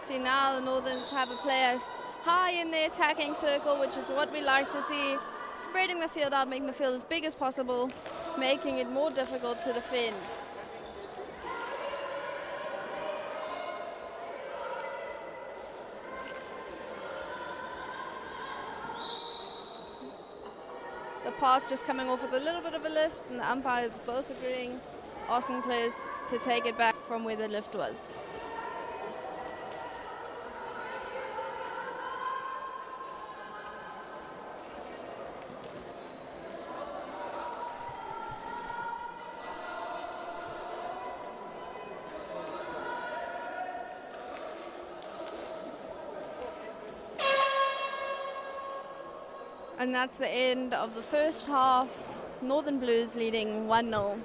See, now the Northerns have a player high in the attacking circle, which is what we like to see. Spreading the field out, making the field as big as possible, making it more difficult to defend. The pass just coming off with a little bit of a lift, and the umpires both agreeing, asking players to take it back from where the lift was. And that's the end of the first half. Northern Blues leading 1-0.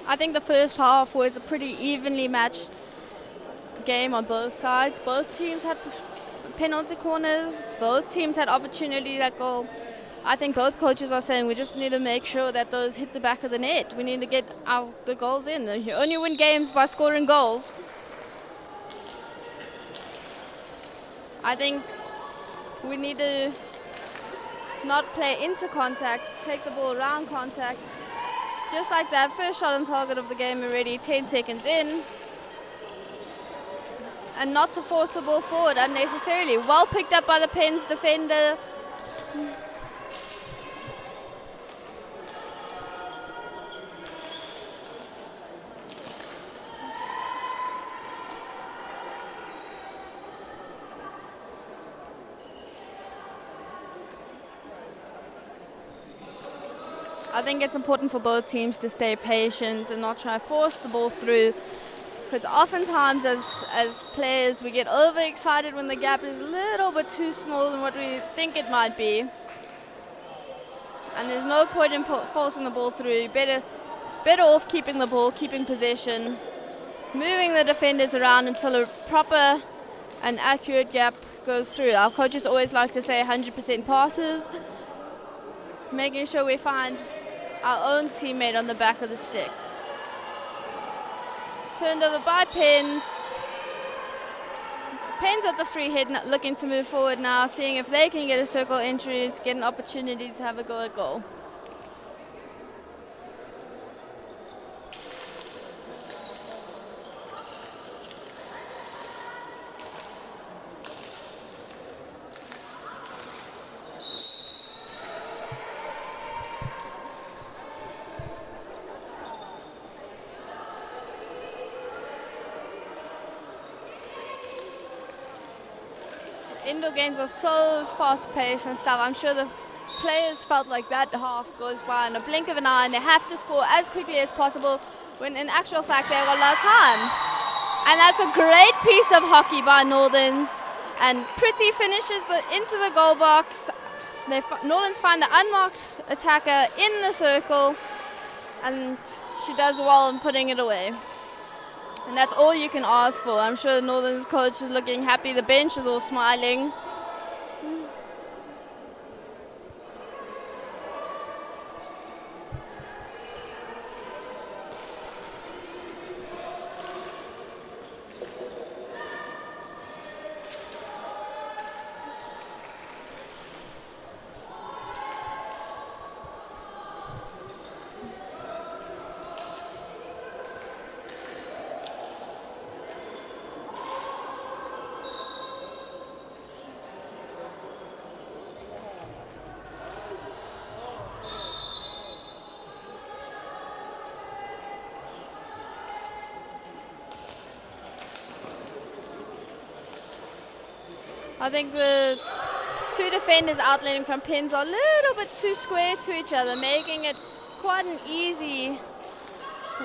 I think the first half was a pretty evenly matched game on both sides. Both teams had penalty corners. Both teams had opportunities at goal. I think both coaches are saying we just need to make sure that those hit the back of the net. We need to get the goals in. You only win games by scoring goals. I think we need to not play into contact, take the ball around contact. Just like that, first shot on target of the game already, 10 seconds in. And not to force the ball forward unnecessarily. Well picked up by the Pens defender. I think it's important for both teams to stay patient and not try to force the ball through, because oftentimes as players we get overexcited when the gap is a little bit too small than what we think it might be. And there's no point in forcing the ball through. Better off keeping the ball, keeping possession, moving the defenders around until a proper and accurate gap goes through. Our coaches always like to say 100% passes, making sure we find our own teammate on the back of the stick. Turned over by Pens. Pens at the free hit, looking to move forward now, seeing if they can get a circle entry to get an opportunity to have a go at goal. Indoor games are so fast-paced and stuff. I'm sure the players felt like that half goes by in a blink of an eye and they have to score as quickly as possible, when in actual fact they've got a lot of time. And that's a great piece of hockey by Northerns. And Pretty finishes into the goal box. Northerns find the unmarked attacker in the circle, and she does well in putting it away. And that's all you can ask for. I'm sure Northern's coach is looking happy. The bench is all smiling. I think the two defenders outlining from Pins are a little bit too square to each other, making it quite an easy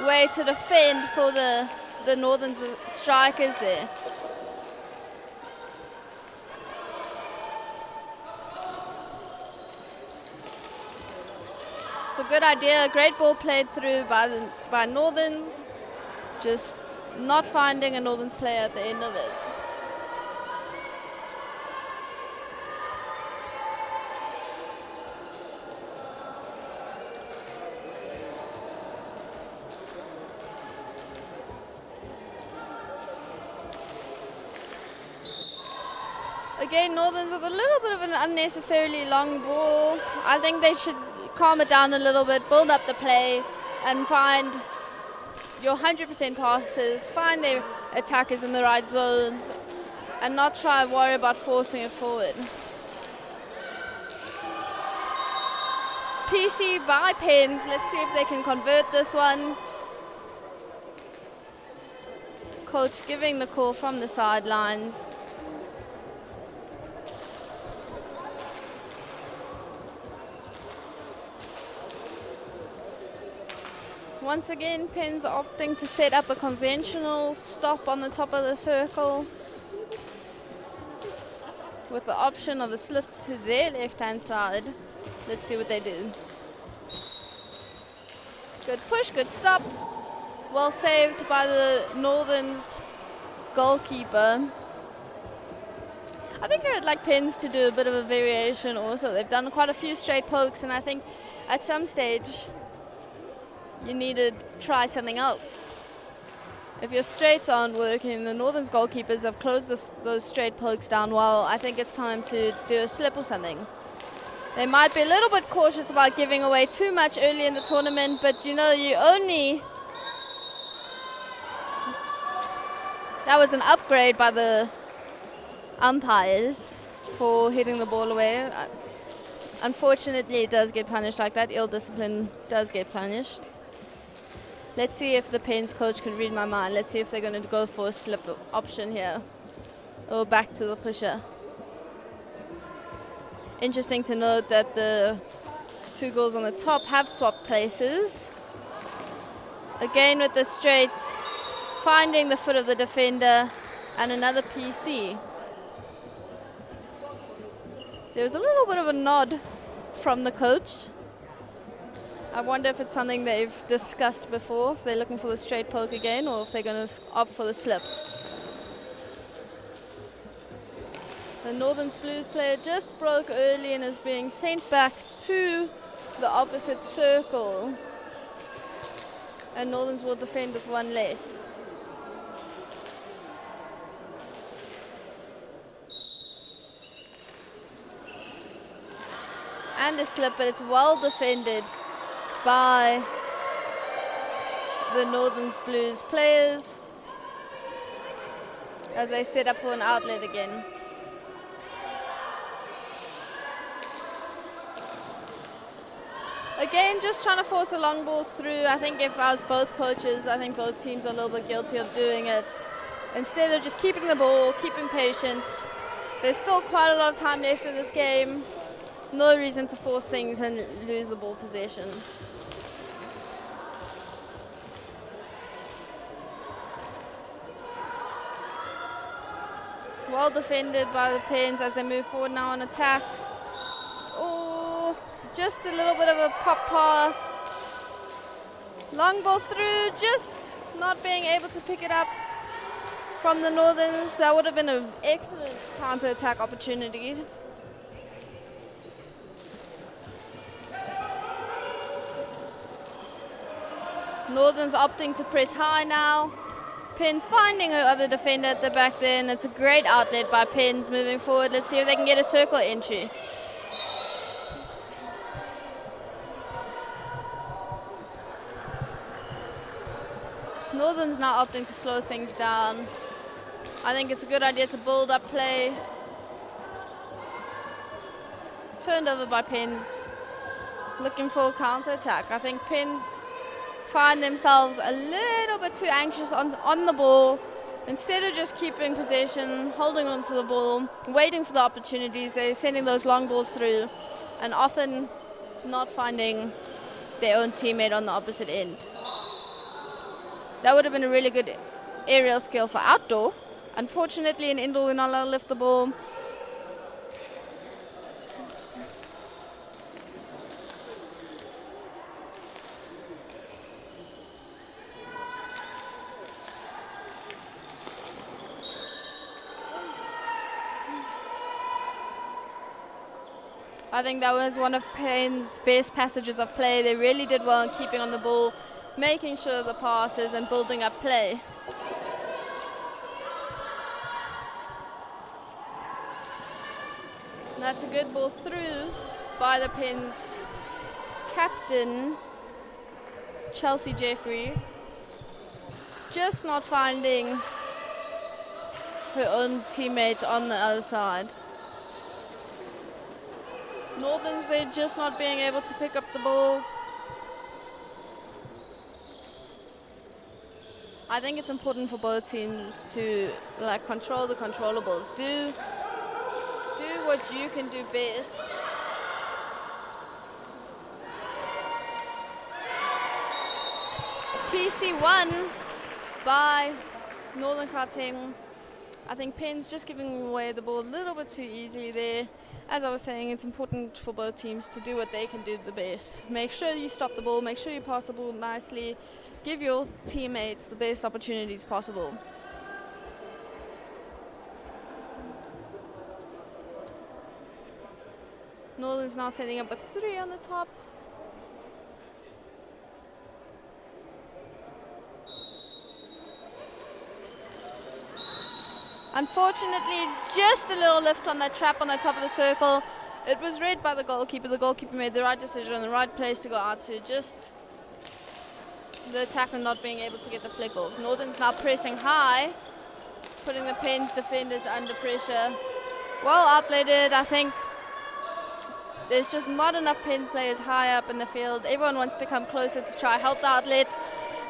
way to defend for the Northern strikers there. It's a good idea, great ball played through by Northerns, just not finding a Northerns player at the end of it. Again, Northerns with a little bit of an unnecessarily long ball. I think they should calm it down a little bit, build up the play, and find your 100% passes, find their attackers in the right zones, and not try and worry about forcing it forward. PC by Pens. Let's see if they can convert this one. Coach giving the call from the sidelines. Once again, Pens opting to set up a conventional stop on the top of the circle with the option of a slip to their left-hand side. Let's see what they do. Good push, good stop. Well saved by the Northern's goalkeeper. I think I'd like Pens to do a bit of a variation also. They've done quite a few straight pokes, and I think at some stage you need to try something else. If your straights aren't working, the Northern's goalkeepers have closed those straight pokes down well. I think it's time to do a slip or something. They might be a little bit cautious about giving away too much early in the tournament, but you know, that was an upgrade by the umpires for hitting the ball away. Unfortunately, it does get punished like that. Ill discipline does get punished. Let's see if the Pens coach can read my mind. Let's see if they're going to go for a slip option here. Or back to the pusher. Interesting to note that the two girls on the top have swapped places. Again with the straight, finding the foot of the defender, and another PC. There was a little bit of a nod from the coach. I wonder if it's something they've discussed before, if they're looking for the straight poke again, or if they're going to opt for the slip. The Northern's Blues player just broke early and is being sent back to the opposite circle. And Northern's will defend with one less. And a slip, but it's well defended by the Northern's Blues players as they set up for an outlet again. Again, just trying to force the long balls through. I think if I was both coaches, I think both teams are a little bit guilty of doing it. Instead of just keeping the ball, keeping patient. There's still quite a lot of time left in this game. No reason to force things and lose the ball possession. Well defended by the Pens as they move forward now on attack. Oh, just a little bit of a pop pass. Long ball through, just not being able to pick it up from the Northerns. That would have been an excellent counter-attack opportunity. Northern's opting to press high now. Pens finding her other defender at the back there, and it's a great outlet by Pens moving forward. Let's see if they can get a circle entry. Northern's now opting to slow things down. I think it's a good idea to build up play. Turned over by Pens, looking for a counter-attack. I think Pens find themselves a little bit too anxious on the ball. Instead of just keeping possession, holding on to the ball, waiting for the opportunities, they're sending those long balls through and often not finding their own teammate on the opposite end. That would have been a really good aerial skill for outdoor. Unfortunately, in indoor, we're not allowed to lift the ball. I think that was one of Payne's best passages of play. They really did well in keeping on the ball, making sure the passes and building up play. And that's a good ball through by the Pens captain, Chelsea Jeffrey. Just not finding her own teammate on the other side. Northerns, they're just not being able to pick up the ball. I think it's important for both teams to control the controllables. Do what you can do best. PC1 by Northern Gauteng. I think Pens just giving away the ball a little bit too easily there. As I was saying, it's important for both teams to do what they can do the best. Make sure you stop the ball, make sure you pass the ball nicely, give your teammates the best opportunities possible. Northern's now setting up a 3 on the top. Unfortunately, just a little lift on that trap on the top of the circle. It was read by the goalkeeper. The goalkeeper made the right decision on the right place to go out to. Just the attacker not being able to get the flick off. Northern's now pressing high, putting the Pens defenders under pressure. Well outplayed. I think there's just not enough Pens players high up in the field. Everyone wants to come closer to try help the outlet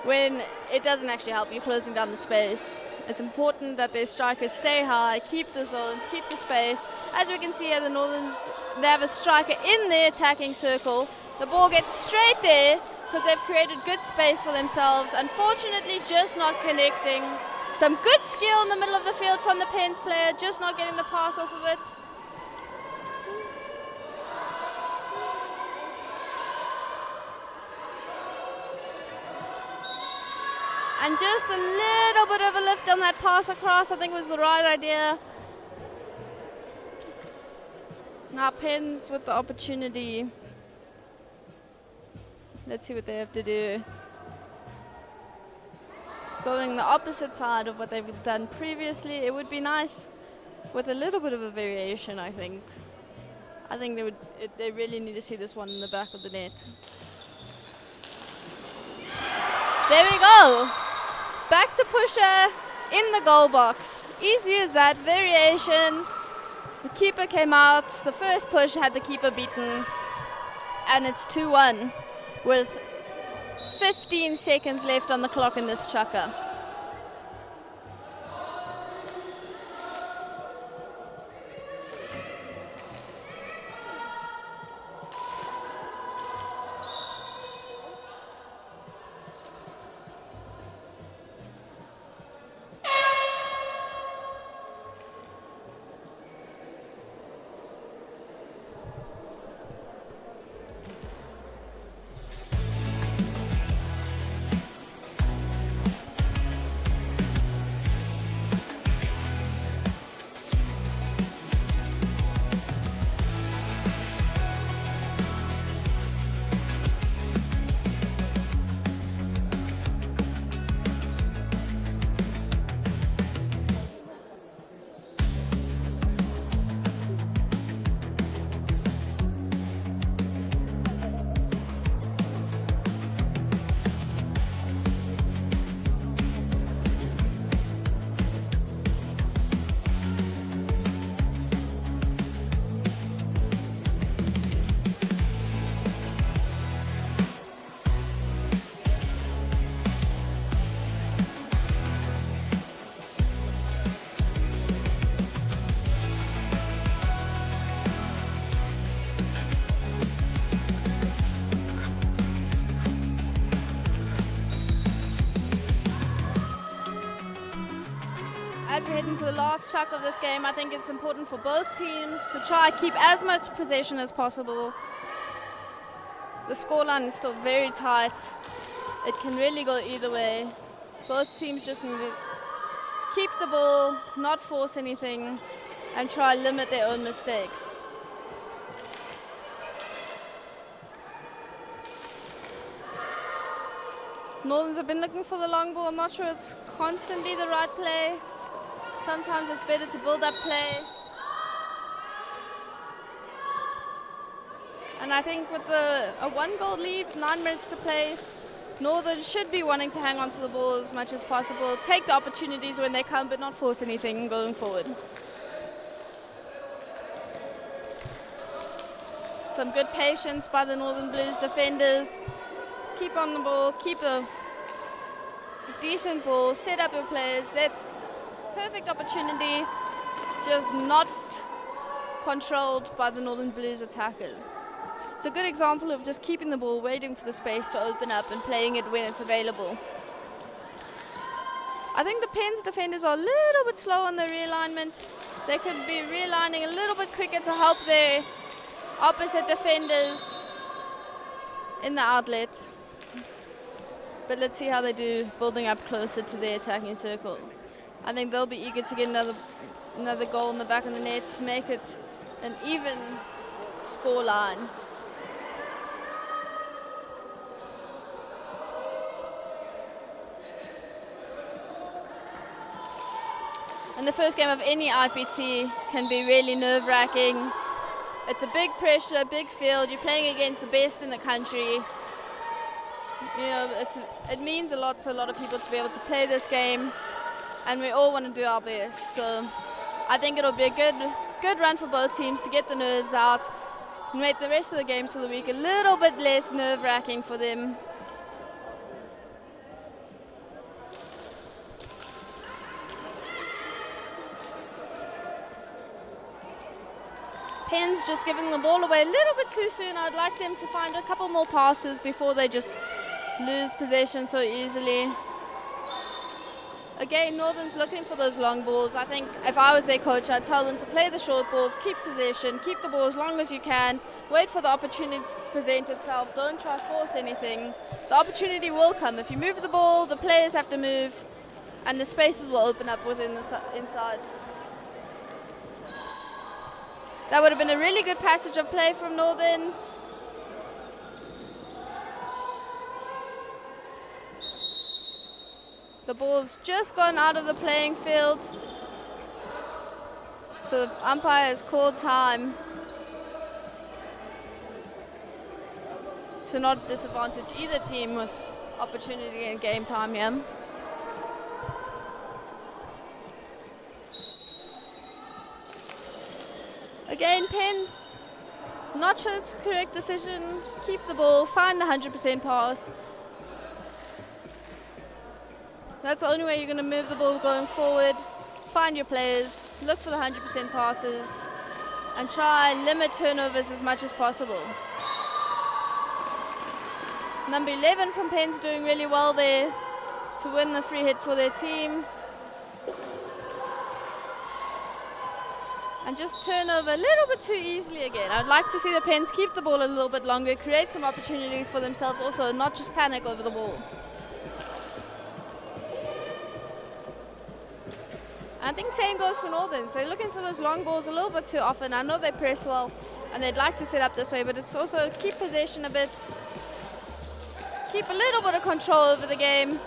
when it doesn't actually help you closing down the space. It's important that their strikers stay high, keep the zones, keep the space. As we can see here, the Northerns, they have a striker in their attacking circle. The ball gets straight there because they've created good space for themselves. Unfortunately, just not connecting. Some good skill in the middle of the field from the Pens player, just not getting the pass off of it. And just a little bit of a lift on that pass across, I think was the right idea. Now Pens with the opportunity. Let's see what they have to do. Going the opposite side of what they've done previously. It would be nice with a little bit of a variation, I think. I think they really need to see this one in the back of the net. There we go. Back to Pusher in the goal box. Easy as that. Variation. The keeper came out. The first push had the keeper beaten. And it's 2-1 with 15 seconds left on the clock in this chukker. As we head into the last chuck of this game, I think it's important for both teams to try keep as much possession as possible. The scoreline is still very tight. It can really go either way. Both teams just need to keep the ball, not force anything, and try to limit their own mistakes. Northerns have been looking for the long ball. I'm not sure it's constantly the right play. Sometimes it's better to build up play. And I think with a 1-goal lead, 9 minutes to play, Northern should be wanting to hang on to the ball as much as possible, take the opportunities when they come, but not force anything going forward. Some good patience by the Northern Blues defenders. Keep on the ball, keep a decent ball, set up your players. That's perfect opportunity, just not controlled by the Northern Blues attackers. It's a good example of just keeping the ball, waiting for the space to open up and playing it when it's available. I think the Pens defenders are a little bit slow on their realignment. They could be realigning a little bit quicker to help their opposite defenders in the outlet. But let's see how they do building up closer to their attacking circle. I think they'll be eager to get another goal in the back of the net to make it an even scoreline. And the first game of any IPT can be really nerve-wracking. It's a big pressure, big field. You're playing against the best in the country. You know, it means a lot to a lot of people to be able to play this game, and we all want to do our best. So I think it'll be a good run for both teams to get the nerves out and make the rest of the games for the week a little bit less nerve-wracking for them. Penn's just giving the ball away a little bit too soon. I'd like them to find a couple more passes before they just lose possession so easily. Again, Northern's looking for those long balls. I think if I was their coach, I'd tell them to play the short balls, keep possession, keep the ball as long as you can, wait for the opportunity to present itself, don't try to force anything. The opportunity will come. If you move the ball, the players have to move, and the spaces will open up within the inside. That would have been a really good passage of play from Northerns. The ball's just gone out of the playing field. So the umpire has called time to not disadvantage either team with opportunity and game time here. Again, Penn's not sure it's the correct decision. Keep the ball, find the 100% pass. That's the only way you're going to move the ball going forward. Find your players, look for the 100% passes, and try and limit turnovers as much as possible. Number 11 from Penn's doing really well there to win the free hit for their team. And just turn over a little bit too easily again. I'd like to see the Pens keep the ball a little bit longer, create some opportunities for themselves also, not just panic over the ball. I think same goes for Northerns. They're looking for those long balls a little bit too often. I know they press well and they'd like to set up this way, but it's also keep possession a bit, keep a little bit of control over the game.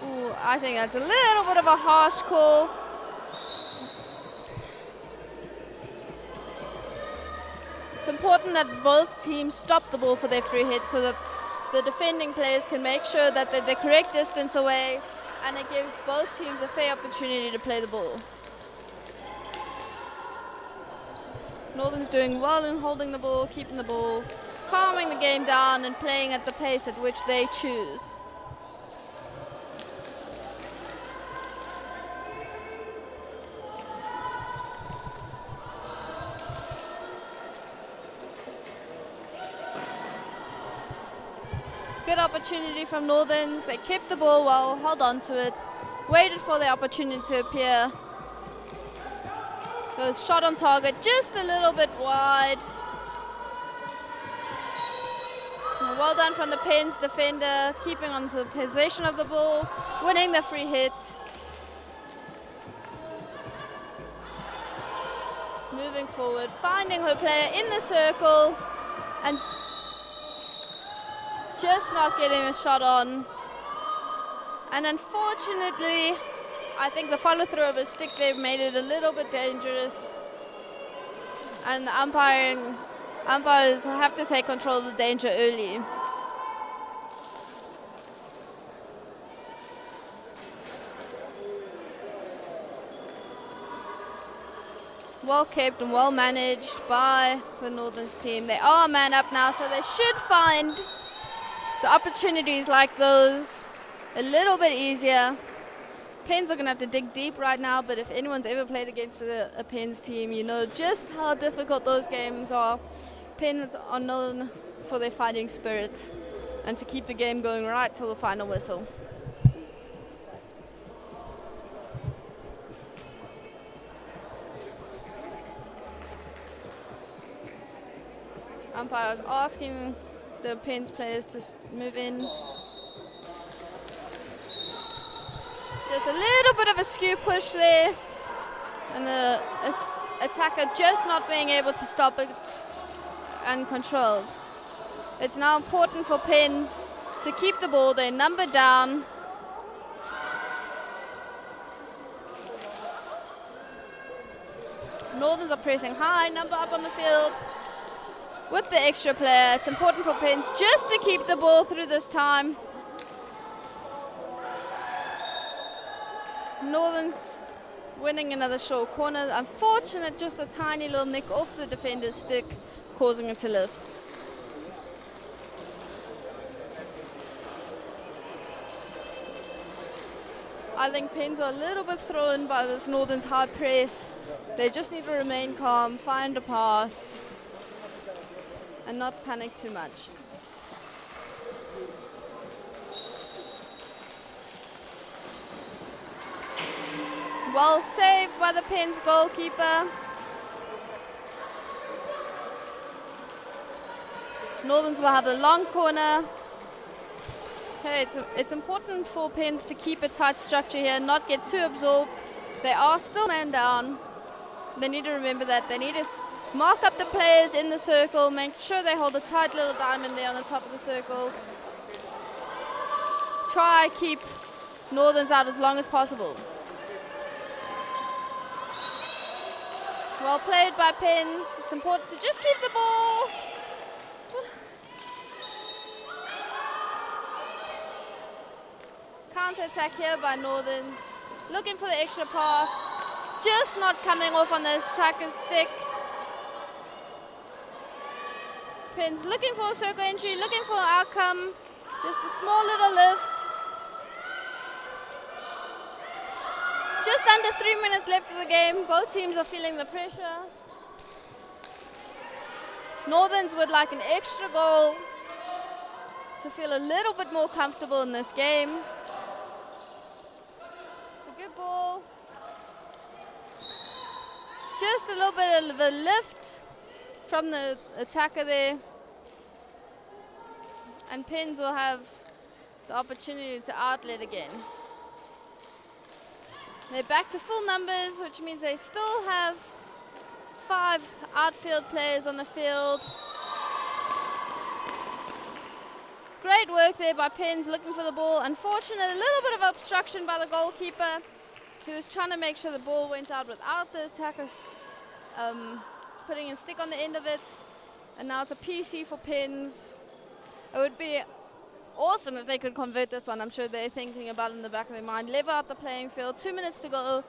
Ooh, I think that's a little bit of a harsh call. It's important that both teams stop the ball for their free hit so that the defending players can make sure that they're the correct distance away, and it gives both teams a fair opportunity to play the ball. Northern's doing well in holding the ball, keeping the ball, calming the game down and playing at the pace at which they choose. Good opportunity from Northerns. They kept the ball well, held on to it, waited for the opportunity to appear. The shot on target just a little bit wide. Well done from the Pens defender, keeping on to the possession of the ball, winning the free hit. Moving forward, finding her player in the circle, and just not getting the shot on. And unfortunately, I think the follow through of a stick there made it a little bit dangerous. And the umpires have to take control of the danger early. Well kept and well managed by the Northerns team. They are a man up now, so they should find the opportunities like those a little bit easier. Pens are going to have to dig deep right now, but if anyone's ever played against a Pens team, you know just how difficult those games are. Pens are known for their fighting spirit and to keep the game going right till the final whistle. Umpire is asking the Pens players to move in. Just a little bit of a skew push there, and a attacker just not being able to stop it uncontrolled. It's now important for Pins to keep the ball, their number down. Northerns are pressing high, number up on the field with the extra player. It's important for Pins just to keep the ball through this time. Northerns winning another short corner. Unfortunate, just a tiny little nick off the defender's stick, causing it to lift. I think Pins are a little bit thrown by this Northern's high press. They just need to remain calm, find a pass, and not panic too much. Well saved by the Pins goalkeeper. Northerns will have the long corner. Okay, it's important for Pins to keep a tight structure here, not get too absorbed. They are still man down. They need to remember that. They need to mark up the players in the circle, make sure they hold a tight little diamond there on the top of the circle. Try keep Northerns out as long as possible. Well played by Pins. It's important to just keep the ball. Counter-attack here by Northerns. Looking for the extra pass. Just not coming off on the striker's stick. Pins looking for a circle entry, looking for an outcome. Just a small little lift. Just under 3 minutes left of the game. Both teams are feeling the pressure. Northerns would like an extra goal to feel a little bit more comfortable in this game. It's a good ball. Just a little bit of a lift from the attacker there. And Pins will have the opportunity to outlet again. They're back to full numbers, which means they still have 5 outfield players on the field. Great work there by Pins, looking for the ball. Unfortunate, a little bit of obstruction by the goalkeeper, who was trying to make sure the ball went out without the attackers putting a stick on the end of it. And now it's a PC for Pins. It would be awesome if they could convert this one. I'm sure they're thinking about it in the back of their mind. Level out the playing field. 2 minutes to go.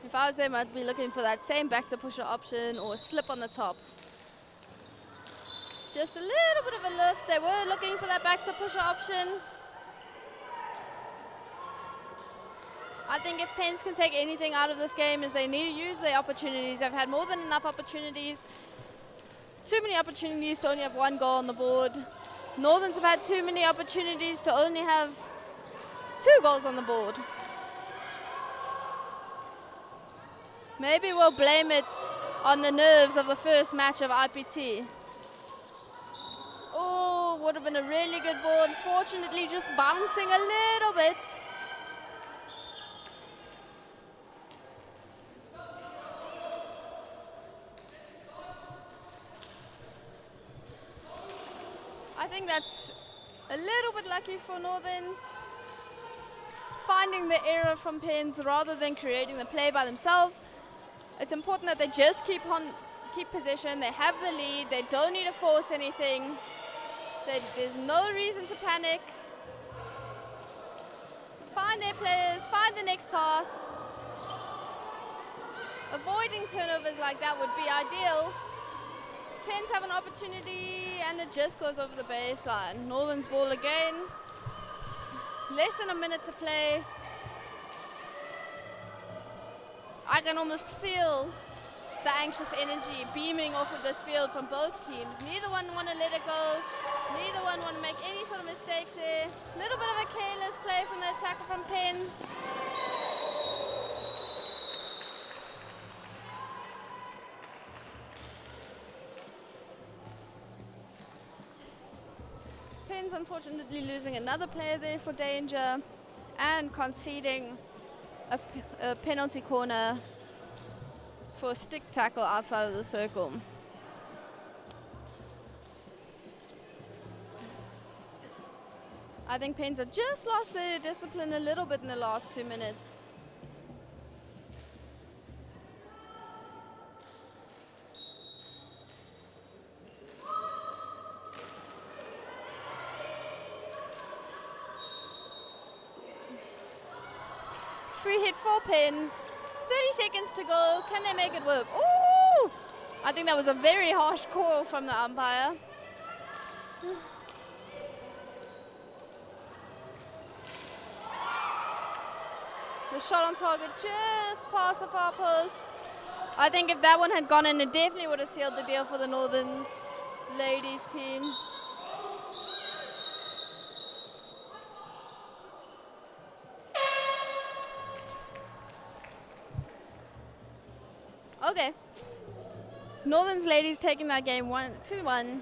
If I was them, I'd be looking for that same back to pusher option or a slip on the top. Just a little bit of a lift. They were looking for that back to pusher option. I think if Pins can take anything out of this game is they need to use their opportunities. They've had more than enough opportunities. Too many opportunities to only have 1 goal on the board. Northerns have had too many opportunities to only have 2 goals on the board. Maybe we'll blame it on the nerves of the first match of IPT. Oh, would have been a really good ball. Unfortunately, just bouncing a little bit. I think that's a little bit lucky for Northerns. Finding the error from Pins rather than creating the play by themselves. It's important that they just keep possession. They have the lead. They don't need to force anything. There's no reason to panic. Find their players. Find the next pass. Avoiding turnovers like that would be ideal. Pins have an opportunity and it just goes over the baseline. Northern's ball again. Less than a minute to play. I can almost feel the anxious energy beaming off of this field from both teams. Neither one want to let it go. Neither one want to make any sort of mistakes here. A little bit of a careless play from the attacker from Pins. Pins unfortunately losing another player there for danger. and conceding a penalty corner for a stick tackle outside of the circle. I think Penza just lost their discipline a little bit in the last 2 minutes. Free hit for Pens. 30 seconds to go. Can they make it work? Ooh! I think that was a very harsh call from the umpire. The shot on target just past the far post. I think if that one had gone in, it definitely would have sealed the deal for the Northern ladies team. Okay. Northern's ladies taking that game 2-1.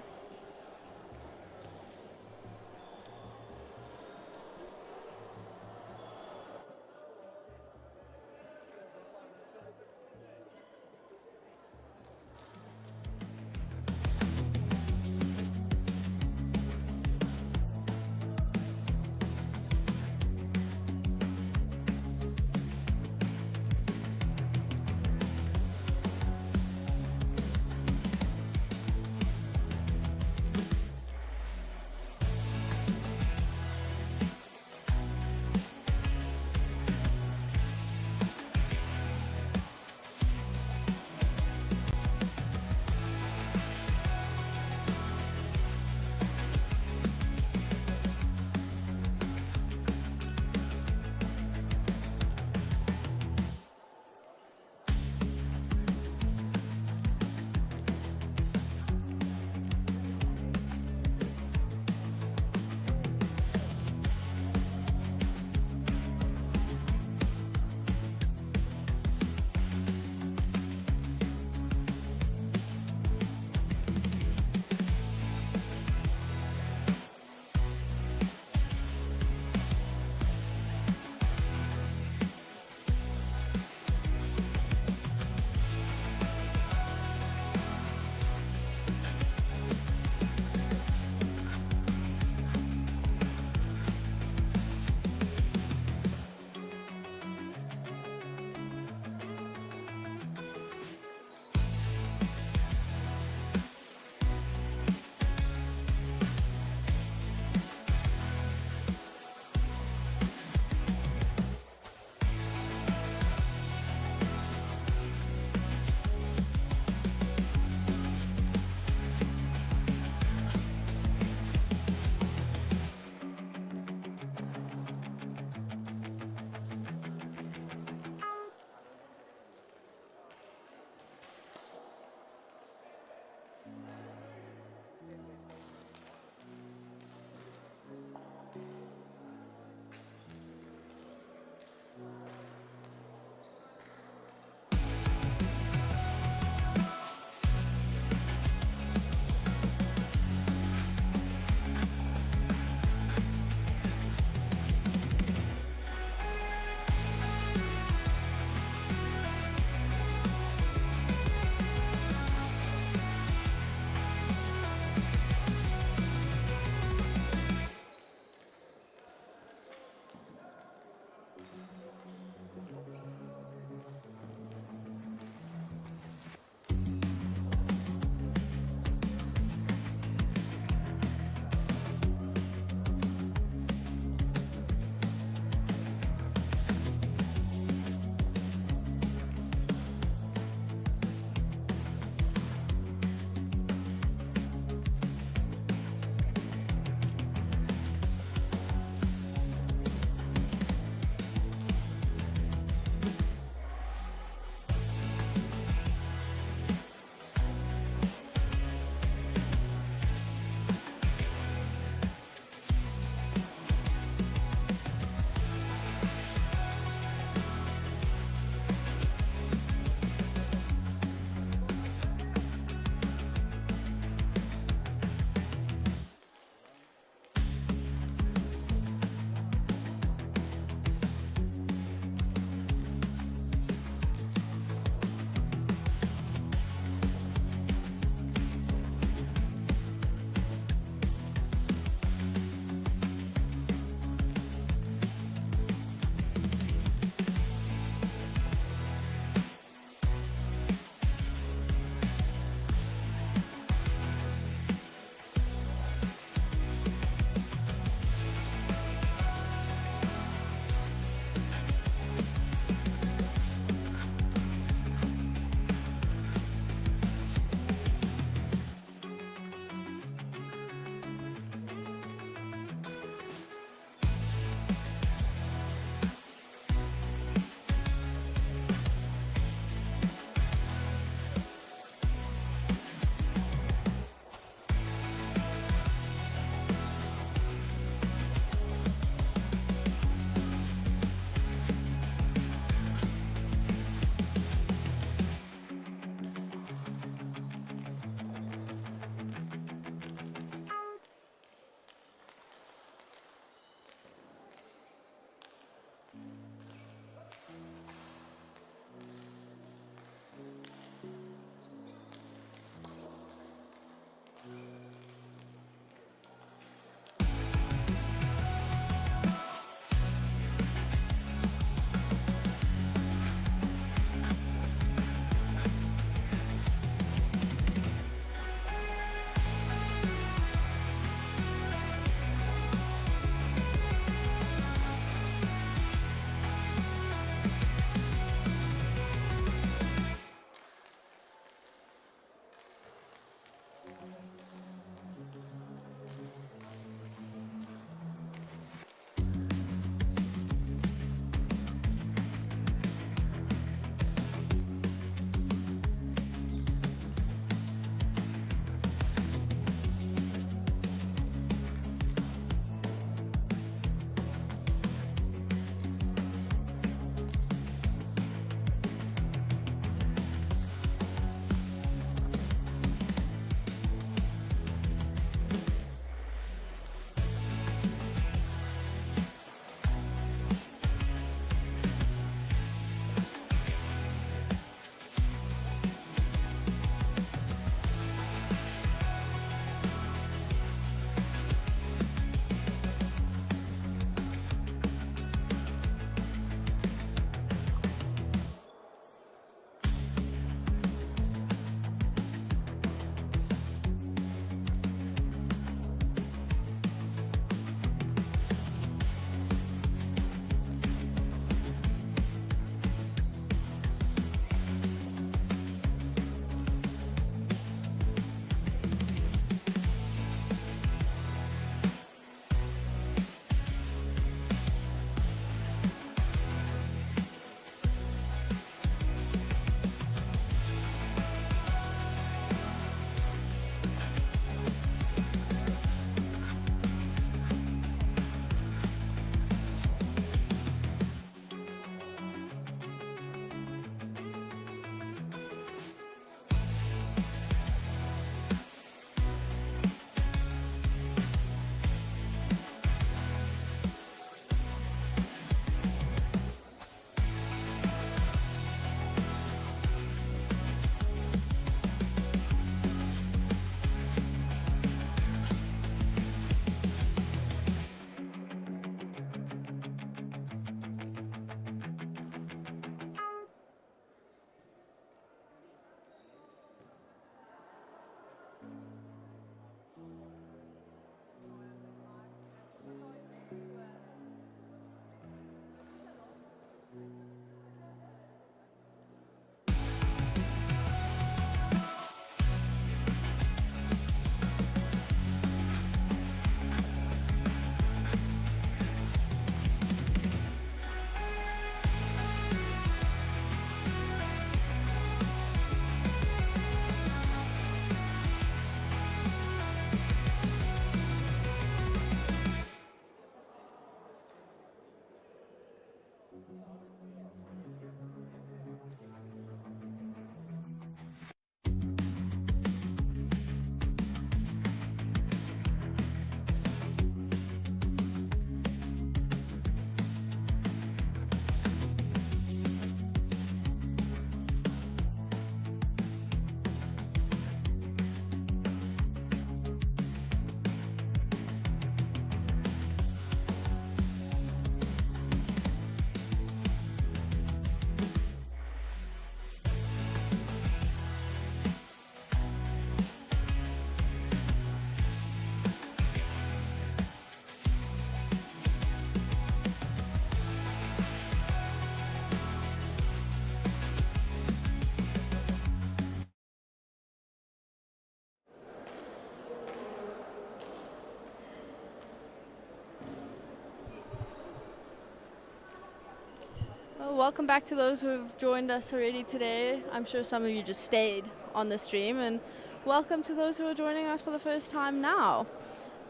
Welcome back to those who have joined us already today. I'm sure some of you just stayed on the stream, and welcome to those who are joining us for the first time now.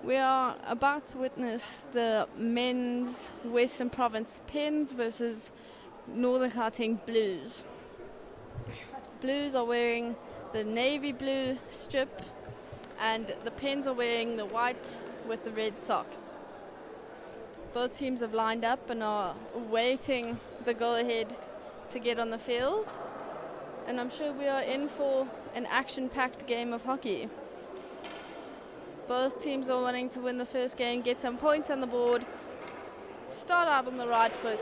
We are about to witness the men's Western Province Pens versus Northern Gauteng Blues. Blues are wearing the navy blue strip, and the Pens are wearing the white with the red socks. Both teams have lined up and are awaiting the go-ahead to get on the field. And I'm sure we are in for an action-packed game of hockey. Both teams are wanting to win the first game, get some points on the board, start out on the right foot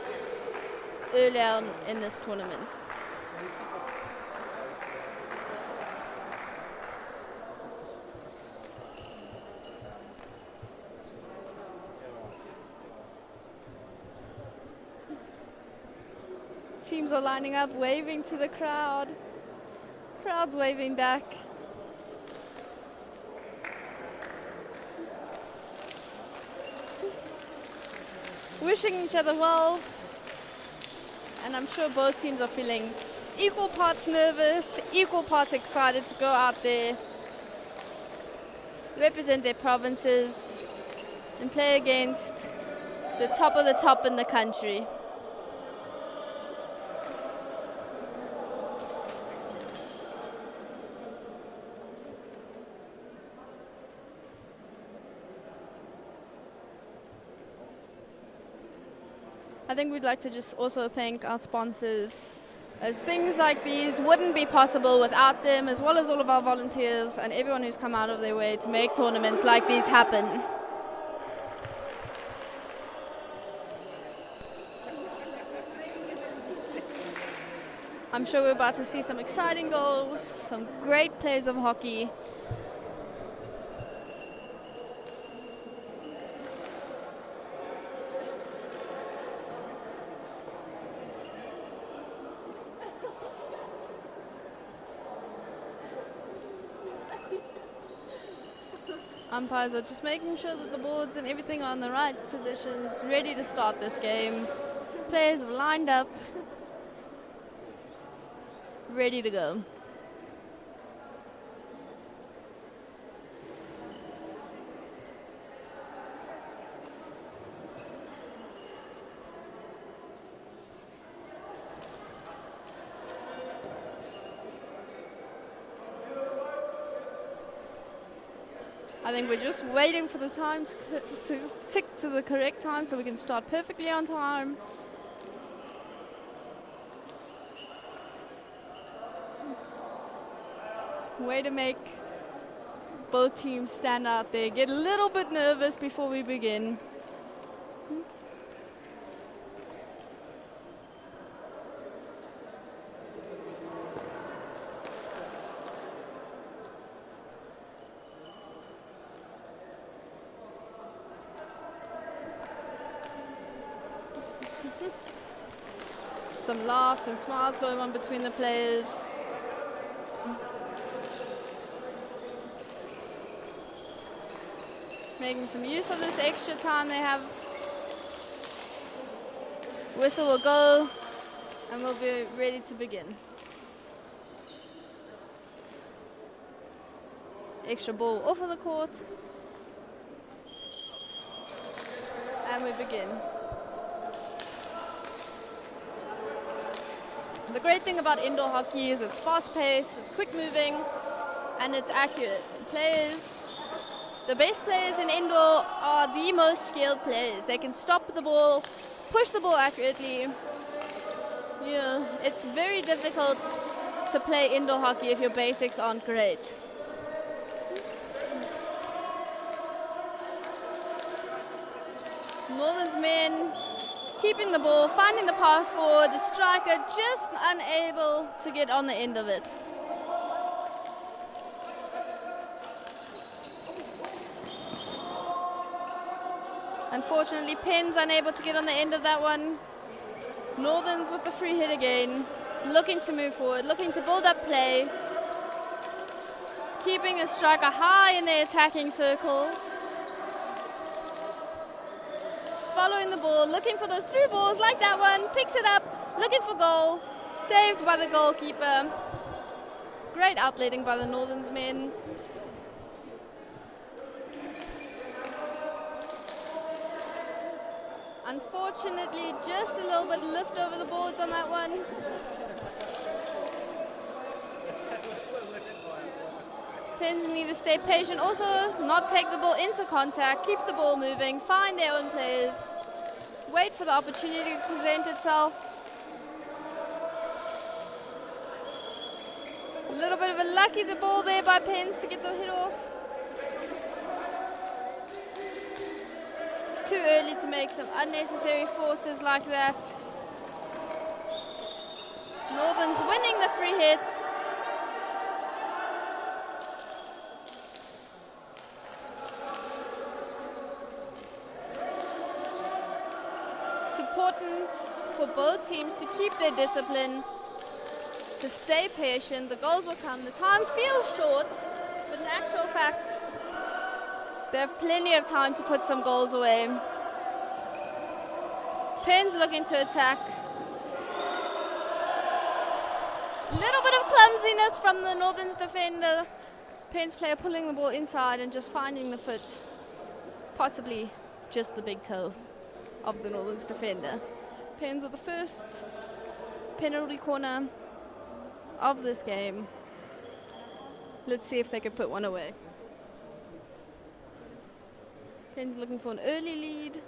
early on in this tournament. Teams are lining up, waving to the crowd. Crowd's waving back. Wishing each other well. And I'm sure both teams are feeling equal parts nervous, equal parts excited to go out there, represent their provinces, and play against the top of the top in the country. I think we'd like to just also thank our sponsors, as things like these wouldn't be possible without them, as well as all of our volunteers and everyone who's come out of their way to make tournaments like these happen. I'm sure we're about to see some exciting goals, some great plays of hockey. Umpires are just making sure that the boards and everything are in the right positions, ready to start this game. Players have lined up, ready to go. I think we're just waiting for the time to tick to the correct time so we can start perfectly on time. Way to make both teams stand out there, get a little bit nervous before we begin. Some laughs and smiles going on between the players. Making some use of this extra time they have. Whistle will go and we'll be ready to begin. Extra ball off of the court. And we begin. The great thing about indoor hockey is it's fast-paced, it's quick-moving, and it's accurate. The best players in indoor are the most skilled players. They can stop the ball, push the ball accurately. Yeah, it's very difficult to play indoor hockey if your basics aren't great. Northern's men keeping the ball, finding the pass forward, the striker just unable to get on the end of it. Unfortunately, Penn's unable to get on the end of that one. Northern's with the free hit again, looking to move forward, looking to build up play, keeping the striker high in the attacking circle. Following the ball, looking for those through balls like that one, picks it up, looking for goal, saved by the goalkeeper. Great outletting by the Northern's men. Unfortunately, just a little bit lift over the boards on that one. Pens need to stay patient, also not take the ball into contact, keep the ball moving, find their own players, wait for the opportunity to present itself. A little bit of a lucky the ball there by Pens to get the hit off. It's too early to make some unnecessary forces like that. Northern's winning the free hit. Important for both teams to keep their discipline, to stay patient. The goals will come. The time feels short, but in actual fact, they have plenty of time to put some goals away. Penn's looking to attack. Little bit of clumsiness from the Northern's defender. Penn's player pulling the ball inside and just finding the foot, possibly just the big toe of the Northern's defender. Pens are the first penalty corner of this game. Let's see if they can put one away. Pens looking for an early lead.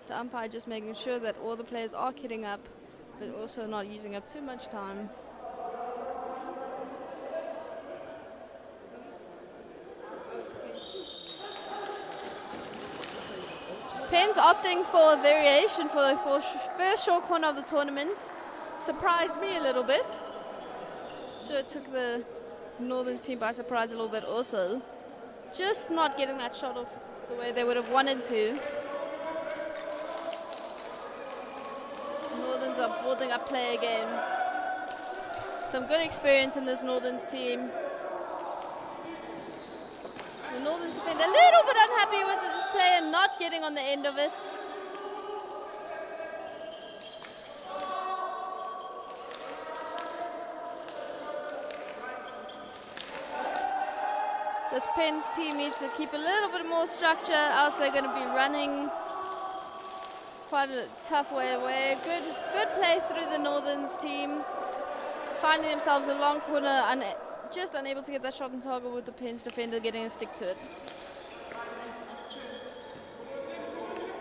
The umpire just making sure that all the players are kitting up, but also not using up too much time. Pens opting for a variation for the first short corner of the tournament. Surprised me a little bit. Sure, it took the Northern's team by surprise a little bit also. Just not getting that shot off the way they would have wanted to. Northern's are building up play again. Some good experience in this Northern's team. The Northern's defender a little bit unhappy with this player not getting on the end of it. This Pens team needs to keep a little bit more structure, else they're going to be running quite a tough way away. Good play through the Northern's team, finding themselves a long corner and just unable to get that shot on target with the Pens defender getting a stick to it.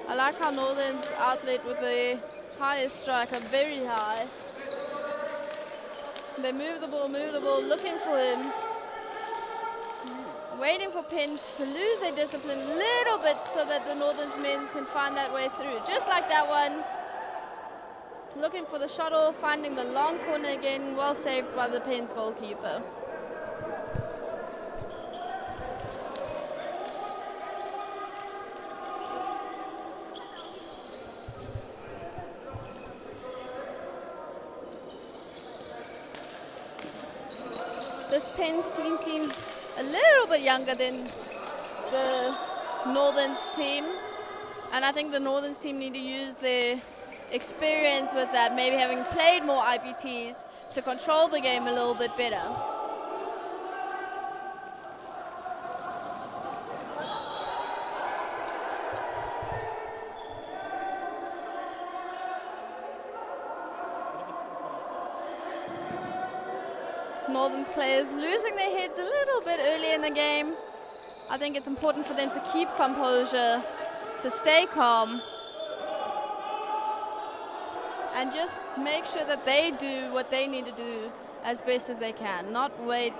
I like how Northern's outlet with the highest striker very high. They move the ball, looking for him. Waiting for Pens to lose their discipline a little bit so that the Northern's men can find that way through. Just like that one. Looking for the shuttle, finding the long corner again, well saved by the Pens goalkeeper. This Pens team seems a little bit younger than the Northern's team, and I think the Northern's team need to use their experience with that, maybe having played more IPTs, to control the game a little bit better. Northern's players losing their heads a little bit early in the game. I think it's important for them to keep composure, to stay calm, and just make sure that they do what they need to do as best as they can, not wait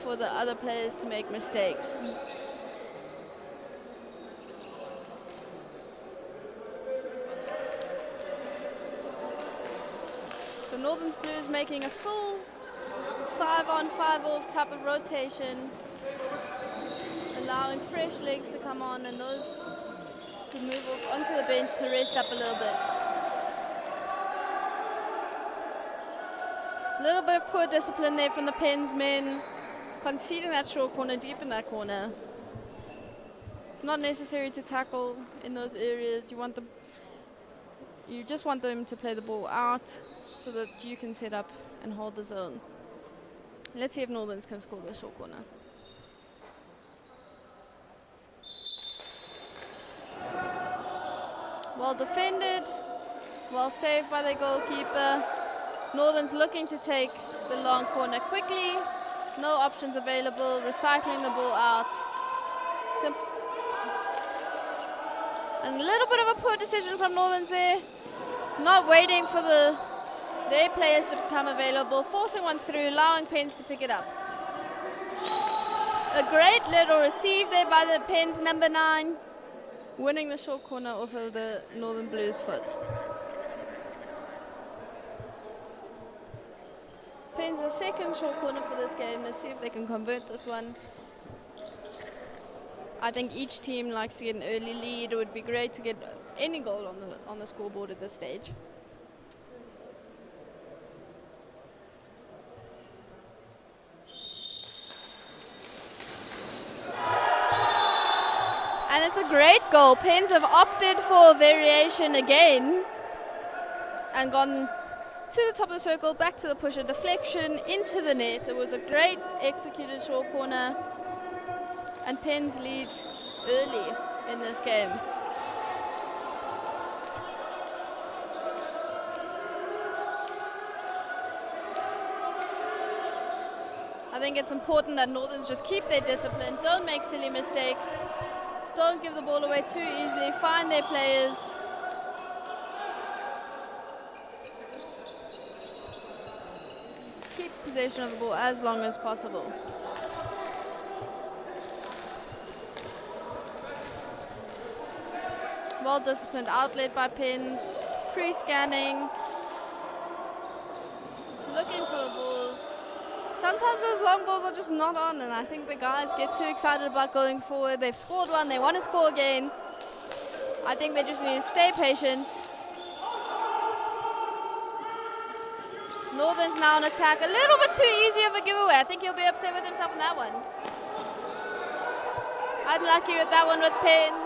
for the other players to make mistakes. The Northern's Blues making a full 5-on, 5-off type of rotation, allowing fresh legs to come on and those to move off onto the bench to rest up a little bit. A little bit of poor discipline there from the Pens men, conceding that short corner deep in that corner. It's not necessary to tackle in those areas. You just want them to play the ball out so that you can set up and hold the zone. Let's see if Northerns can score the short corner. Well defended, well saved by the goalkeeper. Northern's looking to take the long corner quickly. No options available, recycling the ball out. And a little bit of a poor decision from Northern's there. Not waiting for their players to become available, forcing one through, allowing Pens to pick it up. A great little receive there by the Pens number 9, winning the short corner off of the Northern Blues foot. Pens the second short corner for this game. Let's see if they can convert this one. I think each team likes to get an early lead. It would be great to get any goal on the scoreboard at this stage. And it's a great goal. Pens have opted for variation again and gone to the top of the circle, back to the pusher, deflection into the net. It was a great executed short corner, and Pens lead early in this game. I think it's important that Northerns just keep their discipline, don't make silly mistakes, don't give the ball away too easily, find their players. Keep possession of the ball as long as possible. Well-disciplined outlet by Pens, pre-scanning, looking for the balls. Sometimes those long balls are just not on, and I think the guys get too excited about going forward. They've scored one, they want to score again. I think they just need to stay patient. Northern's now on attack, a little bit too easy of a giveaway. I think he'll be upset with himself on that one. Unlucky with that one with Pens.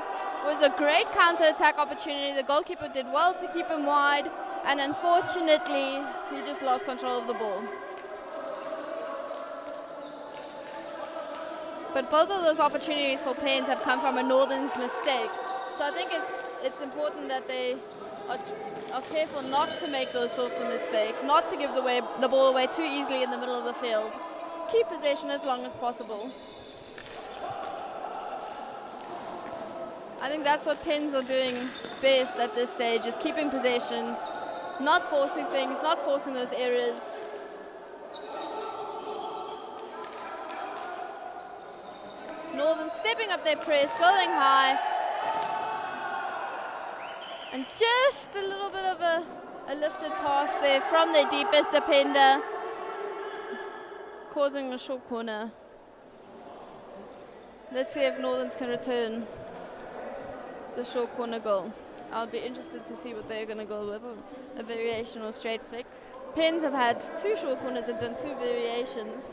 It was a great counter-attack opportunity. The goalkeeper did well to keep him wide, and unfortunately, he just lost control of the ball. But both of those opportunities for Pens have come from a Northern's mistake. So I think it's important that they are careful not to make those sorts of mistakes, not to give the ball away too easily in the middle of the field. Keep possession as long as possible. I think that's what Pens are doing best at this stage, is keeping possession, not forcing things, not forcing those errors. Northern stepping up their press, going high. And just a little bit of a lifted pass there from their deepest defender, causing a short corner. Let's see if Northerns can return the short corner goal. I'll be interested to see what they're going to go with, a variation or straight flick. Pens have had 2 short corners and done 2 variations,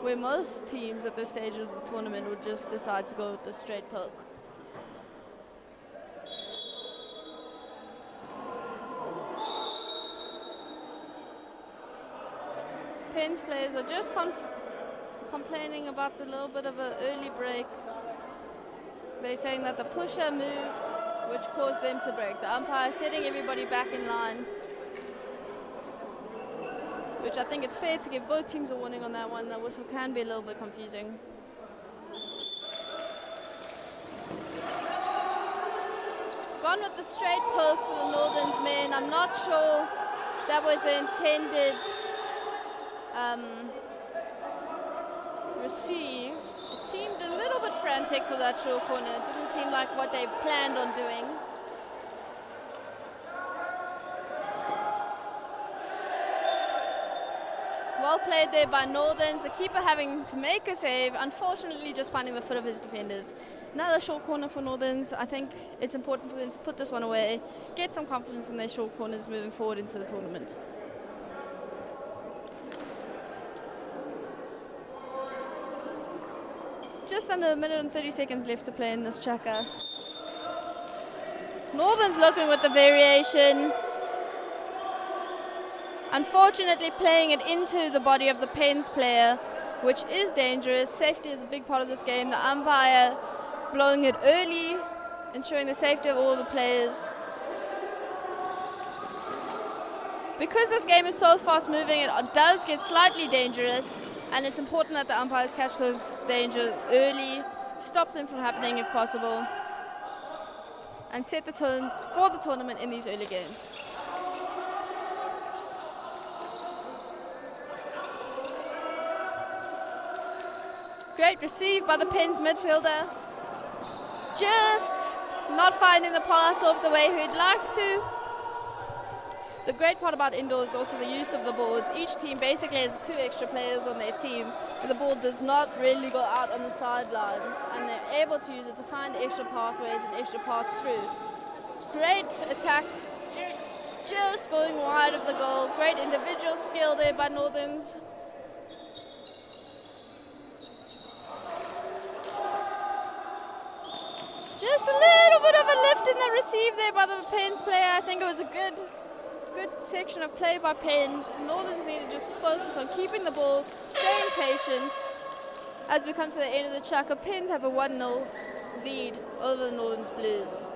where most teams at this stage of the tournament would just decide to go with the straight poke. Pens players are just complaining about the little bit of an early break. They're saying that the pusher moved, which caused them to break. The umpire setting everybody back in line. which I think it's fair to give both teams a warning on that one. That whistle can be a little bit confusing. Gone with the straight poke for the Northern's men. I'm not sure that was the intended receive. It seemed a little bit frantic for that short corner. It didn't seem like what they planned on doing. Well played there by Northerns. The keeper having to make a save, unfortunately just finding the foot of his defenders. Another short corner for Northerns. I think it's important for them to put this one away, get some confidence in their short corners moving forward into the tournament. Just under a minute and 30 seconds left to play in this chukka. Northern's looking with the variation. Unfortunately playing it into the body of the Pens player, which is dangerous. Safety is a big part of this game. The umpire blowing it early, ensuring the safety of all the players. Because this game is so fast moving, it does get slightly dangerous, and it's important that the umpires catch those dangers early, stop them from happening if possible, and set the tone for the tournament in these early games. Great receive by the Pens midfielder. Just not finding the pass off the way he'd like to. The great part about indoor is also the use of the boards. Each team basically has 2 extra players on their team, but the ball does not really go out on the sidelines, and they're able to use it to find extra pathways and extra paths through. Great attack, just going wide of the goal. Great individual skill there by Northerns. Just a little bit of a lift in the receive there by the Pens player. I think it was a good section of play by Pens. Northerns need to just focus on keeping the ball, staying patient. As we come to the end of the chukka, Pens have a 1-0 lead over the Northerns Blues.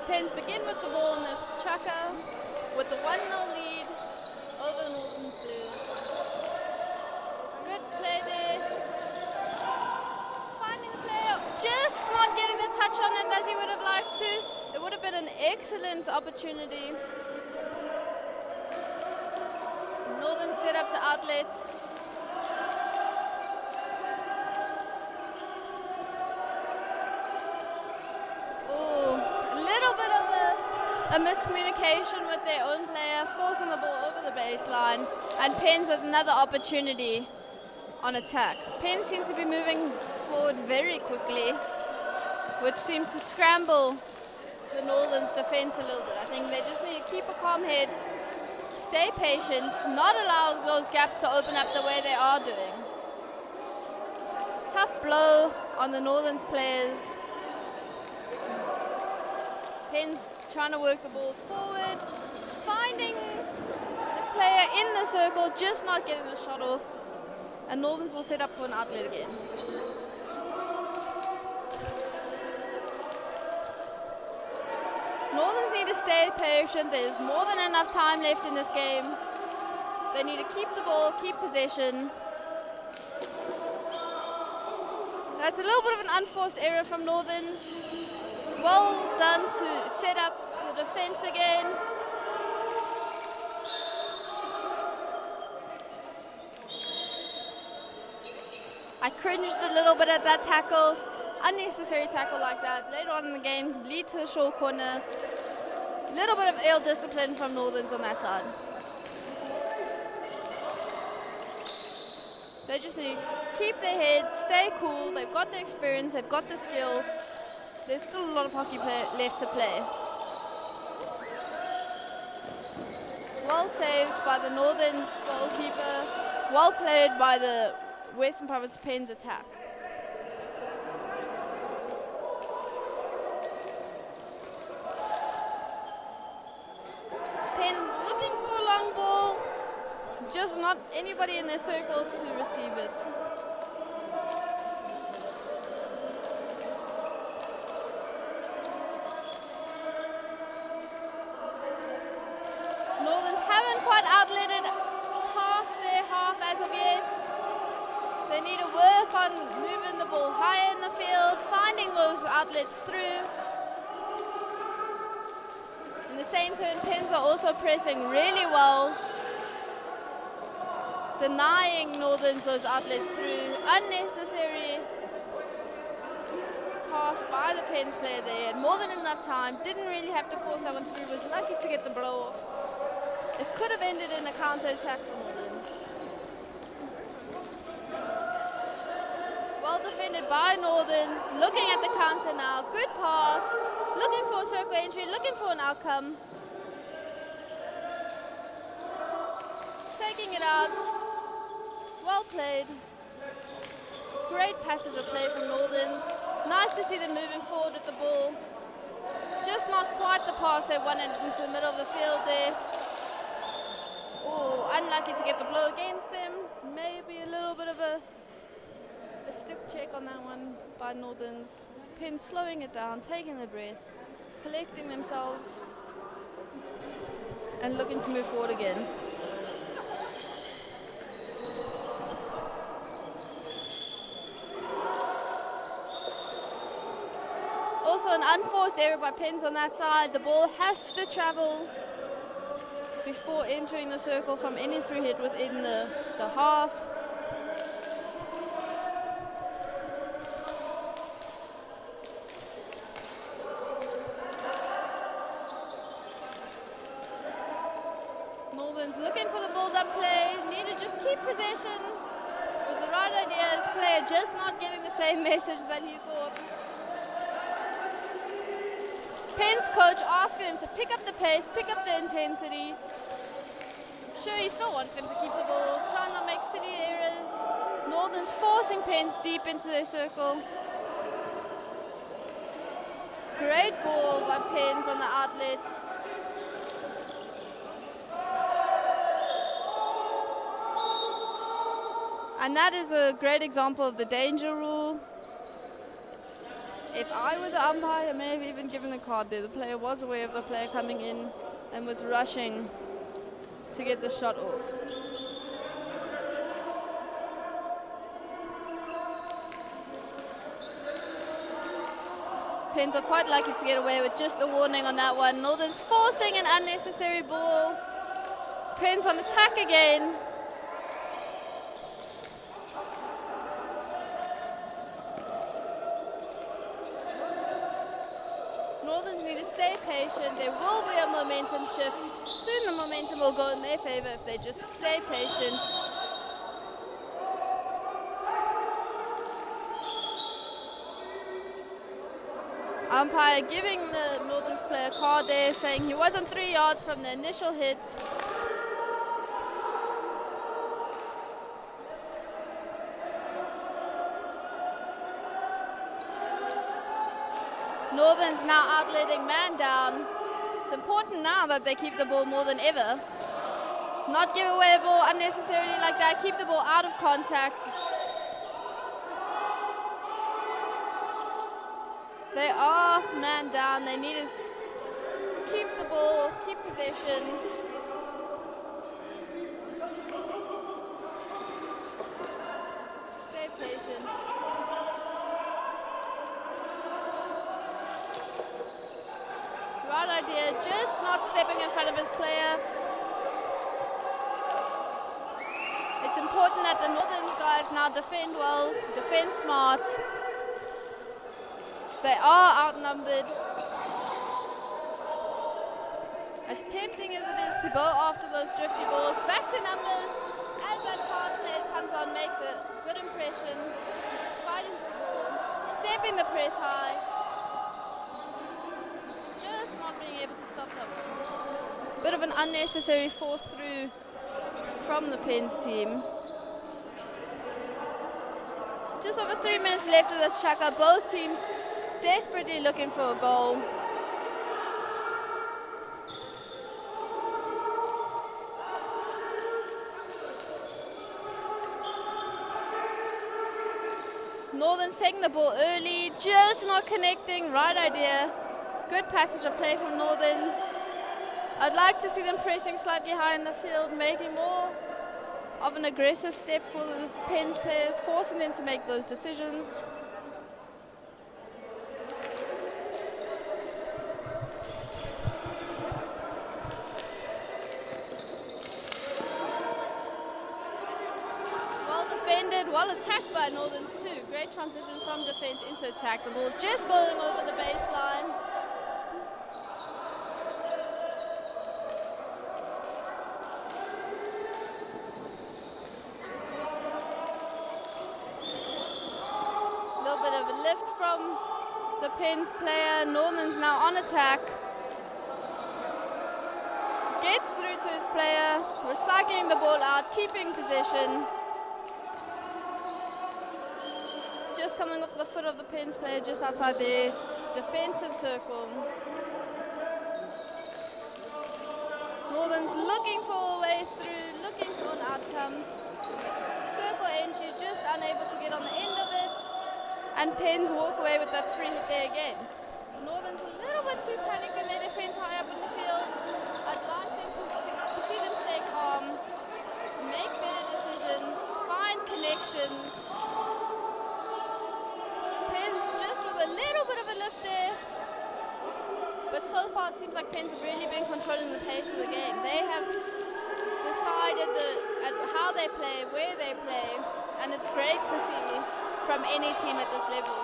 Pens begin with the ball in this chukka with the 1-0 lead over the Northern Blues. Good play there. Finding the player, just not getting the touch on it as he would have liked to. It would have been an excellent opportunity. Northern set up to outlet. A miscommunication with their own player, forcing the ball over the baseline, and Pens with another opportunity on attack. Pens seem to be moving forward very quickly, which seems to scramble the Northern's defense a little bit. I think they just need to keep a calm head, stay patient, not allow those gaps to open up the way they are doing. Tough blow on the Northern's players. Pens trying to work the ball forward, finding the player in the circle, just not getting the shot off, and Northerns will set up for an outlet again. Northerns need to stay patient. There's more than enough time left in this game. They need to keep the ball, keep possession. That's a little bit of an unforced error from Northerns. Well done to set up the defense again. I cringed a little bit at that tackle. Unnecessary tackle like that. Later on in the game, lead to a short corner. Little bit of ill discipline from Northerns on that side. They just need to keep their heads, stay cool. They've got the experience, they've got the skill. There's still a lot of hockey left to play. Well saved by the Northerns goalkeeper. Well played by the Western Province Pens attack. Pens looking for a long ball. Just not anybody in their circle to receive it. Northerns haven't quite outletted past their half as of yet. They need to work on moving the ball higher in the field, finding those outlets through. In the same turn, Pens are also pressing really well, denying Northerns those outlets through. Unnecessary pass by the Pens player there. Had more than enough time. Didn't really have to force someone through. Was lucky to get the blow off. It could have ended in a counter-attack for Northerns. Well defended by Northerns. Looking at the counter now. Good pass. Looking for a circle entry. Looking for an outcome. Taking it out. Well played. Great passage of play from Northerns. Nice to see them moving forward with the ball. Just not quite the pass they wanted into the middle of the field there. Oh, unlucky to get the blow against them. Maybe a little bit of a stiff check on that one by Northerns. Pins slowing it down, taking their breath, collecting themselves, and looking to move forward again. Also an unforced error by Pins on that side. The ball has to travel before entering the circle from any through hit within the half. Northerns looking for the build-up play. Need to just keep possession. It was the right idea. His player just not getting the same message that he thought. Penn's coach asking him to pick up the pace, pick up the intensity. Sure, he still wants him to keep the ball, try not make silly errors. Northern's forcing Penn's deep into their circle. Great ball by Penn's on the outlet. And that is a great example of the danger rule. If I were the umpire, I may have even given a card there. The player was aware of the player coming in and was rushing to get the shot off. Pens are quite lucky to get away with just a warning on that one. Northern's forcing an unnecessary ball. Pens on attack again. Northerns need to stay patient. There will be a momentum shift. Soon the momentum will go in their favor if they just stay patient. Umpire giving the Northerns player a card there, saying he wasn't 3 yards from the initial hit. Northern's now outletting man down. It's important now that they keep the ball more than ever. Not give away the ball unnecessarily like that. Keep the ball out of contact. They are man down. They need to keep the ball, keep possession. moving in front of his player. It's important that the Northern guys now defend well, defend smart. They are outnumbered. As tempting as it is to go after those drifty balls, back to numbers as that card play comes on, makes a good impression. Fighting for the ball, stepping the press high. Just not being able to stop them. Bit of an unnecessary force through from the Pens team. Just over 3 minutes left of this chaka. Both teams desperately looking for a goal. Northern's taking the ball early, just not connecting. Right idea. Good passage of play from Northern's. I'd like to see them pressing slightly high in the field, making more of an aggressive step for the Pens players, forcing them to make those decisions. Well defended, well attacked by Northerns too. Great transition from defense into attack. The ball just going over the baseline. From the Pens player. Northern's now on attack. Gets through to his player, recycling the ball out, keeping possession. Just coming off the foot of the Pens player just outside their defensive circle. Northern's looking for a way through, looking for an outcome. Circle entry, just unable to get on the end of it. And Pens walk away with that free hit there again. Northern's a little bit too panicked in their defense high up in the field. I'd like them to see them stay calm, to make better decisions, find connections. Pens just with a little bit of a lift there. But so far it seems like Pens have really been controlling the pace of the game. They have decided how they play, where they play, and it's great to see from any team at this level.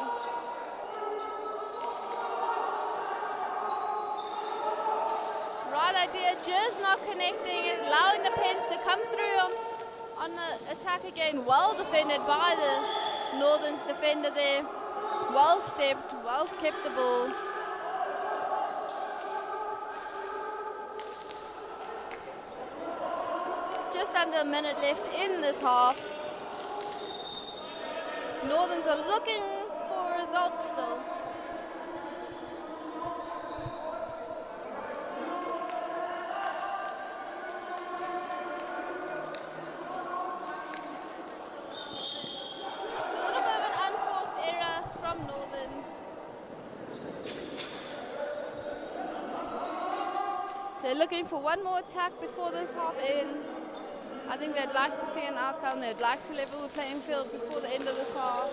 Right idea, just not connecting, allowing the Pens to come through on the attack again. Well defended by the Northern's defender there. Well stepped, well kept the ball. Just under a minute left in this half. Northerns are looking for a result still. A little bit of an unforced error from Northerns. They're looking for one more attack before this half ends. I think they'd like to see an outcome. They'd like to level the playing field before the end of this half.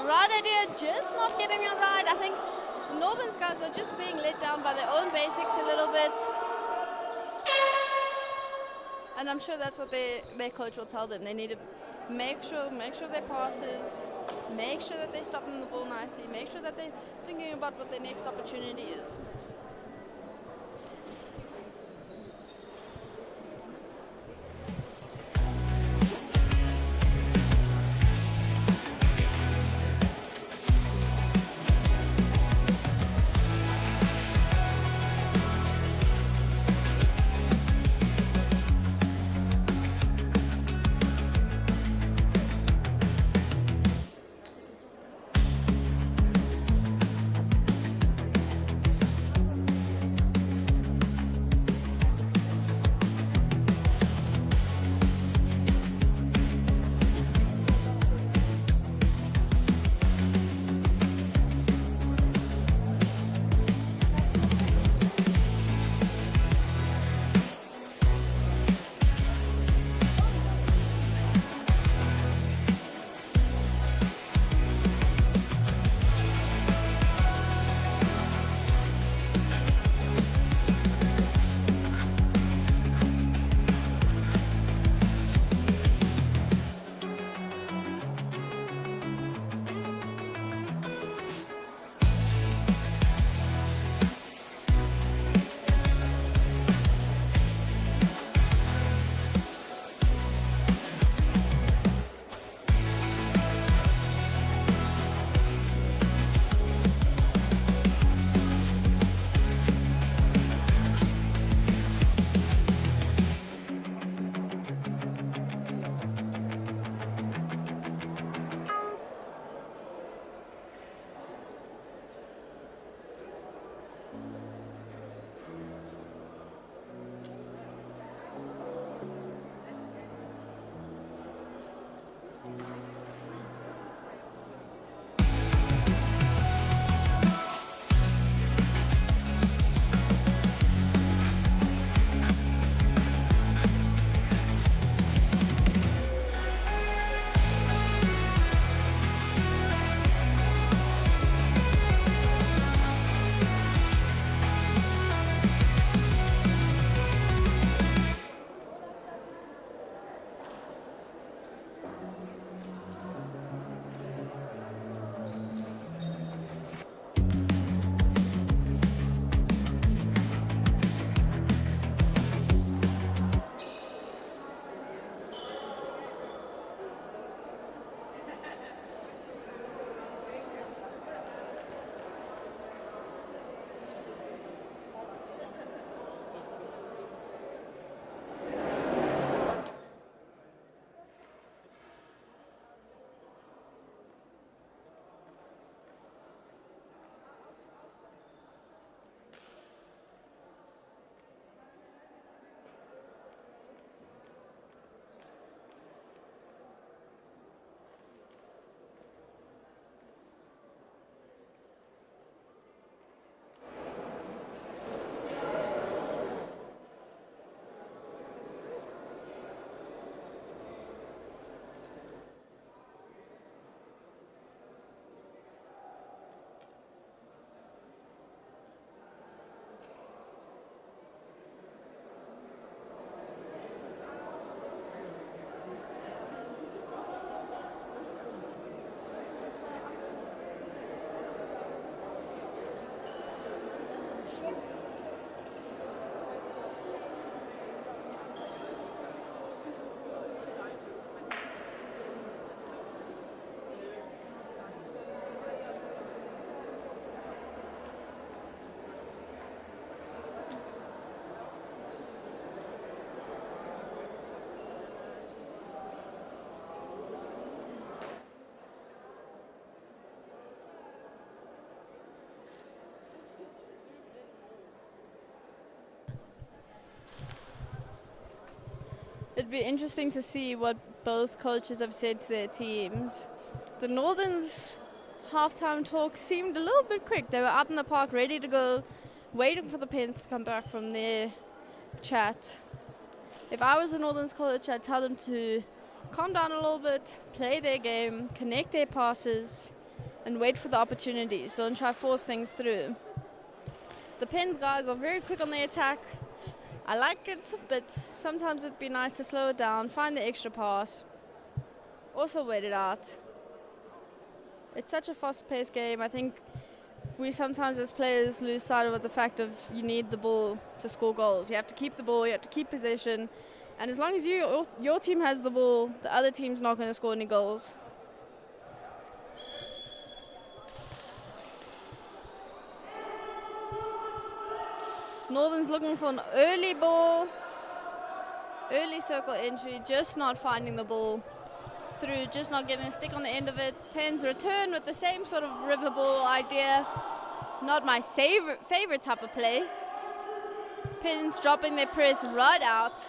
Right idea, just not getting it right. I think the Northern's guys are just being let down by their own basics a little bit. And I'm sure that's what their coach will tell them. They need to make sure their passes, make sure that they're stopping the ball nicely, make sure that they're thinking about what their next opportunity is. It'd be interesting to see what both coaches have said to their teams. The Northern's halftime talk seemed a little bit quick. They were out in the park ready to go, waiting for the Pens to come back from their chat. If I was the Northern's coach, I'd tell them to calm down a little bit, play their game, connect their passes, and wait for the opportunities. Don't try to force things through. The Pens guys are very quick on the attack. I like it, but sometimes it'd be nice to slow it down, find the extra pass, also wait it out. It's such a fast-paced game. I think we sometimes as players lose sight of the fact of you need the ball to score goals. You have to keep the ball, you have to keep possession, and as long as your team has the ball, the other team's not going to score any goals. Northern's looking for an early ball, early circle entry, just not finding the ball through, just not getting a stick on the end of it. Pens return with the same sort of river ball idea. Not my favorite type of play. Pens dropping their press right out.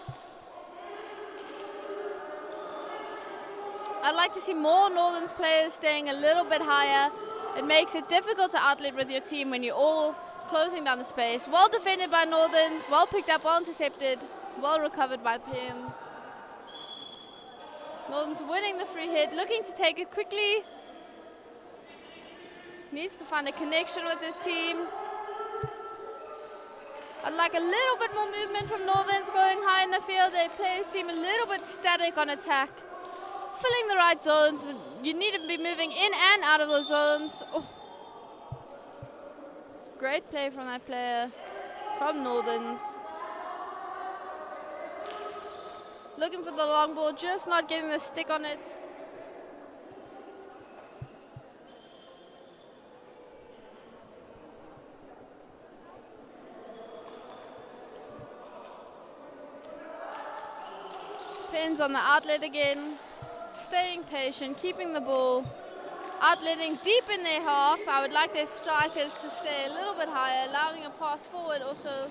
I'd like to see more Northern's players staying a little bit higher. It makes it difficult to outlet with your team when you're all closing down the space. Well defended by Northerns, well picked up, well intercepted, well recovered by Pens. Northern's winning the free hit, looking to take it quickly. Needs to find a connection with his team. I'd like a little bit more movement from Northern's going high in the field. Their players seem a little bit static on attack. Filling the right zones. You need to be moving in and out of those zones. Oh. Great play from that player from Northern's. Looking for the long ball, just not getting the stick on it. Pens on the outlet again. Staying patient, keeping the ball. Outletting deep in their half. I would like their strikers to stay a little bit higher, allowing a pass forward also.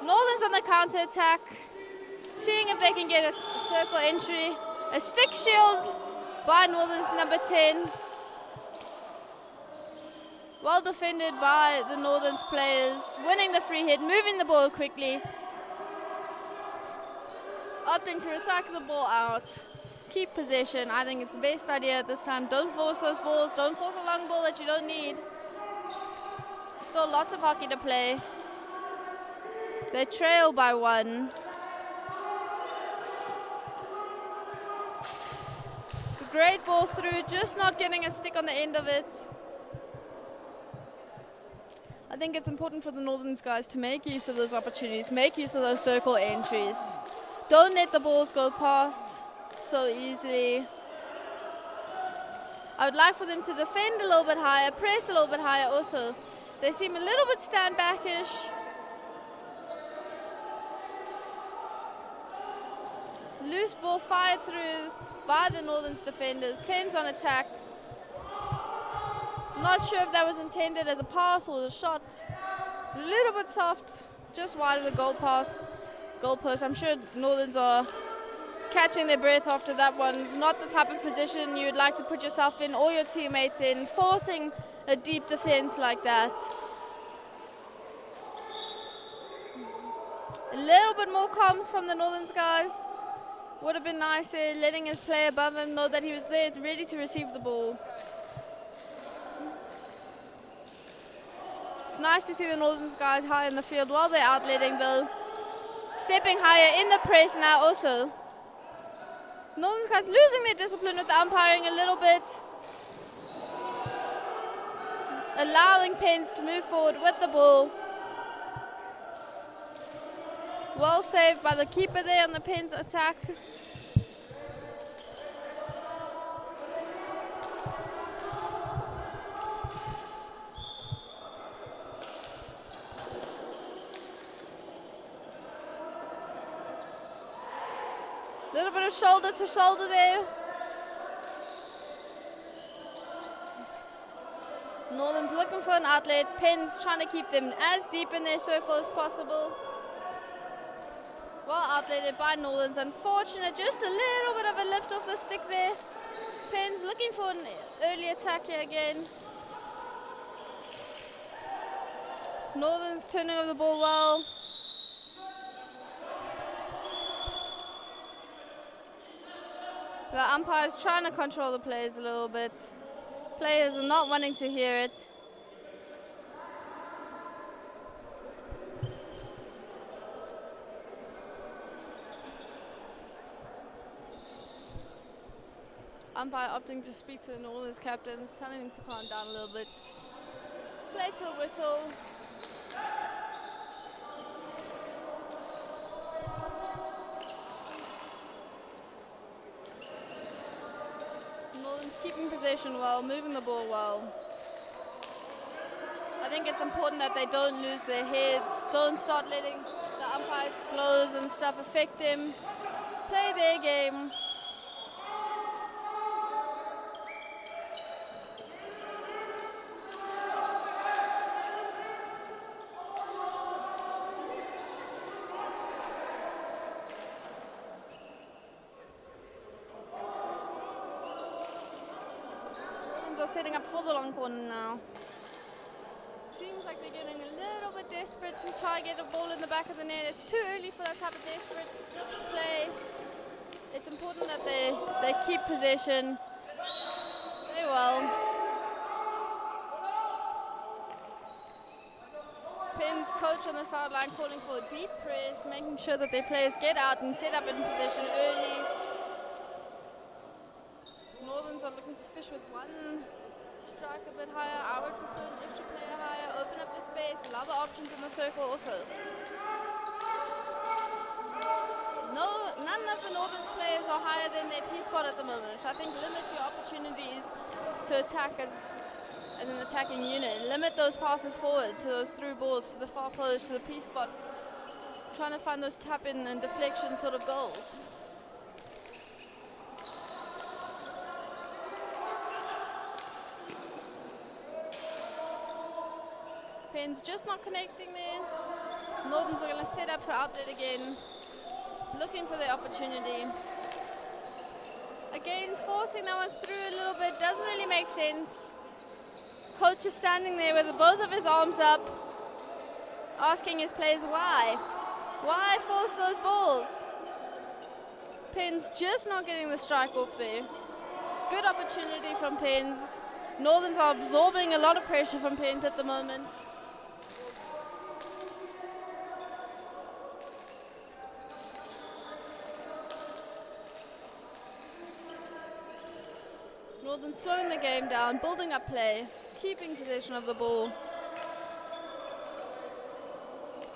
Northern's on the counter attack, seeing if they can get a circle entry. A stick shield by Northern's number 10. Well defended by the Northern's players, winning the free hit, moving the ball quickly. Opting to recycle the ball out. Keep possession. I think it's the best idea at this time. Don't force those balls. Don't force a long ball that you don't need. Still lots of hockey to play. They trail by 1. It's a great ball through, just not getting a stick on the end of it. I think it's important for the Northern's guys to make use of those opportunities, make use of those circle entries. Don't let the balls go past so easily. I would like for them to defend a little bit higher, press a little bit higher also. They seem a little bit stand backish. Loose ball fired through by the Northern's defenders. Pens on attack. Not sure if that was intended as a pass or a shot. It's a little bit soft, just wide of the goalpost. I'm sure Northerns are catching their breath after that one. It's not the type of position you would like to put yourself in or your teammates in, forcing a deep defense like that. A little bit more comms from the Northerns guys. Would have been nicer, letting his player above him know that he was there, ready to receive the ball. It's nice to see the Northerns guys high in the field while they're outletting though. Stepping higher in the press now also. Northern's guys losing their discipline with the umpiring a little bit. Allowing Pens to move forward with the ball. Well saved by the keeper there on the Pens attack. Little bit of shoulder to shoulder there. Northern's looking for an outlet. Pens trying to keep them as deep in their circle as possible. Well outdated by Northerns. Unfortunate, just a little bit of a lift off the stick there. Pins looking for an early attack here again. Northerns turning over the ball well. The umpire's trying to control the players a little bit. Players are not wanting to hear it. Umpire opting to speak to the Northerns captains, telling them to calm down a little bit. Play to the whistle. Northerns keeping possession well, moving the ball well. I think it's important that they don't lose their heads, don't start letting the umpires' blows and stuff affect them. Play their game. Setting up for the long corner now. Seems like they're getting a little bit desperate to try and get a ball in the back of the net. It's too early for that type of desperate play. It's important that they keep possession. Very well. Pins coach on the sideline calling for a deep press, making sure that their players get out and set up in position early. Northerns are looking to fish with one strike a bit higher. I would prefer an extra player higher, open up the space, allow the options in the circle also. None of the Northerns players are higher than their P spot at the moment, which I think limits your opportunities to attack as an attacking unit. Limit those passes forward to those through balls, to the far post, to the P spot. Trying to find those tap in and deflection sort of goals. Pins just not connecting there. Northerns are going to set up for outlet again, looking for the opportunity. Again, forcing that one through a little bit doesn't really make sense. Coach is standing there with both of his arms up, asking his players why. Why force those balls? Pins just not getting the strike off there. Good opportunity from Pins. Northerns are absorbing a lot of pressure from Pins at the moment. Northern slowing the game down, building up play, keeping possession of the ball.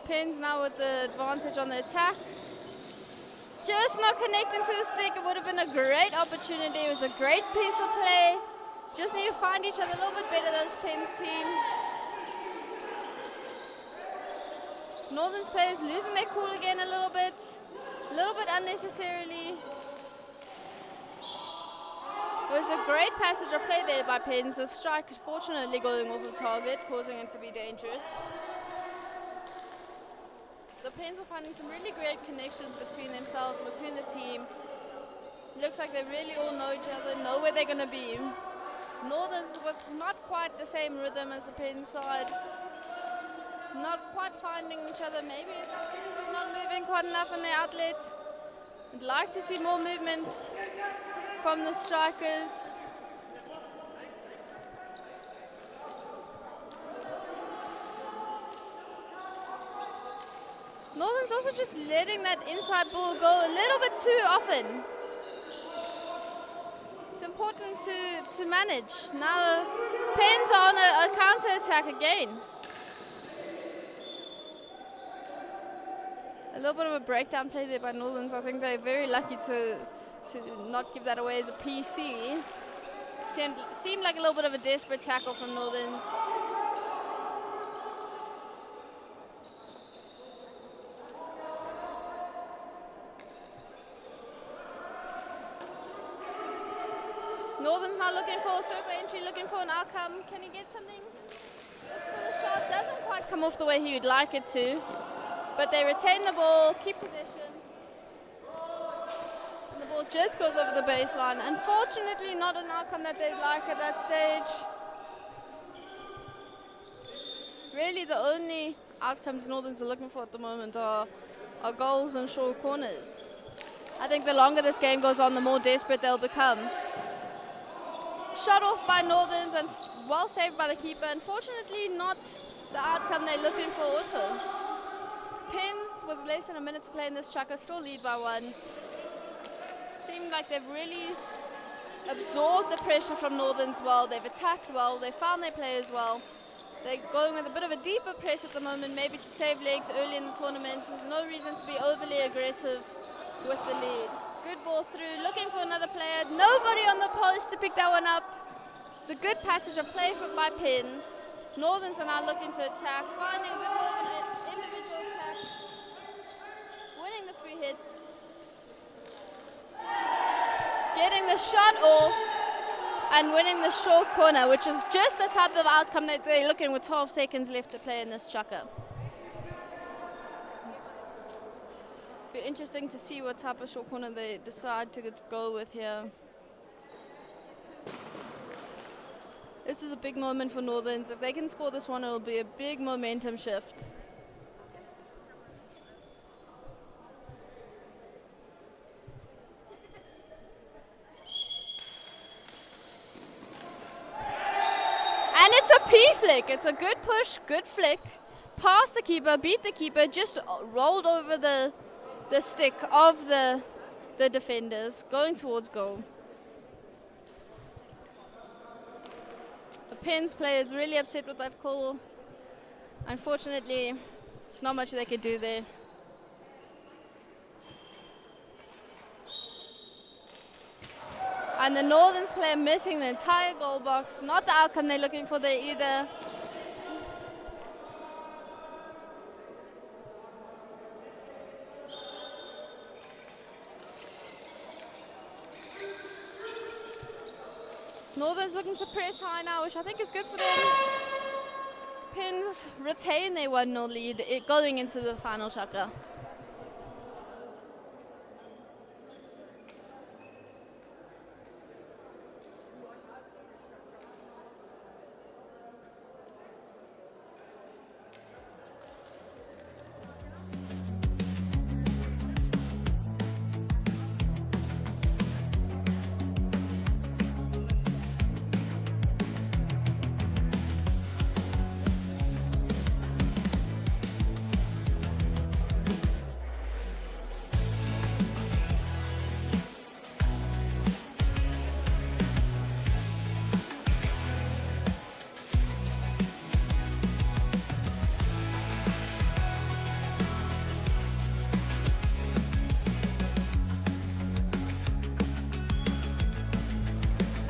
Pins now with the advantage on the attack. Just not connecting to the stick. It would have been a great opportunity. It was a great piece of play. Just need to find each other a little bit better, this Pins team. Northern's players losing their cool again a little bit unnecessarily. It was a great passage of play there by Pins. The strike is fortunately going off the target, causing it to be dangerous. The Pins are finding some really great connections between themselves, between the team. Looks like they really all know each other, know where they're going to be. Northern's with not quite the same rhythm as the Pins side. Not quite finding each other. Maybe it's not moving quite enough in the outlet. I'd like to see more movement from the strikers. Northern's also just letting that inside ball go a little bit too often. It's important to manage. Now the Pins are on a counter-attack again. A little bit of a breakdown play there by Northerns. I think they're very lucky to not give that away as a PC. Seemed like a little bit of a desperate tackle from Northerns. Northern's now looking for a circle entry, looking for an outcome. Can he get something? Looks for the shot. Doesn't quite come off the way he would like it to. But they retain the ball, keep possession. ball just goes over the baseline. Unfortunately, not an outcome that they'd like at that stage. Really, the only outcomes Northerns are looking for at the moment are goals and short corners. I think the longer this game goes on, the more desperate they'll become. Shot off by Northerns and well saved by the keeper. Unfortunately, not the outcome they're looking for also. Pins, with less than a minute to play in this chukker, still lead by 1. Seems like they've really absorbed the pressure from Northerns well. They've attacked well. They found their players well. They're going with a bit of a deeper press at the moment, maybe to save legs early in the tournament. There's no reason to be overly aggressive with the lead. Good ball through, looking for another player. Nobody on the post to pick that one up. It's a good passage of play by Pins. Northerns are now looking to attack, finding a bit more of an individual attack, winning the free hits, getting the shot off, and winning the short corner, which is just the type of outcome that they're looking with 12 seconds left to play in this chukker. Be interesting to see what type of short corner they decide to go with here. This is a big moment for Northerns. If they can score this one, it'll be a big momentum shift. And it's a P flick. It's a good push, good flick. Past the keeper, beat the keeper, just rolled over the stick of the defenders, going towards goal. The Pins player is really upset with that call. Unfortunately, there's not much they could do there. And the Northerns player missing the entire goal box. Not the outcome they're looking for there either. Northerns looking to press high now, which I think is good for them. Pins retain their 1-0 lead going into the final chukker.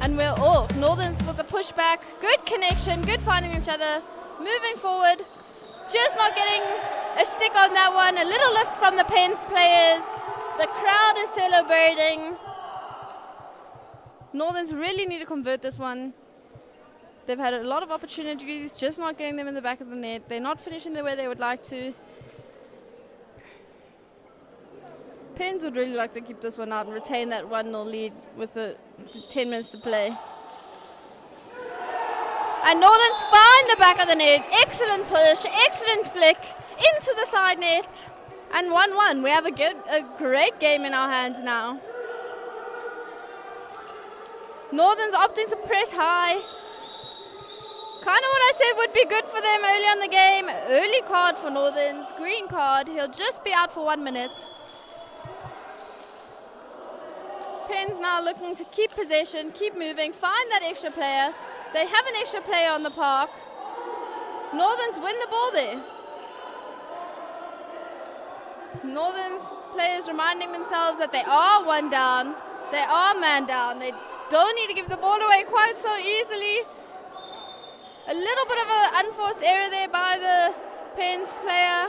And we're off. Northerns with the pushback, good connection, good finding each other, moving forward, just not getting a stick on that one. A little lift from the Pens players. The crowd is celebrating. Northerns really need to convert this one. They've had a lot of opportunities, just not getting them in the back of the net. They're not finishing the way they would like to. Pens would really like to keep this one out and retain that 1-0 lead with the 10 minutes to play. And Northerns find the back of the net. Excellent push, excellent flick into the side net. And 1-1. We have a great game in our hands now. Northerns opting to press high. Kind of what I said would be good for them early on the game. Early card for Northerns, green card. He'll just be out for 1 minute. Pens now looking to keep possession, keep moving, find that extra player. They have an extra player on the park. Northerns win the ball there. Northerns players reminding themselves that they are one down. They are man down. They don't need to give the ball away quite so easily. A little bit of an unforced error there by the Pens player.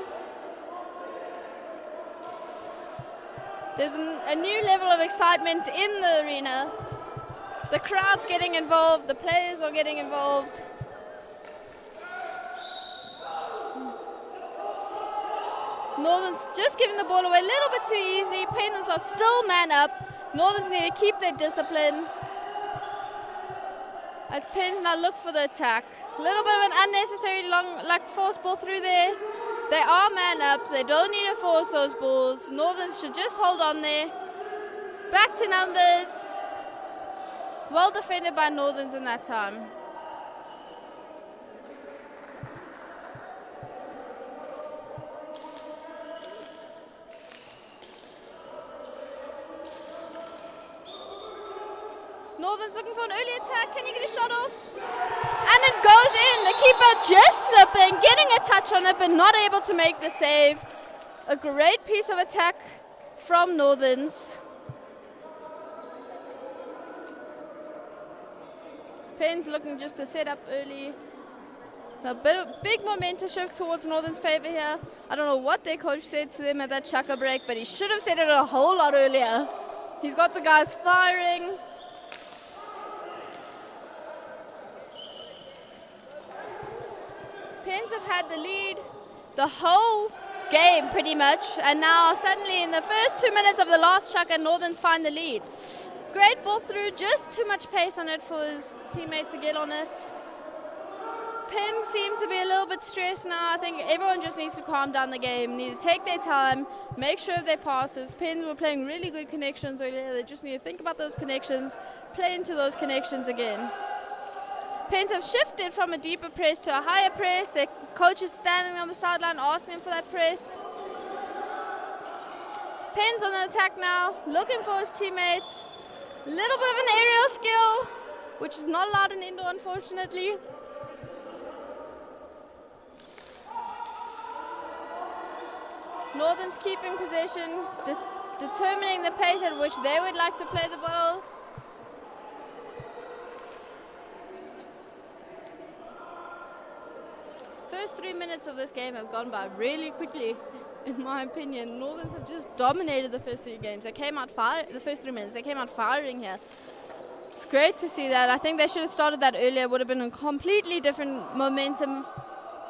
There's a new level of excitement in the arena. The crowd's getting involved, the players are getting involved. Northern's just giving the ball away a little bit too easy. Pens are still man up. Northerns need to keep their discipline as Pins now look for the attack. A little bit of an unnecessary long force ball through there. They are man up. They don't need to force those balls. Northerns should just hold on there. Back to numbers. Well defended by Northerns in that time. Northern's looking for an early attack. Can you get a shot off? And it goes in. The keeper just slipping, getting a touch on it, but not able to make the save. A great piece of attack from Northerns. Penn's looking just to set up early. A big momentum shift towards Northern's favor here. I don't know what their coach said to them at that chucker break, but he should have said it a whole lot earlier. He's got the guys firing. Pens have had the lead the whole game pretty much, and now suddenly in the first 2 minutes of the last chucker, Northerns find the lead. Great ball through, just too much pace on it for his teammate to get on it. Pens seem to be a little bit stressed now. I think everyone just needs to calm down the game, need to take their time, make sure of their passes. Pens were playing really good connections earlier. They just need to think about those connections, play into those connections again. Pens have shifted from a deeper press to a higher press. Their coach is standing on the sideline asking for that press. Pens on the attack now, looking for his teammates. A little bit of an aerial skill, which is not allowed in indoor, unfortunately. Northern's keeping possession, determining the pace at which they would like to play the ball. First 3 minutes of this game have gone by really quickly, in my opinion. Northerns have just dominated the first 3 games. They came out the first 3 minutes. They came out firing here. It's great to see that. I think they should have started that earlier. It would have been a completely different momentum.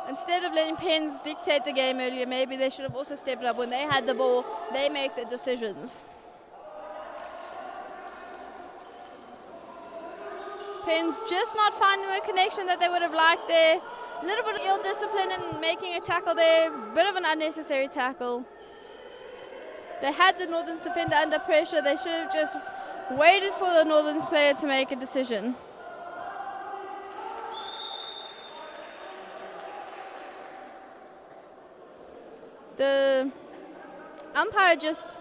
Instead of letting Pens dictate the game earlier, maybe they should have also stepped up. When they had the ball, they make the decisions. Pens just not finding the connection that they would have liked there. A little bit of ill discipline in making a tackle there. Bit of an unnecessary tackle. They had the Northerns defender under pressure. They should have just waited for the Northerns player to make a decision. The umpire just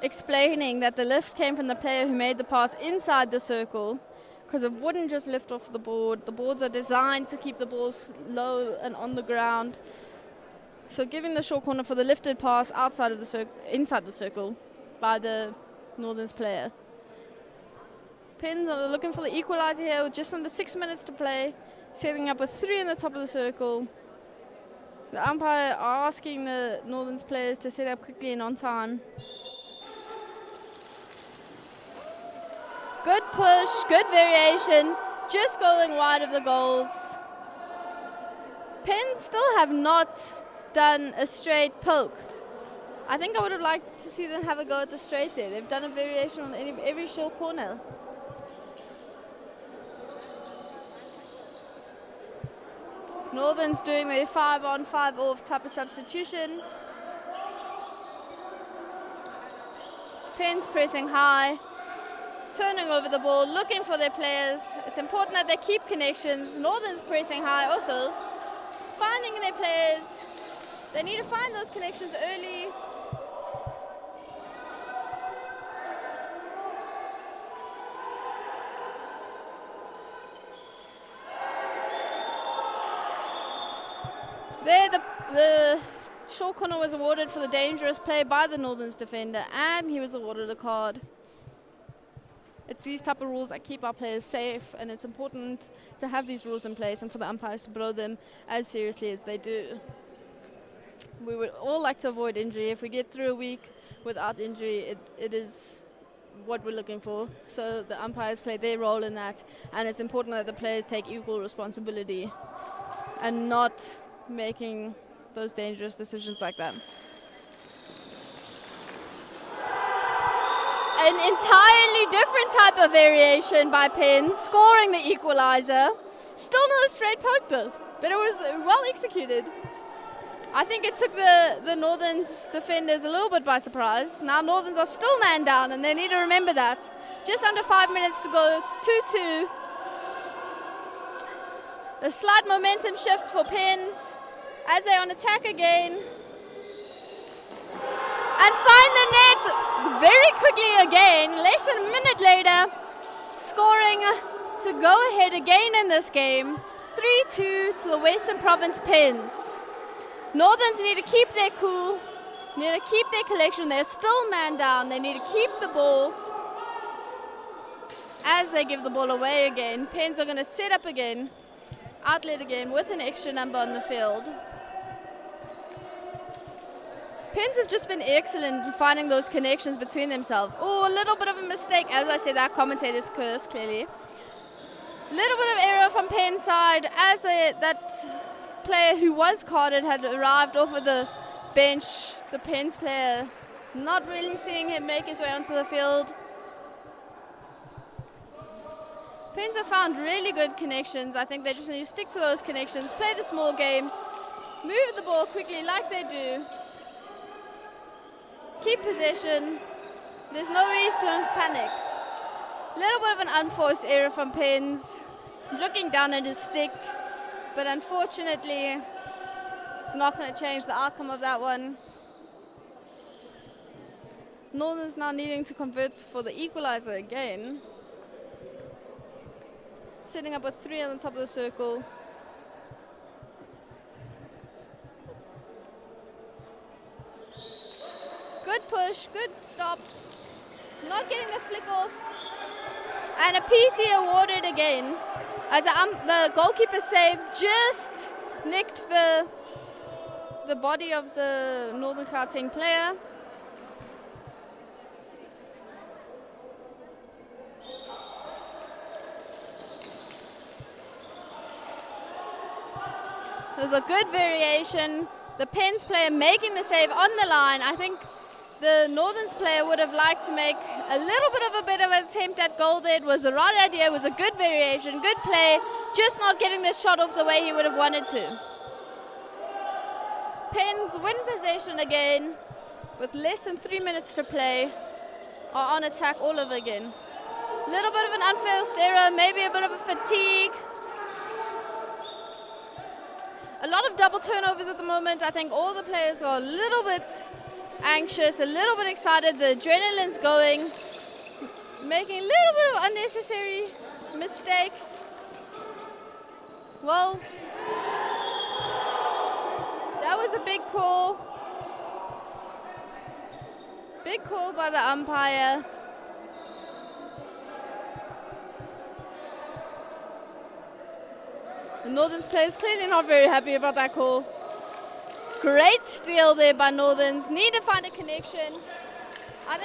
explaining that the lift came from the player who made the pass inside the circle, because it wouldn't just lift off the board. The boards are designed to keep the balls low and on the ground. So giving the short corner for the lifted pass outside of the inside the circle by the Northerns player. Pins are looking for the equalizer here with just under 6 minutes to play, setting up a 3 in the top of the circle. The umpire are asking the Northerns players to set up quickly and on time. Good push, good variation, just going wide of the goals. Pens still have not done a straight poke. I think I would have liked to see them have a go at the straight there. They've done a variation on every short corner. Northern's doing their 5-on, 5-off type of substitution. Pens pressing high, turning over the ball, looking for their players. It's important that they keep connections. Northern's pressing high also, finding their players. They need to find those connections early. There, the short corner was awarded for the dangerous play by the Northerns defender, and he was awarded a card. It's these type of rules that keep our players safe, and it's important to have these rules in place and for the umpires to blow them as seriously as they do. We would all like to avoid injury. If we get through a week without injury, it is what we're looking for. So the umpires play their role in that, and it's important that the players take equal responsibility and not making those dangerous decisions like that. an entirely different type of variation by Pins, scoring the equalizer. Still no straight poke though, but it was well executed. I think it took the Northern's defenders a little bit by surprise. Now Northerns are still man down, and they need to remember that. Just under 5 minutes to go, it's 2-2. A slight momentum shift for Pins as they're on attack again. And find the net very quickly again, less than a minute later, scoring to go ahead again in this game. 3-2 to the Western Province Pins. Northerns need to keep their cool, need to keep their collection. They're still man down. They need to keep the ball as they give the ball away again. Pins are going to set up again, outlet again with an extra number on the field. Pins have just been excellent in finding those connections between themselves. Oh, a little bit of a mistake. As I said, that commentator's curse, clearly. Little bit of error from Pins side as that player who was carded had arrived off of the bench. The Pins player not really seeing him make his way onto the field. Pins have found really good connections. I think they just need to stick to those connections, play the small games, move the ball quickly like they do, keep possession. There's no reason to panic. Little bit of an unforced error from Pins, looking down at his stick, but unfortunately it's not going to change the outcome of that one. Northern's now needing to convert for the equalizer again. Setting up with 3 on the top of the circle. Good push, good stop. Not getting the flick off. And a PC awarded again. As the goalkeeper save just nicked the body of the Northern Gauteng player. There's a good variation. The Pens player making the save on the line. I think the Northerns player would have liked to make a little bit of an attempt at goal there. It was the right idea, it was a good variation, good play, just not getting the shot off the way he would have wanted to. Pens win possession again with less than 3 minutes to play, are on attack all over again. Little bit of an unforced error, maybe a bit of a fatigue. A lot of double turnovers at the moment. I think all the players are a little bit anxious, a little bit excited. The adrenaline's going, making a little bit of unnecessary mistakes. Well, that was a big call. Big call by the umpire. The Northerns players clearly not very happy about that call. Great steal there by Northerns. Need to find a connection. I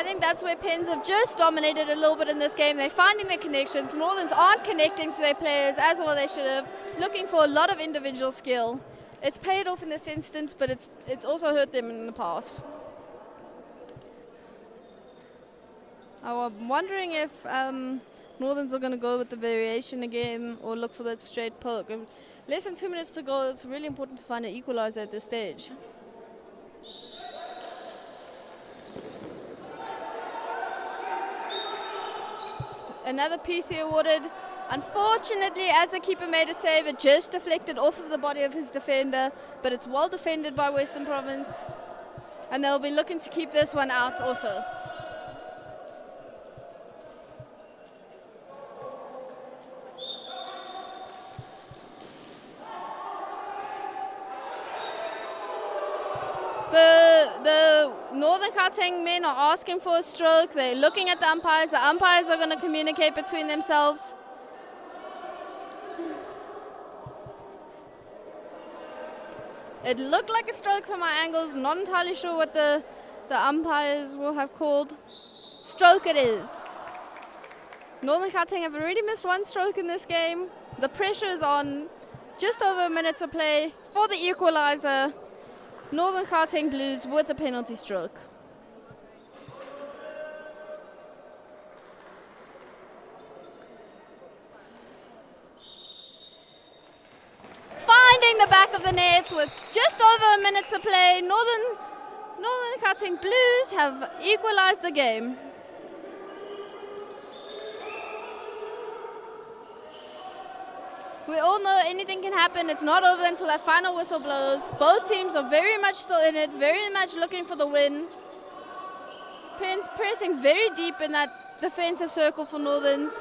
think that's where Pens have just dominated a little bit in this game. They're finding their connections. Northerns aren't connecting to their players as well they should have. Looking for a lot of individual skill. It's paid off in this instance, but it's also hurt them in the past. I'm wondering if Northerns are going to go with the variation again or look for that straight poke. Less than 2 minutes to go. It's really important to find an equalizer at this stage. Another PC awarded. Unfortunately, as the keeper made a save, it just deflected off of the body of his defender, but it's well defended by Western Province, and they'll be looking to keep this one out also. The Northern Gauteng men are asking for a stroke. They're looking at the umpires. The umpires are going to communicate between themselves. It looked like a stroke from my angles. Not entirely sure what the umpires will have called. Stroke it is. Northern Gauteng have already missed one stroke in this game. The pressure is on. Just over a minute to play for the equalizer. Northern Gauteng Blues with a penalty stroke. the back of the nets with just over a minute to play. Northern Gauteng Blues have equalized the game. We all know anything can happen. It's not over until that final whistle blows. Both teams are very much still in it, very much looking for the win. Pens pressing very deep in that defensive circle for Northerns.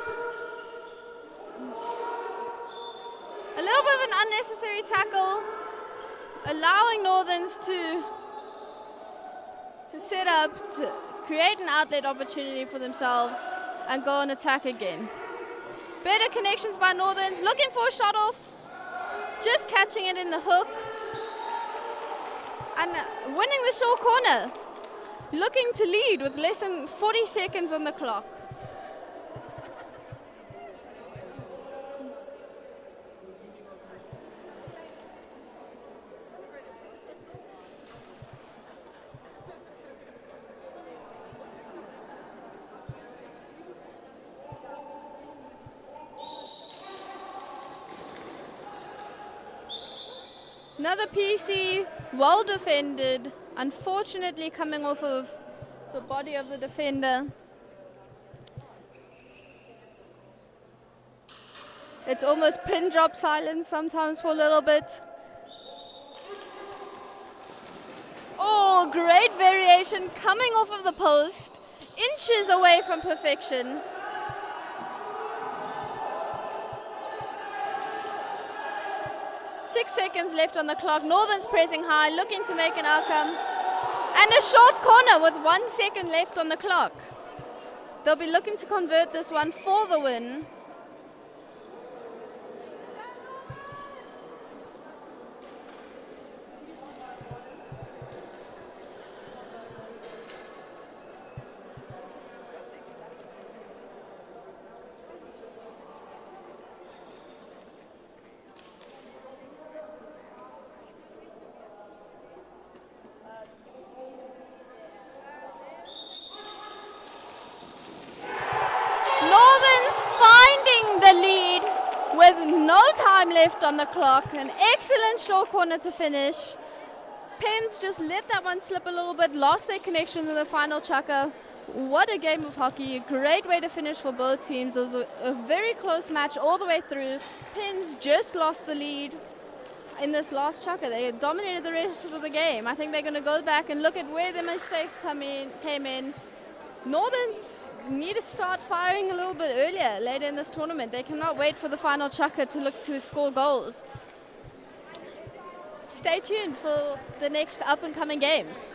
A little bit of an unnecessary tackle, allowing Northerns to set up, to create an outlet opportunity for themselves and go on attack again. Better connections by Northerns, looking for a shot off, just catching it in the hook and winning the short corner, looking to lead with less than 40 seconds on the clock. Another PC, well defended, unfortunately coming off of the body of the defender. It's almost pin drop silence sometimes for a little bit. Oh, great variation coming off of the post, inches away from perfection. 6 seconds left on the clock. Northern's pressing high, looking to make an outcome. And a short corner with 1 second left on the clock. They'll be looking to convert this one for the win. With no time left on the clock, an excellent short corner to finish. Pens just let that one slip a little bit, lost their connection in the final chucker. What a game of hockey, a great way to finish for both teams. It was a very close match all the way through. Pens just lost the lead in this last chucker. They dominated the rest of the game. I think they're going to go back and look at where the mistakes came in. Northerns need to start firing a little bit earlier, later in this tournament. They cannot wait for the final chucker to look to score goals. Stay tuned for the next up-and-coming games.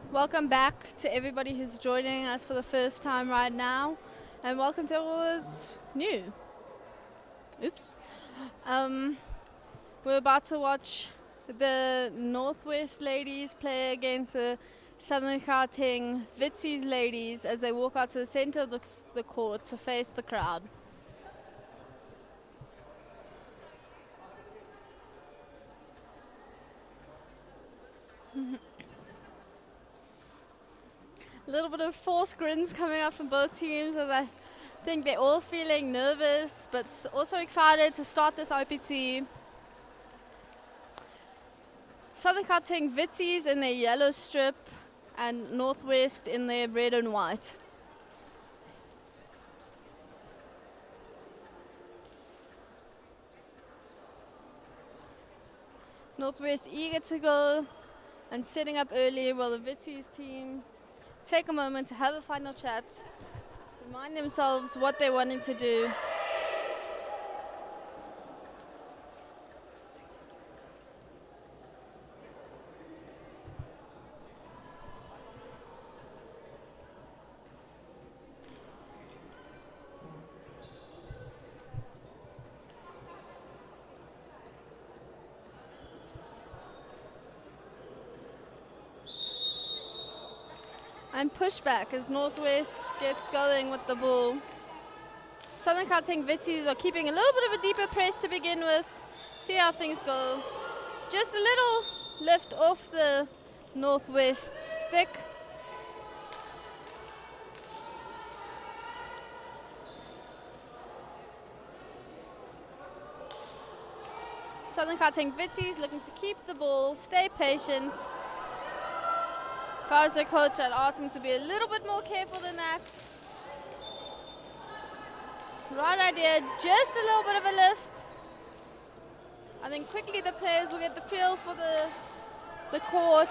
Welcome back to everybody who's joining us for the first time right now, and welcome to all who's new. Oops. We're about to watch the Northwest ladies play against the Southern Gauteng Vitsies ladies as they walk out to the center of the court to face the crowd. A little bit of forced grins coming up from both teams as I think they're all feeling nervous but also excited to start this IPT. Southern Gauteng Vitsies in their yellow strip and Northwest in their red and white. Northwest eager to go and setting up early while the Witties team take a moment to have a final chat, remind themselves what they're wanting to do. And pushback as Northwest gets going with the ball. Southern Gauteng Witties are keeping a little bit of a deeper press to begin with. See how things go. Just a little lift off the Northwest stick. Southern Gauteng Witties looking to keep the ball, stay patient. If I was their coach, I'd ask him to be a little bit more careful than that. Right idea, just a little bit of a lift. I think quickly the players will get the feel for the court.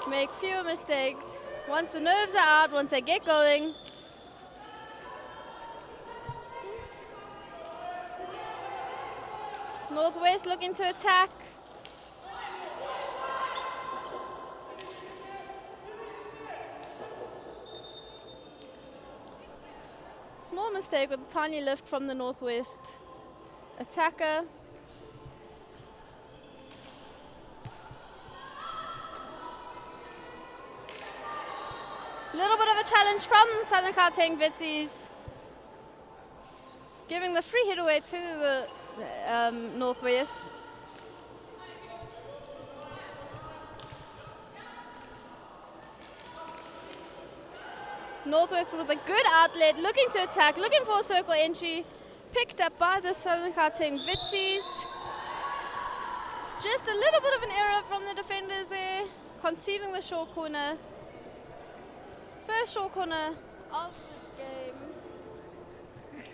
Make fewer mistakes. Once the nerves are out, once they get going. Northwest looking to attack. Small mistake with a tiny lift from the Northwest attacker. Little bit of a challenge from the Southern Gauteng Witties, giving the free hit away to the Northwest. Northwest with a good outlet, looking to attack, looking for a circle entry, picked up by the Southern Gauteng Witties. Just a little bit of an error from the defenders there, conceding the short corner. First short corner of the game.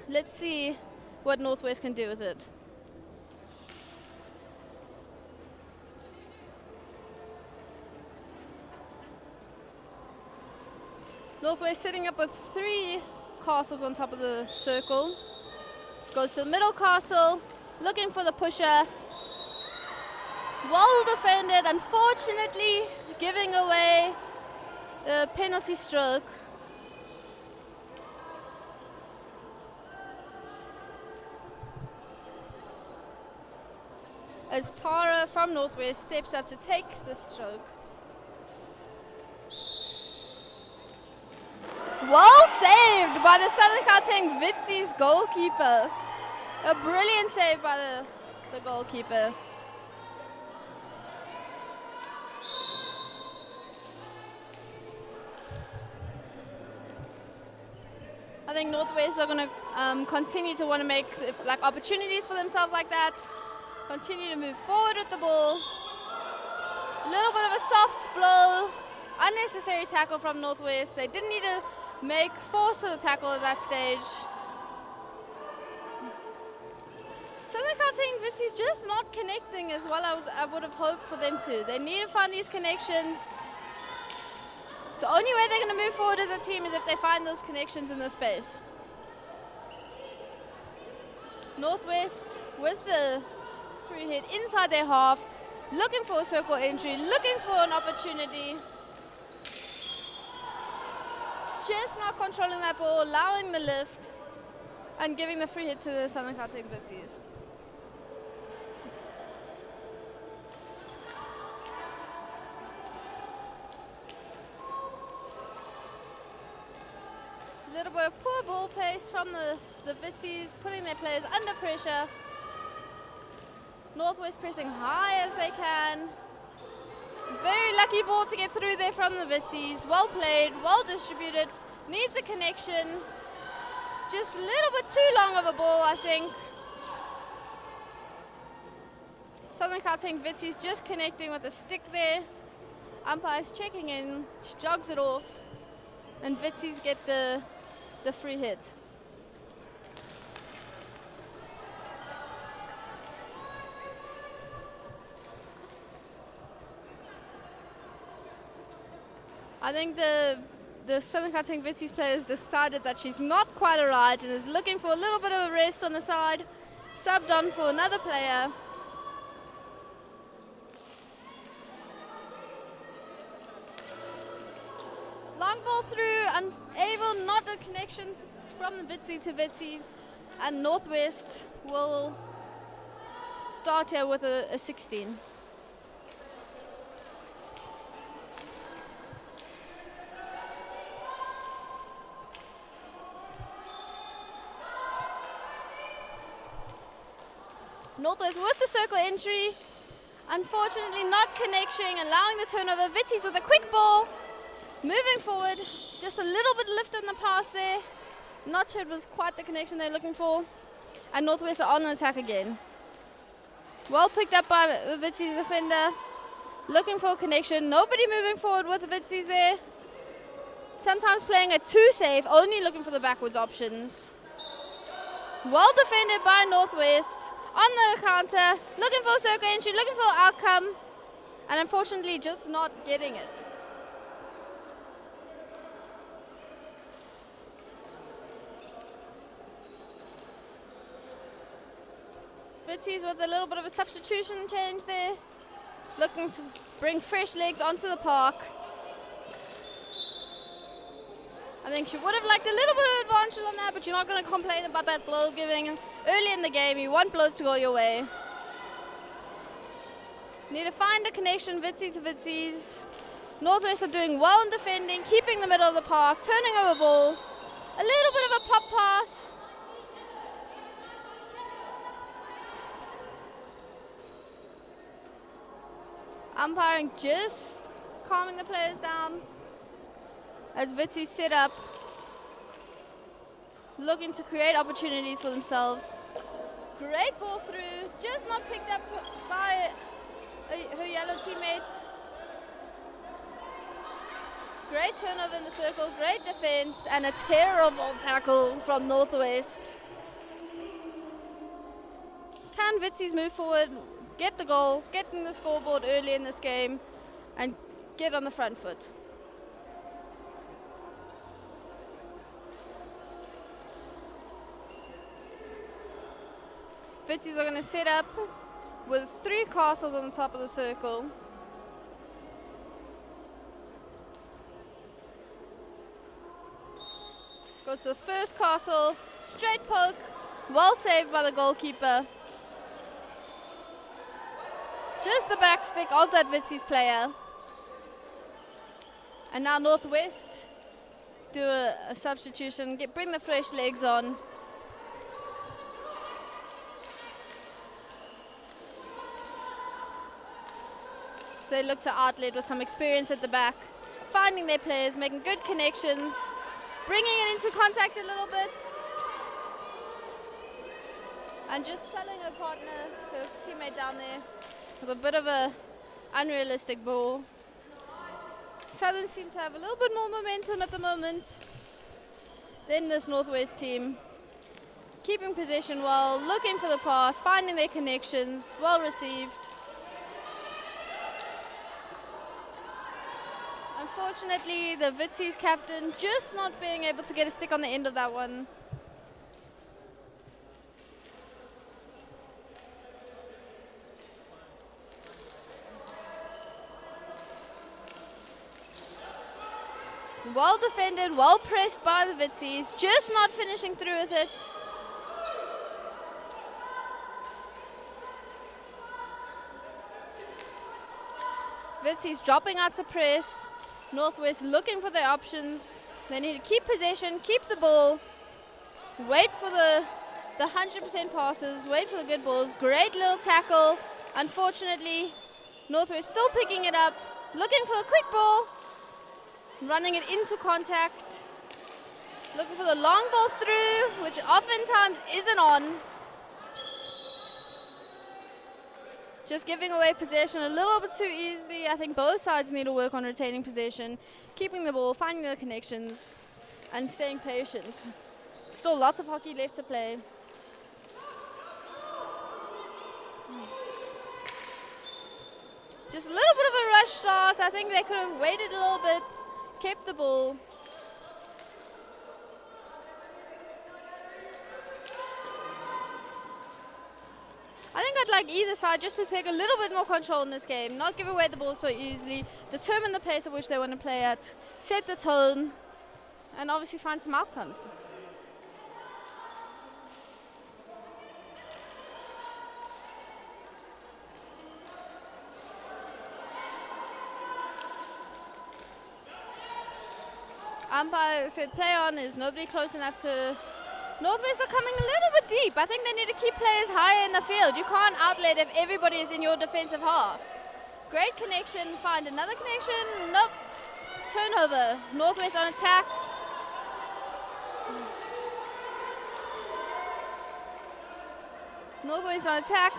Let's see what Northwest can do with it. Northwest setting up with 3 castles on top of the circle. Goes to the middle castle, looking for the pusher. Well defended, unfortunately giving away the penalty stroke. As Tara from Northwest steps up to take the stroke. Well saved by the Southern Gauteng Witties goalkeeper. A brilliant save by the goalkeeper. I think Northwest are going to continue to want to make opportunities for themselves like that. Continue to move forward with the ball. A little bit of a soft blow. Unnecessary tackle from Northwest. They didn't need to force a tackle at that stage. Southern Gauteng Witties just not connecting as well as I would have hoped for them to. They need to find these connections. The only way they're going to move forward as a team is if they find those connections in the space. Northwest with the free hit inside their half, looking for a circle entry, looking for an opportunity. Just not controlling that ball, allowing the lift, and giving the free hit to the Southern Gauteng Witties. A little bit of poor ball pace from the Witties, putting their players under pressure. Northwest pressing high as they can. Very lucky ball to get through there from the Witties. Well played, well distributed. Needs a connection. Just a little bit too long of a ball, I think. Southern Gauteng Witties just connecting with the stick there. Umpires checking in, jogs it off, and Witties get the free hit. I think the Southern Gauteng Witties player has decided that she's not quite alright and is looking for a little bit of a rest on the side. Subbed on for another player. Long ball through, unable, not a connection from the Witsie to Witsie, and Northwest will start here with a 16. Northwest with the circle entry, unfortunately not connecting, allowing the turnover. Witties with a quick ball. Moving forward, just a little bit lift in the pass there. Not sure it was quite the connection they're looking for. And Northwest are on attack again. Well picked up by the Witties defender. Looking for a connection. Nobody moving forward with the Witties there. Sometimes playing a too safe, only looking for the backwards options. Well defended by Northwest. On the counter, looking for a circle entry, looking for an outcome. And unfortunately just not getting it. Witties with a little bit of a substitution change there. Looking to bring fresh legs onto the park. I think she would have liked a little bit of advantage on that, but you're not going to complain about that blow giving. Early in the game, you want blows to go your way. Need to find a connection, Witsie to Witsies. Northwest are doing well in defending, keeping the middle of the park, turning over ball. A little bit of a pop pass. Umpiring just calming the players down as Witsie sit up, looking to create opportunities for themselves. Great ball through, just not picked up by her yellow teammate. Great turnover in the circle, great defense, and a terrible tackle from Northwest. Can Witsies move forward, get the goal, get in the scoreboard early in this game, and get on the front foot? Witsies are going to set up with 3 castles on the top of the circle. Goes to the first castle, straight poke, well saved by the goalkeeper. Just the back stick of that Witsies player. And now Northwest do a substitution, bring the fresh legs on. They look to outlet with some experience at the back, finding their players, making good connections, bringing it into contact a little bit, and just selling her partner, her teammate down there, with a bit of a unrealistic ball. Southern seem to have a little bit more momentum at the moment than this Northwest team. Keeping possession well, looking for the pass, finding their connections, well received. Unfortunately, the Witsies captain just not being able to get a stick on the end of that one. Well defended, well pressed by the Witsies, just not finishing through with it. Witsies dropping out to press. Northwest looking for their options. They need to keep possession, keep the ball, wait for the 100% passes, wait for the good balls. Great little tackle. Unfortunately, Northwest still picking it up, looking for a quick ball, running it into contact, looking for the long ball through, which oftentimes isn't on. Just giving away possession a little bit too easily. I think both sides need to work on retaining possession, keeping the ball, finding the connections, and staying patient. Still lots of hockey left to play. Just a little bit of a rush start. I think they could have waited a little bit, kept the ball. I think I'd like either side just to take a little bit more control in this game, not give away the ball so easily, determine the pace at which they want to play at, set the tone, and obviously find some outcomes. Umpire said play on, there's nobody close enough to... Northwest are coming a little bit deep. I think they need to keep players higher in the field. You can't outlet if everybody is in your defensive half. Great connection, find another connection. Nope. Turnover. Northwest on attack. Northwest on attack.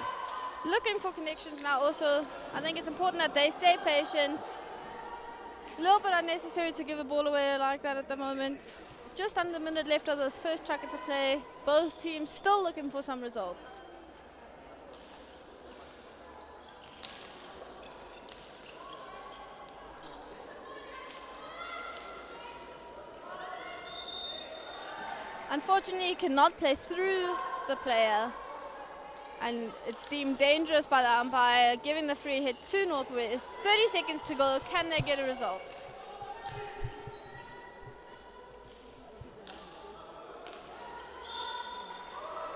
Looking for connections now also. I think it's important that they stay patient. A little bit unnecessary to give the ball away like that at the moment. Just under a minute left of this first tracker to play. Both teams still looking for some results. Unfortunately, you cannot play through the player, and it's deemed dangerous by the umpire, giving the free hit to Northwest. 30 seconds to go. Can they get a result?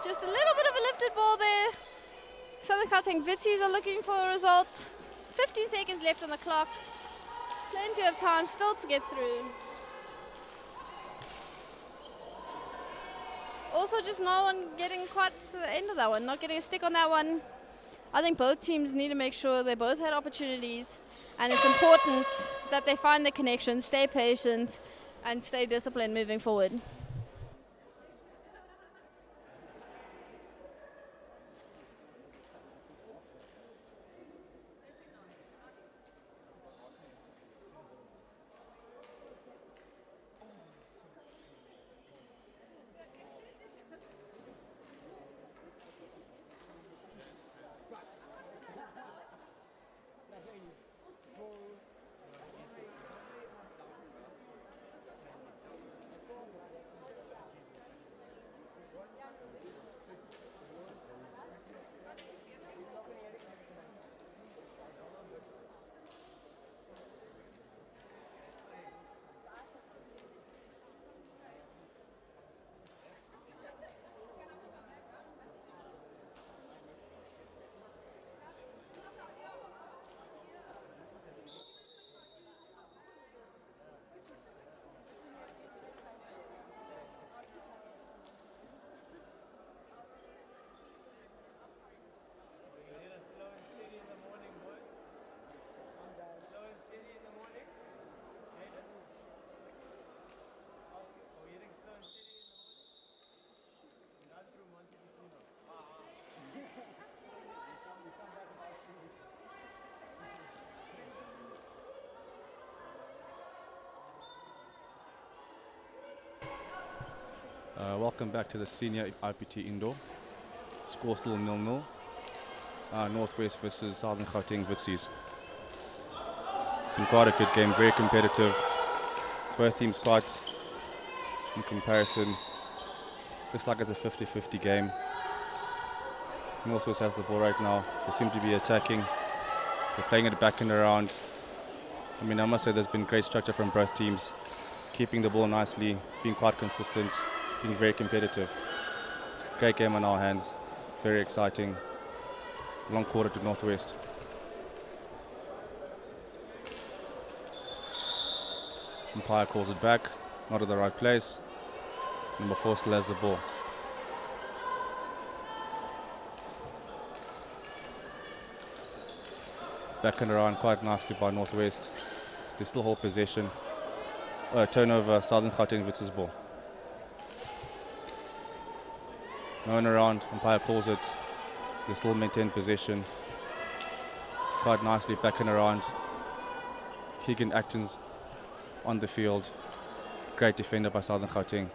Just a little bit of a lifted ball there. Southern Gauteng Vitsies are looking for a result. 15 seconds left on the clock. Plenty of time still to get through. Also, just no one getting quite to the end of that one, not getting a stick on that one. I think both teams need to make sure they both had opportunities, and it's important that they find the connection, stay patient, and stay disciplined moving forward. Welcome back to the Senior IPT Indoor. Score still 0-0. Northwest versus Southern Gauteng Vitsies. Been quite a good game, very competitive. Both teams quite in comparison. Looks like it's a 50-50 game. Northwest has the ball right now. They seem to be attacking. They're playing it back and around. I mean, I must say there's been great structure from both teams. Keeping the ball nicely, being quite consistent, being very competitive. It's a great game on our hands. Very exciting. Long quarter to Northwest. Umpire calls it back. Not at the right place. Number 4 still has the ball. Back and around quite nicely by Northwest. They still hold possession. Turnover, Southern Gauteng Vitsies ball. No one around, umpire calls it. They still maintain possession. Quite nicely back and around. Keegan Acton's on the field. Great defender by Southern Gauteng.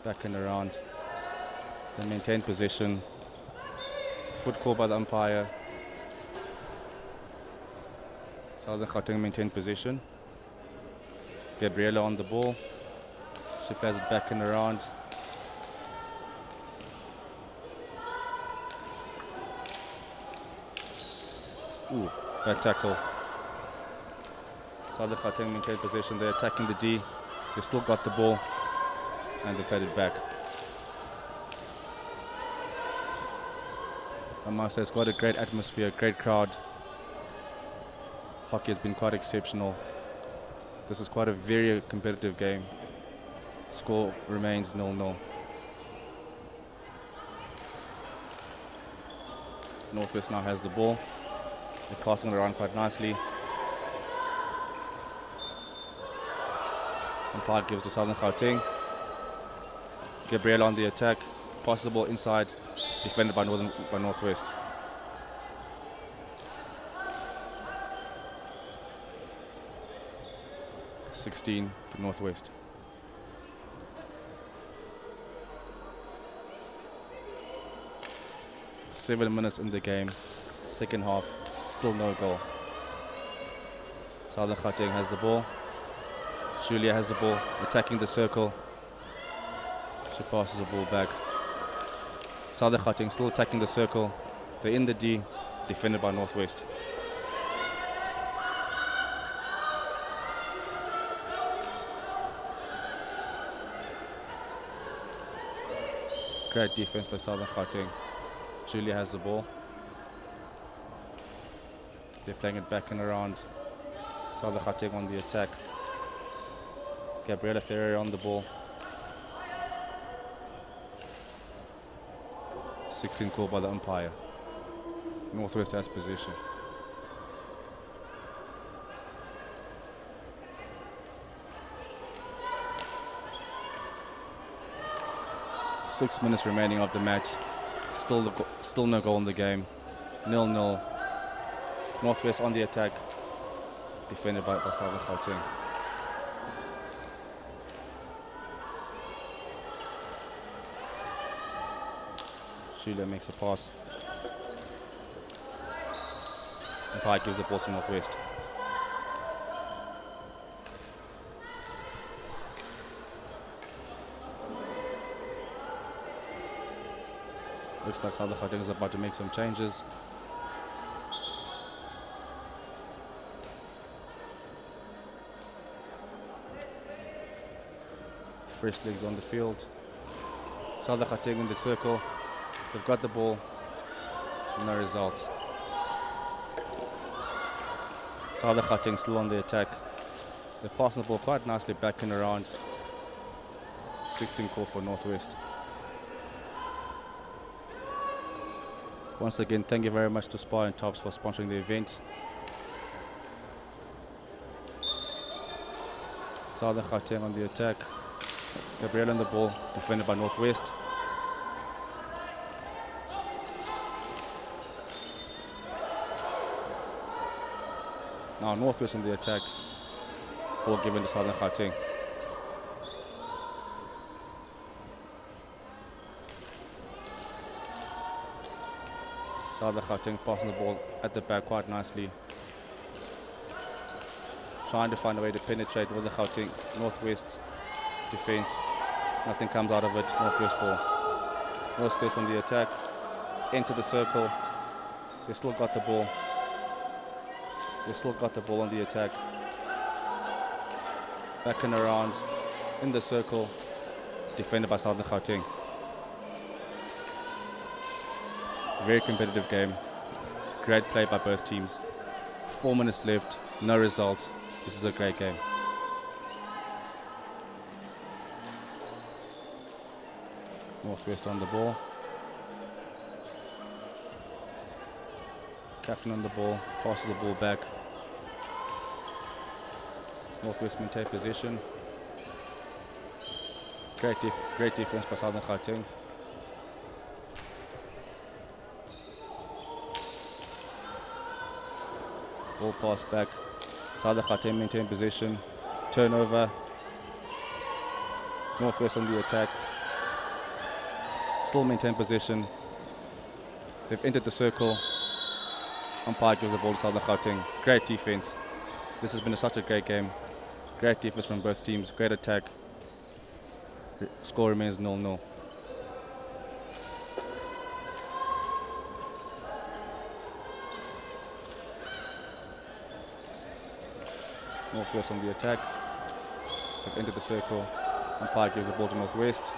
Back and around. They maintain possession. Foot call by the umpire. Southern Gauteng maintain possession. Gabriela on the ball. She plays it back and around. Ooh, bad tackle. Southern Gauteng maintain possession. They're attacking the D. They've still got the ball. And they played it back. I must say, it's got a great atmosphere, great crowd. Hockey has been quite exceptional. This is quite a very competitive game. Score remains 0-0. Northwest now has the ball. They're passing it around quite nicely. Umpire gives to Southern Gauteng. Gabriel on the attack. Passes the ball inside. Defended by Northwest. (16) to Northwest. Seven minutes in the game. Second half, still no goal. Southern Gauteng has the ball. Julia has the ball, attacking the circle. She passes the ball back. Southern Gauteng still attacking the circle. They're in the D, defended by Northwest. Great defense by Southern Gauteng. Julia has the ball. They're playing it back and around. Southern Gauteng on the attack. Gabriela Ferreira on the ball. 16 called by the umpire. Northwest has possession. Six minutes remaining of the match. Still no goal in the game. 0-0. Northwest on the attack. Defended by Southern Gauteng. Julia makes a pass. Umpire gives the ball to Northwest. Looks like Southern Gauteng is about to make some changes. Fresh legs on the field. Southern Gauteng in the circle. They've got the ball. No result. Southern Gauteng still on the attack. They're passing the ball quite nicely back and around. 16 call for Northwest. Once again, thank you very much to Spar and Tops for sponsoring the event. Southern Gauteng on the attack. Gabriel on the ball, defended by Northwest. Now Northwest on the attack. Ball given to Southern Gauteng. Southern Gauteng passing the ball at the back quite nicely. Trying to find a way to penetrate with the Gauteng Northwest defense. Nothing comes out of it. Northwest ball. Northwest on the attack. Into the circle. They've still got the ball. They've still got the ball on the attack. Back and around. In the circle. Defended by Southern Gauteng. Very competitive game. Great play by both teams. 4 minutes left. No result. This is a great game. Northwest on the ball. Captain on the ball. Passes the ball back. Northwest maintain possession. Great defense by Southern Gauteng. Ball pass back. Southern Gauteng maintain possession. Turnover. Northwest on the attack. Still maintain possession. They've entered the circle. Umpire gives the ball to Southern Gauteng. Great defense. This has been such a great game. Great defense from both teams, great attack. Score remains 0-0. Northwest on the attack. They've entered the circle. Umpire gives the ball to Northwest.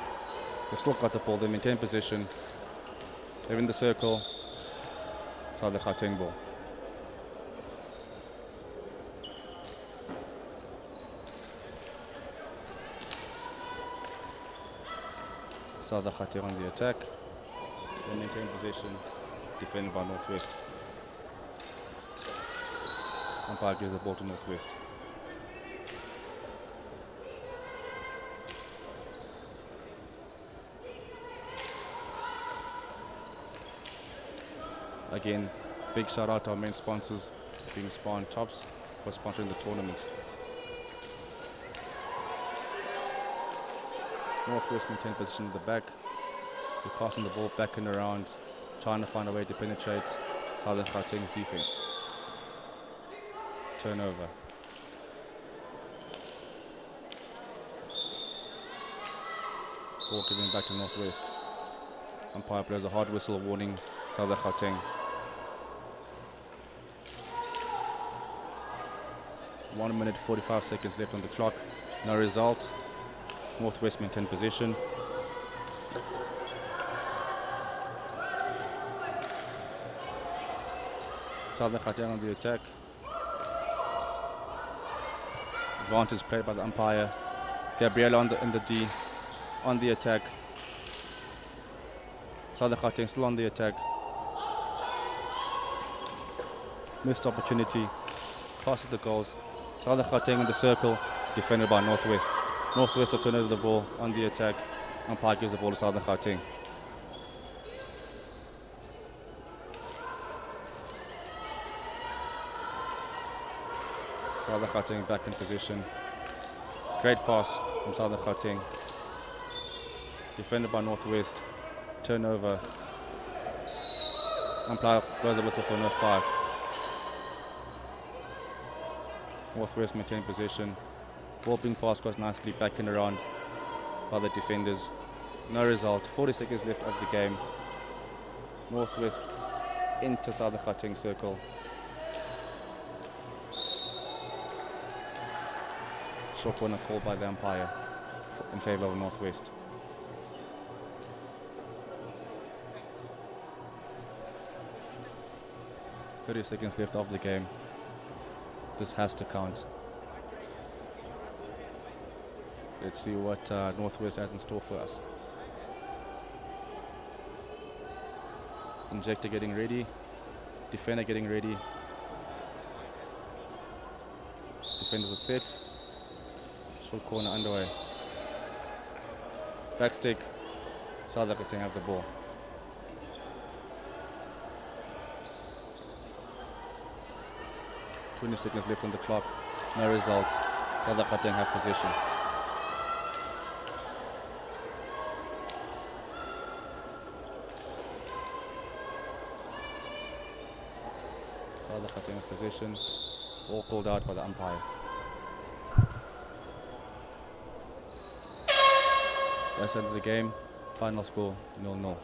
They've still got the ball. They maintain position. They're in the circle. South African ball. South Africa on the attack. They maintain position. Defended by Northwest. Umpire gives the ball to Northwest. Again, big shout out to our main sponsors, being Spa and Tops, for sponsoring the tournament. Northwest maintain position at the back. They're passing the ball back and around, trying to find a way to penetrate Southern Gauteng's defense. Turnover. Ball given back to Northwest. Umpire blows a hard whistle warning Southern Gauteng. 1 minute 45 seconds left on the clock. No result. Northwest maintain position. Southern Gauteng on the attack. Advantage played by the umpire. Gabriel in the D on the attack. Southern Gauteng still on the attack. Missed opportunity. Passes the goals. Southern Gauteng in the circle. Defended by Northwest. Northwest will turn over the ball on the attack. Umpire gives the ball to Southern Gauteng. Southern Gauteng back in position. Great pass from Southern Gauteng. Defended by Northwest. Turnover. Umpire blows the whistle for North 5. Northwest maintain position. Ball being passed quite nicely back and around by the defenders. No result. 40 seconds left of the game. Northwest into Southern Gauteng circle. Short corner called by the umpire in favor of Northwest. .30 seconds left of the game. This has to count. Let's see what Northwest has in store for us. Injector getting ready. Defender getting ready. Defenders are set. Short corner underway. Back stick. South Africa have the ball. .20 seconds left on the clock. No result. South Africa have possession. South Africa have possession. All called out by the umpire. That's the end of the game. Final score 0-0.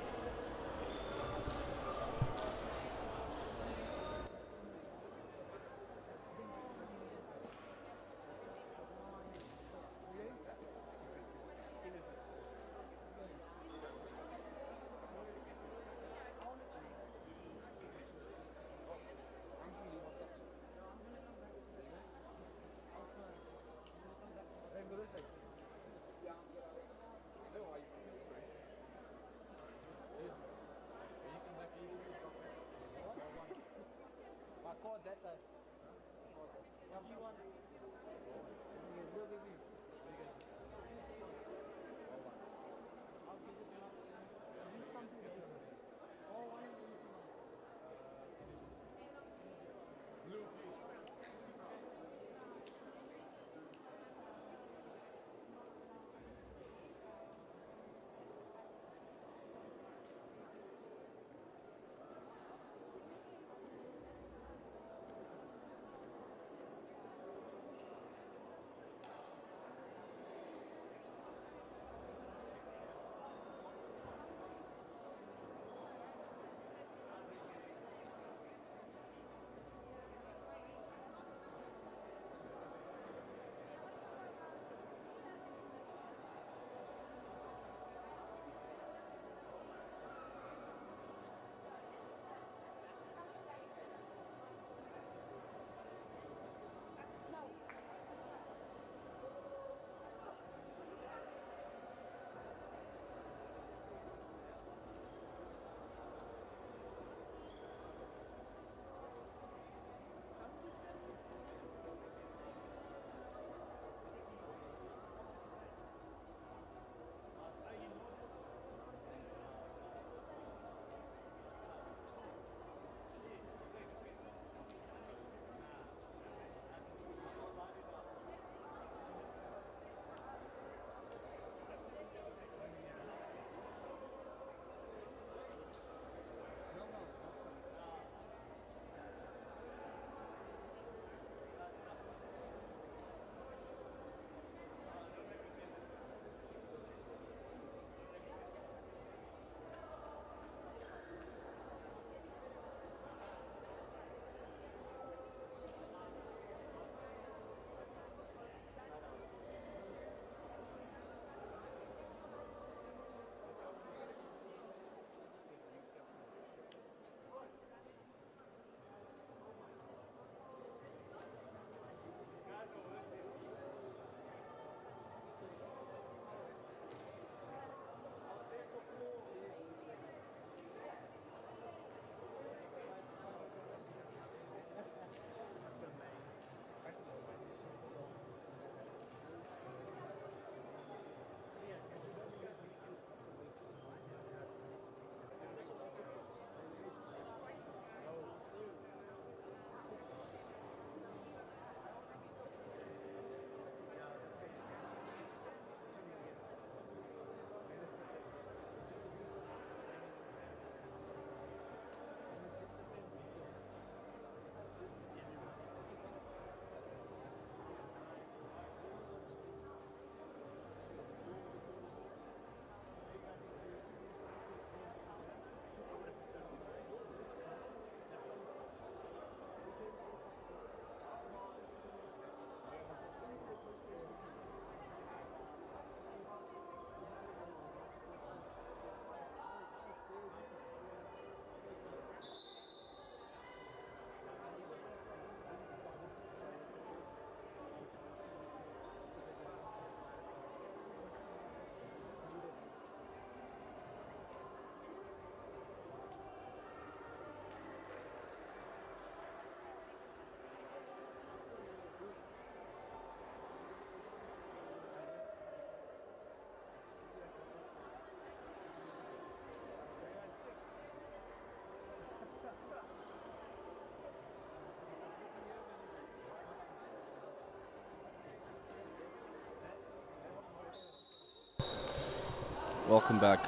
Welcome back.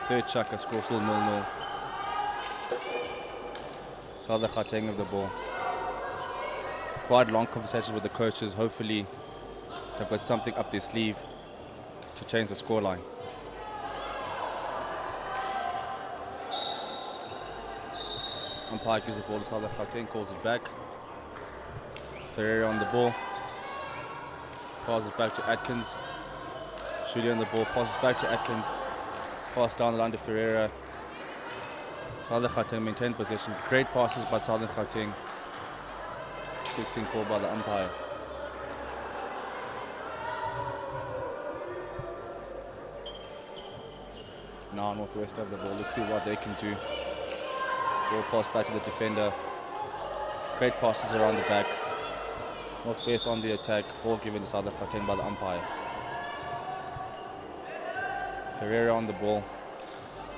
Third chaka, score still 0-0. South African of the ball. Quite long conversations with the coaches. Hopefully they've got something up their sleeve to change the scoreline. Umpire gives the ball to South African, calls it back. Ferreira on the ball. Passes back to Atkins. Julia on the ball, passes back to Atkins. Pass down the line to Ferreira. Southern Gauteng maintain possession. Great passes by Southern Gauteng. 16 called by the umpire. Now Northwest have the ball. Let's see what they can do. Ball pass back to the defender. Great passes around the back. Northwest on the attack. Ball given to Southern Gauteng by the umpire. Ferreira on the ball.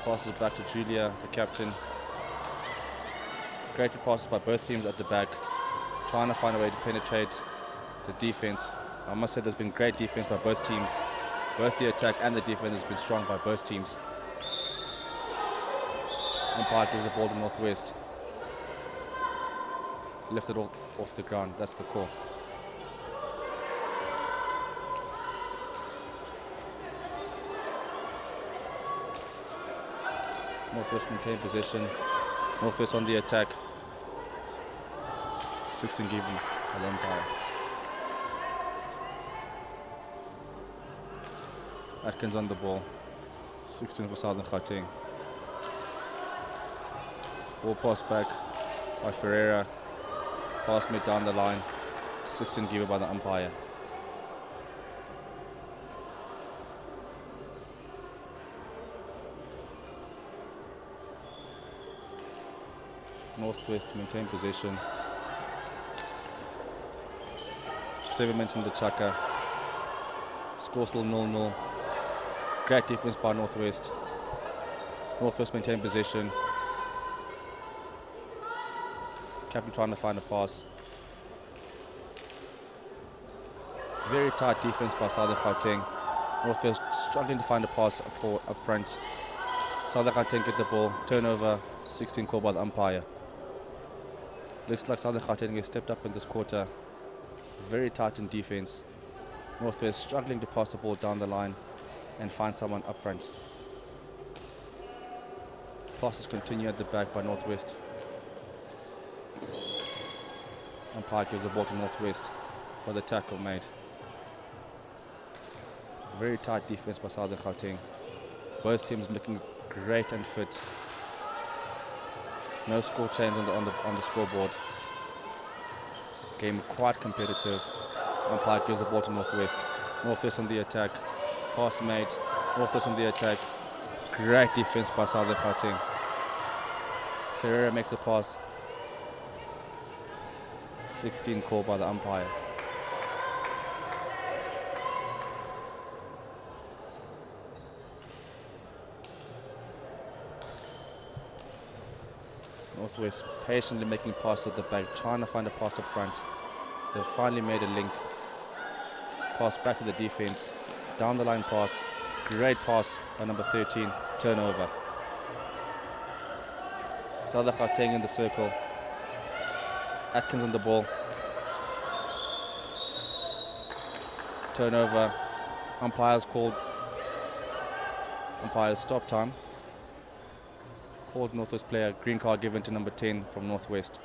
Passes back to Julia, the captain. Great passes by both teams at the back. Trying to find a way to penetrate the defense. I must say there's been great defense by both teams. Both the attack and the defense has been strong by both teams. Umpire gives the ball to Northwest. Lifted off the ground, that's the call. Northwest maintain possession. Northwest on the attack. 16 given by the umpire. Atkins on the ball. 16 for Southern Gauteng. Ball pass back by Ferreira. Pass made down the line. 16 given by the umpire. Northwest maintain possession. 7 minutes in the chaka. Score still 0-0. Great defense by Northwest. Northwest maintain possession. Captain trying to find a pass. Very tight defense by Southern Gauteng. Northwest struggling to find a pass up front. Southern Gauteng get the ball. Turnover. 16 called by the umpire. Looks like Southern Gauteng has stepped up in this quarter. Very tight in defense. Northwest struggling to pass the ball down the line and find someone up front. Passes continue at the back by Northwest. Umpire gives the ball to Northwest for the tackle made. Very tight defense by Southern Gauteng. Both teams looking great and fit. No score change on the scoreboard. Game quite competitive. Umpire gives the ball to Northwest. Northwest on the attack. Pass made. Northwest on the attack. Great defense by Southern Gauteng. Ferreira makes a pass. 16 called by the umpire. Northwest patiently making passes at the back, trying to find a pass up front. They've finally made a link. Pass back to the defense. Down the line pass. Great pass by number 13. Turnover. Southern Gauteng in the circle. Atkins on the ball. Turnover. Umpires called. Umpires stop time. Called Northwest player. Green card given to number 10 from Northwest.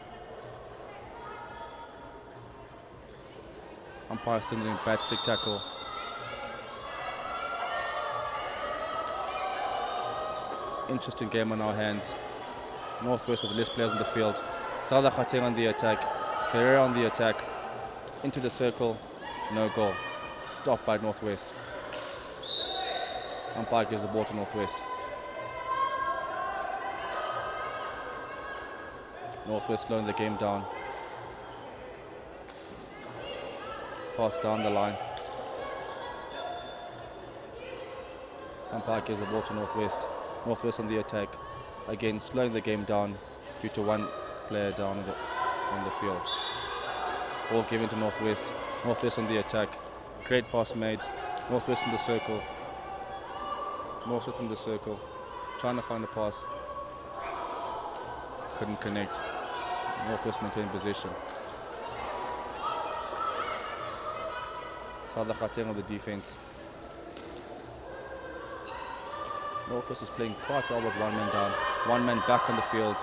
Umpire signaling bad stick tackle. Interesting game on our hands. Northwest with less players in the field. Southern Gauteng on the attack. Ferreira on the attack. Into the circle. No goal. Stopped by Northwest. Umpire gives the ball to Northwest. Northwest slowing the game down. Pass down the line. Umpire gives the ball to Northwest. Northwest on the attack. Again, slowing the game down due to one player down on the field. Ball given to Northwest. Northwest on the attack. Great pass made. Northwest in the circle. Northwest in the circle, trying to find a pass. Couldn't connect. Northwest maintained possession. South African of the defense. Northwest is playing quite well with one man down. One man back on the field.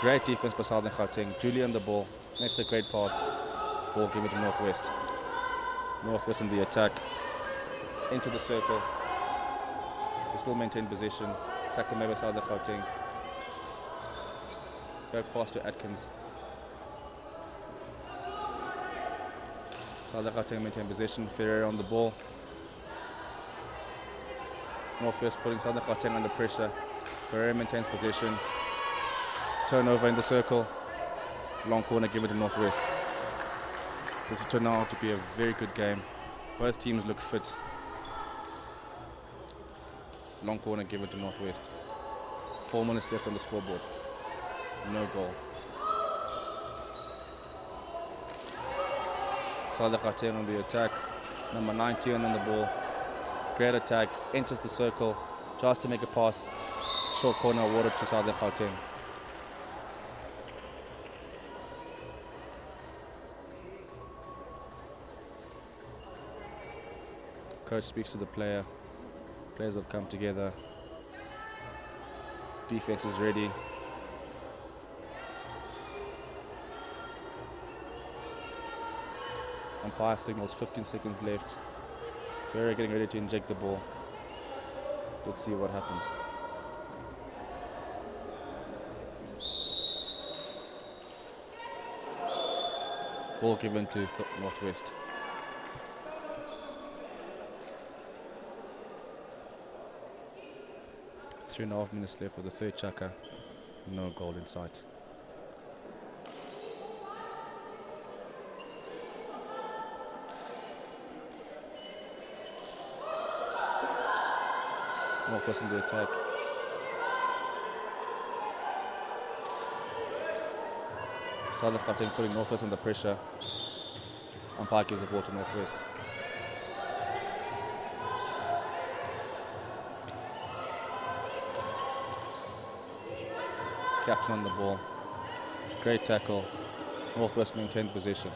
Great defense by Southern Gauteng. Julie on the ball. Makes a great pass. Ball given to Northwest. Northwest in the attack. Into the circle. They still maintain possession. Tackle made by Southern Gauteng. Back pass to Atkins. Southern Gauteng maintain possession. Ferreira on the ball. Northwest putting Southern Gauteng under pressure. Ferreira maintains possession. Turnover in the circle. Long corner given to Northwest. This is turned out to be a very good game. Both teams look fit. Long corner given to Northwest. 4 minutes left on the scoreboard. No goal. Southern Gauteng on the attack. Number 19 on the ball. Great attack. Enters the circle. Tries to make a pass. Short corner awarded to Southern Gauteng. Coach speaks to the player. Players have come together. Defense is ready. Umpire signals 15 seconds left. Ferreira getting ready to inject the ball. Let's see what happens. Ball given to Northwest. Three and a half minutes left for the third chaka. No goal in sight. Northwest in the attack. Southern Gauteng putting Northwest under pressure. Umpire gives the ball to Northwest. Captain on the ball. Great tackle. Northwest maintained possession.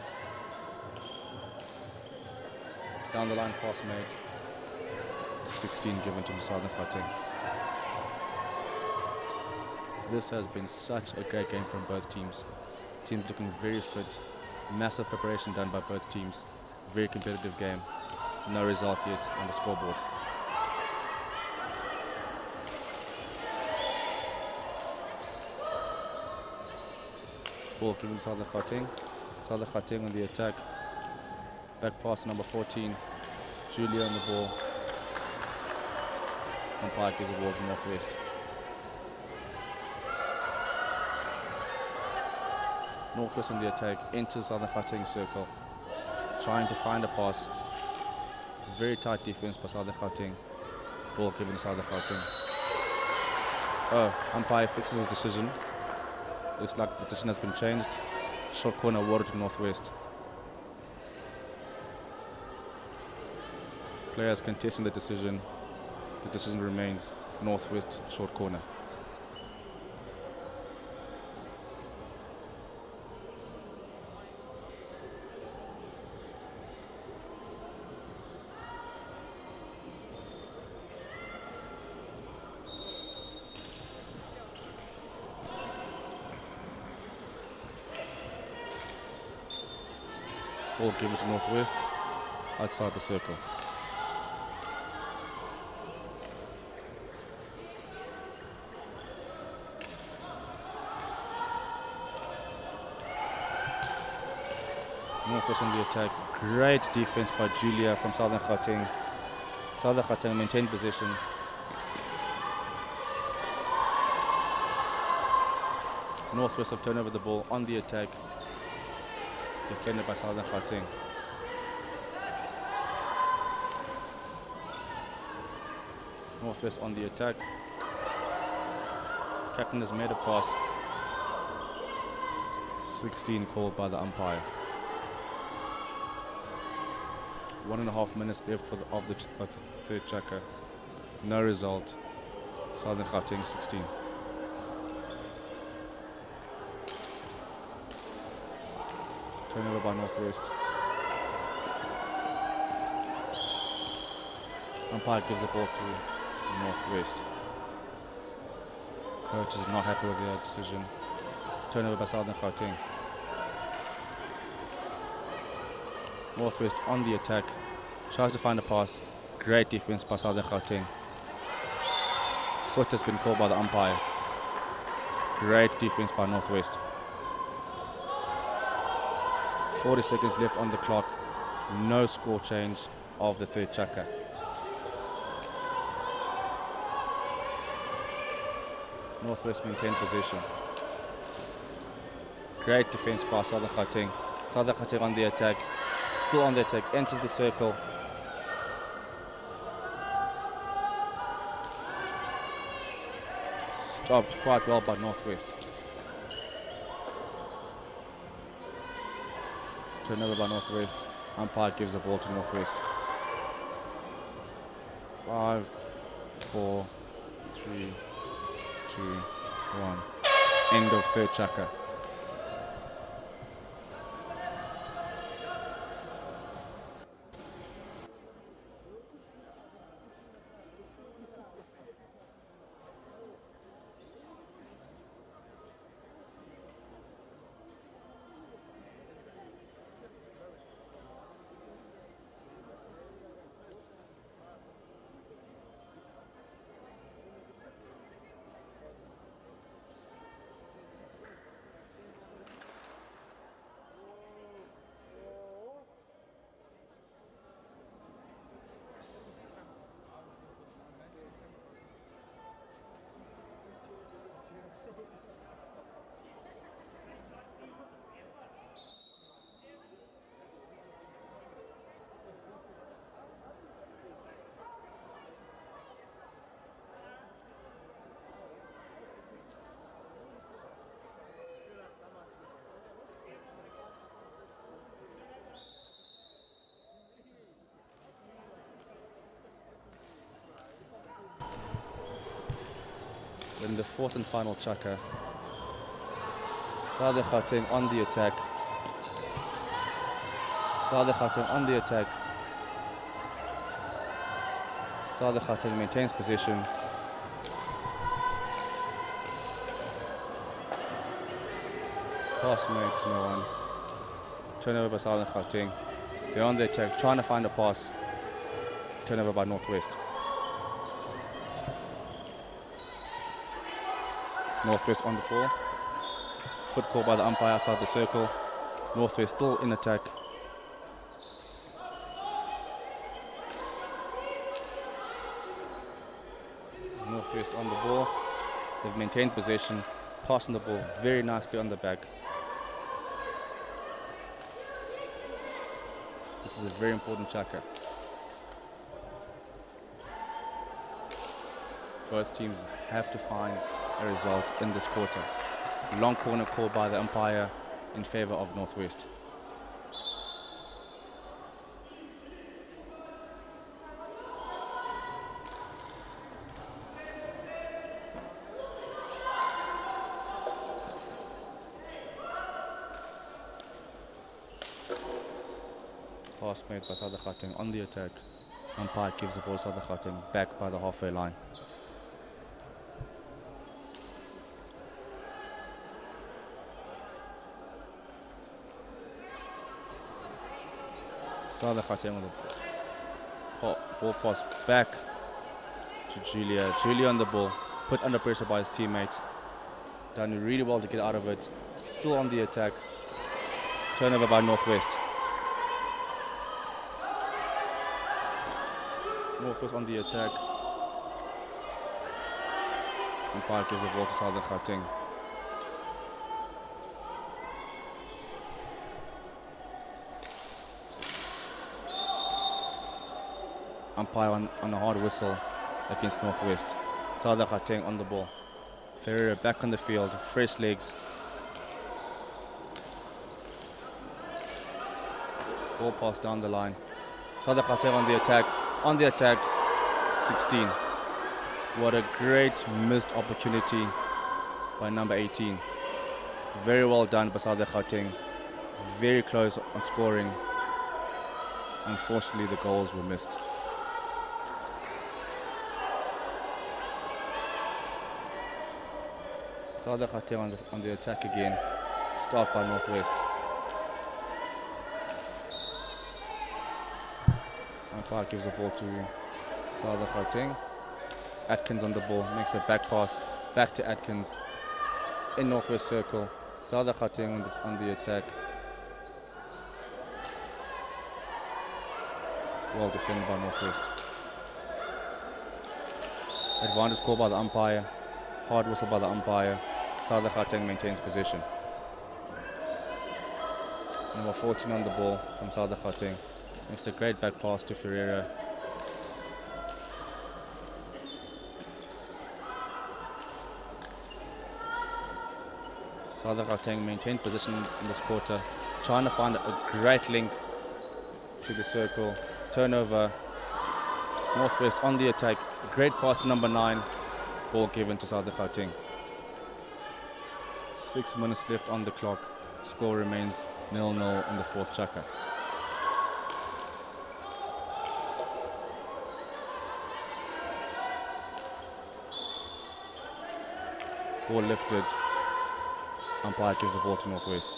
Down the line pass made. 16 given to the Southern Gauteng. This has been such a great game from both teams. Teams looking very fit. Massive preparation done by both teams. Very competitive game. No result yet on the scoreboard. Ball given to Southern Gauteng. Southern Gauteng on the attack. Back pass number 14. Julia on the ball. Umpire gives the ball to Northwest. Northwest on the attack. Enters Southern Gauteng circle. Trying to find a pass. Very tight defense by Southern Gauteng. Ball given to Southern Gauteng. Oh, umpire fixes his decision. Looks like the decision has been changed. Short corner awarded to Northwest. Players contesting the decision. The decision remains Northwest short corner. Ball given to Northwest, outside the circle. Northwest on the attack. Great defense by Julia from Southern Gauteng. Southern Gauteng maintained possession. Northwest have turned over the ball on the attack. Defended by Southern Gauteng. Northwest on the attack. Captain has made a pass. 16 called by the umpire. 1.5 minutes left for of the third chaka. No result. Southern Gauteng 16. Turnover by Northwest. Umpire gives the ball to Northwest. Coach is not happy with the decision. Turnover by Southern Gauteng. Northwest on the attack. Tries to find a pass. Great defense by Southern Gauteng. Foot has been called by the umpire. Great defense by Northwest. 40 seconds left on the clock. No score change of the third chaka. Northwest maintain possession. Great defense by Southern Gauteng. Southern Gauteng on the attack. Still on the attack. Enters the circle. Stopped quite well by Northwest. Turnover by Northwest. Umpire gives the ball to Northwest. 5, 4, 3, 2, 1. End of third chaka. In the fourth and final chaka, Southern Gauteng on the attack. Southern Gauteng on the attack. Southern Gauteng maintains possession. Pass made to no one. Turnover by Southern Gauteng. They're on the attack, trying to find a pass. Turnover by Northwest. Northwest on the ball. Foot call by the umpire outside the circle. Northwest still in attack. Northwest on the ball. They've maintained possession. Passing the ball very nicely on the back. This is a very important chaka. Both teams have to find a result in this quarter. Long corner called by the umpire in favor of Northwest. Pass made by Southern Gauteng on the attack. Umpire gives the ball to Southern Gauteng back by the halfway line. Southern Gauteng on the ball pass back to Julia. Julia on the ball, put under pressure by his teammate. Done really well to get out of it. Still on the attack. Turnover by Northwest. Northwest on the attack. Umpire gives the ball to Southern Gauteng. Umpire on a hard whistle against Northwest. Southern Gauteng on the ball. Ferreira back on the field, fresh legs. Ball pass down the line. Southern Gauteng on the attack. On the attack, 16. What a great missed opportunity by number 18. Very well done by South Gauteng. Very close on scoring. Unfortunately, the goals were missed. South Gauteng on the attack again. Stopped by Northwest. Umpire gives the ball to South Gauteng. Atkins on the ball, makes a back pass, back to Atkins. In Northwest circle. South Gauteng on the attack. Well defended by Northwest. Advantage called by the umpire. Hard whistle by the umpire. South Gauteng maintains possession. Number 14 on the ball from South Gauteng. Makes a great back pass to Ferreira. South Gauteng maintained position in this quarter, trying to find a great link to the circle. Turnover. Northwest on the attack. Great pass to number 9. Ball given to South Gauteng. 6 minutes left on the clock. Score remains 0-0 in the fourth chaka. Ball lifted. Umpire gives the ball to Northwest.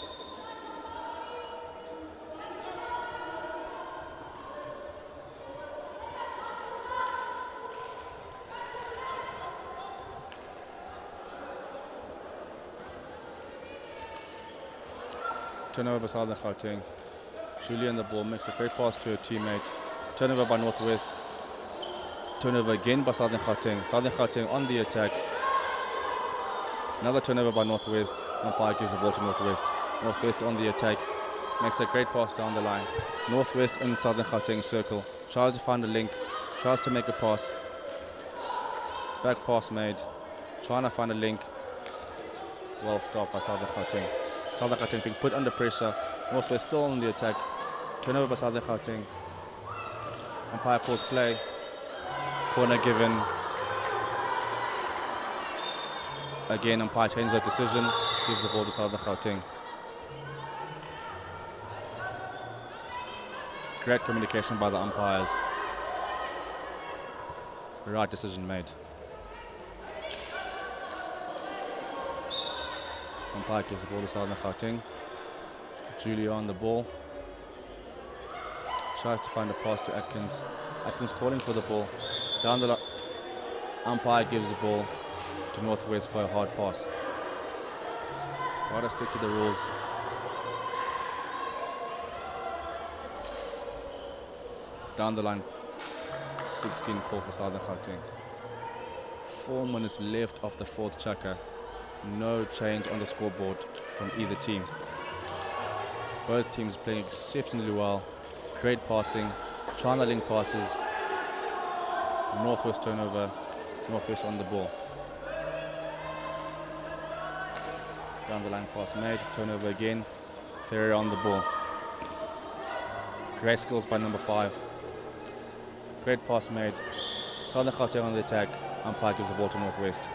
Turnover by South Gauteng. Julie on the ball, makes a great pass to her teammate. Turnover by Northwest. Turnover again by South Gauteng. South Gauteng on the attack. Another turnover by Northwest. Umpire gives the ball to Northwest. Northwest on the attack. Makes a great pass down the line. Northwest in Southern Gauteng circle. Tries to find a link. Tries to make a pass. Back pass made. Trying to find a link. Well stopped by Southern Gauteng. Southern Gauteng being put under pressure. Northwest still on the attack. Turnover by Southern Gauteng. Umpire calls play. Corner given. Again, umpire changes that decision. Gives the ball to Southern Gauteng. Great communication by the umpires. Right decision made. Umpire gives the ball to Southern Gauteng. Julia on the ball. Tries to find a pass to Atkins. Atkins calling for the ball. Down the line. Umpire gives the ball to Northwest for a hard pass. Gotta stick to the rules. Down the line. 16 call for Southern Gauteng. 4 minutes left of the fourth chaka. No change on the scoreboard from either team. Both teams playing exceptionally well. Great passing, trying to link passes. Northwest turnover, Northwest on the ball. Down the line pass made, turnover again. Ferreira on the ball. Great skills by number 5. Great pass made. Southern Gauteng on the attack. Umpire gives the ball to Northwest.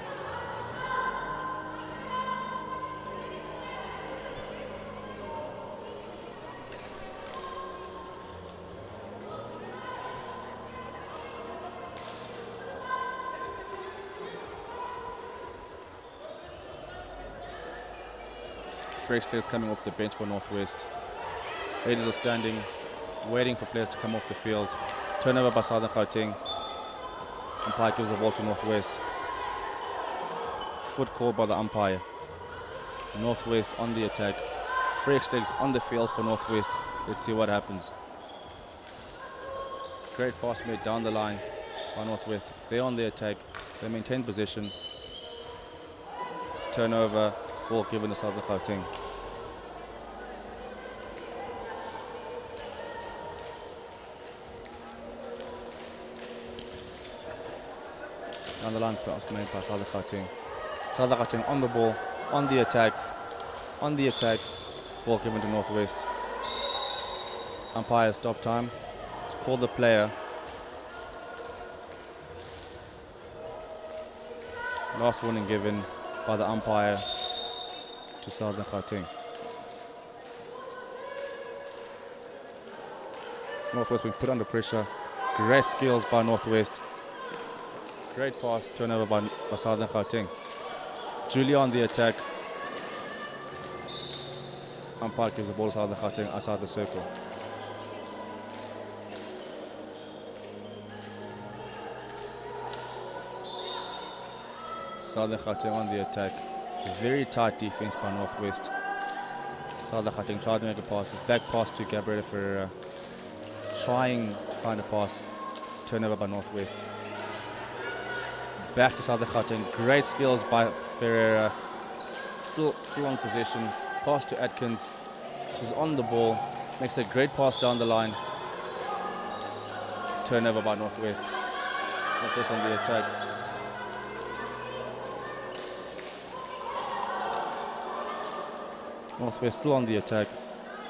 Fresh players coming off the bench for Northwest. Ladies are standing, waiting for players to come off the field. Turnover by Southern Gauteng. Umpire gives the ball to Northwest. Foot call by the umpire. Northwest on the attack. Fresh legs on the field for Northwest. Let's see what happens. Great pass made down the line by Northwest. They're on the attack. They maintain possession. Turnover. Ball given to Southern Gauteng. Down the line pass made by Southern Gauteng. Southern Gauteng on the ball, on the attack, ball given to Northwest. Umpire stop time. Call the player. Last warning given by the umpire to Southern Gauteng. Northwest being put under pressure. Great skills by Northwest. Great pass, turnover by Southern Gauteng. Julia on the attack. Umpire gives the ball to Southern Gauteng outside the circle. Southern Gauteng on the attack. Very tight defense by Northwest. Southern Gauteng tried to make a pass. Back pass to Gabriela Ferreira. Trying to find a pass. Turnover by Northwest. Back to Southern Gauteng. Great skills by Ferreira. Still on possession. Pass to Atkins. She's on the ball. Makes a great pass down the line. Turnover by Northwest. Northwest on the attack. Northwest still on the attack.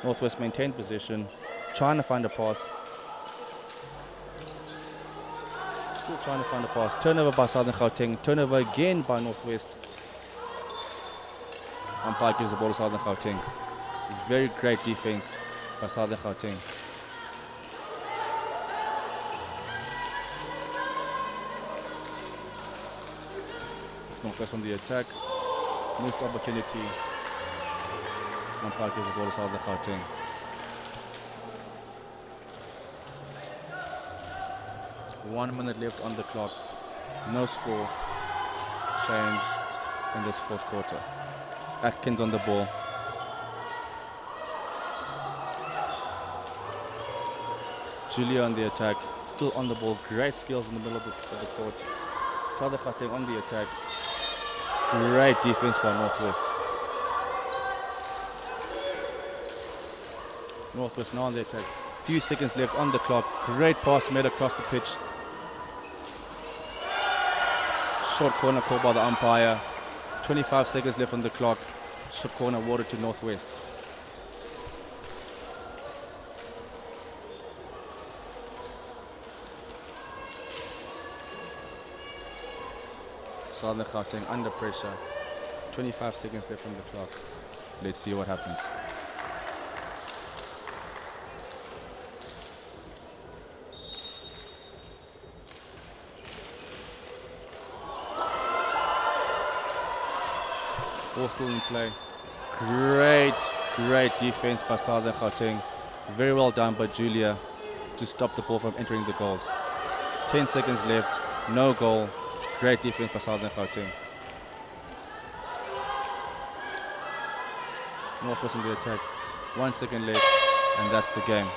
Northwest maintained possession. Trying to find a pass. Still trying to find a pass. Turnover by Southern Gauteng. Turnover again by Northwest. Umpire gives the ball to Southern Gauteng. Very great defense by Southern Gauteng. Northwest on the attack. Missed opportunity. Umpire gives the ball to Southern Gauteng. One minute left on the clock. No score change in this fourth quarter. Atkins on the ball. Julia on the attack. Still on the ball. Great skills in the middle of the court. Southern Gauteng on the attack. Great defense by Northwest. Northwest now on the attack. Few seconds left on the clock. Great pass made across the pitch. Short corner called by the umpire. 25 seconds left on the clock. Short corner awarded to Northwest. Southern Gauteng under pressure. 25 seconds left on the clock. Let's see what happens. Ball still in play. Great defense by Southern Gauteng. Very well done by Julia to stop the ball from entering the goals. 10 seconds left, no goal. Great defense by Southern Gauteng. Northwest in the attack. 1 second left, and that's the game.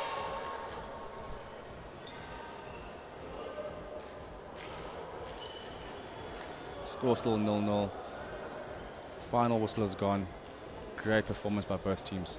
Score still 0-0. Final whistle is gone. Great performance by both teams.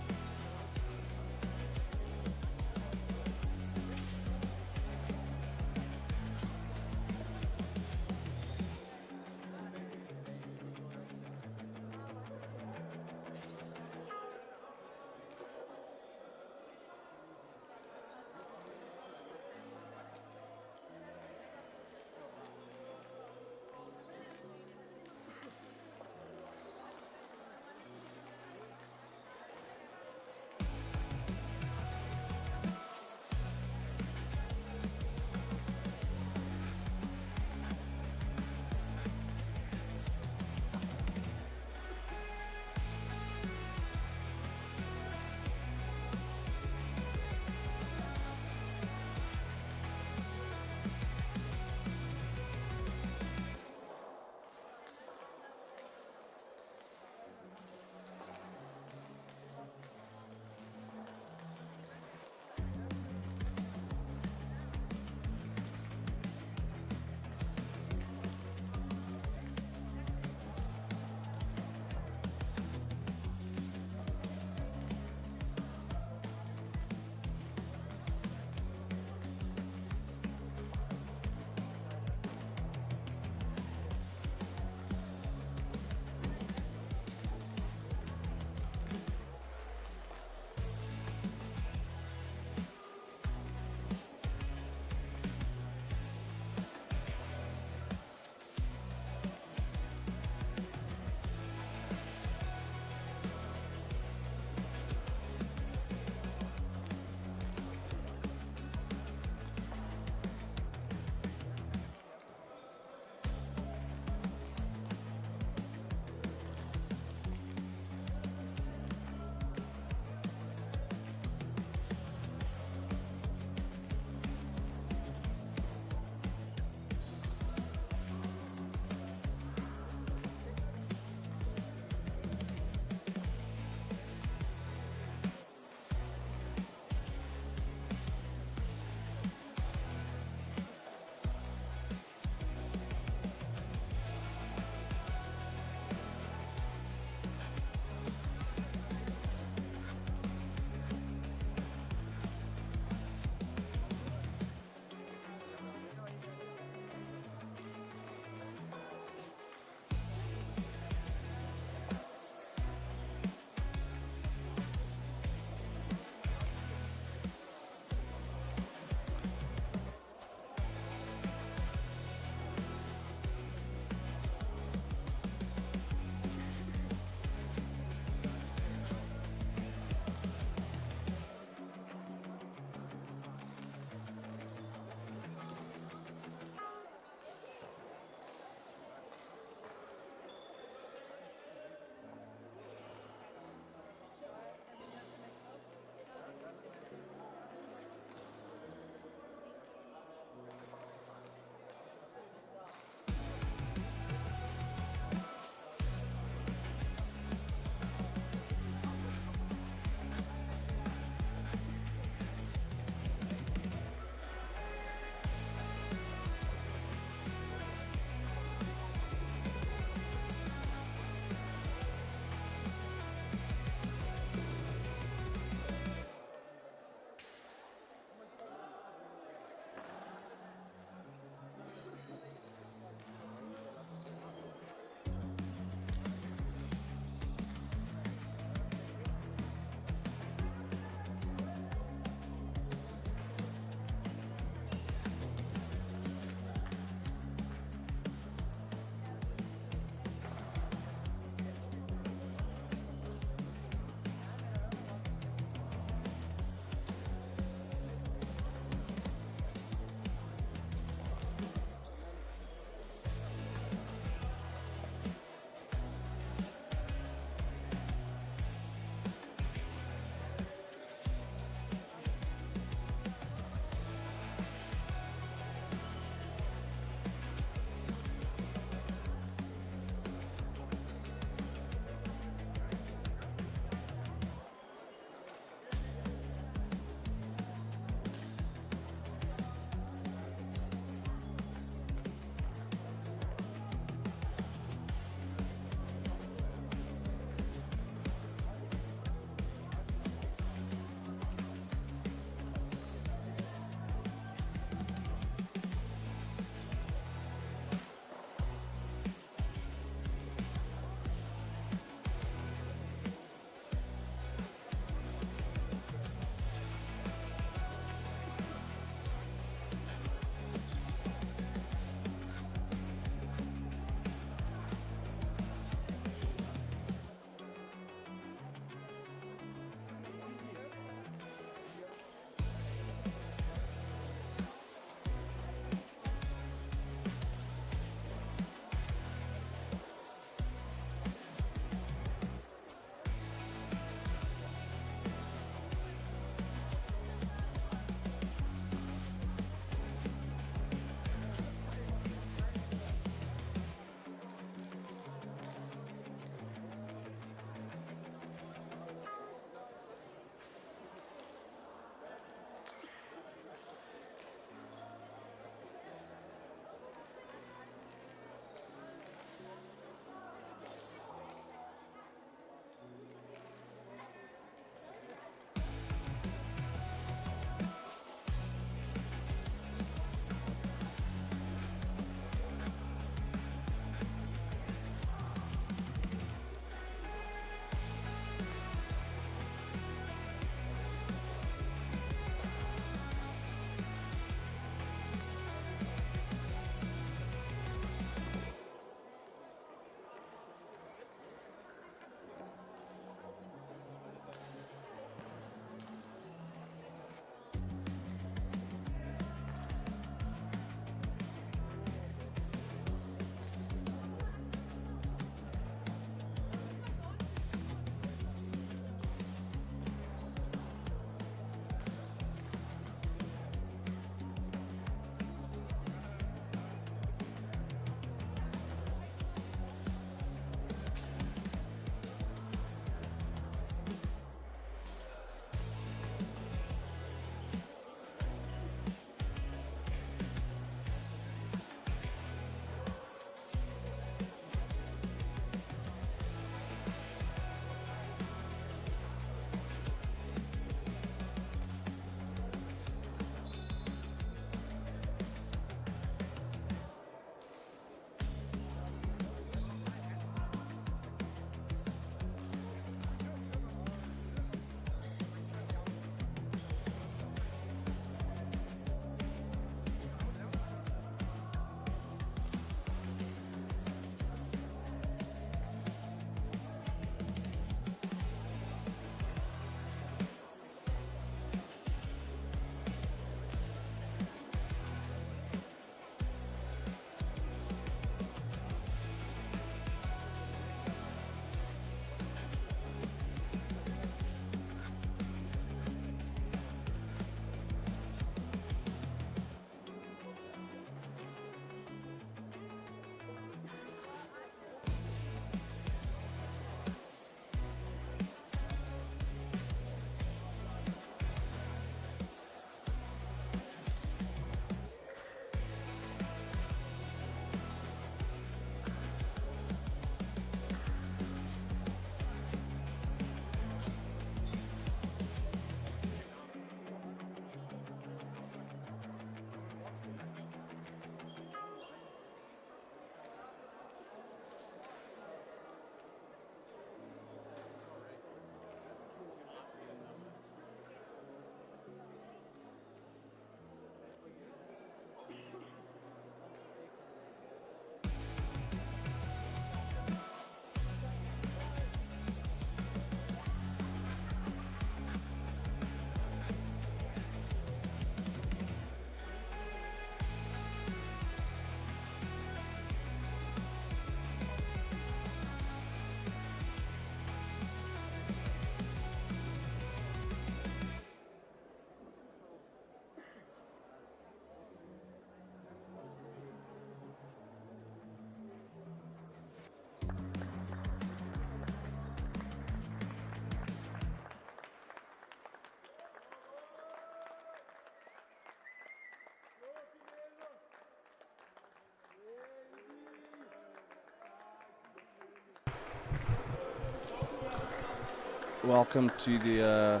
Welcome to the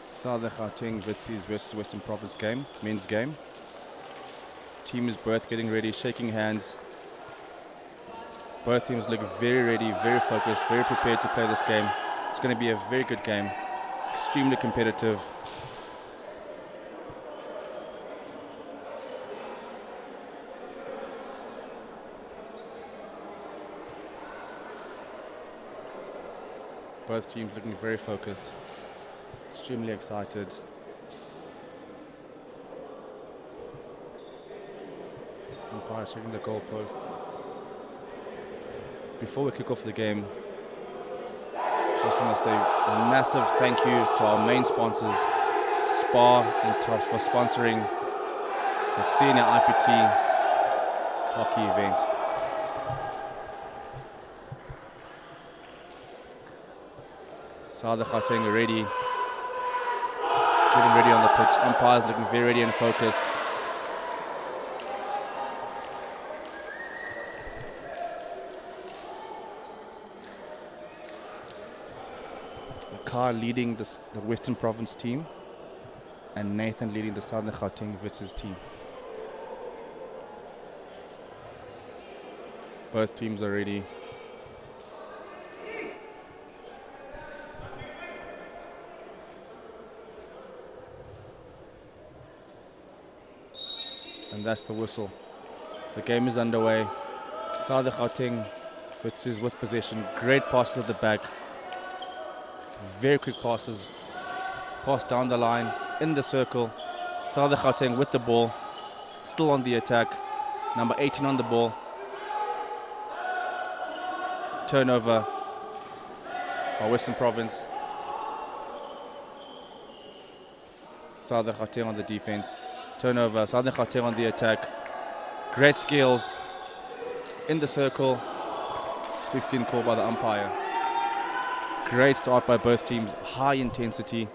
Southern Gauteng Witwatersrand versus Western Province game, men's game. Teams both getting ready, shaking hands. Both teams look very ready, very focused, very prepared to play this game. It's going to be a very good game, extremely competitive. Both teams looking very focused, extremely excited. Umpire checking the goalposts. Before we kick off the game, just want to say a massive thank you to our main sponsors, Spa and Tops, for sponsoring the Senior IPT hockey event. Southern Gauteng ready, getting ready on the pitch. Umpires looking very ready and focused. Carl leading the Western Province team, and Nathan leading the Southern Gauteng Wits team. Both teams are ready. And that's the whistle. The game is underway. Southern Gauteng Wits with possession. Great passes at the back. Very quick passes. Pass down the line, in the circle. Southern Gauteng with the ball. Still on the attack. Number 18 on the ball. Turnover by Western Province. Southern Gauteng on the defense. Turnover, Southern Gauteng on the attack. Great skills in the circle. 16 called by the umpire. Great start by both teams, high intensity.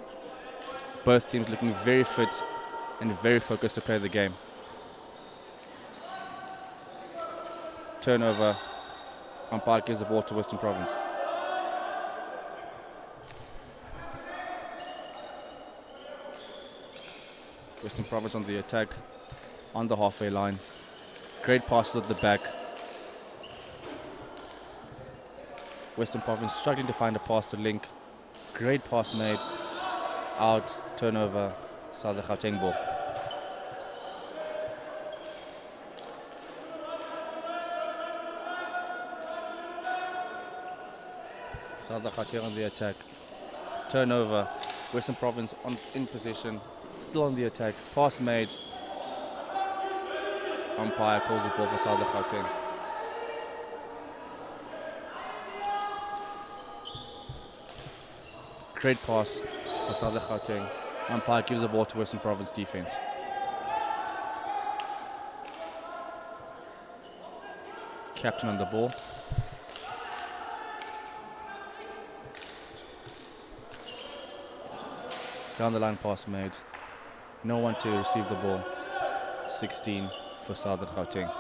Both teams looking very fit and very focused to play the game. Turnover, umpire gives the ball to Western Province. Western Province on the attack, on the halfway line. Great passes at the back. Western Province struggling to find a pass to link. Great pass made. Out, turnover, Southern Gauteng ball. Southern Gauteng on the attack. Turnover, Western Province in possession. Still on the attack. Pass made. Umpire calls the ball for Southern Gauteng. Great pass for Southern Gauteng. Umpire gives the ball to Western Province defense. Captain on the ball. Down the line pass made. No one to receive the ball. 16 for Southern Gauteng.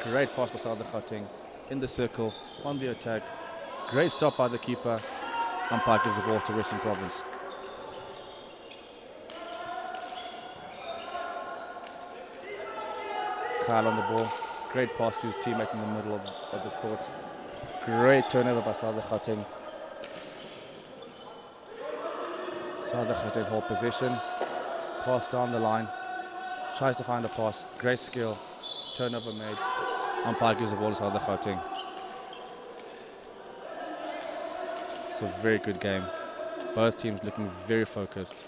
Great pass for Southern Gauteng. In the circle, on the attack. Great stop by the keeper. Umpire gives the ball to Western Province. Kyle on the ball. Great pass to his teammate in the middle of the court. Great turnover by Southern Gauteng. Southern Gauteng hold possession. Pass down the line. Tries to find a pass. Great skill. Turnover made. Umpire gives the ball to Southern Gauteng. It's a very good game. Both teams looking very focused.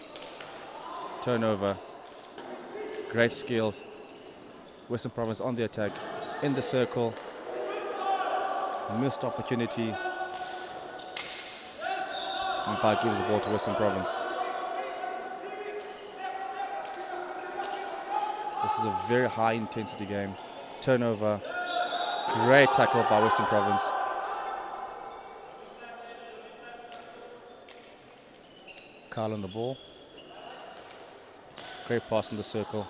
Turnover. Great skills. Western Province on the attack. In the circle. Missed opportunity. Umpire gives the ball to Western Province. This is a very high intensity game. Turnover. Great tackle by Western Province. Carl on the ball. Great pass in the circle.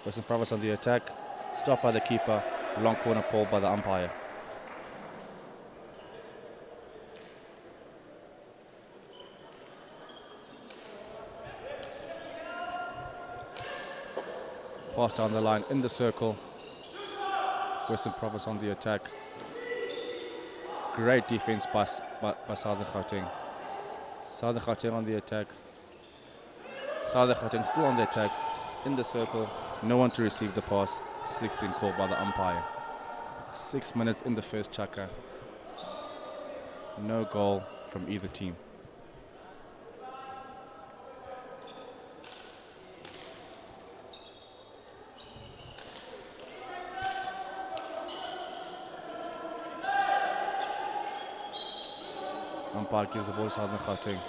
Western Province on the attack. Stopped by the keeper. Long corner call by the umpire. Pass down the line in the circle. Western Province on the attack. Great defense by Southern Gauteng. Southern Gauteng on the attack. Southern Gauteng still on the attack. In the circle. No one to receive the pass. 16 called by the umpire. 6 minutes in the first chaka. No goal from either team. Umpire gives the ball to Southern Gauteng.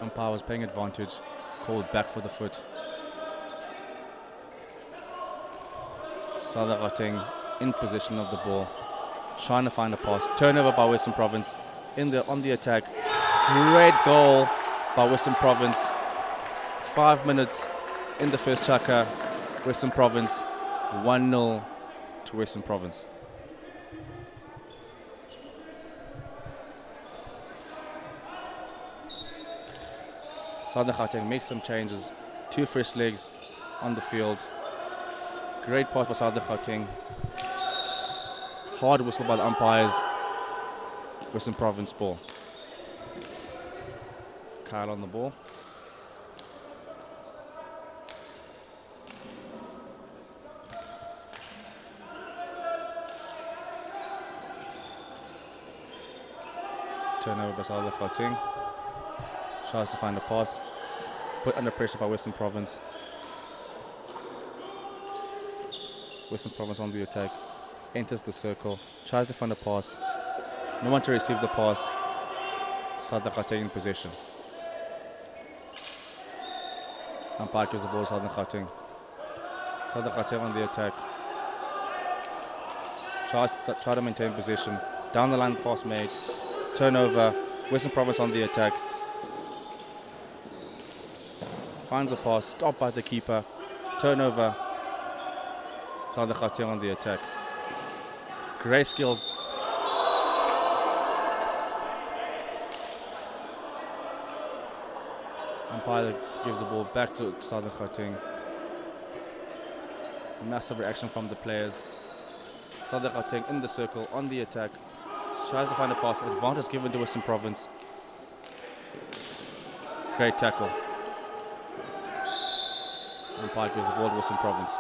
Umpire was paying advantage. Called back for the foot. Southern Gauteng in possession of the ball. Trying to find a pass. Turnover by Western Province. On the attack. Great goal by Western Province. 5 minutes in the first chaka. Western Province 1-0 to Western Province. Southern Gauteng makes some changes. 2 fresh legs on the field. Great pass by Southern Gauteng. Hard whistle by the umpires. Western Province ball. Kyle on the ball. Turnover by Southern Gauteng. Tries to find a pass. Put under pressure by Western Province. Western Province on the attack. Enters the circle. Tries to find a pass. No one to receive the pass. Southern Gauteng in possession. Umpire gives the ball to Southern Gauteng. Southern Gauteng on the attack. Try to maintain possession. Down the line pass made. Turnover. Western Province on the attack. Finds a pass. Stopped by the keeper. Turnover. Southern Gauteng on the attack. Great skills. Umpire gives the ball back to Southern Gauteng. Massive reaction from the players. Southern Gauteng in the circle, on the attack. Tries to find a pass. Advantage given to Western Province. Great tackle. Umpire gives the ball to Western Province.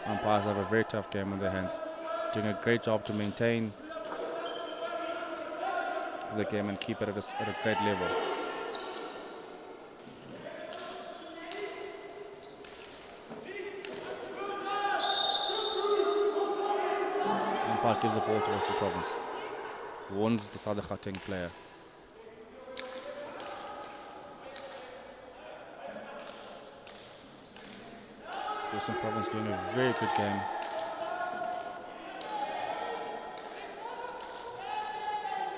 Umpires have a very tough game on their hands. Doing a great job to maintain the game and keep it at a great level. Umpire gives the ball to Western Province. Warns the Southern Gauteng player. Western Province doing a very good game.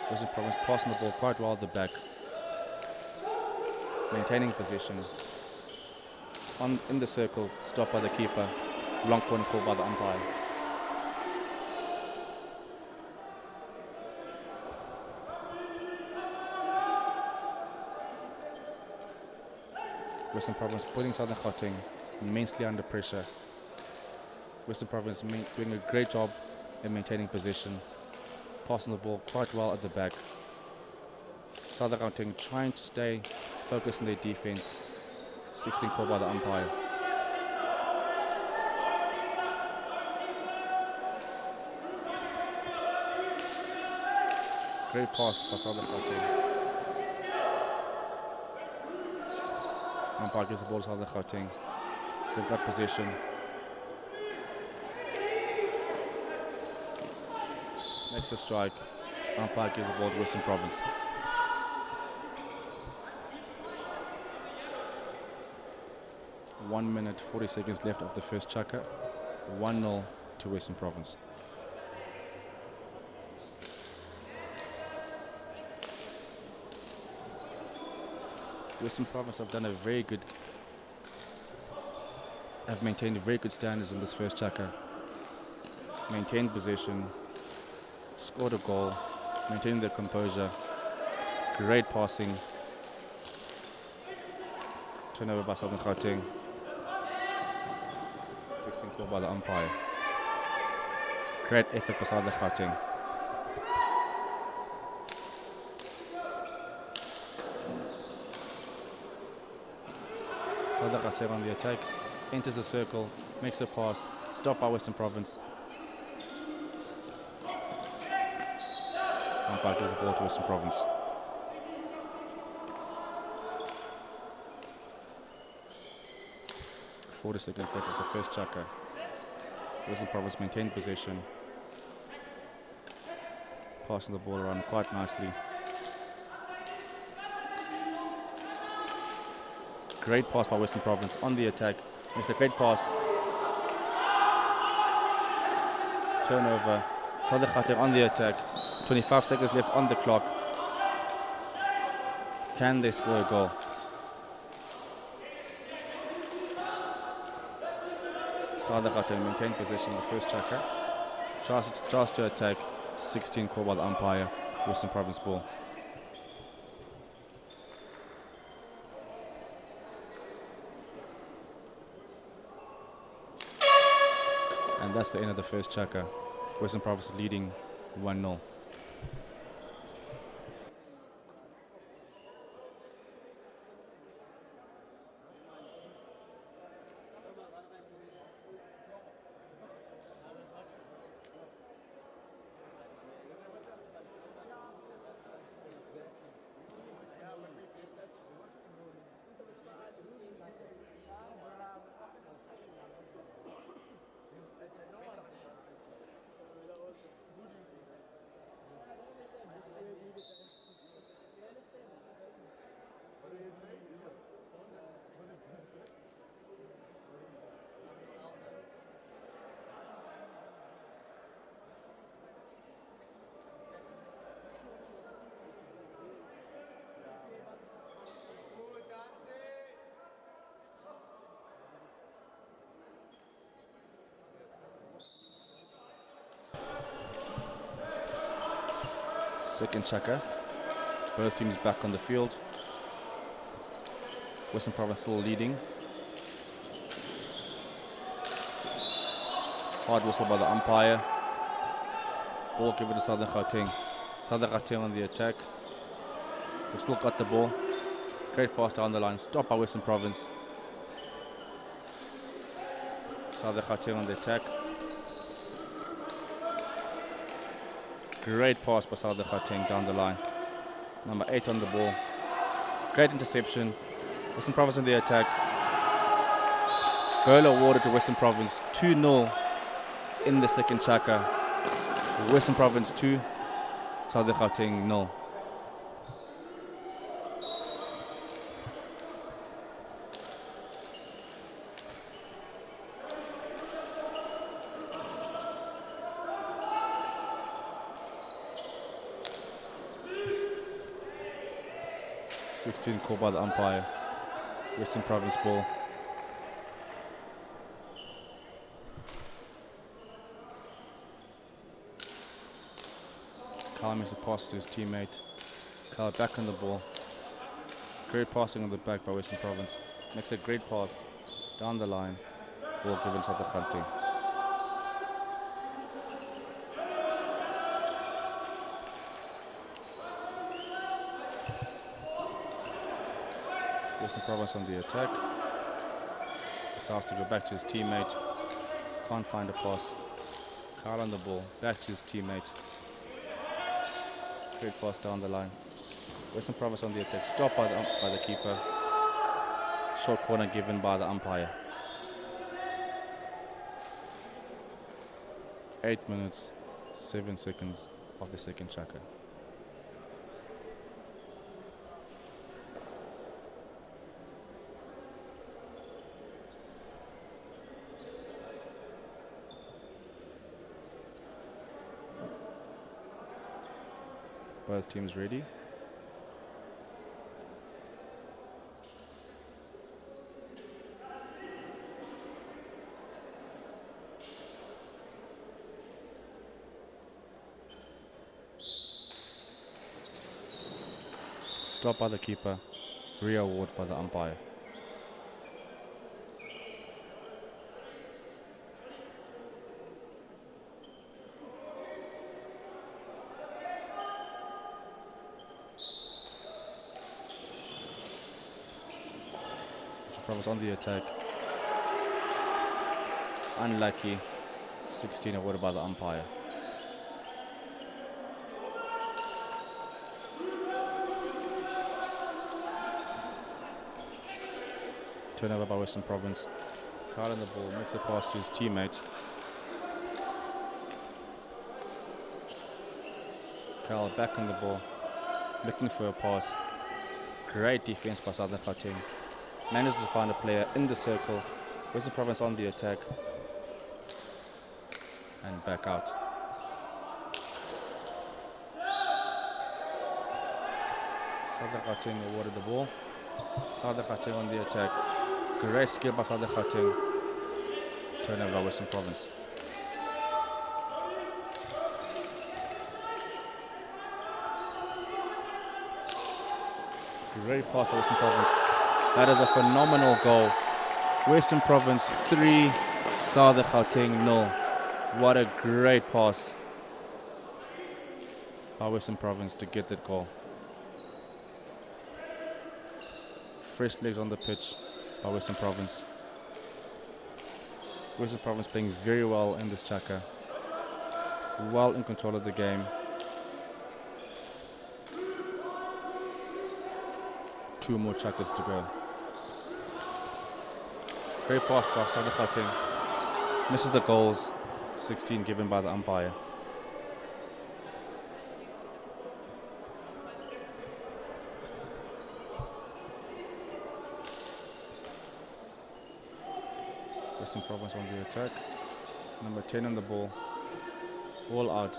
Western Province passing the ball quite well at the back. Maintaining possession. In the circle, stopped by the keeper. Long corner call by the umpire. Western Province putting Southern Gauteng immensely under pressure. Western Province doing a great job in maintaining position, passing the ball quite well at the back. Southern Gauteng trying to stay focused on their defense. 16 call by the umpire. Great pass by Southern Gauteng. Umpire gives the ball to Southern Gauteng. They've got possession. Makes a strike. Umpire gives the ball to Western Province. One minute, 40 seconds left of the first chaka. 1-0 to Western Province. Western Province have maintained very good standards in this first chaka. Maintained possession, scored a goal, maintained their composure, great passing. Turnover by Southern Gauteng. 16 call by the umpire. Great effort by Southern Gauteng. Southern Gauteng on the attack, enters the circle, makes a pass, stopped by Western Province. Umpire gives the ball to Western Province. Forty seconds left of the first chaka. Western Province maintained possession, passing the ball around quite nicely. Great pass by Western Province on the attack. Makes a great pass. Turnover. Southern Gauteng on the attack. 25 seconds left on the clock. Can they score a goal? Southern Gauteng maintained possession in the first chaka. Chance to attack. 16 called by the umpire. Western Province ball. And that's the end of the first chaka. Western Province leading 1-0. Second chaka. Both teams back on the field. Western Province still leading. Hard whistle by the umpire. Ball given to Southern Gauteng. Southern Gauteng on the attack. They've still got the ball. Great pass down the line. Stopped by Western Province. Southern Gauteng on the attack. Great pass by Southern Gauteng down the line. Number 8 on the ball. Great interception. Western Province on the attack. Goal awarded to Western Province. 2-0 in the second chaka. Western Province 2, Southern Gauteng 0. Called by the umpire. Western Province ball. Kyle makes a pass to his teammate. Kyle back on the ball. Great passing on the back by Western Province. Makes a great pass down the line. Ball given to Southern Gauteng. Western Province on the attack. Decides to go back to his teammate. Can't find a pass. Kyle on the ball. Back to his teammate. Great pass down the line. Western Province on the attack. Stopped by the keeper. Short corner given by the umpire. 8 minutes, 7 seconds of the second chaka. Both teams ready. Stop by the keeper. Re-award by the umpire. Province on the attack. Unlucky. 16 awarded by the umpire. Turnover by Western Province. Carl on the ball, makes a pass to his teammate. Carl back on the ball, looking for a pass. Great defense by Southern Gauteng. Manages to find a player in the circle. Western Province on the attack. And back out. Southern Gauteng awarded the ball. Southern Gauteng on the attack. Great skill by Southern Gauteng. Turnover by Western Province. Great pass by Western Province. That is a phenomenal goal. Western Province 3, Southern Gauteng 0. What a great pass by Western Province to get that goal. Fresh legs on the pitch by Western Province. Western Province playing very well in this chaka. Well in control of the game. 2 more chakas to go. Great pass by Southern Gauteng. Misses the goals. 16 given by the umpire. Western Province on the attack. Number 10 on the ball. Ball out.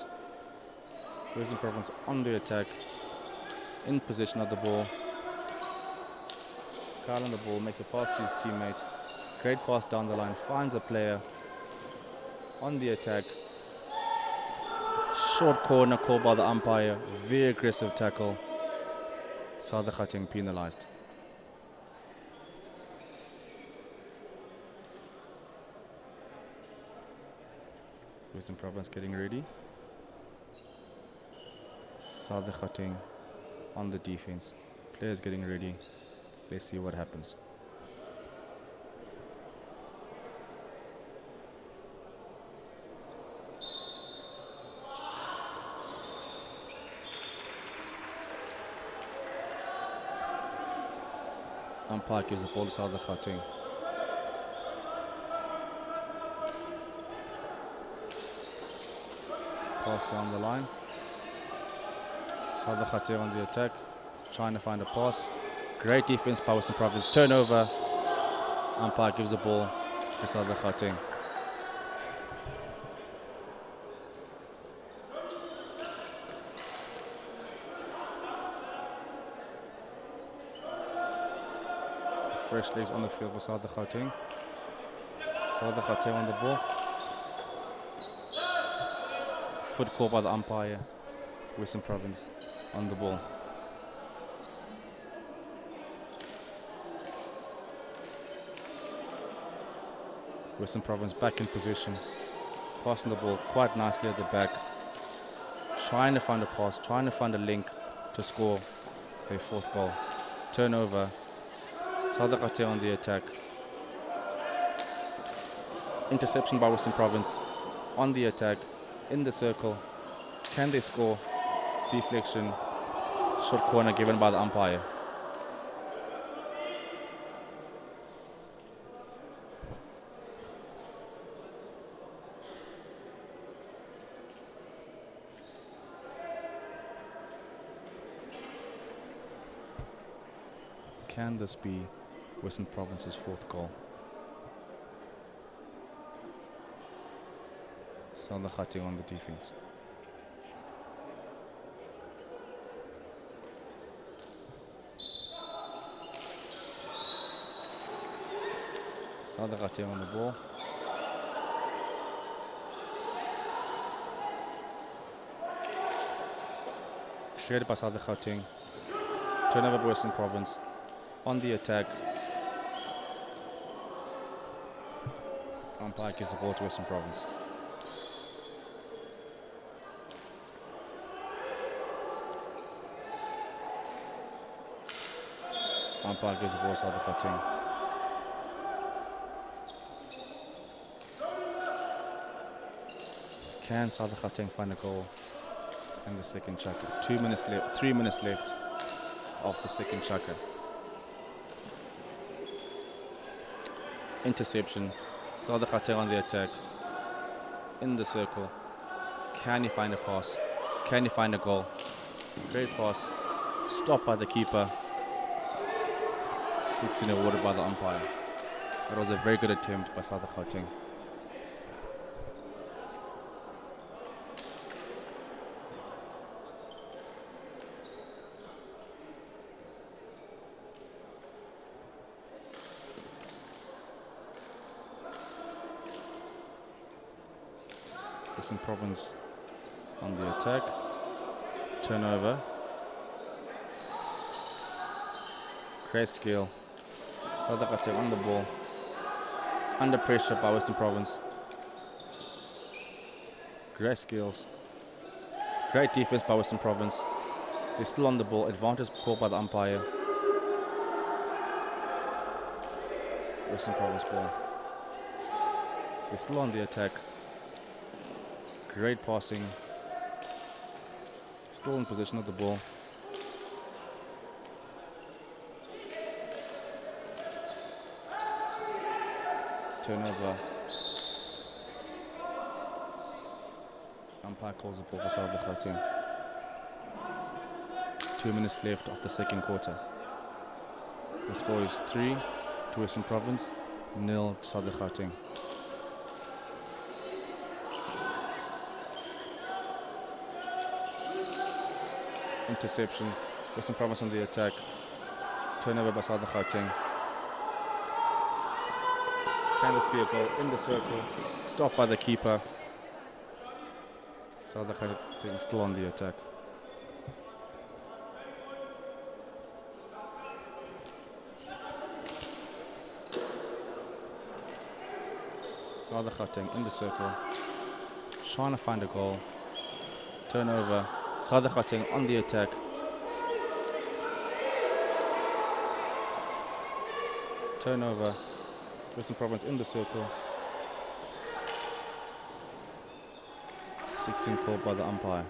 Western Province on the attack. In possession of the ball. Carl on the ball, makes a pass to his teammate. Great pass down the line, finds a player. On the attack. Short corner called by the umpire. Very aggressive tackle. Southern Gauteng penalized. Western Province getting ready. Southern Gauteng on the defense. Players getting ready. Let's see what happens. Umpire gives the ball to Southern Gauteng. Pass down the line. Southern Gauteng on the attack, trying to find a pass. Great defense by Western Province. Turnover. Umpire gives the ball to Southern Gauteng. Fresh legs on the field for Southern Gauteng. Southern Gauteng on the ball. Foot call by the umpire. Western Province on the ball. Western Province back in position. Passing the ball quite nicely at the back. Trying to find a pass, trying to find a link to score their 4th goal. Turnover. Southern Gauteng on the attack. Interception by Western Province. On the attack. In the circle. Can they score? Deflection. Short corner given by the umpire. Can this be Western Province's 4th goal? Southern Gauteng on the defense. Southern Gauteng on the ball. Cleared by Southern Gauteng. Turnover by Western Province. On the attack. Umpire gives the ball to Western Province. Umpire gives the ball to South African. Can South African find a goal in the second chakra? 2 minutes left, 3 minutes left of the second chakra. Interception. South African on the attack. In the circle. Can he find a pass? Can he find a goal? Great pass. Stopped by the keeper. 16 awarded by the umpire. That was a very good attempt by South African. Western Province on the attack. Turnover. Great skill. South Africa on the ball. Under pressure by Western Province. Great skills. Great defense by Western Province. They're still on the ball. Advantage called by the umpire. Western Province ball. They're still on the attack. Great passing. Still in possession of the ball. Turnover. Umpire calls the ball for South Africa. 2 minutes left of the second quarter. The score is 3 to Western Province, 0 to South Africa. Interception. Western Province on the attack. Turnover by South Africa. Can this be a goal in the circle? Stopped by the keeper. South Africa still on the attack. South Africa in the circle. Trying to find a goal. Turnover. South Africa on the attack. Turnover. Western Province in the circle. 16 called by the umpire.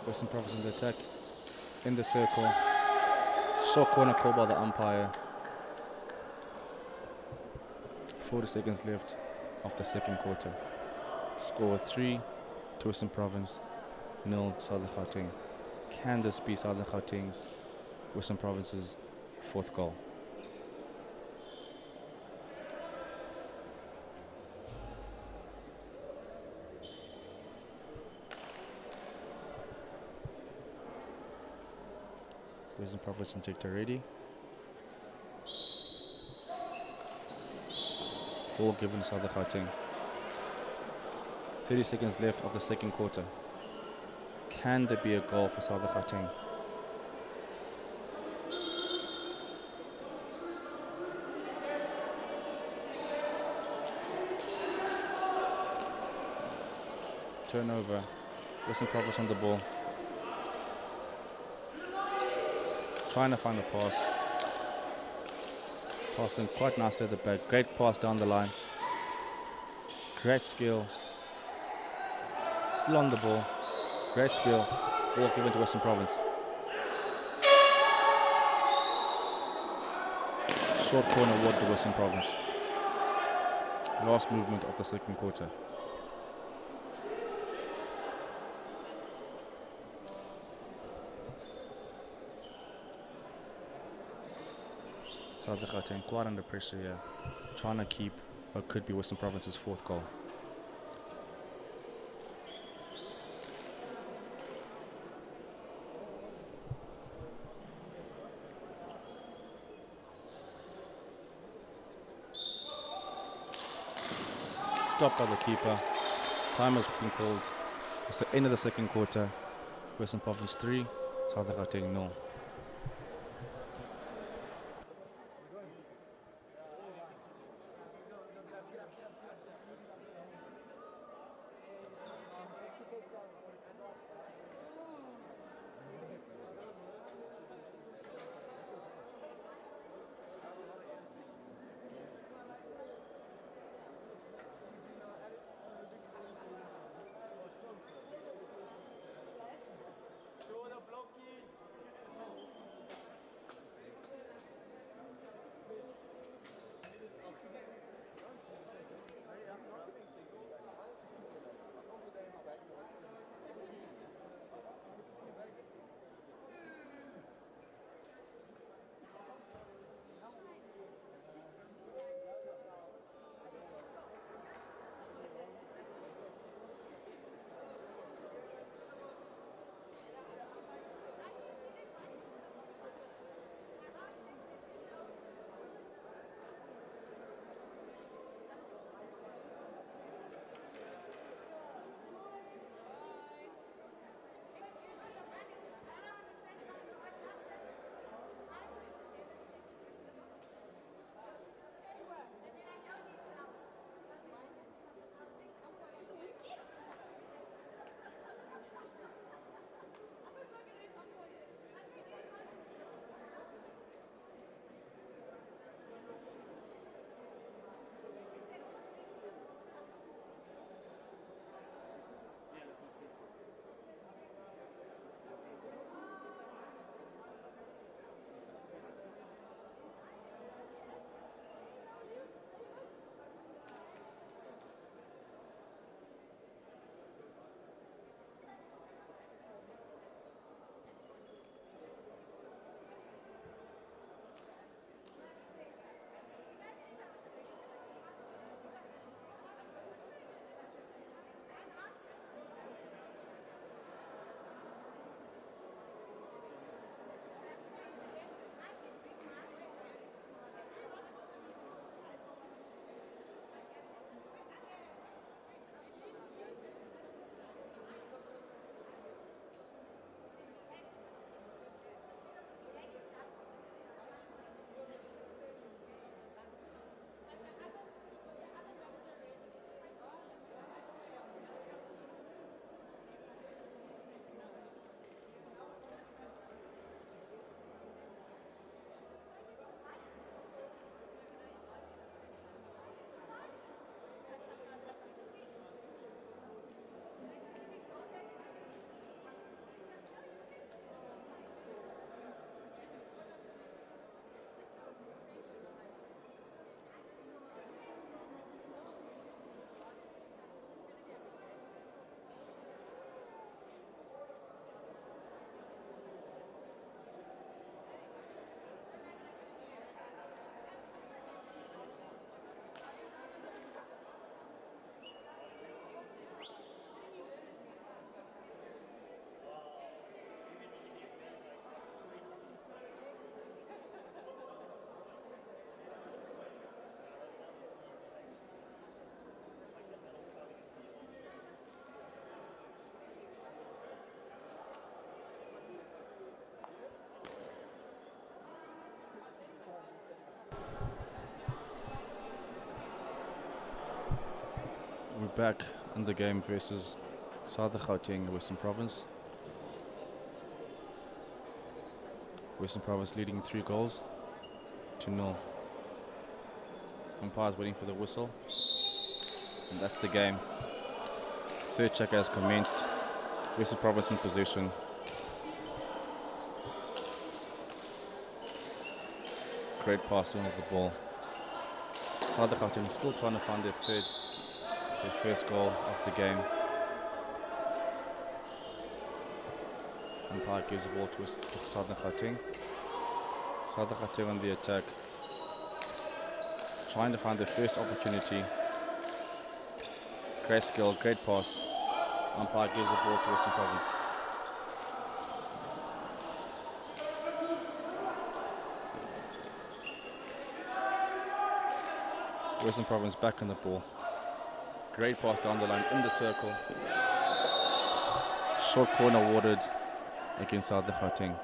Western Province in the attack. In the circle. Short corner call by the umpire. 40 seconds left of the second quarter. Score 3 to Western Province, 0 to South Africa. Can this be South Africa's Western Province's fourth goal? Western Province injector ready. Ball given South Africa. 30 seconds left of the second quarter. Can there be a goal for South Africa? Turnover. Western Province on the ball. Trying to find a pass. Passing quite nicely at the back. Great pass down the line. Great skill. Still on the ball. Great skill. Ball given to Western Province. Short corner award to Western Province. Last movement of the second quarter. South African quite under pressure here, trying to keep what could be Western Province's fourth goal. Stopped by the keeper. Time has been called. It's the end of the second quarter. Western Province 3, South Africa 0. We're back in the game versus South Gauteng, Western Province. Western Province leading 3-0. Umpire's waiting for the whistle. And that's the game. Third check has commenced. Western Province in possession. Great passing of the ball. South Gauteng still trying to find their first goal of the game. Umpire gives the ball to South Gauteng. South Gauteng on the attack. trying to find the first opportunity. Great skill, great pass. Umpire gives the ball to Western Province. Western Province back on the ball. Great pass down the line in the circle. Short corner awarded against South African.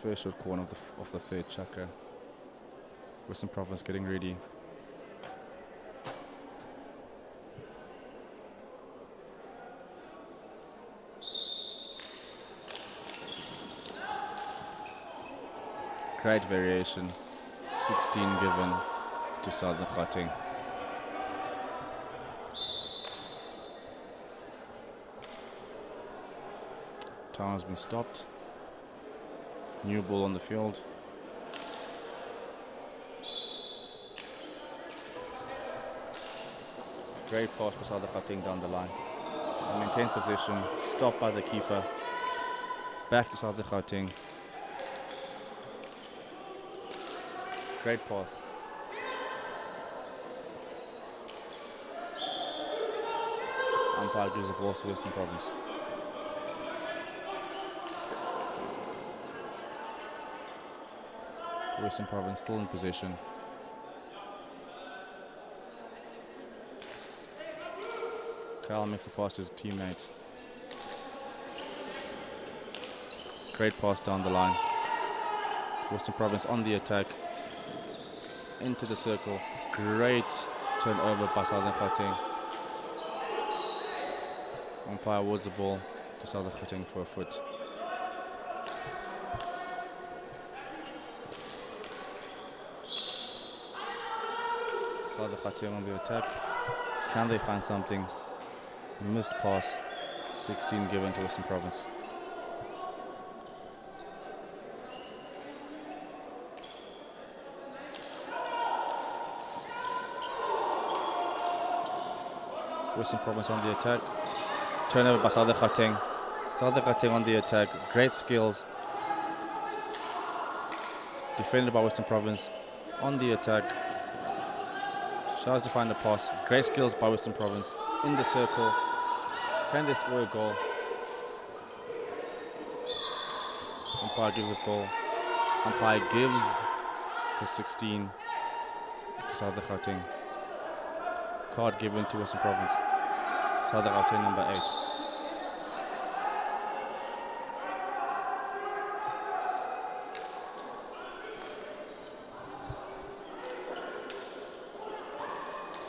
First short corner of the third chaka. Western Province getting ready. Great variation, 16 given to South African. Time has been stopped. New ball on the field. Great pass by South African down the line. Maintained position, stopped by the keeper. Back to South African. Great pass. Umpire gives the ball to Western Province. Western Province still in possession. Kyle makes a pass to his teammate. Great pass down the line. Western Province on the attack. Into the circle. Great turnover by Southern Gauteng. Umpire awards the ball to Southern Gauteng for a foot. Southern Gauteng on the attack. Can they find something? Missed pass. 16 given to Western Province. Western Province on the attack. Turnover by Southern Gauteng. Southern Gauteng on the attack. Great skills. Defended by Western Province. On the attack. Tries to find a pass. Great skills by Western Province. In the circle. Can they score a goal? Umpire gives a goal. Umpire gives the 16 to Southern Gauteng. Card given to Western Province. Southern Gauteng number 8.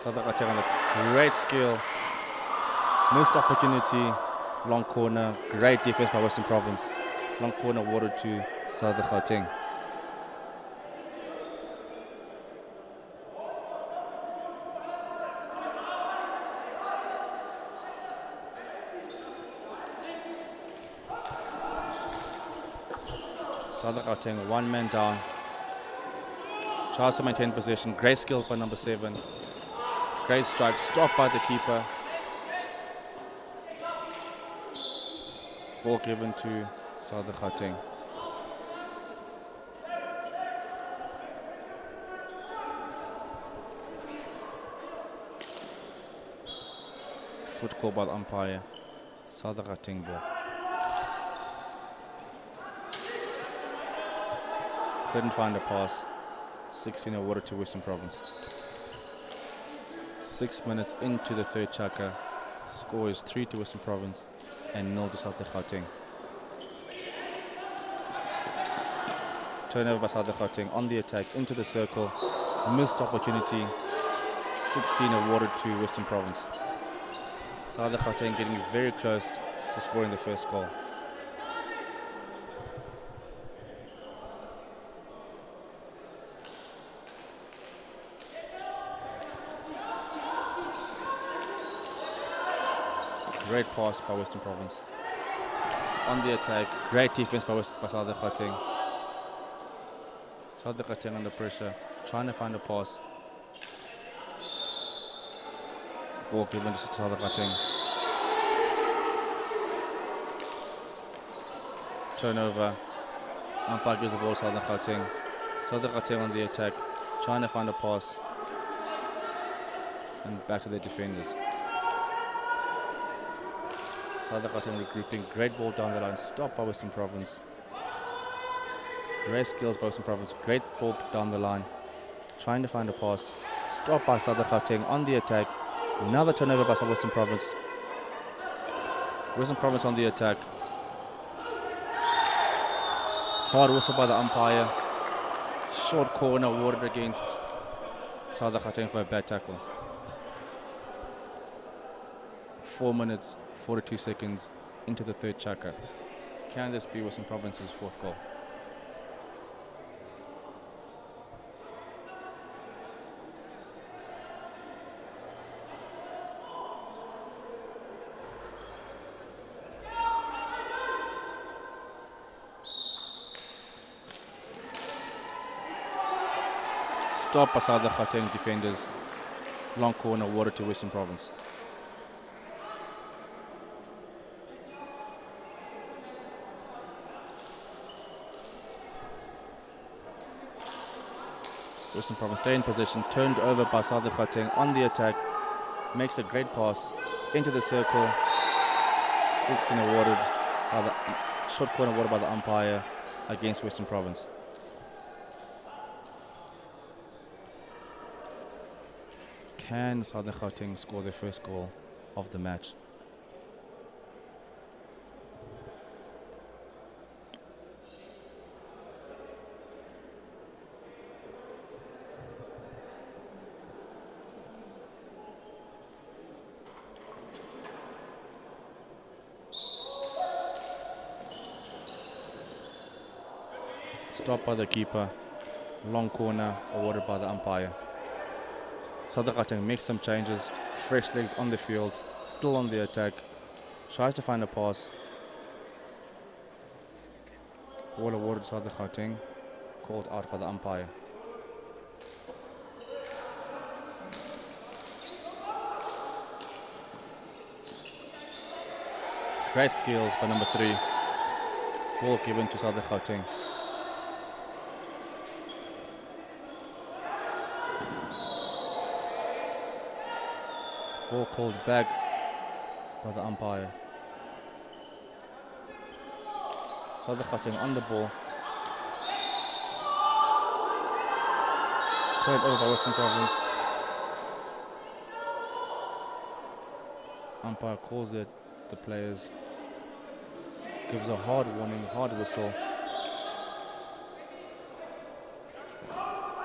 Southern Gauteng on a great skill. Missed opportunity. Long corner. Great defense by Western Province. Long corner awarded to Southern Gauteng. Southern Gauteng, one man down. Tries to maintain possession. Great skill by number 7. Great strike, stopped by the keeper. Ball given to Southern Gauteng. Foot call by the umpire. Southern Gauteng ball. Couldn't find a pass. 16 awarded to Western Province. 6 minutes into the third chaka. Score is 3 to Western Province and 0 to South Gauteng. Turnover by South Gauteng on the attack into the circle. Missed opportunity. 16 awarded to Western Province. South Gauteng getting very close to scoring the first goal. Great pass by Western Province. On the attack, great defense by Southern Gauteng. Southern Gauteng under pressure, trying to find a pass. Ball given to South African. Turnover. Umpire gives the ball to South African. South African on the attack, trying to find a pass. And back to their defenders. South African regrouping. Great ball down the line. Stopped by Western Province. Great skills by Western Province. Great ball down the line. Trying to find a pass. Stopped by South African on the attack. Another turnover by Western Province. Western Province on the attack. Hard whistle by the umpire. Short corner awarded against South African for a bad tackle. 4 minutes, 42 seconds into the third chaka. Can this be Western Province's fourth goal? Stop by South African defenders. Long corner awarded to Western Province. Western Province stay in position, turned over by South African on the attack, makes a great pass into the circle. 16 awarded by the short corner awarded by the umpire against Western Province. Can Southern Gauteng score their first goal of the match? Stopped by the keeper. Long corner awarded by the umpire. South Gauteng makes some changes. Fresh legs on the field. Still on the attack. Tries to find a pass. Ball awarded South Gauteng. Called out by the umpire. Great skills by number 3. Ball given to South Gauteng. Ball called back by the umpire. South Gauteng on the ball. Turned over by Western Province. Umpire calls it the players. Gives a hard warning, hard whistle.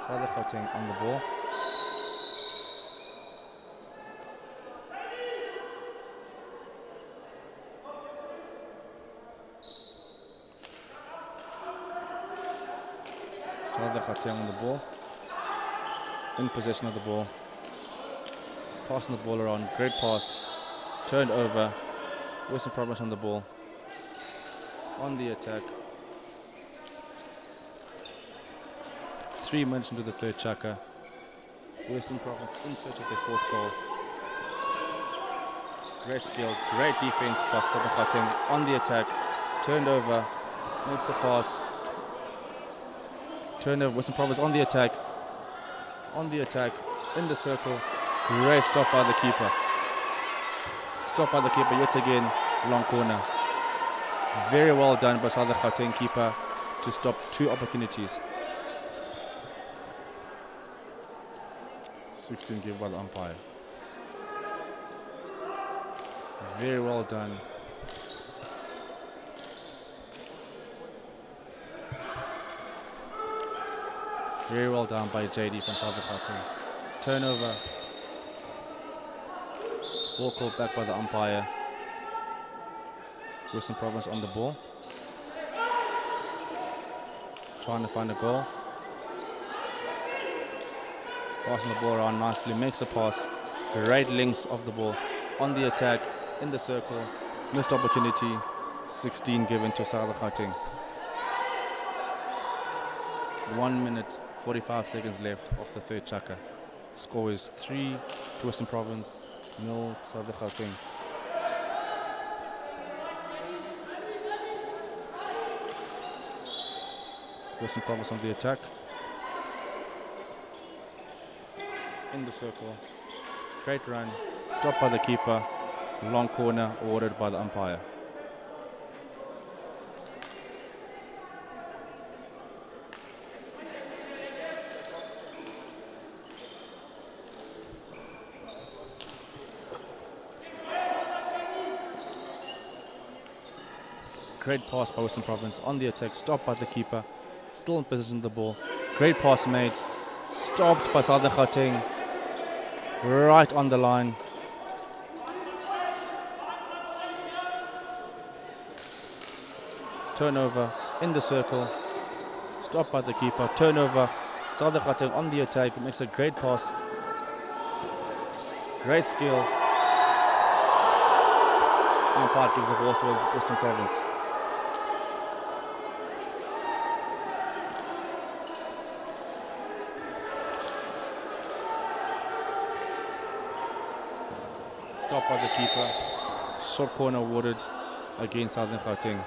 South Gauteng on the ball. South Gauteng on the ball. In possession of the ball. Passing the ball around. Great pass. Turned over. Western Province on the ball. On the attack. 3 minutes into the third chaka. Western Province in search of their fourth goal. Great skill, great defense by South Gauteng on the attack. Turned over. Makes the pass. Turnover, Western Province on the attack. On the attack, in the circle. Great stop by the keeper. Stop by the keeper yet again, long corner. Very well done by South Gauteng keeper to stop 2 opportunities. 16 given by the umpire. Very well done. Very well done by JD from South Gauteng. Turnover. Ball called back by the umpire. Western Province on the ball. Trying to find a goal. Passing the ball around nicely. Makes a pass. Great links of the ball. On the attack. In the circle. Missed opportunity. 16 given to South Gauteng. 1 minute, 45 seconds left of the third chaka. Score is 3 to Western Province, 0 to South Gauteng. Western Province on the attack. In the circle. Great run. Stopped by the keeper. Long corner ordered by the umpire. Great pass by Western Province on the attack, stopped by the keeper, still in possession of the ball. Great pass made, stopped by Southern Gauteng, right on the line. Turnover in the circle, stopped by the keeper, turnover. Southern Gauteng on the attack, makes a great pass. Great skills. Umpire gives a ball to Western Province. Stopped by the keeper. Short corner awarded against Southern Gauteng.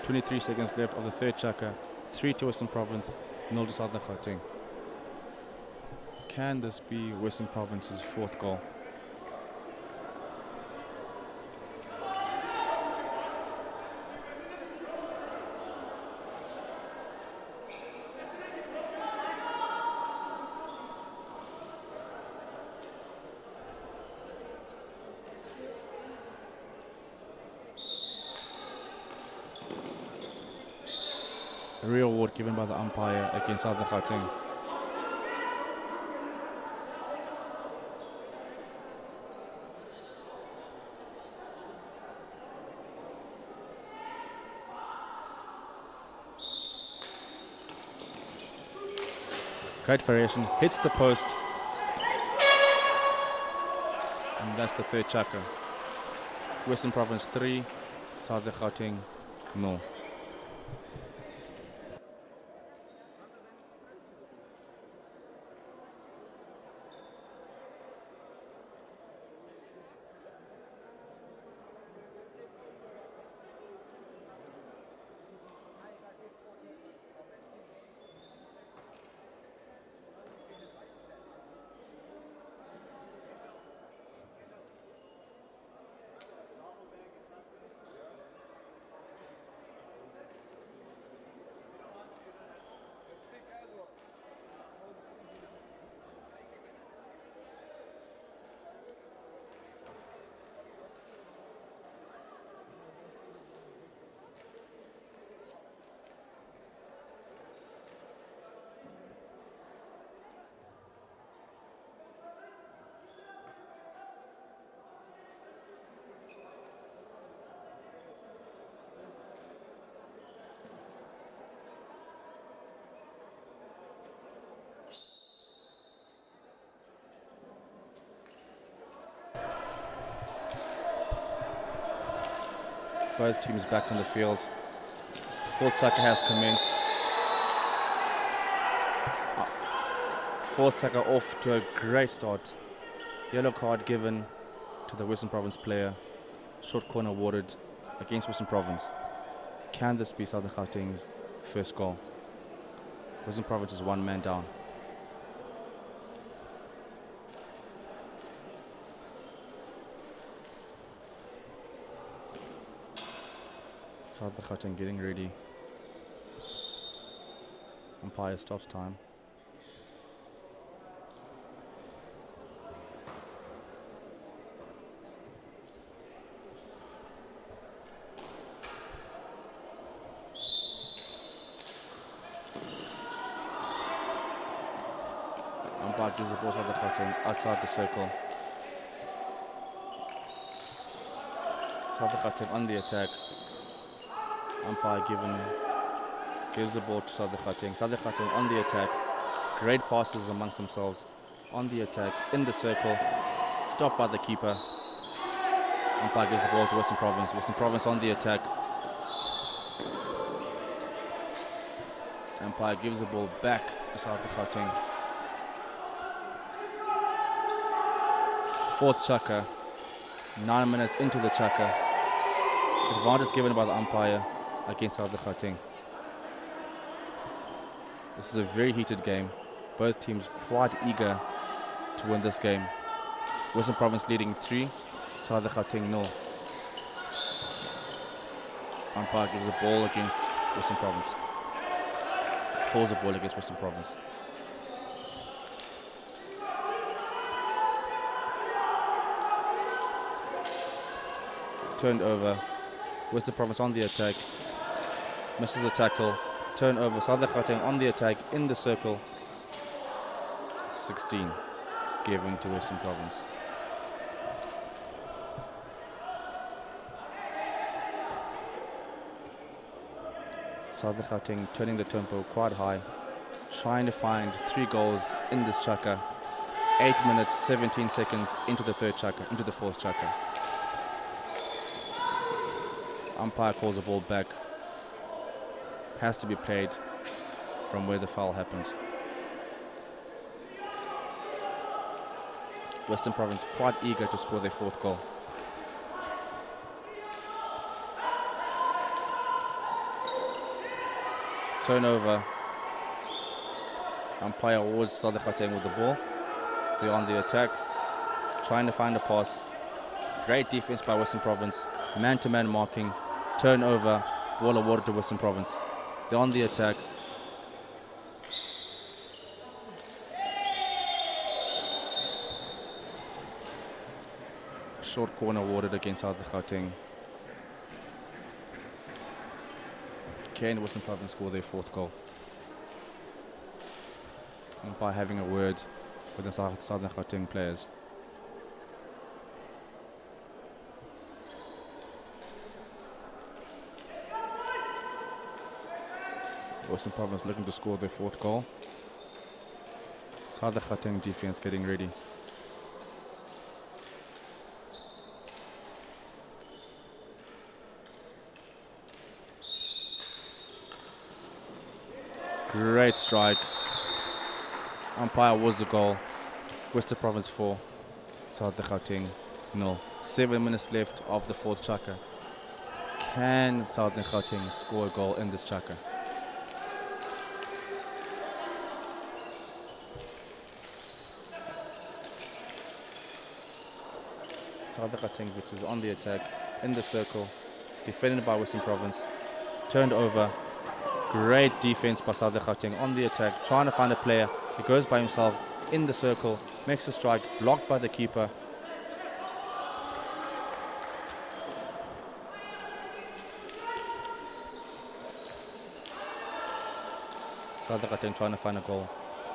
23 seconds left of the third chaka. 3 to Western Province, 0 to Southern Gauteng. Can this be Western Province's fourth goal? A real award given by the umpire against Southern Gauteng. Great variation, hits the post. And that's the third chaka. Western Province 3, Southern Gauteng 0. Both teams back on the field. Fourth chaka has commenced. Fourth chaka off to a great start. Yellow card given to the Western Province player. Short corner awarded against Western Province. Can this be Southern Gauteng's first goal? Western Province is one man down. Southern Gauteng getting ready. Umpire stops time. Umpire gives the ball to Southern Gauteng outside the circle. Southern Gauteng on the attack. Umpire gives the ball to Southern Gauteng. Southern Gauteng on the attack. Great passes amongst themselves. On the attack, in the circle. Stopped by the keeper. Umpire gives the ball to Western Province. Western Province on the attack. Umpire gives the ball back to Southern Gauteng. fourth chukka. 9 minutes into the chukka. Advantage given by the umpire against Southern Gauteng. This is a very heated game. Both teams quite eager to win this game. Western Province leading 3, Southern Gauteng 0. Umpire gives a ball against Western Province. Calls a ball against Western Province. Turned over. Western Province on the attack. Misses the tackle. Turnover. Southern Gauteng on the attack in the circle. 16 given to Western Province. Southern Gauteng turning the tempo quite high, trying to find 3 goals in this chukka. 8 minutes 17 seconds into the fourth chukka. Umpire calls the ball back. Has to be played from where the foul happened. Western Province quite eager to score their 4th goal. Turnover. Umpire awards Southern Gauteng with the ball. They're on the attack, trying to find a pass. Great defense by Western Province. Man-to-man marking. Turnover. Ball awarded to Western Province. They're on the attack. Short corner awarded against Southern Gauteng. Can Western Province score their 4th goal? Umpire having a word with the Southern Gauteng players. Western Province looking to score their 4th goal. Southern Gauteng defense getting ready. Great strike. Umpire was the goal. Western Province 4, Southern Gauteng 0. 7 minutes left of the 4th chukka. Can Southern Gauteng score a goal in this chukka? Southern Gauteng, which is on the attack in the circle, defended by Western Province. Turned over. Great defense by Southern Gauteng on the attack, trying to find a player. He goes by himself in the circle, makes a strike, blocked by the keeper. Southern Gauteng trying to find a goal.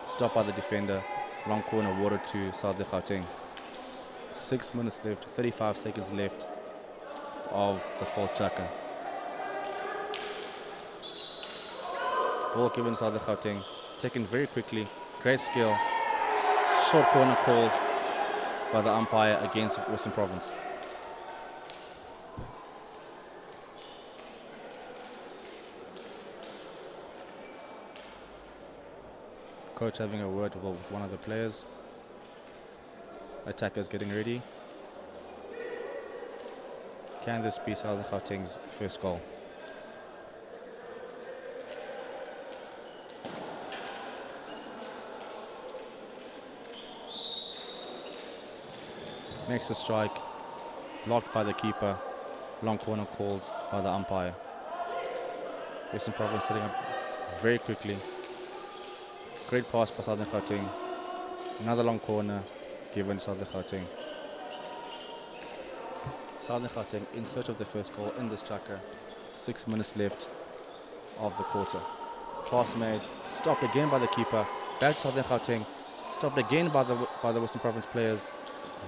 Stopped by the defender. Long corner awarded to Southern Gauteng. 6 minutes left, 35 seconds left of the 4th chukka. Ball given Southern Gauteng, taken very quickly, great skill. Short corner called by the umpire against Western Province. Coach having a word with one of the players. Attackers getting ready. Can this be Southern Gauteng's 1st goal? Makes a strike, blocked by the keeper, long corner called by the umpire. Western Province setting up very quickly. Great pass by Southern Gauteng. Another long corner given Southern Gauteng. Southern Gauteng in search of the 1st goal in this chukka. 6 minutes left of the quarter. Pass made, stopped again by the keeper. Back to Southern Gauteng, stopped again by the Western Province players.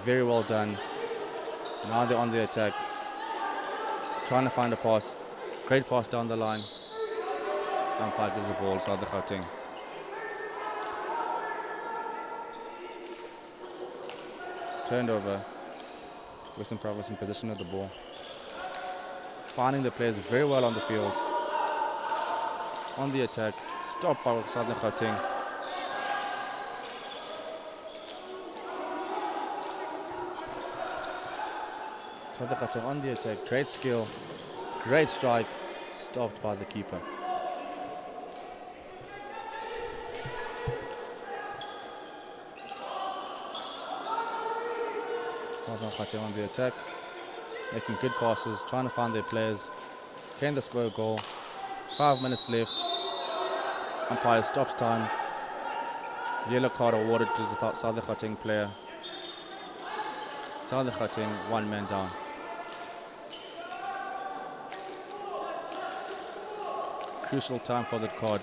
Very well done. Now they're on the attack, trying to find a pass. Great pass down the line. Umpire gives the ball, Southern Gauteng. Turned over. Western Province in position of the ball. Finding the players very well on the field. On the attack, stopped by Southern Gauteng. South Africa on the attack. Great skill. Great strike. Stopped by the keeper. South Africa on the attack. Making good passes. Trying to find their players. Can they score a goal? 5 minutes left. Umpire stops time. Yellow card awarded to the South African player. South African, 1 man down. Crucial time for that card.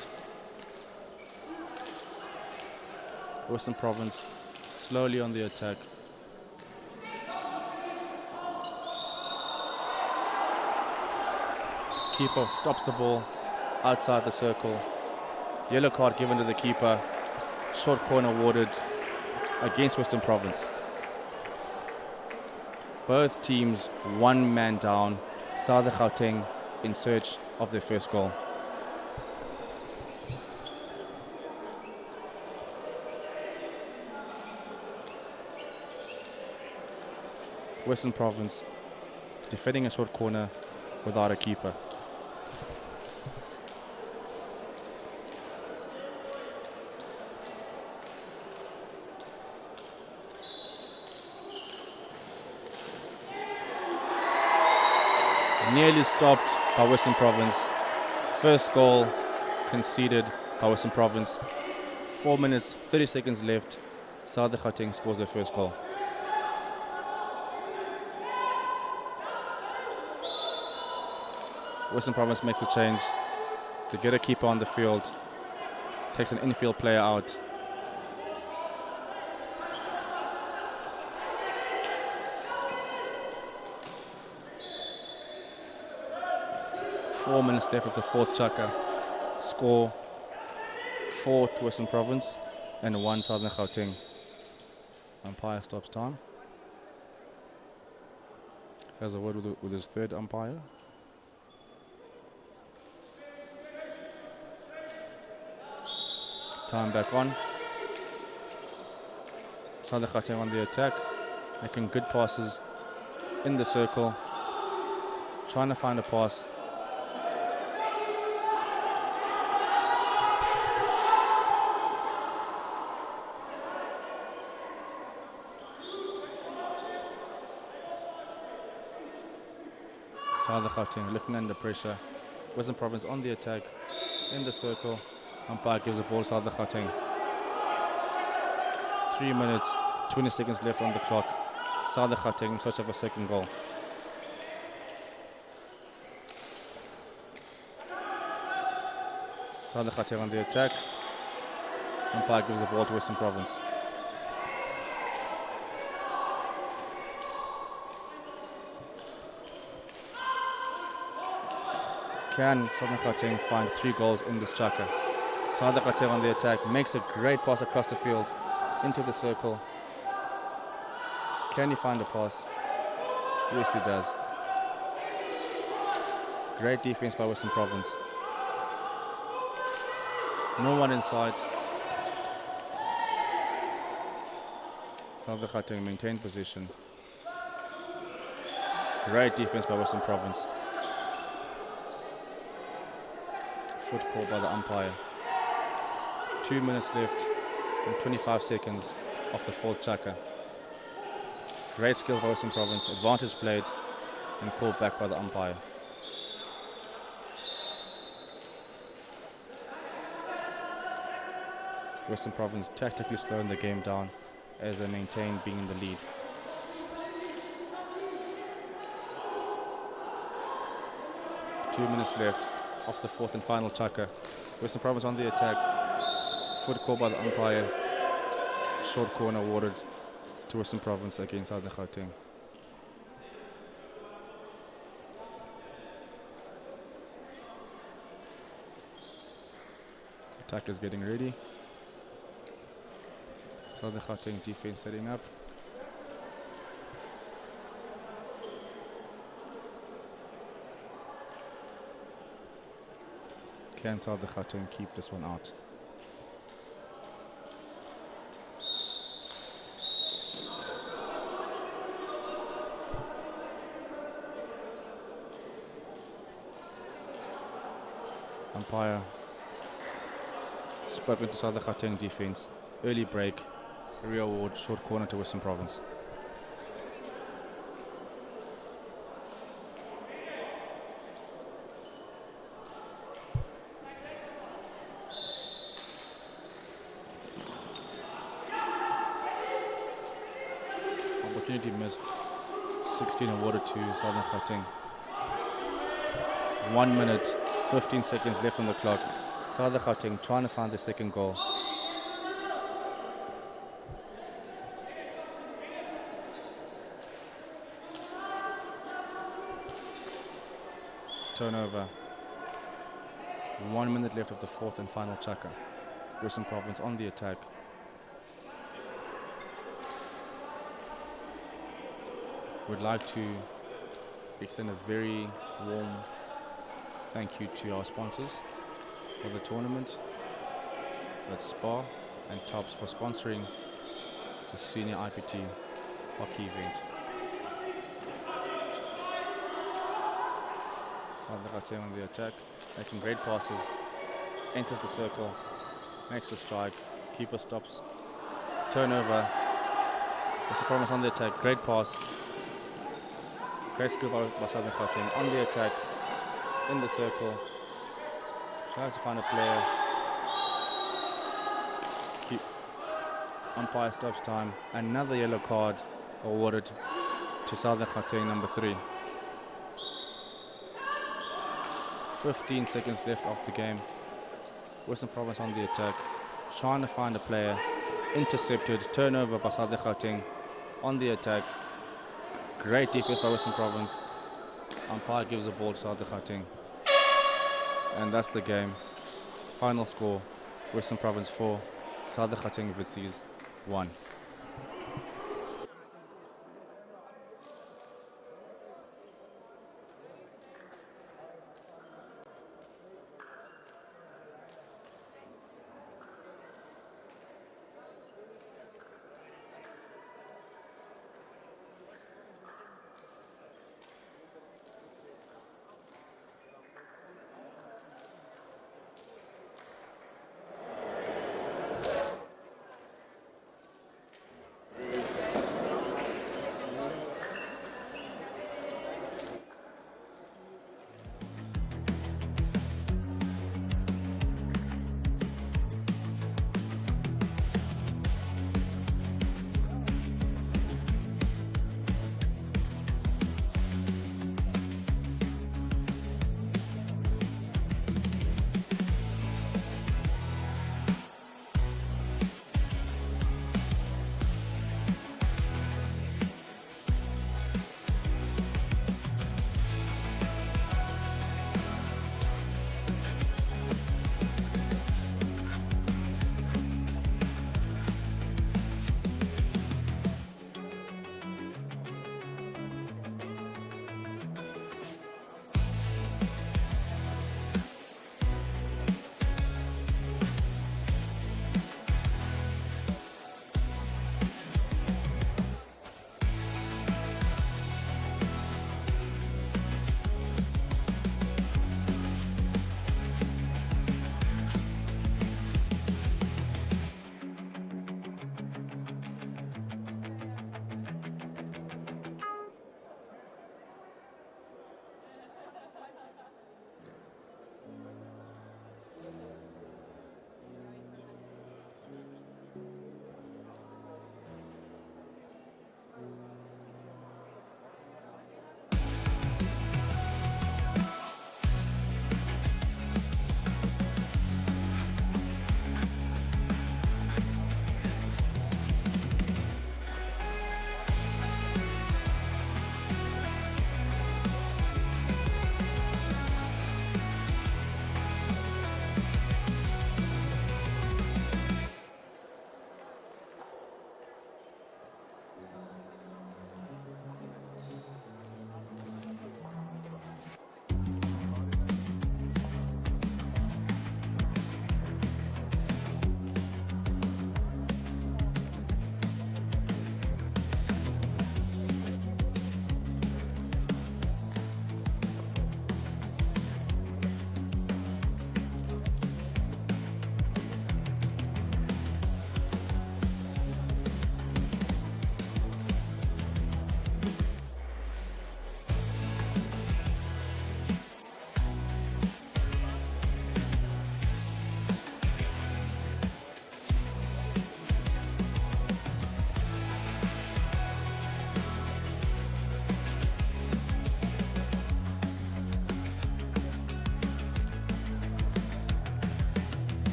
Western Province slowly on the attack. Keeper stops the ball outside the circle. Yellow card given to the keeper. Short corner awarded against Western Province. Both teams 1 man down. South Gauteng in search of their first goal. Western Province defending a short corner without a keeper. Nearly stopped by Western Province. First goal conceded by Western Province. 4 minutes, 30 seconds left. South Gauteng scores their first goal. Western Province makes a change. They get a keeper on the field. Takes an infield player out. Four minutes left of the fourth chaka. Score 4 to Western Province and 1 Southern Gauteng. Umpire stops time. Has a word with his third umpire. Time back on. Southern Gauteng on the attack, making good passes in the circle, trying to find a pass. Southern Gauteng looking under pressure. Western Province on the attack, in the circle. Umpire gives the ball to Southern Gauteng. 3 minutes, 20 seconds left on the clock. Southern Gauteng in search of a second goal. Southern Gauteng on the attack. Umpire gives the ball to Western Province. Can Southern Gauteng find 3 goals in this chaka? Southern Gauteng on the attack makes a great pass across the field into the circle. Can he find a pass? Yes, he does. Great defense by Western Province. No one in sight. Southern Gauteng maintained position. Great defense by Western Province. Foot call by the umpire. 2 minutes left and 25 seconds of the fourth chaka. Great skill by Western Province. Advantage played and called back by the umpire. Western Province tactically slowing the game down as they maintain being in the lead. Two minutes left of the fourth and final chaka. Western Province on the attack. Foot call by the umpire. Short corner awarded to Western Province against Southern Gauteng. Attackers getting ready. Southern Gauteng defense setting up. Can Southern Gauteng keep this one out? Umpire spoken to South African defense. Early break, Rio Ward, short corner to Western Province. Opportunity missed. 16 awarded to Southern Gauteng. 1 minute, 15 seconds left on the clock. Southern Gauteng trying to find the second goal. Turnover. 1 minute left of the fourth and final chaka. Western Province on the attack. Would like to extend a very warm thank you to our sponsors for the tournament. That's Spa and Tops for sponsoring the senior IPT hockey event. South Gauteng on the attack, making great passes, enters the circle, makes a strike, keeper stops, turnover. Western Province on the attack, great pass. Great skill by Southern Gauteng on the attack, in the circle, tries to find a player. Umpire stops time. Another yellow card awarded to Southern Gauteng, number 3. 15 seconds left of the game. Western Province on the attack, trying to find a player. Intercepted, turnover by Southern Gauteng on the attack. Great defense by Western Province. Umpire gives the ball to Southern Gauteng. And that's the game. Final score, Western Province 4, Southern Gauteng Witzies 1.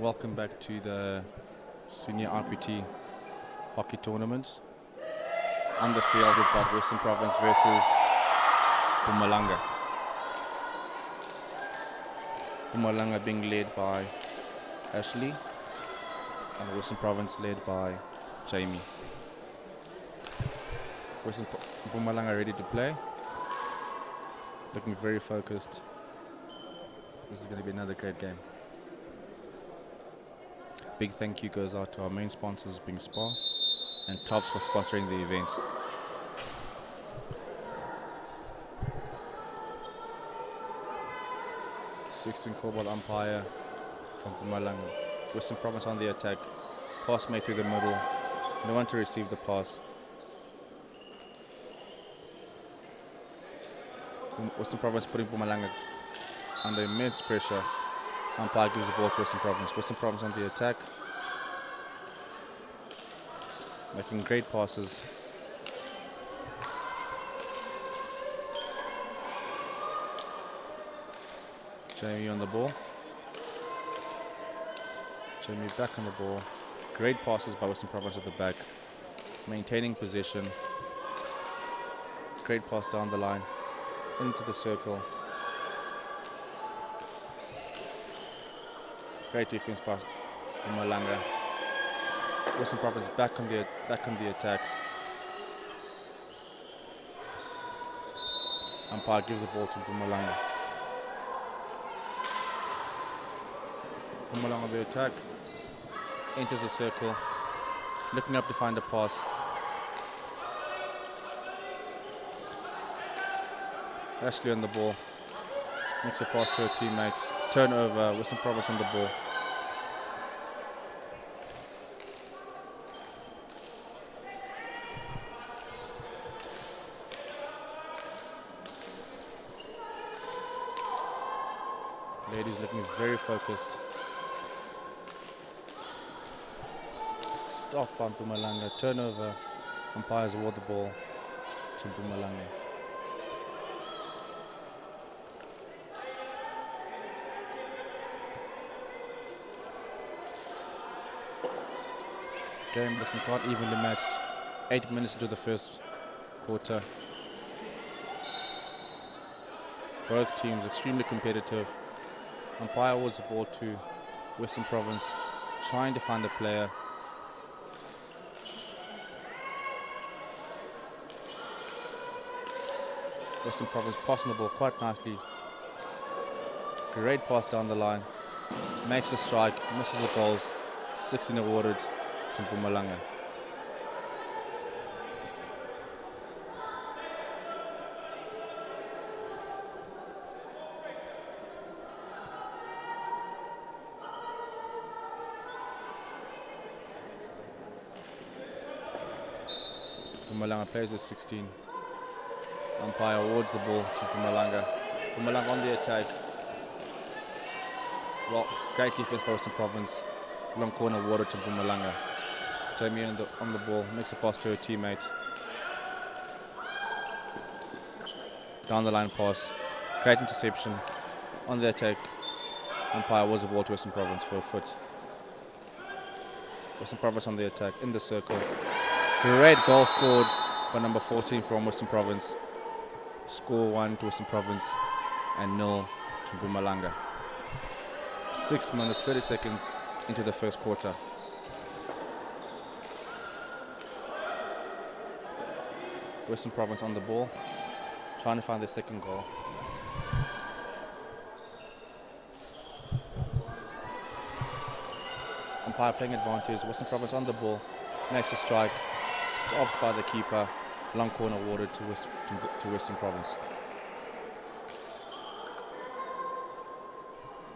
Welcome back to the Senior IPT Hockey Tournament. On the field, we've got Western Province versus Mpumalanga. Mpumalanga being led by Ashley, and Western Province led by Jamie. Mpumalanga ready to play, looking very focused. This is going to be another great game. Big thank you goes out to our main sponsors, being Spa and Tops, for sponsoring the event. Sixteen Cobalt umpire from Mpumalanga. Western Province on the attack. Pass made through the middle. No one to receive the pass. Western Province putting Mpumalanga under immense pressure. Umpire gives the ball to Western Province. Western Province on the attack. Making great passes. Jamie on the ball. Jamie back on the ball. Great passes by Western Province at the back. Maintaining possession. Great pass down the line. Into the circle. Great defense by Mpumalanga. Western Province back on the attack. Umpire gives the ball to Mpumalanga. Mpumalanga on the attack. Enters the circle. Looking up to find a pass. Ashley on the ball. Makes a pass to her teammate. Turnover. Western Province on the ball. Ladies looking very focused. Stop by Mpumalanga. Turnover. Umpires award the ball to Mpumalanga. Game looking quite evenly matched. 8 minutes into the first quarter. Both teams extremely competitive. Umpire awards the ball to Western Province, trying to find a player. Western Province passing the ball quite nicely. Great pass down the line. Makes a strike, misses the goals. 16 awarded to Mpumalanga. Mpumalanga plays at 16. Umpire awards the ball to Mpumalanga. Mpumalanga on the attack. Well, great defense by Western Province. Long corner awarded to Mpumalanga. Jamie on the ball, makes a pass to her teammate. Down the line pass. Great interception. On the attack. Umpire awards the ball to Western Province for a foot. Western Province on the attack, in the circle. Great goal scored by number 14 from Western Province. Score 1 to Western Province and 0 to Mpumalanga. 6 minutes, 30 seconds into the first quarter. Western Province on the ball, trying to find the second goal. Umpire playing advantage. Western Province on the ball, makes a strike, stopped by the keeper. Long corner awarded to Western Province.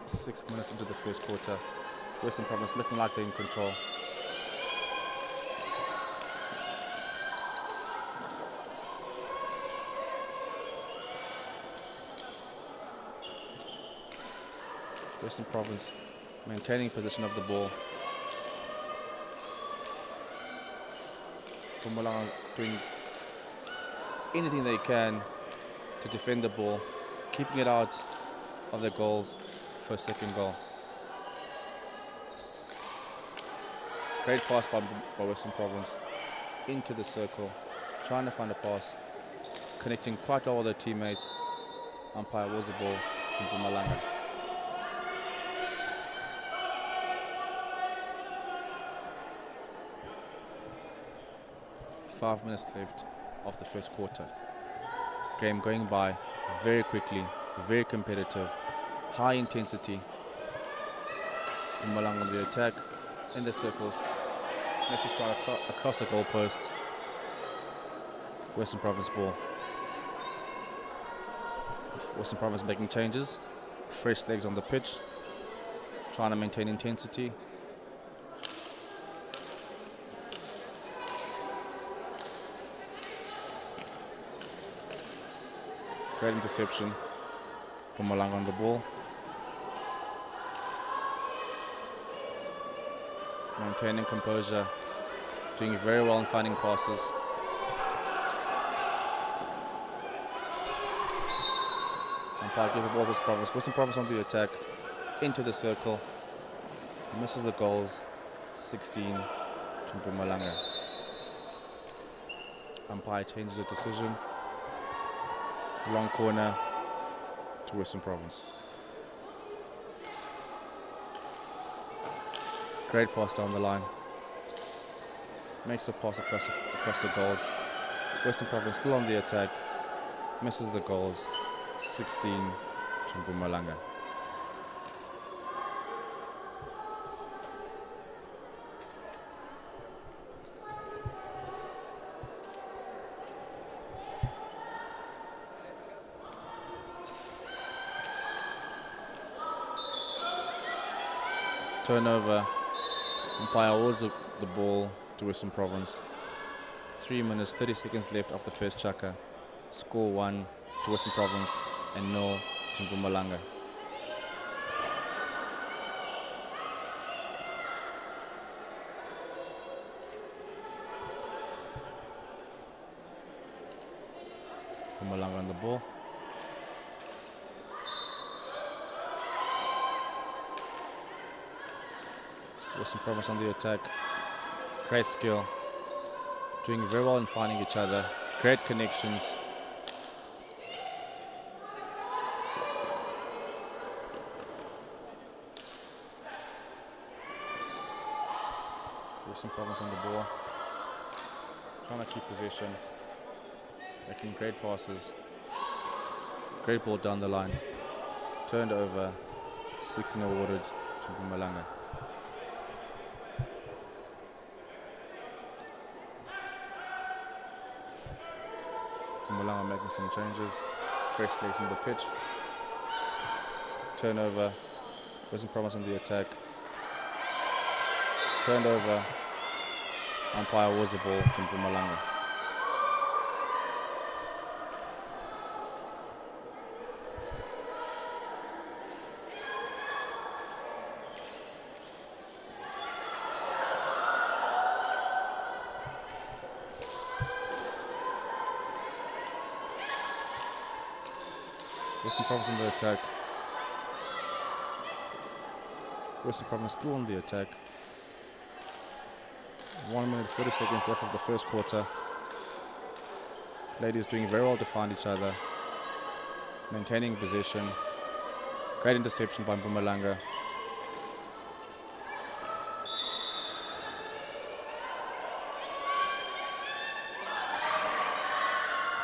6 minutes into the first quarter. Western Province looking like they're in control. Western Province maintaining possession of the ball. Mpumalanga doing anything they can to defend the ball, keeping it out of their goals for a second goal. Great pass by Western Province into the circle, trying to find a pass, connecting quite well with their teammates. Umpire was the ball to Mpumalanga. Five minutes left of the first quarter. Game going by very quickly, very competitive, high intensity. Mpumalanga on the attack, in the circles, makes a strike across the goalposts. Western Province ball. Western Province making changes, fresh legs on the pitch, trying to maintain intensity. Great interception. Mpumalanga on the ball. Maintaining composure, doing very well in finding passes. Umpire gives the ball to Western Province. Western Province on the attack, into the circle, misses the goals. 16 to Mpumalanga. Umpire changes the decision. Long corner to Western Province. Great pass down the line. Makes a pass across the goals. Western Province still on the attack. Misses the goals. 16 to Mpumalanga. Turnover. Umpire awards the ball to Western Province. 3 minutes, 30 seconds left of the first chaka. Score 1 to Western Province and 0 to Mpumalanga. Mpumalanga on the ball. Western Province on the attack. Great skill. Doing very well in finding each other. Great connections. Western Province on the ball. Trying to keep possession. Making great passes. Great ball down the line. Turned over. 16 awarded to Mpumalanga. Mpumalanga making some changes. Fresh legs in the pitch. Turnover. Western Province on the attack. Turned over. Umpire was the ball to Mpumalanga. Western Province on the attack. Western Province still on the attack. 1 minute 40 seconds left of the first quarter. Ladies doing very well to find each other. Maintaining possession. Great interception by Mpumalanga.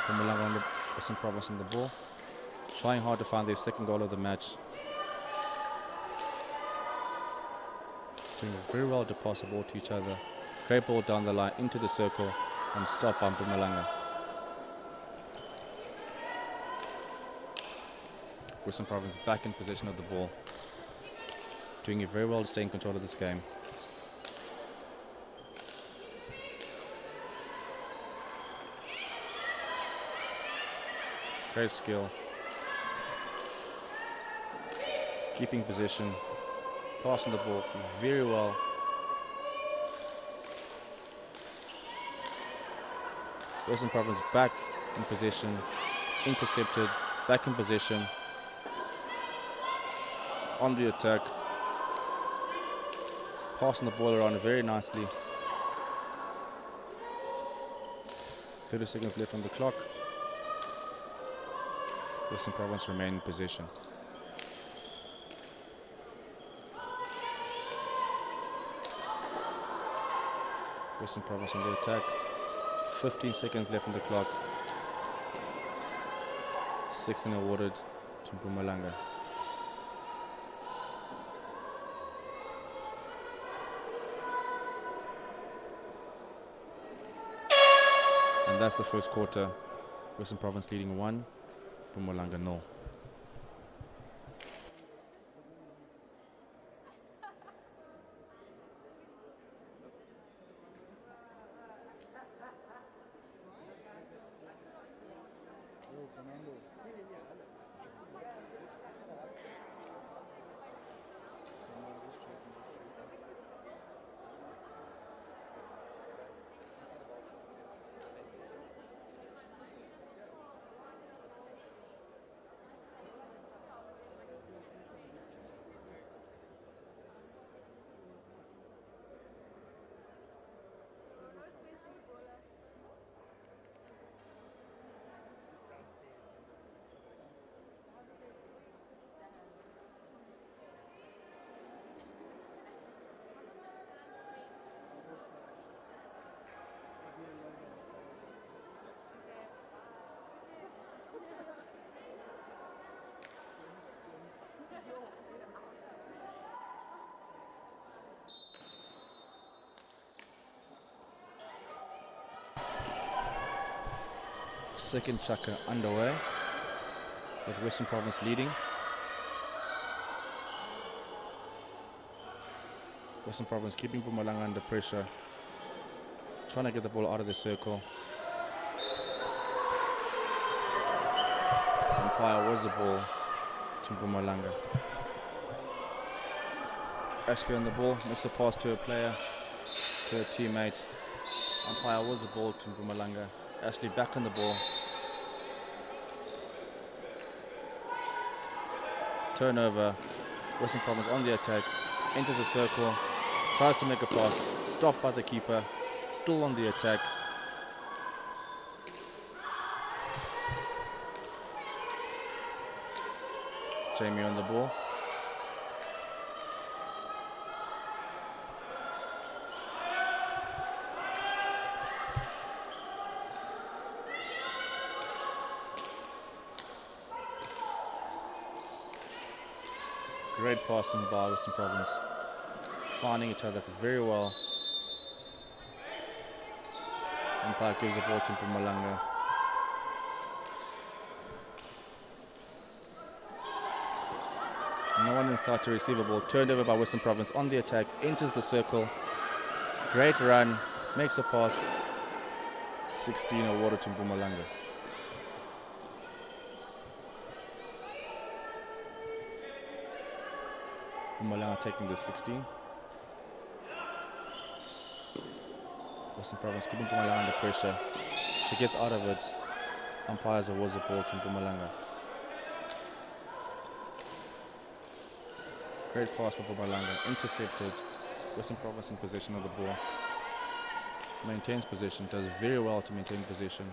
Mpumalanga on the Western Province on the ball. Trying hard to find their second goal of the match. Doing very well to pass the ball to each other. Great ball down the line into the circle and stop by Mpumalanga. Western Province back in possession of the ball. Doing it very well to stay in control of this game. Great skill. Keeping possession. Passing the ball very well. Western Province back in possession. Intercepted. Back in possession. On the attack. Passing the ball around very nicely. 30 seconds left on the clock. Western Province remain in possession. Western Province on the attack. 15 seconds left on the clock. 16 awarded to Mpumalanga. And that's the first quarter. Western Province leading 1, Mpumalanga 0. Second chaka underway with Western Province leading. Western Province keeping Mpumalanga under pressure, trying to get the ball out of the circle. Umpire was the ball to Mpumalanga. Ashley on the ball, makes a pass to a player, to a teammate. Umpire was the ball to Mpumalanga. Ashley back on the ball. Turnover. Western Province on the attack. Enters the circle. Tries to make a pass. Stopped by the keeper. Still on the attack. Jamie on the ball. Great passing by Western Province, finding each other very well. Umpire gives the ball to Mpumalanga. No one inside to receive a ball. Turned over by Western Province on the attack, enters the circle. Great run, makes a pass. 16 awarded to Mpumalanga. Mpumalanga taking the 16. Western Province keeping Mpumalanga under pressure. She gets out of it. Umpires awards the ball to Mpumalanga. Great pass for Mpumalanga, intercepted. Western Province in possession of the ball. Maintains possession, does very well to maintain possession.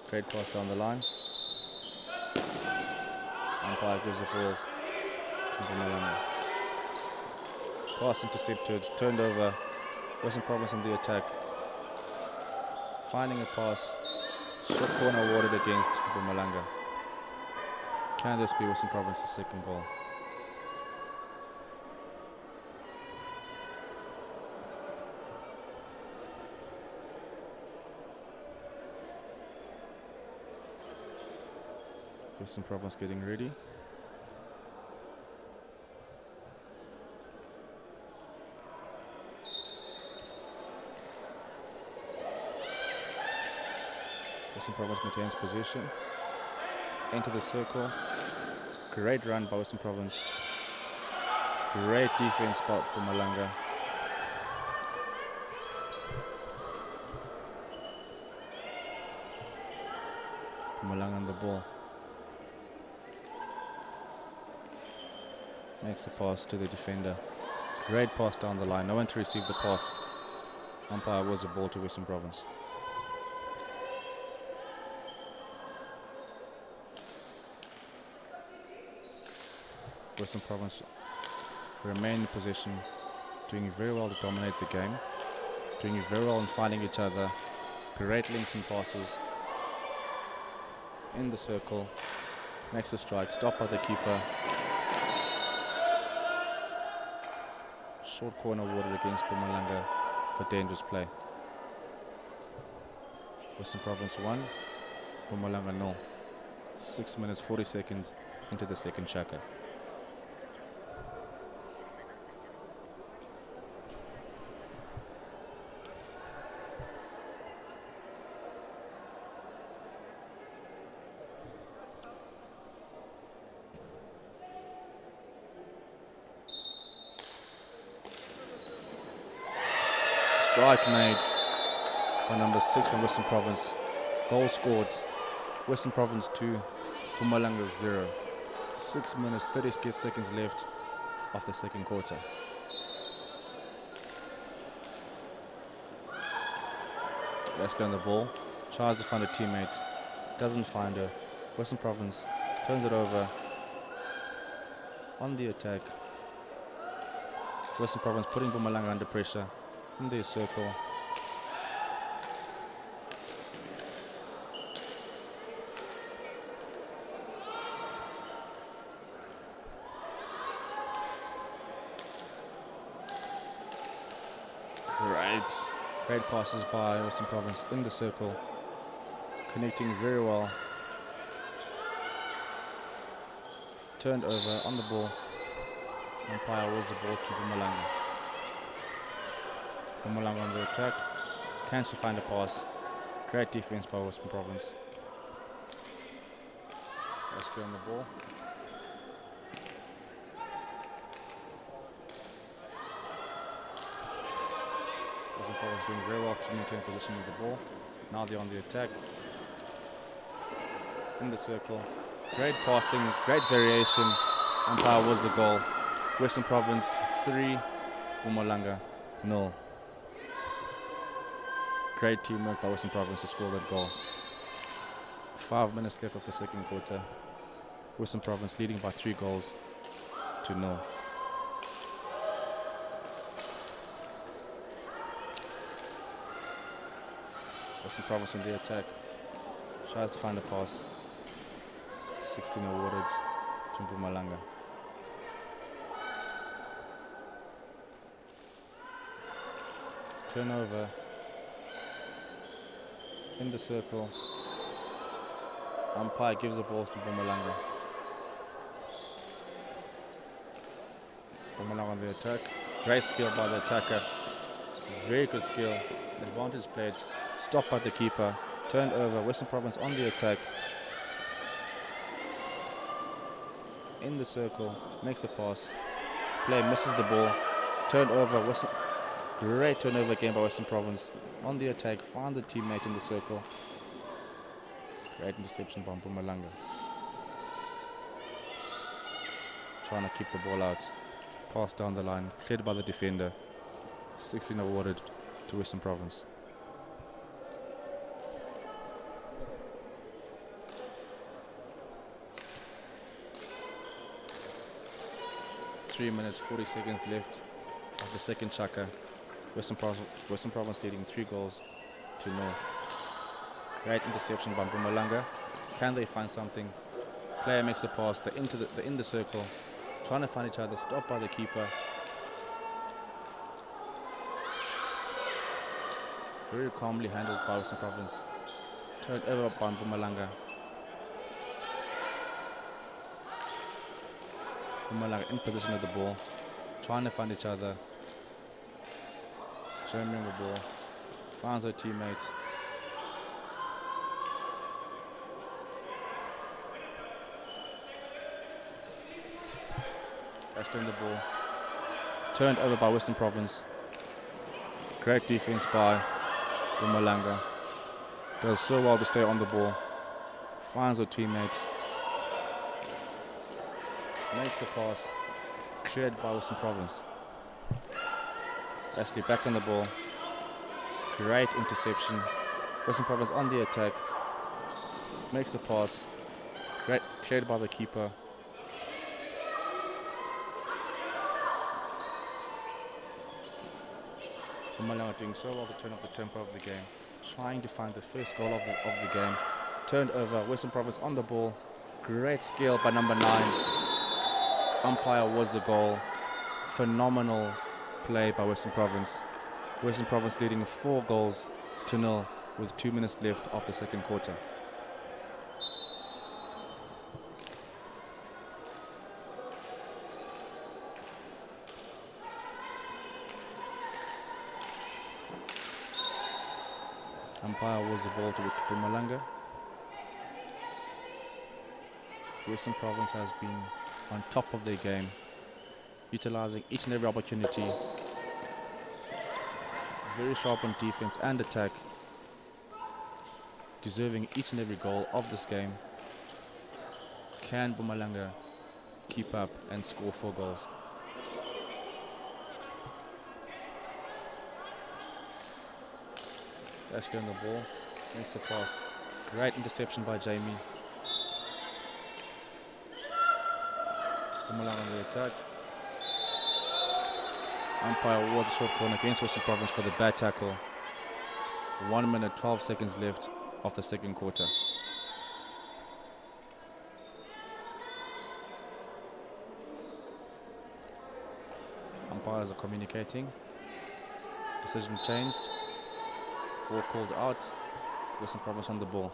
Great pass down the line. Umpire gives the ball to Mpumalanga. Pass intercepted, turned over. Western Province on the attack. Finding a pass. Short corner awarded against Mpumalanga. Can this be Western Province's second goal? Western Province getting ready. Western Province maintains position. Into the circle. Great run by Western Province. Great defense by Mpumalanga. Mpumalanga on the ball. Makes a pass to the defender. Great pass down the line. No one to receive the pass. Umpire was the ball to Western Province. Western Province remain in possession, doing very well to dominate the game, doing very well in finding each other. Great links and passes in the circle. Makes a strike, stopped by the keeper. Short corner awarded against Mpumalanga for dangerous play. Western Province 1, Mpumalanga 0. 6 minutes 40 seconds into the second shaka. Strike made by number 6 from Western Province. Goal scored. Western Province 2, Mpumalanga 0. 6 minutes 30 seconds left of the second quarter. Leslie on the ball. Tries to find a teammate. Doesn't find her. Western Province turns it over. On the attack. Western Province putting Mpumalanga under pressure. In their circle. Great passes by Western Province in the circle. Connecting very well. Turned over on the ball. Umpire was the ball to Mpumalanga. Mpumalanga on the attack. Can she find a pass? Great defense by Western Province. Rescue on the ball. Western Province doing very well to maintain position with the ball. Now they're on the attack. In the circle. Great passing, great variation. Umpire was the goal. Western Province 3, Mpumalanga 0. Great teamwork by Western Province to score that goal. 5 minutes left of the second quarter. Western Province leading by 3 goals to 0. Western Province on the attack. Tries to find a pass. 16 awarded to Mpumalanga. Turnover in the circle. Umpire gives the balls to Mpumalanga. Mpumalanga on the attack. Great skill by the attacker. Very good skill. Advantage played. Stopped by the keeper. Turned over. Western Province on the attack. In the circle. Makes a pass. Player misses the ball. Turned over. Great turnover again by Western Province. On the attack, found a teammate in the circle. Great interception by Mpumalanga. Trying to keep the ball out. Pass down the line, cleared by the defender. 16 awarded to Western Province. Three minutes 40 seconds left of the second chaka. Western Province leading 3 goals to 0. Great interception by Mpumalanga. Can they find something? Player makes a pass. They're in the circle, trying to find each other. Stopped by the keeper. Very calmly handled by Western Province. Turned over by Mpumalanga. Mpumalanga in position of the ball, trying to find each other. Showing the ball, finds her teammate. That's the ball. Turned over by Western Province. Great defense by Mpumalanga. Does so well to stay on the ball. Finds her teammate. Makes a pass. Cleared by Western Province. Ashley back on the ball. Great interception. Western Province on the attack. Makes a pass. Great cleared by the keeper. Mpumalanga doing so well to turn up the tempo of the game. Trying to find the first goal of the game. Turned over. Western Province on the ball. Great skill by number 9. Umpire was the goal. Phenomenal play by Western Province. Western Province leading 4-0 with 2 minutes left of the second quarter. Umpire was the ball to Mpumalanga. Western Province has been on top of their game, utilizing each and every opportunity. Very sharp on defense and attack, deserving each and every goal of this game. Can Mpumalanga keep up and score 4 goals? Ashley on the ball, makes a pass. Great interception by Jamie. Mpumalanga on the attack. Umpire award the short corner against Western Province for the bad tackle. 1 minute 12 seconds left of the second quarter. Umpires are communicating. Decision changed. Ball called out. Western Province on the ball.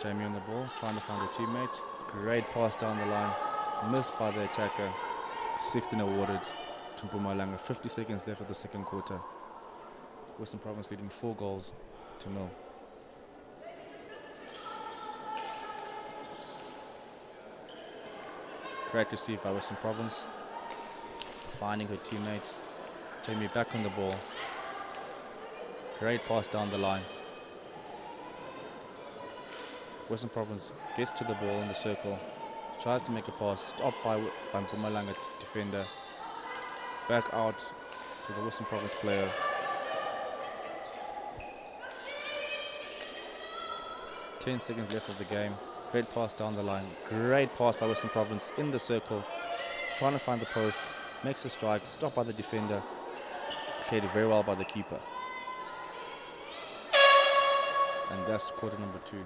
Jamie on the ball, trying to find a teammate. Great pass down the line, missed by the attacker. 16 awarded to Mpumalanga. 50 seconds left of the second quarter. Western Province leading 4-0. Great receive by Western Province. Finding her teammate. Jamie back on the ball. Great pass down the line. Western Province gets to the ball in the circle, tries to make a pass, stopped by Mpumalanga defender. Back out to the Western Province player. Ten seconds left of the game. Great pass down the line. Great pass by Western Province in the circle, trying to find the posts, makes a strike, stopped by the defender. Played very well by the keeper. And that's quarter number 2.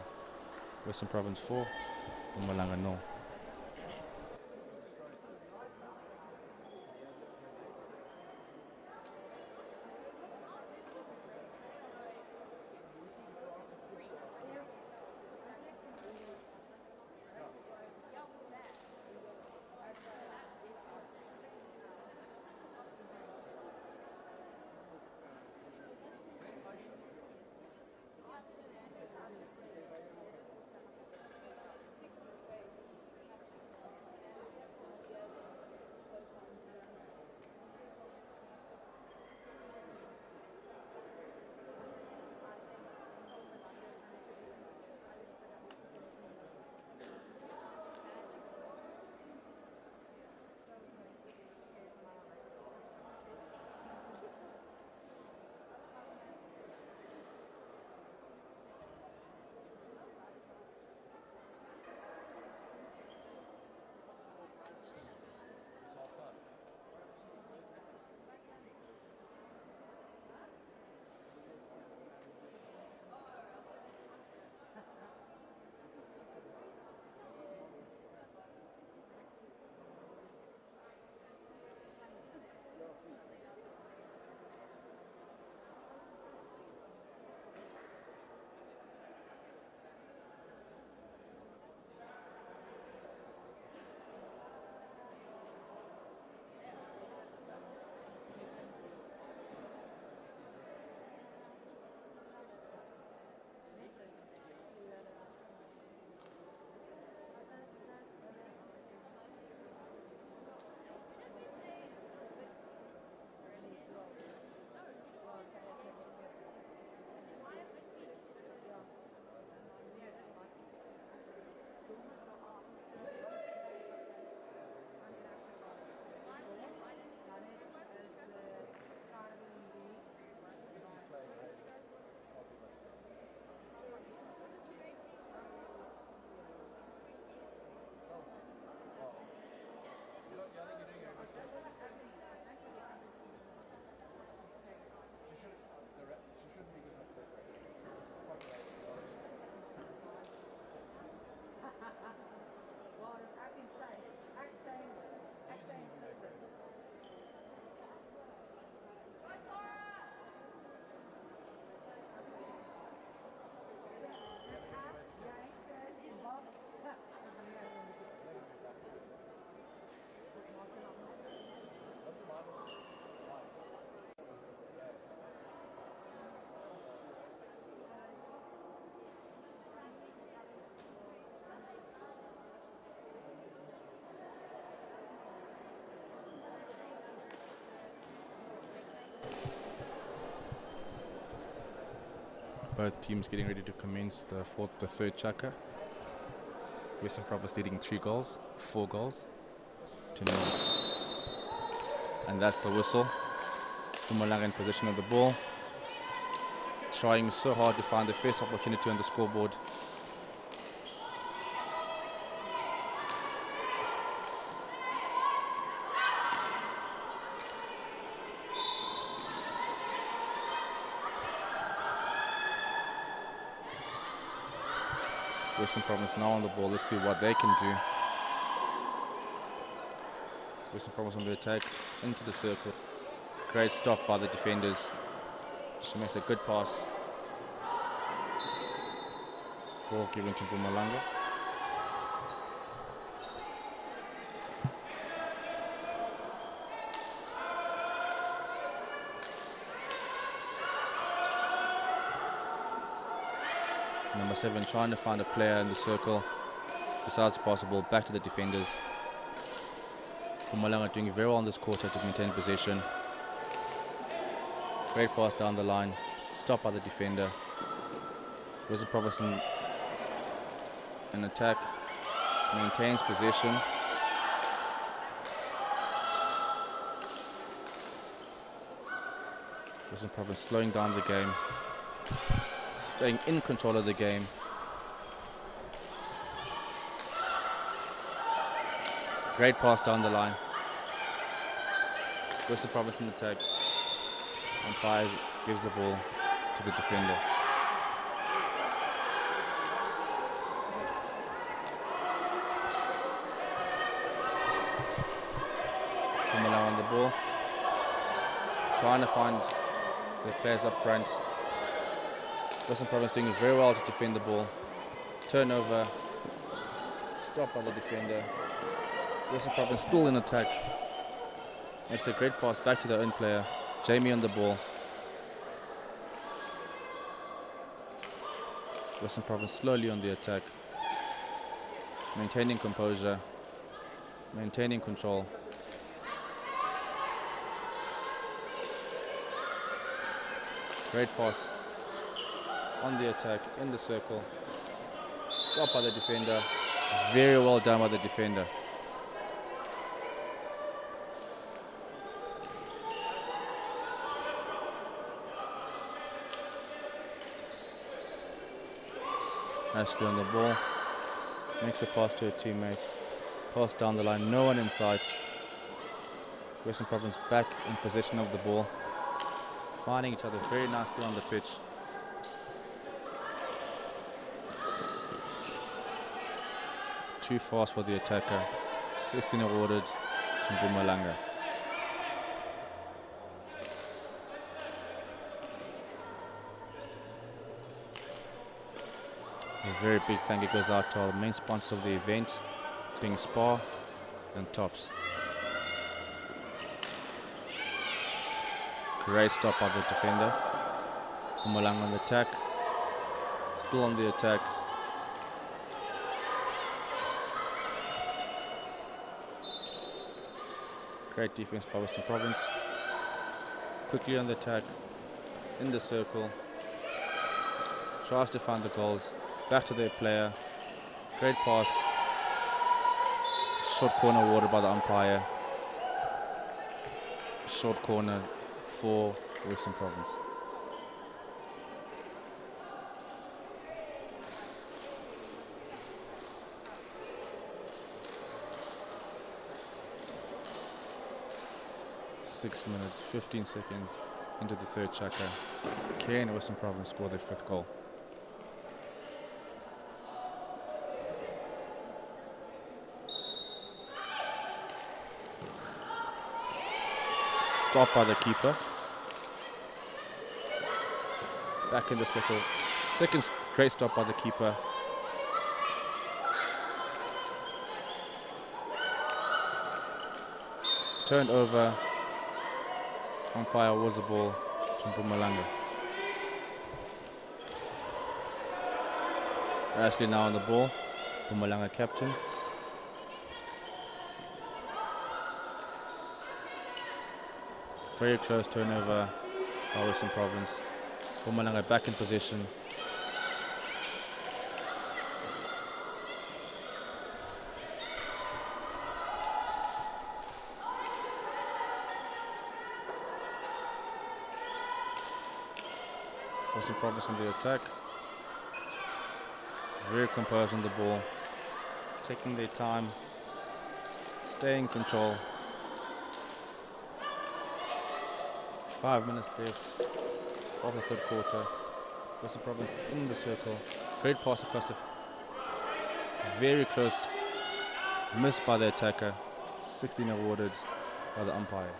Western Province 4, Mpumalanga 0. Both teams getting ready to commence the third chaka. Western Province leading 4 goals to 0. And that's the whistle. Mpumalanga in possession of the ball. Trying so hard to find the first opportunity on the scoreboard. Western Province now on the ball. Let's see what they can do. Western Province on the attack, into the circle. Great stop by the defenders. She makes a good pass. Ball given to Mpumalanga. Number 7 trying to find a player in the circle. Decides to pass the ball back to the defenders. Mpumalanga doing very well in this quarter to maintain possession. Great pass down the line. Stopped by the defender. Western Province in attack. Maintains possession. Western Province slowing down the game. Staying in control of the game. Great pass down the line. Western Province in attack. Umpire gives the ball to the defender. Mpumalanga on the ball. Trying to find the players up front. Western Province doing very well to defend the ball. Turnover. Stopped by the defender. Western Province still in attack. Makes a great pass back to their own player. Jamie on the ball. Western Province slowly on the attack. Maintaining composure. Maintaining control. Great pass. On the attack, in the circle. Stopped by the defender. Very well done by the defender. Ashley on the ball. Makes a pass to a teammate. Pass down the line, no one in sight. Western Province back in possession of the ball. Finding each other very nicely on the pitch. Too fast for the attacker. 16 awarded to Mpumalanga. A very big thank you goes out to our main sponsor of the event, being Spar and Tops. Great stop by the defender. Mpumalanga on the attack. Still on the attack. Great defense by Western Province. Quickly on the attack, in the circle. Tries to find the goals. Back to their player. Great pass. Short corner awarded by the umpire. Short corner for Western Province. Six minutes, 15 seconds into the third chaka. Can Western Province score their 5th goal? Stopped by the keeper. Back in the circle. Second great stop by the keeper. Turned over. Umpire was the ball to Mpumalanga. Ashley now on the ball. Mpumalanga captain. Very close turnover by Western Province. Mpumalanga back in position. Western Province on the attack. Very composed on the ball. Taking their time. Staying in control. 5 minutes left of the third quarter. Western Province in the circle. Great pass across the very close. Missed by the attacker. 16 awarded by the umpire.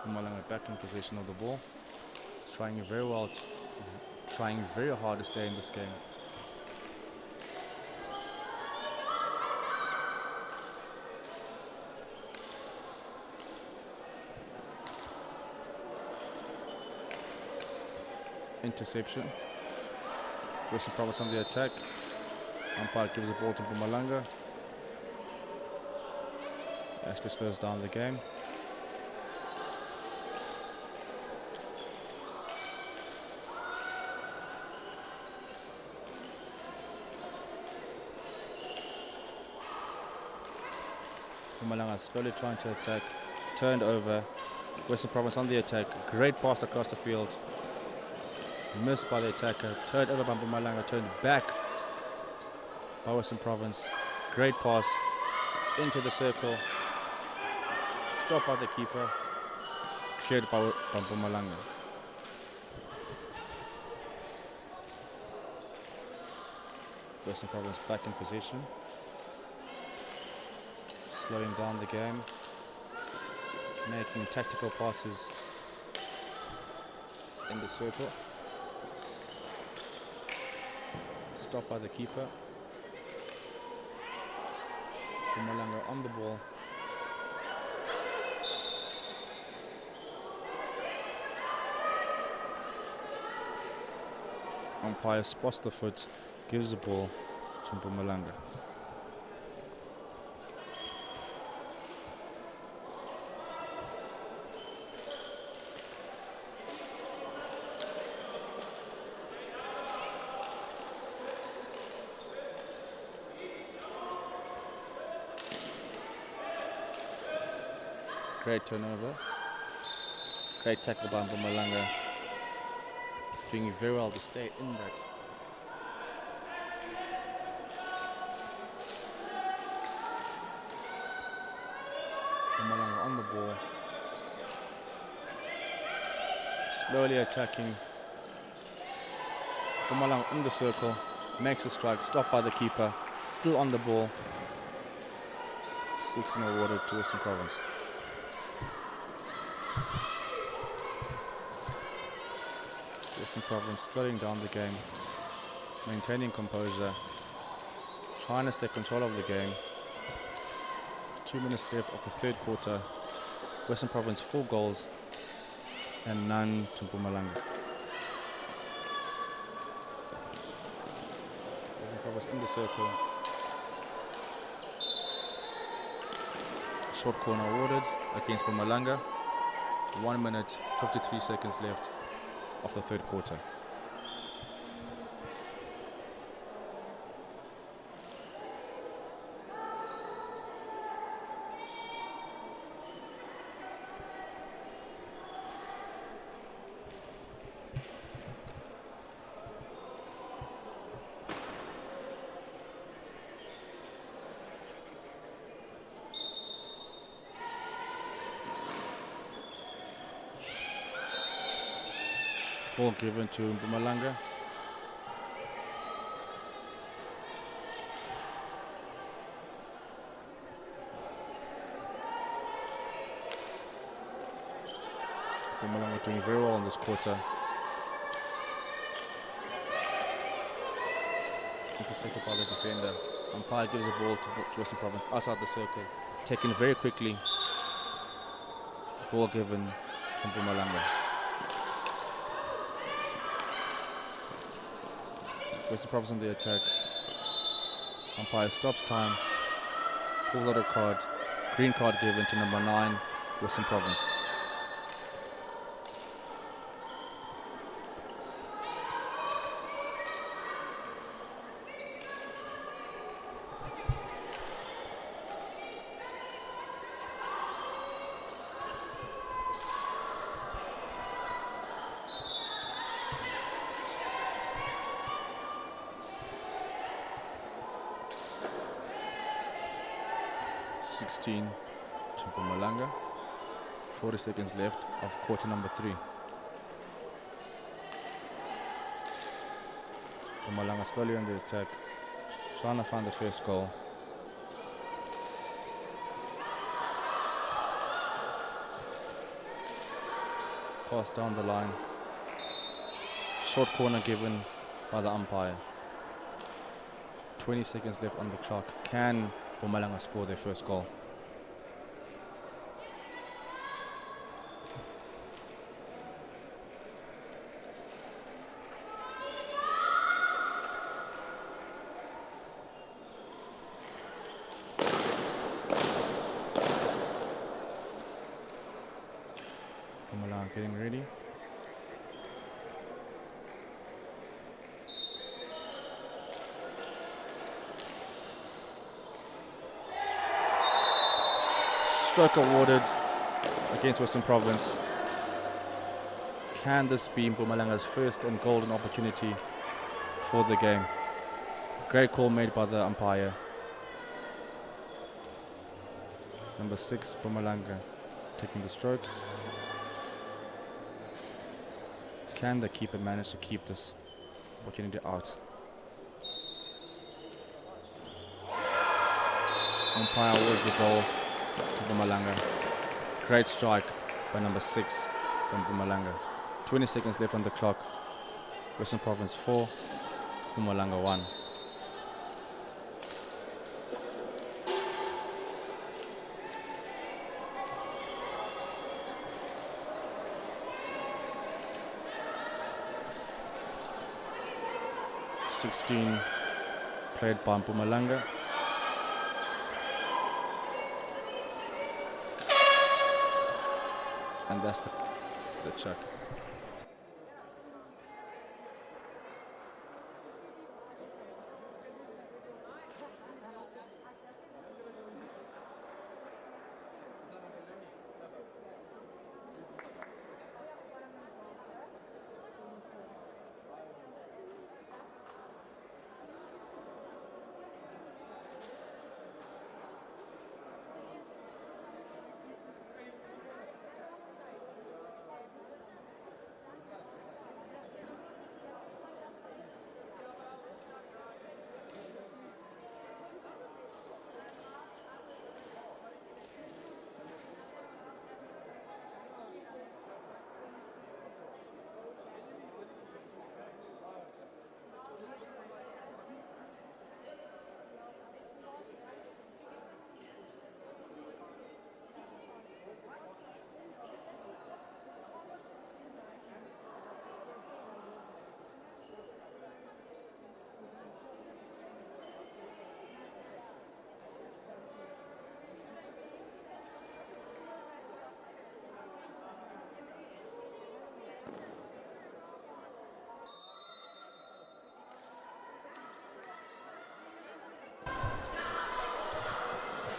Mpumalanga back in possession of the ball. Trying very well, trying very hard to stay in this game. Interception. Western Province on the attack. Umpire gives the ball to Mpumalanga. Actually slows down the game. Mpumalanga slowly trying to attack. Turned over. Western Province on the attack. Great pass across the field. Missed by the attacker. Turned over by Mpumalanga. Turned back by Western Province. Great pass into the circle. Stopped by the keeper. Cleared by Mpumalanga. Western Province back in position. Slowing down the game. Making tactical passes in the circle. Stopped by the keeper. Mpumalanga on the ball. Umpire spots the foot, gives the ball to Mpumalanga. Great turnover. Great tackle by Mpumalanga. Doing very well to stay in that. Mpumalanga on the ball. Slowly attacking. Mpumalanga in the circle. Makes a strike. Stopped by the keeper. Still on the ball. 16 awarded to Western Province. Western Province slowing down the game, maintaining composure, trying to stay control of the game. 2 minutes left of the third quarter. Western Province 4 goals and none to Mpumalanga. Western Province in the circle. Short corner awarded against Mpumalanga. 1 minute, 53 seconds left of the third quarter. Ball given to Mpumalanga. Mpumalanga doing very well in this quarter. Intercepted by the defender. Umpire gives the ball to Western Province outside the circle. Taken very quickly. Ball given to Mpumalanga. Western Province on the attack. Umpire stops time. Pulls out a card. Green card given to number 9, Western Province. 16 to Mpumalanga. 40 seconds left of quarter number 3. Mpumalanga slowly on the attack, trying to find the first goal. Pass down the line. Short corner given by the umpire. 20 seconds left on the clock. Can Mpumalanga score their first goal? Mpumalanga getting ready. Stroke awarded against Western Province. Can this be Mpumalanga's first and golden opportunity for the game? Great call made by the umpire. Number 6, Mpumalanga taking the stroke. Can the keeper manage to keep this opportunity out? Umpire awards the goal to Mpumalanga. Great strike by number 6 from Mpumalanga. 20 seconds left on the clock. Western Province 4, Mpumalanga 1. Played by Mpumalanga. And that's the check.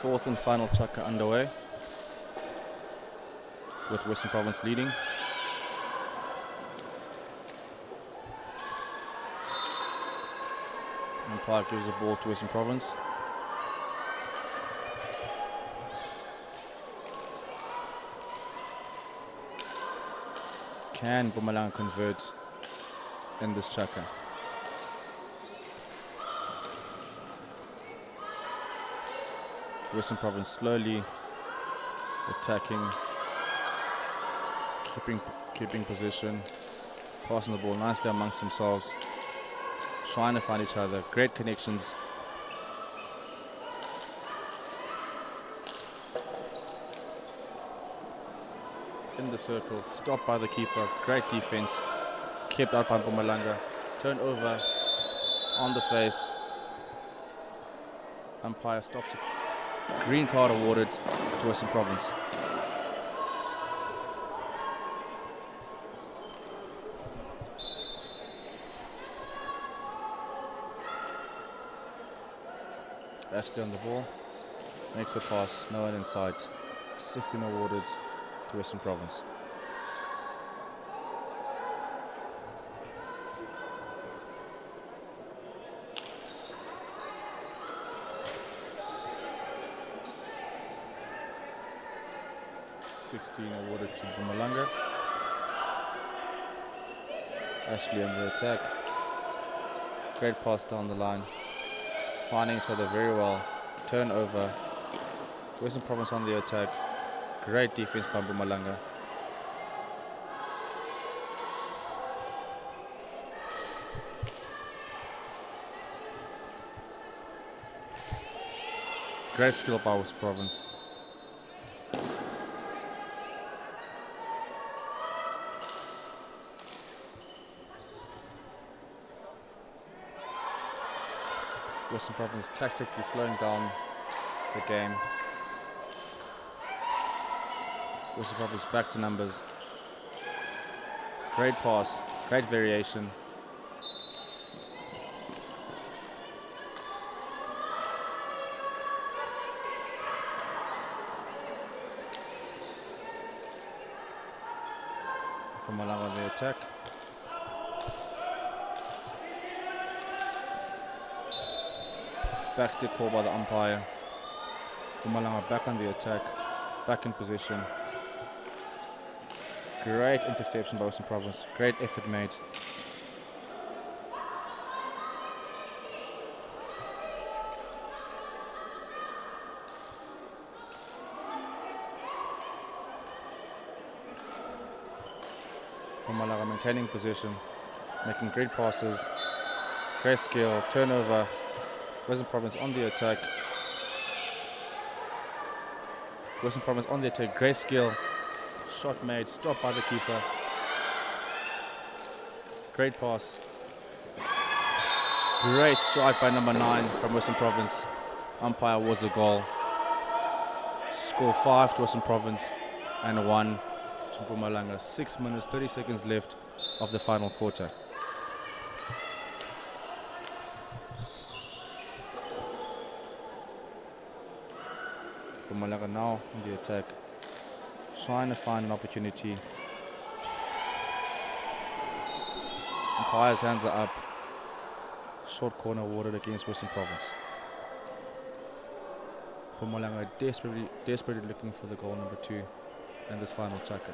Fourth and final chukka underway, with Western Province leading. Umpire gives the ball to Western Province. Can Mpumalanga convert in this chukka? Western Province slowly attacking, keeping position, passing the ball nicely amongst themselves, trying to find each other. Great connections. In the circle, stopped by the keeper. Great defense, kept out by Mpumalanga. Turnover on the face. Umpire stops it. Green card awarded to Western Province. Ashley on the ball, makes a pass, no one in sight. 16 awarded to Western Province. 16 awarded to Mpumalanga. Ashley on the attack. Great pass down the line. Finding each other very well. Turnover. Western Province on the attack. Great defense by Mpumalanga. Great skill by Western Province. Western Province tactically slowing down the game. Western Province back to numbers. Great pass, great variation. Mpumalanga on the attack. Backstick call by the umpire. Mpumalanga back on the attack, back in position. Great interception by Western Province, great effort made. Mpumalanga maintaining position, making great passes, great skill, turnover. Western Province on the attack. Western Province on the attack, great skill. Shot made, stopped by the keeper. Great pass. Great strike by number 9 from Western Province. Umpire was the goal. Score 5 to Western Province and 1 to Mpumalanga. 6 minutes, 30 seconds left of the final quarter. Mpumalanga now in the attack, trying to find an opportunity. Umpire's hands are up. Short corner awarded against Western Province. Mpumalanga desperately looking for the goal number 2 and this final tackle.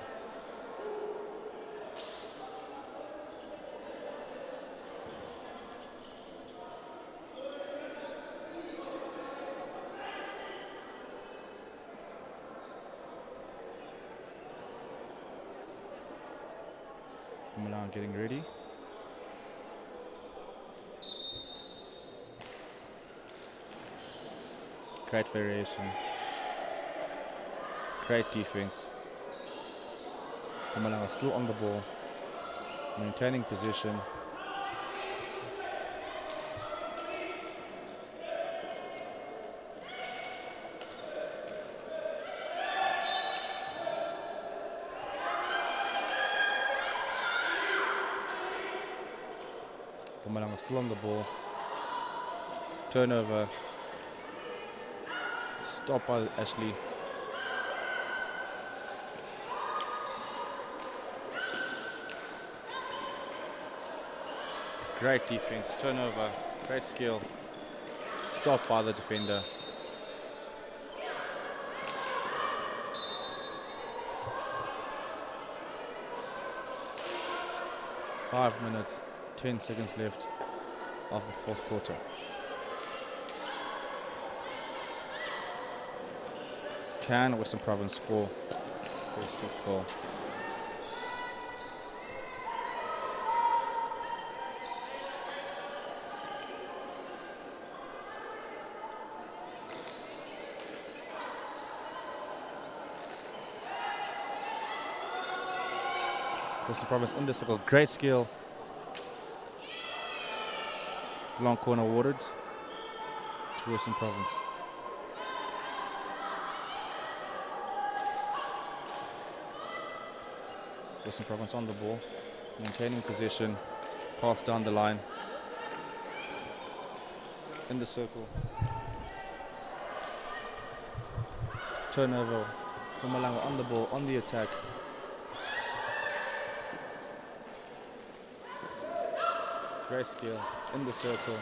Mpumalanga getting ready. Great variation. Great defense. Mpumalanga still on the ball, maintaining position. Mpumalanga still on the ball. Turnover. Stopped by Ashley. Great defense, turnover, great skill. Stopped by the defender. Five minutes, 10 seconds left of the fourth quarter. Can Western Province score their sixth goal? Western Province in the circle, great skill. Long corner awarded to Western Province. Western Province on the ball, maintaining position, pass down the line, in the circle. Turnover, Mpumalanga on the ball, on the attack. Great skill, in the circle,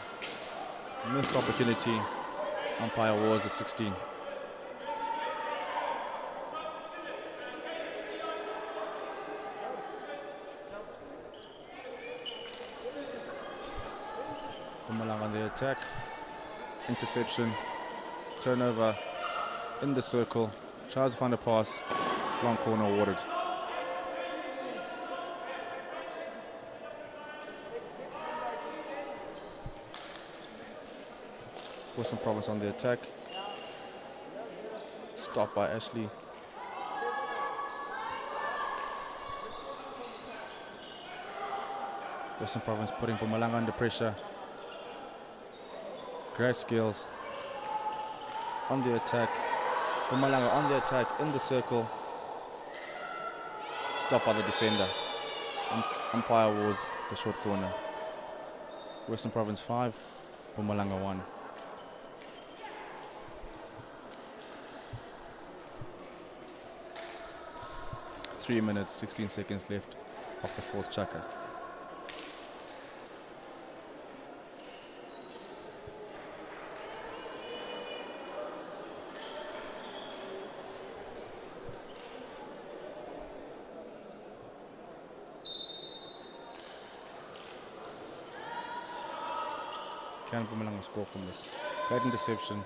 missed opportunity, umpire awards the 16. Mpumalanga on the attack. Interception. Turnover in the circle. Tries to find a pass. Long corner awarded. Western Province on the attack. Stopped by Ashley. Western Province putting Mpumalanga under pressure. Great skills. On the attack. Mpumalanga on the attack in the circle. Stopped by the defender. Umpire awards the short corner. Western Province 5, Mpumalanga 1. Three minutes, 16 seconds left of the fourth chaka. Can Mpumalanga score from this? Great interception.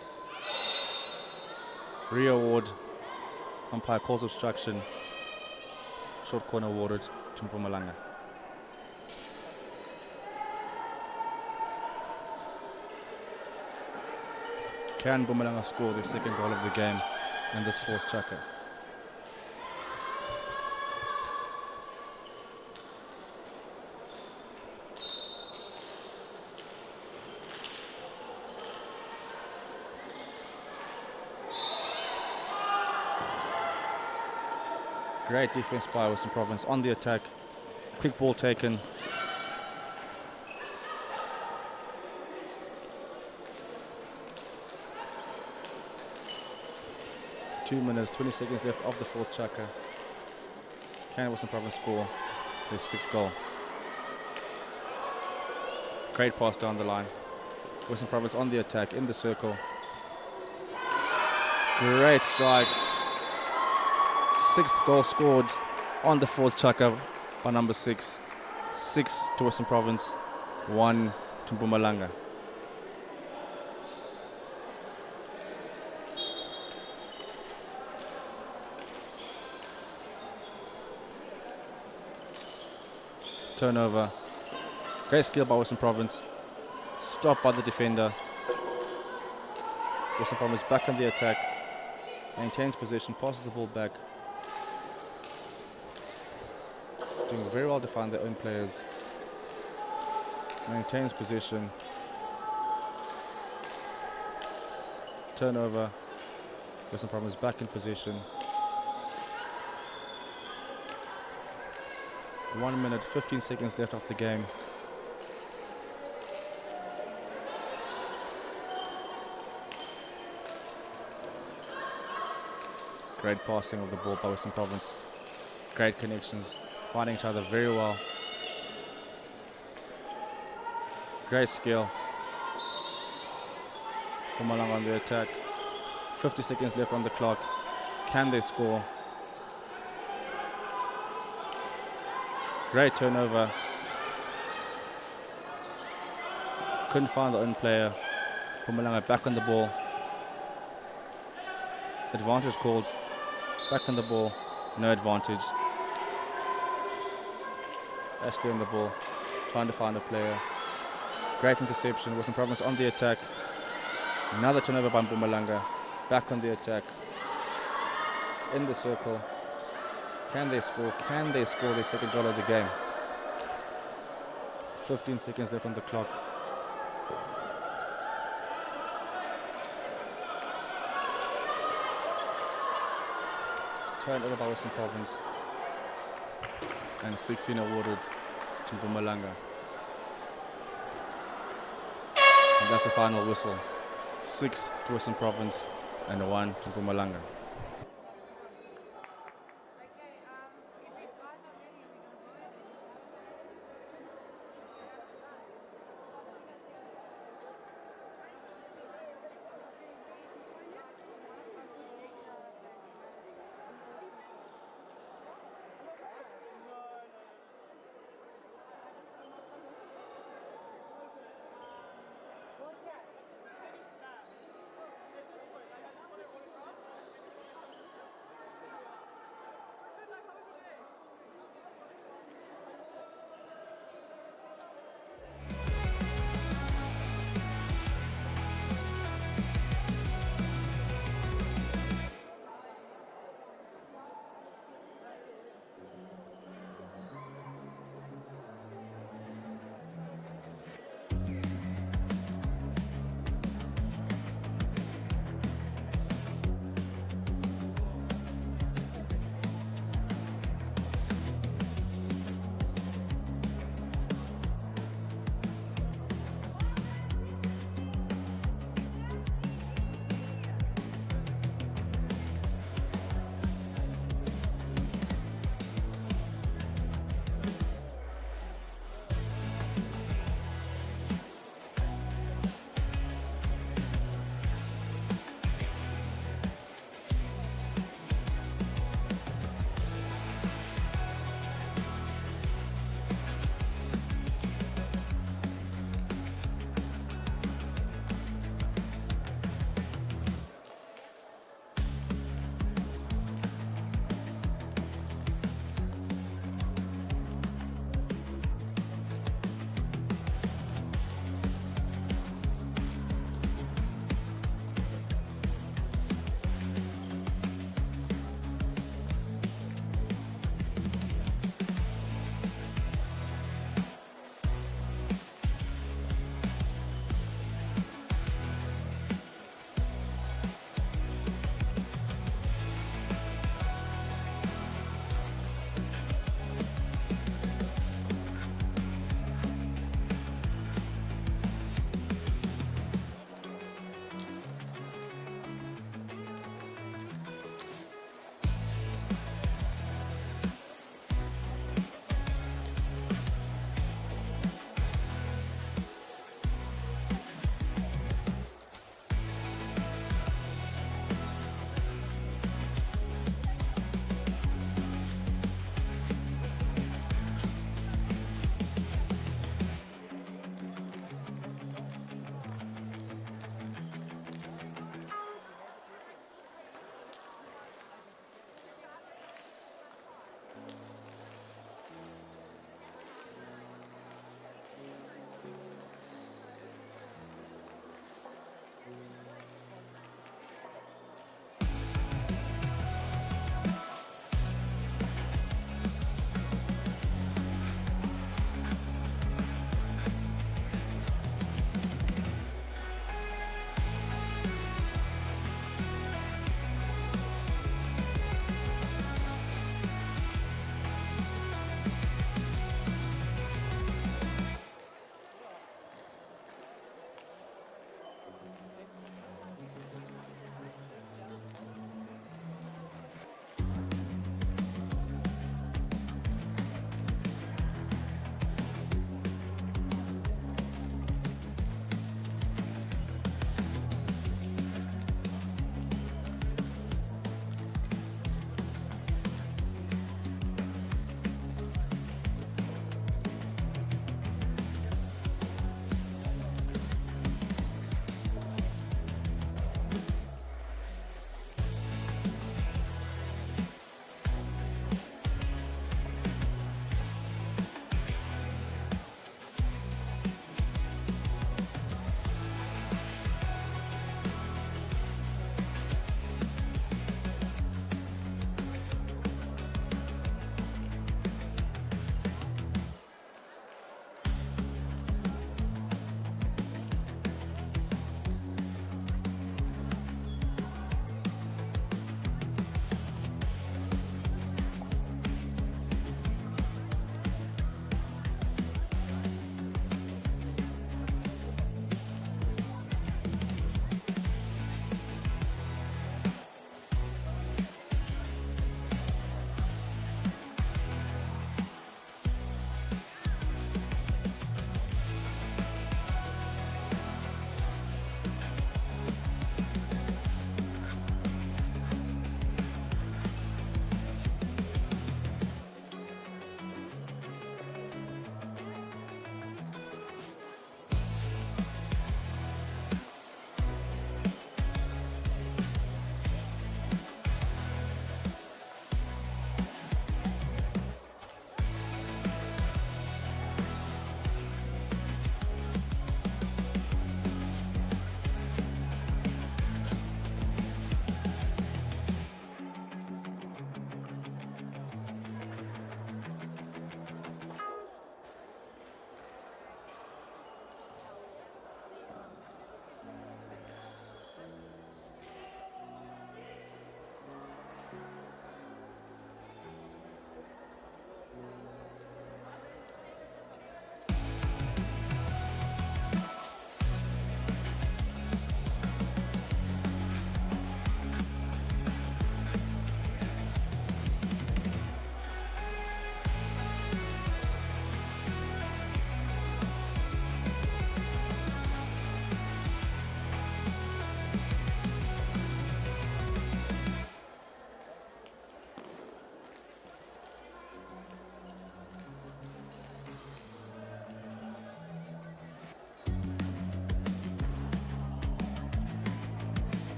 Re-award. Umpire calls obstruction. Short corner awarded to Mpumalanga. Can Mpumalanga score the second goal of the game and this fourth chaka? Great defense by Western Province on the attack. Quick ball taken. Two minutes, 20 seconds left of the fourth chaka. Can Western Province score their sixth goal? Great pass down the line. Western Province on the attack in the circle. Great strike. Sixth goal scored on the fourth chaka by number 6. 6 to Western Province, 1 to Mpumalanga. Turnover. Great skill by Western Province. Stopped by the defender. Western Province back on the attack. Maintains possession, passes the ball back. Doing very well to find their own players. Maintains position. Turnover. Western Province back in position. 1 minute, 15 seconds left of the game. Great passing of the ball by Western Province. Great connections. Finding each other very well. Great skill. Mpumalanga on the attack. 50 seconds left on the clock. Can they score? Great turnover. Couldn't find their own player. Mpumalanga back on the ball. Advantage called. Back on the ball. No advantage. Ashley on the ball, trying to find a player. Great interception. Western Province on the attack. Another turnover by Mpumalanga. Back on the attack. In the circle. Can they score? Can they score their second goal of the game? 15 seconds left on the clock. Turnover by Western Province. And 16 awarded to Mpumalanga. And that's the final whistle. 6 to Western Province and 1 to Mpumalanga.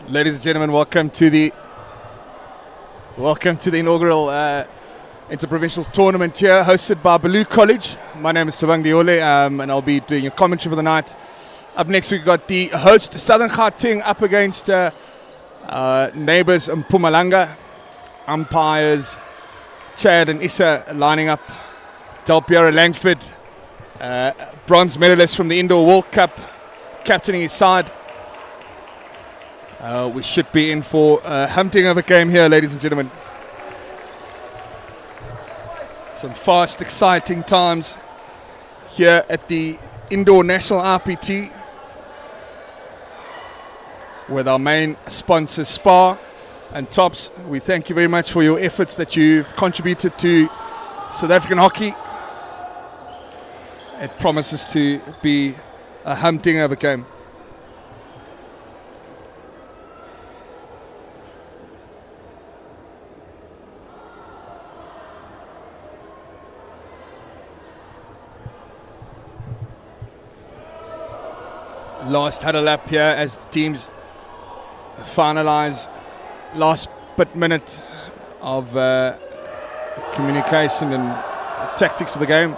Ladies and gentlemen, welcome to the inaugural interprovincial tournament here, hosted by Beaulieu College. My name is Diole, and I'll be doing a commentary for the night. Up next, we've got the host Southern Gauteng up against neighbours Mpumalanga. Umpires Chad and Issa lining up. Delpiero Langford, bronze medalist from the Indoor World Cup, captaining his side. We should be in for a hunting of a game here, ladies and gentlemen. Some fast, exciting times here at the Indoor National IPT with our main sponsors Spar and Tops. We thank you very much for your efforts that you've contributed to South African hockey. It promises to be a hunting of a game. Last huddle up here as the teams finalize last minute of communication and tactics of the game.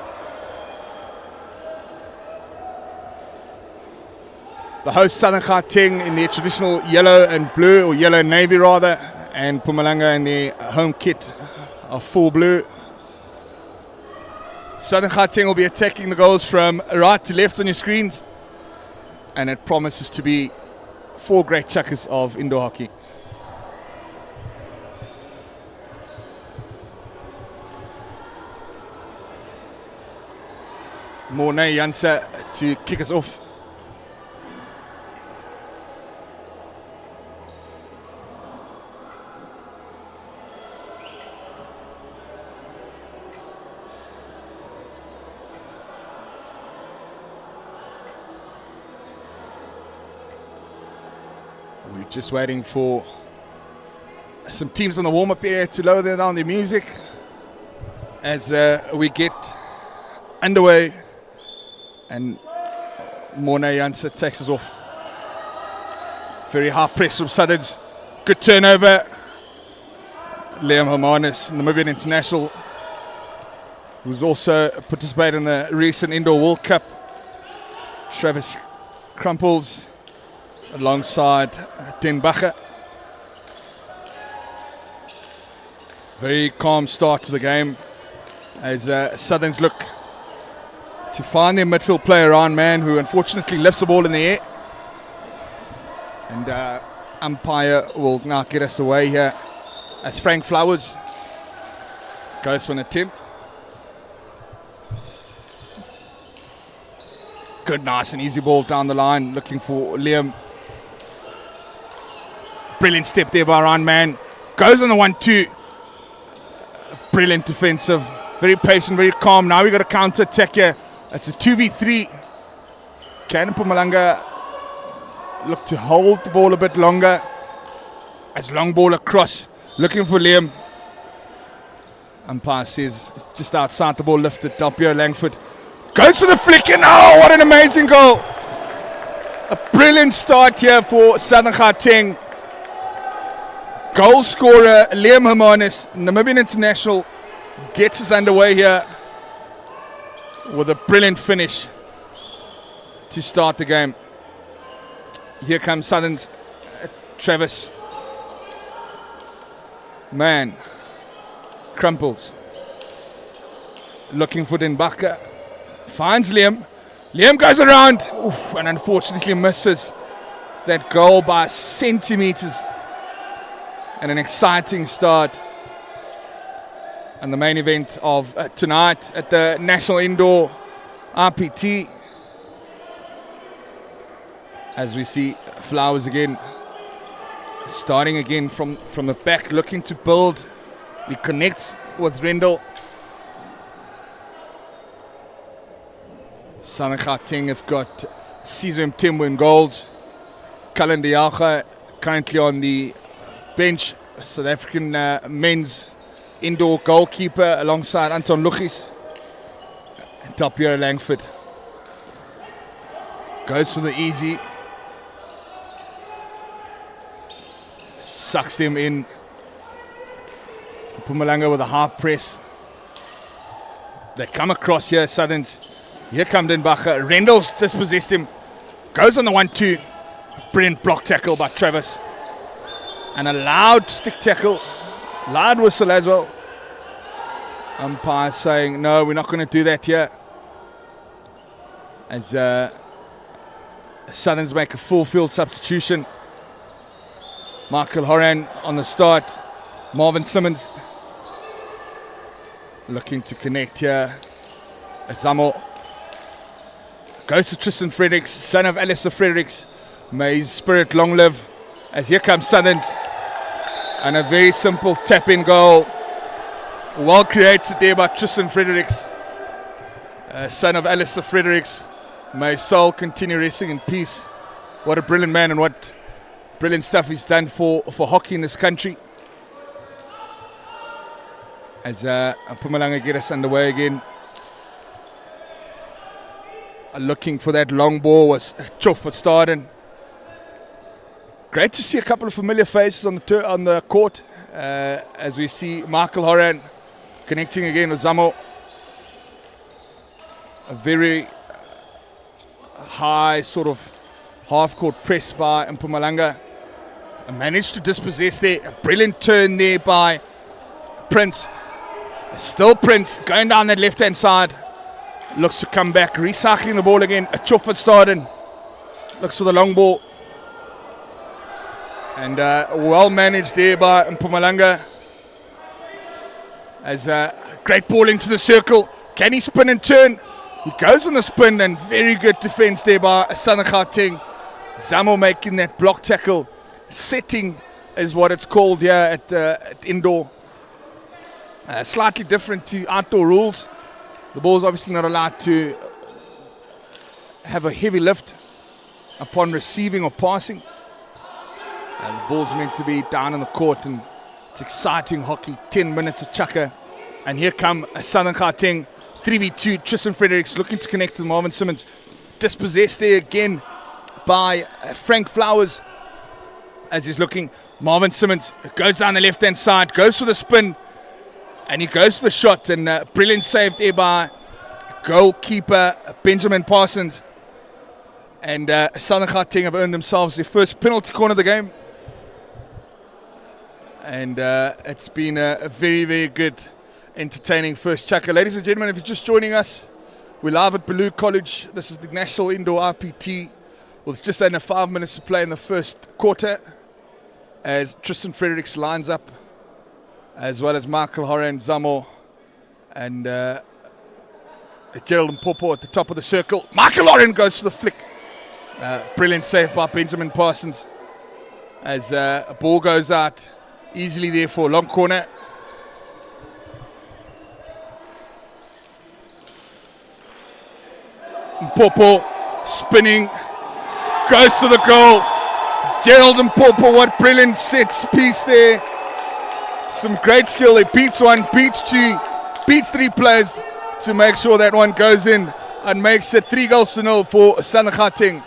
The host Southern Gauteng in their traditional yellow and blue, or yellow and navy rather, and Mpumalanga in their home kit of full blue. Southern Gauteng will be attacking the goals from right to left on your screens. And it promises to be 4 great chuckers of indoor hockey. Mornay Janse to kick us off. Just waiting for some teams on the warm-up area to lower down their music as we get underway, and Mornay Janse takes us off. Very high press from Sudders. Good turnover. Liam Hermanus, Namibian international, who's also participated in the recent Indoor World Cup. Travis Crumples alongside Den Bacher. Very calm start to the game as Southerns look to find their midfield player Ryan Mann, who unfortunately lifts the ball in the air. And umpire will now get us away here as Frank Flowers goes for an attempt. Good, nice and easy ball down the line, looking for Liam. Brilliant step there by Ryan Mann. Goes on the 1-2. Brilliant defensive. Very patient, very calm. Now we got a counter attack here. It's a 2v3. Can Mpumalanga look to hold the ball a bit longer? As long ball across. Looking for Liam. Umpire says just outside the ball lifted. Delpiero Langford goes to the flick, and oh, what an amazing goal. A brilliant start here for Southern Gauteng. Goal scorer Liam Hermanus, Namibian international, gets us underway here with a brilliant finish to start the game. Here comes Southern's Travis. Man, Crumples. Looking for Den Bacher. Finds Liam. Liam goes around. Oof, and unfortunately misses that goal by centimetres. And an exciting start and the main event of tonight at the National Indoor IPT. As we see Flowers again, starting again from the back, looking to build. He connects with Rendell. Southern Gauteng have got Sizwe Mthembu in goals. Cullen Diaga currently on the bench. South African men's indoor goalkeeper alongside Anton Luchis. And Delpiero Langford goes for the easy. sucks them in. Mpumalanga with a high press. They come across here, Southerns. Here come Denbacher. Rendell's dispossessed him. Goes on the 1-2. Brilliant block tackle by Travis. And a loud stick tackle. Loud whistle as well. Umpire saying, no, we're not going to do that here. As Southerns make a full field substitution. Michael Horan on the start. Marvin Simmons looking to connect here. Zamo goes to Tristan Fredericks, son of Alistair Fredericks. May his spirit long live. As here comes Southerns. And a very simple tap-in goal. Well created there by Tristan Fredericks, son of Alistair Fredericks. May his soul continue resting in peace. What a brilliant man and what brilliant stuff he's done for hockey in this country. As Mpumalanga get us underway again. Looking for that long ball was Chof for Staden. Great to see a couple of familiar faces on the court. As we see Michael Horan connecting again with Zamo. A very high sort of half-court press by Mpumalanga. Managed to dispossess there. A brilliant turn there by Prince. Still Prince going down that left-hand side. Looks to come back, recycling the ball again. A chuff at Staden. Looks for the long ball. And well managed there by Mpumalanga. As a great ball into the circle. Can he spin and turn? He goes on the spin, and very good defense there by Southern Gauteng. Zamo making that block tackle. Setting is what it's called here at indoor. Slightly different to outdoor rules. The ball's obviously not allowed to have a heavy lift upon receiving or passing. The ball's meant to be down in the court, and it's exciting hockey. 10 minutes of chucker. And here come Southern Gauteng. 3v2. Tristan Fredericks looking to connect to Marvin Simmons. Dispossessed there again by Frank Flowers. As he's looking, Marvin Simmons goes down the left-hand side, goes for the spin, and he goes for the shot. And brilliant save there by goalkeeper Benjamin Parsons. And Southern Gauteng have earned themselves their first penalty corner of the game. And it's been a very, very good, entertaining first chucker. Ladies and gentlemen, if you're just joining us, we're live at Beaulieu College. This is the National Indoor IPT with just under 5 minutes to play in the first quarter, as Tristan Fredericks lines up, as well as Michael Horan, Zamo, and Gerald Mpopo at the top of the circle. Michael Horan goes for the flick. Brilliant save by Benjamin Parsons, as a ball goes out easily there for a long corner. Mpopo spinning, goes to the goal. Gerald Mpopo, what brilliant set piece there. Some great skill. He beats one, beats two, beats three players to make sure that one goes in and makes it 3-0 for Southern Gauteng.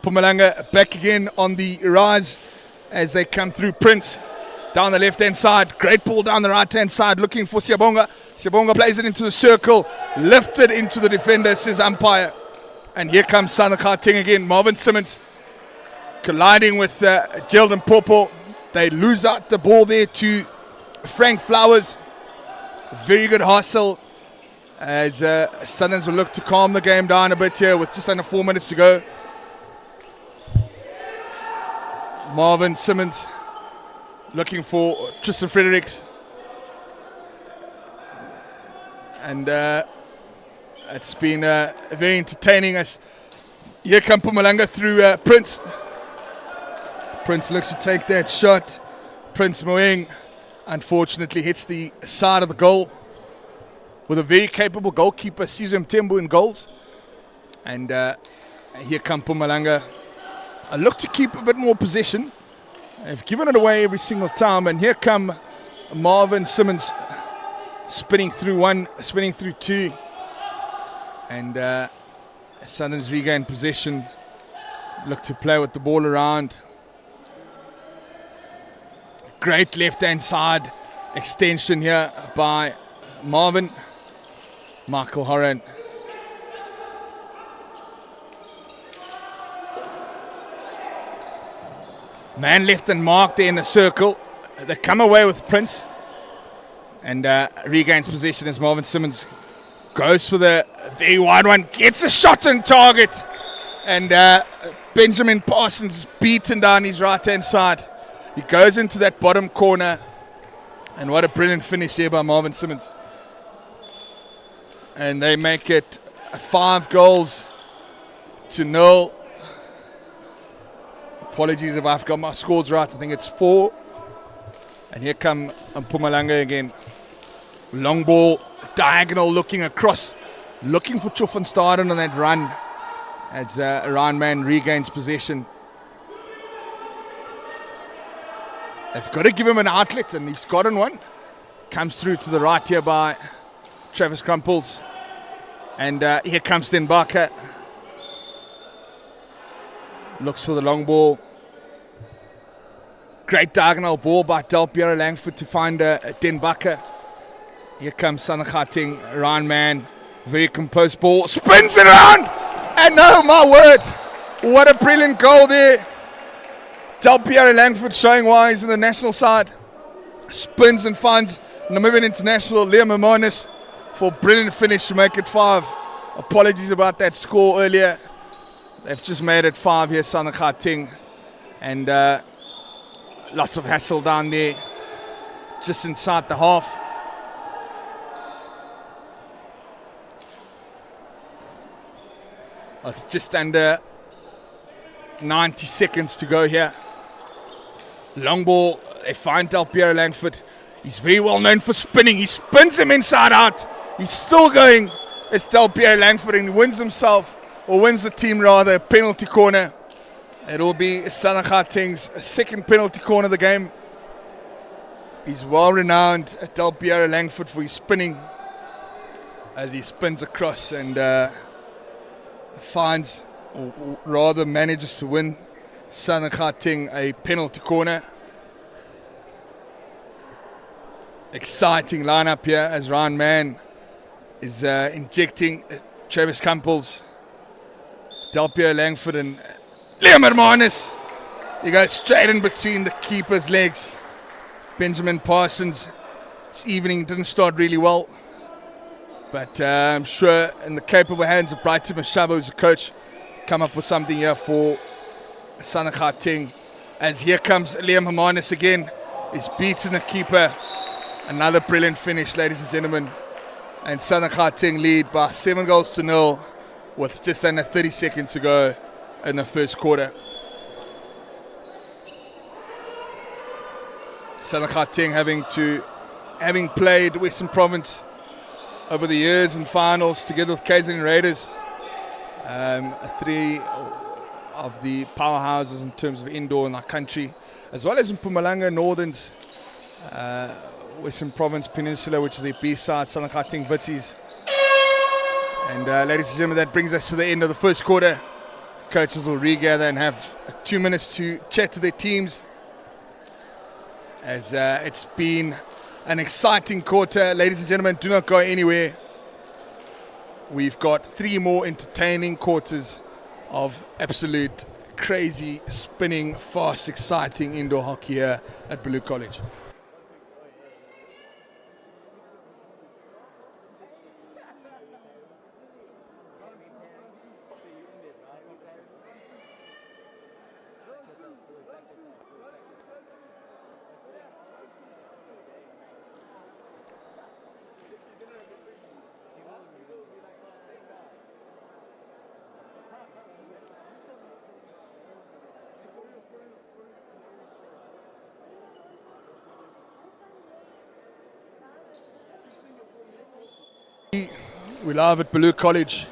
Mpumalanga back again on the rise as they come through. Prince down the left-hand side. Great ball down the right-hand side looking for Siyabonga. Siyabonga plays it into the circle. Lifted into the defender, says umpire. And here comes Southern Gauteng again. Marvin Simmons colliding with Gerald Mpopo. They lose out the ball there to Frank Flowers. Very good hustle as Southerns will look to calm the game down a bit here with just under 4 minutes to go. Marvin Simmons looking for Tristan Fredericks. And it's been very entertaining as here come Mpumalanga through Prince. Prince looks to take that shot. Prince Moeng unfortunately hits the side of the goal with a very capable goalkeeper, Sizwe Mtembu, in goals. And here come Mpumalanga. I look to keep a bit more possession. They've given it away every single time. And here come Marvin Simmons spinning through one, spinning through two. And Southerns regain possession. Look to play with the ball around. Great left-hand side extension here by Marvin. Michael Horan. Man left and marked there in the circle. They come away with Prince. And regains possession as Marvin Simmons goes for the very wide one. Gets a shot on target. And Benjamin Parsons beaten down his right-hand side. He goes into that bottom corner. And what a brilliant finish there by Marvin Simmons. And they make it 5-0. Apologies if I've got my scores right. I think it's 4. And here come Mpumalanga again. Long ball, diagonal looking across. Looking for Chuffenstaden on that run. As Ryan Man regains possession. They've got to give him an outlet, and he's gotten one. Comes through to the right here by Travis Crumples. And here comes Den Barker. Looks for the long ball. Great diagonal ball by Del Piero Langford to find Den Barker. Here comes Southern Gauteng, Ryan Man. Very composed ball. Spins it around! And no, my word! What a brilliant goal there. Del Piero Langford showing why he's in the national side. Spins and finds Namibian international Liam Hermanus for a brilliant finish to make it 5. Apologies about that score earlier. They've just made it 5 here, Southern Gauteng. And lots of hassle down there, just inside the half. It's just under 90 seconds to go here. Long ball, they find Del Piero Langford. He's very well known for spinning. He spins him inside out. He's still going. It's Del Piero Langford, and he wins himself, or wins the team rather, a penalty corner. It'll be Southern Gauteng's second penalty corner of the game. He's well renowned, Del Piero Langford, for his spinning as he spins across and finds, or rather manages to win Southern Gauteng a penalty corner. Exciting lineup here as Ryan Man is injecting Travis Campbells, Del Piero Langford and Liam Hermanus. He goes straight in between the keeper's legs. Benjamin Parsons this evening didn't start really well, but I'm sure in the capable hands of Brighton Mashabo, who's the coach, come up with something here for Southern Gauteng. As here comes Liam Hermanus again. He's beaten the keeper. Another brilliant finish, ladies and gentlemen. And Southern Gauteng lead by 7-0 with just under 30 seconds to go in the first quarter. Southern Gauteng having played Western Province over the years in finals together with KZN Raiders, 3 of the powerhouses in terms of indoor in our country, as well as in Mpumalanga, Northern's Western Province Peninsula, which is the B-side, Southern Gauteng Witsies. And ladies and gentlemen, that brings us to the end of the first quarter. Coaches will regather and have 2 minutes to chat to their teams, as it's been an exciting quarter. Ladies and gentlemen, do not go anywhere. We've got 3 more entertaining quarters of absolute crazy, spinning, fast, exciting indoor hockey here at Beaulieu College. We live at Beaulieu College.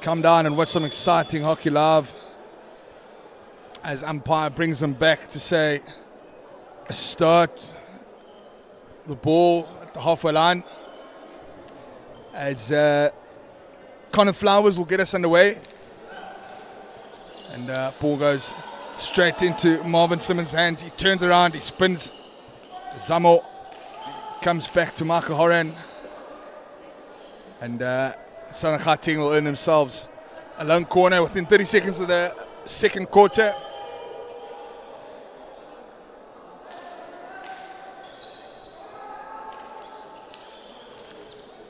Come down and watch some exciting hockey live as umpire brings them back to say a start. The ball at the halfway line as Connor Flowers will get us underway, and ball goes straight into Marvin Simmons' hands. He turns around, he spins Zamo comes back to Michael Horan. And Southern Gauteng will earn themselves a lone corner within 30 seconds of the second quarter.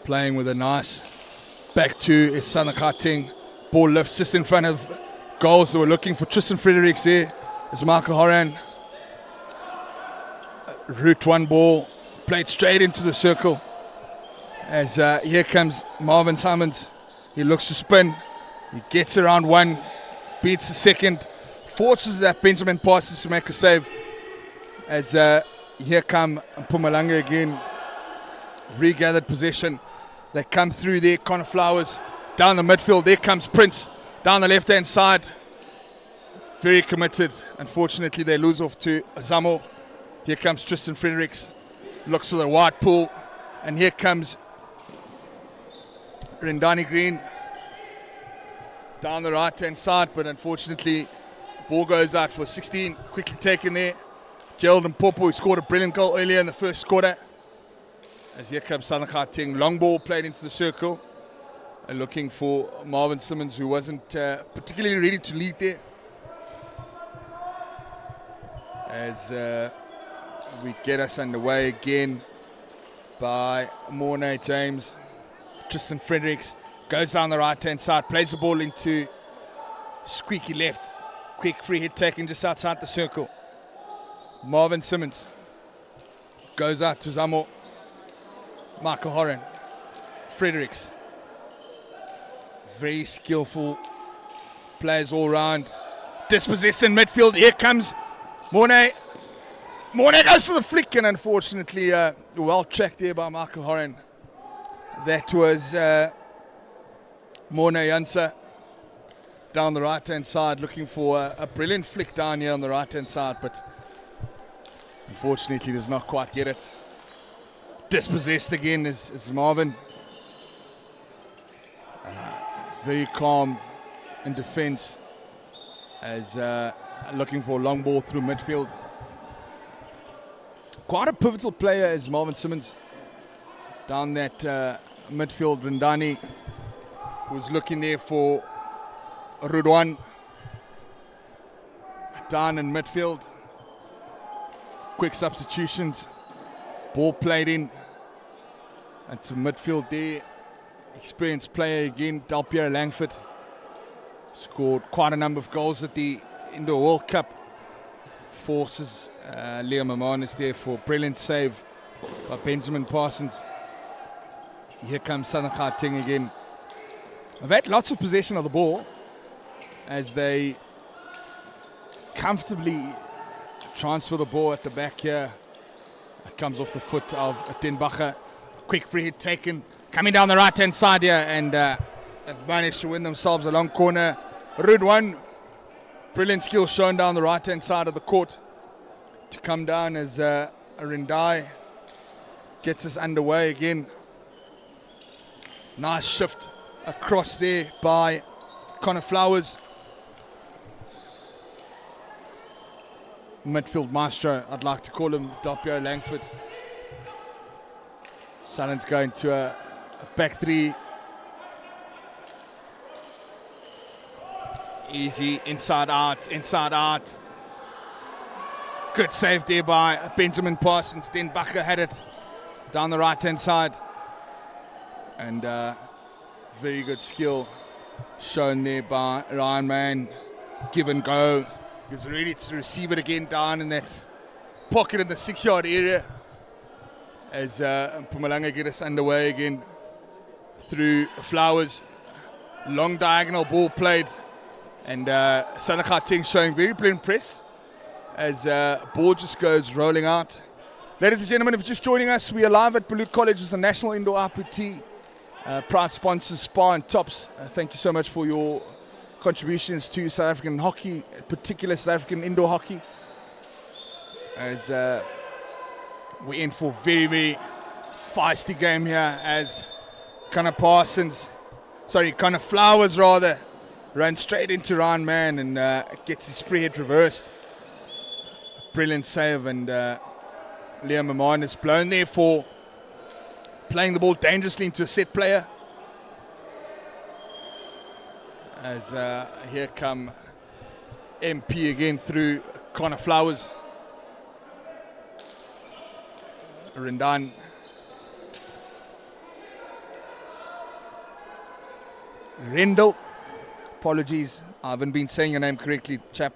Playing with a nice back two is Southern Gauteng. Ball lifts just in front of goals. They were looking for Tristan Fredericks there. It's Michael Horan. Route one ball played straight into the circle. As here comes Marvin Simons. He looks to spin. He gets around one, beats the second, forces that Benjamin Parsons to make a save. As here come Mpumalanga again. Regathered possession. They come through there. Connor Flowers down the midfield. There comes Prince down the left-hand side. Very committed. Unfortunately, they lose off to Zamo. Here comes Tristan Fredericks. Looks for the wide pool. And here comes Rendani Green down the right-hand side. But unfortunately, ball goes out for 16. Quickly taken there. Gerald Mpopo, who scored a brilliant goal earlier in the first quarter. As here comes Southern Gauteng. Long ball played into the circle. And looking for Marvin Simmons, who wasn't particularly ready to lead there. As we get us underway again by Mornay James. Tristan Fredericks goes down the right-hand side, plays the ball into squeaky left. Quick free hit taken just outside the circle. Marvin Simmons goes out to Zamo. Michael Horan. Fredericks. Very skillful players all round. Dispossessed in midfield. Here comes Mornay. Mornay goes for the flick, and unfortunately, well tracked there by Michael Horan. That was Mornay Jansa down the right-hand side, looking for a brilliant flick down here on the right-hand side, but unfortunately does not quite get it. Dispossessed again is Marvin. Very calm in defense as looking for a long ball through midfield. Quite a pivotal player is Marvin Simmons. Down that midfield, Rendani was looking there for Rudwan. Down in midfield. Quick substitutions. Ball played in. And to midfield there. Experienced player again, Delpierre Langford. Scored quite a number of goals at the Indoor World Cup. Forces Leo Mamanis there for a brilliant save by Benjamin Parsons. Here comes Southern Gauteng again. They've had lots of possession of the ball as they comfortably transfer the ball at the back here. It comes off the foot of Denbacher. Quick free hit taken. Coming down the right-hand side here, and have managed to win themselves a long corner. Route one. Brilliant skill shown down the right-hand side of the court to come down as Arindai gets us underway again. Nice shift across there by Connor Flowers. Midfield maestro, I'd like to call him, Delpierre Langford. Salon's going to a back three. Easy, inside out, inside out. Good save there by Benjamin Parsons. Denbacher had it down the right-hand side. And very good skill shown there by Ryan Mann. Give and go. He was ready to receive it again down in that pocket in the 6-yard area. As Mpumalanga get us underway again through Flowers. Long diagonal ball played. And Southern Gauteng showing very brilliant press as ball just goes rolling out. Ladies and gentlemen, if you're just joining us, we are live at Beaulieu College as the National Indoor IPT. Proud sponsors, Spa and Tops. Thank you so much for your contributions to South African hockey, in particular South African indoor hockey. As we're in for a very, very feisty game here as Connor Flowers rather, runs straight into Ryan Mann and gets his free hit reversed. Brilliant save, and Liam Amon is blown there for playing the ball dangerously into a set player. As here come MP again through Connor Flowers. Rendan. Rendell. Apologies, I haven't been saying your name correctly, chap.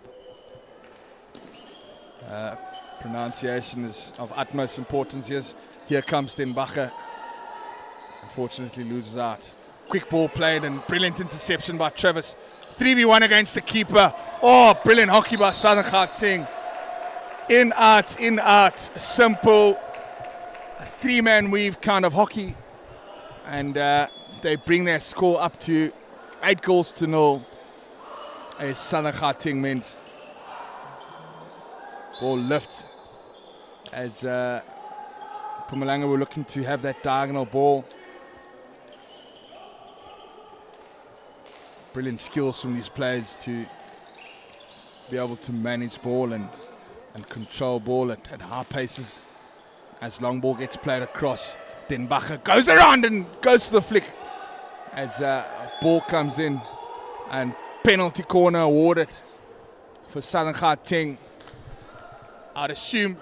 Pronunciation is of utmost importance. Yes, here comes Den Bacher. Unfortunately loses out. Quick ball played and brilliant interception by Travis. 3v1 against the keeper. Oh, brilliant hockey by Southern Gauteng. In out. Simple three-man weave kind of hockey. And they bring their score up to 8-0 as Southern Gauteng men's. Ball lifts as Mpumalanga were looking to have that diagonal ball. Brilliant skills from these players to be able to manage ball and control ball at high paces. As long ball gets played across, Den Bacher goes around and goes to the flick. As ball comes in and penalty corner awarded for Southern Gauteng. I'd assume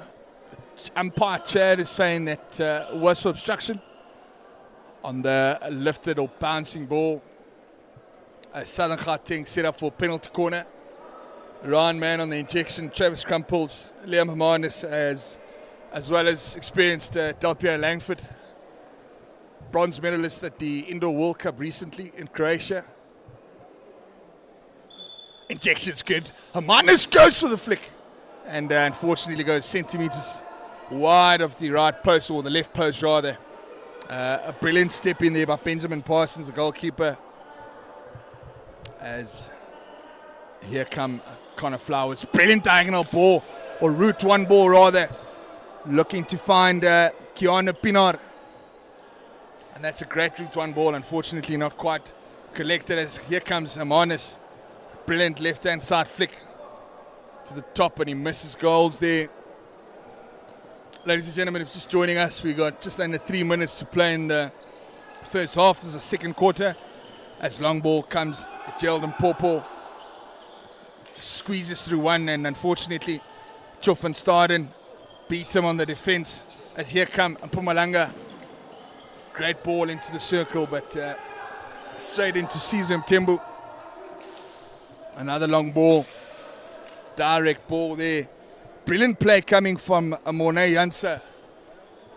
umpire Chad is saying that was for obstruction on the lifted or bouncing ball. Southern Gauteng set up for penalty corner. Ryan Mann on the injection, Travis Crumples, Liam Hermanis as well as experienced Del Piero Langford, bronze medalist at the Indoor World Cup recently in Croatia. Injection's good. Hermanis goes for the flick and unfortunately goes centimeters wide of the right post, or the left post rather. A brilliant step in there by Benjamin Parsons, the goalkeeper. As here come Connor Flowers. Brilliant diagonal ball, or route one ball rather. Looking to find Keanu Pinar. And that's a great route one ball. Unfortunately not quite collected, as here comes Amanis. Brilliant left hand side flick to the top, and he misses goals there. Ladies and gentlemen, if you're just joining us, we got just under 3 minutes to play in the first half. This is the second quarter. As long ball comes, Gerald Popo squeezes through one, and unfortunately Chof van Staden beats him on the defense. As here come Mpumalanga. Great ball into the circle, but straight into Caesar Mtembu. Another long ball, direct ball there. Brilliant play coming from Mornay Janse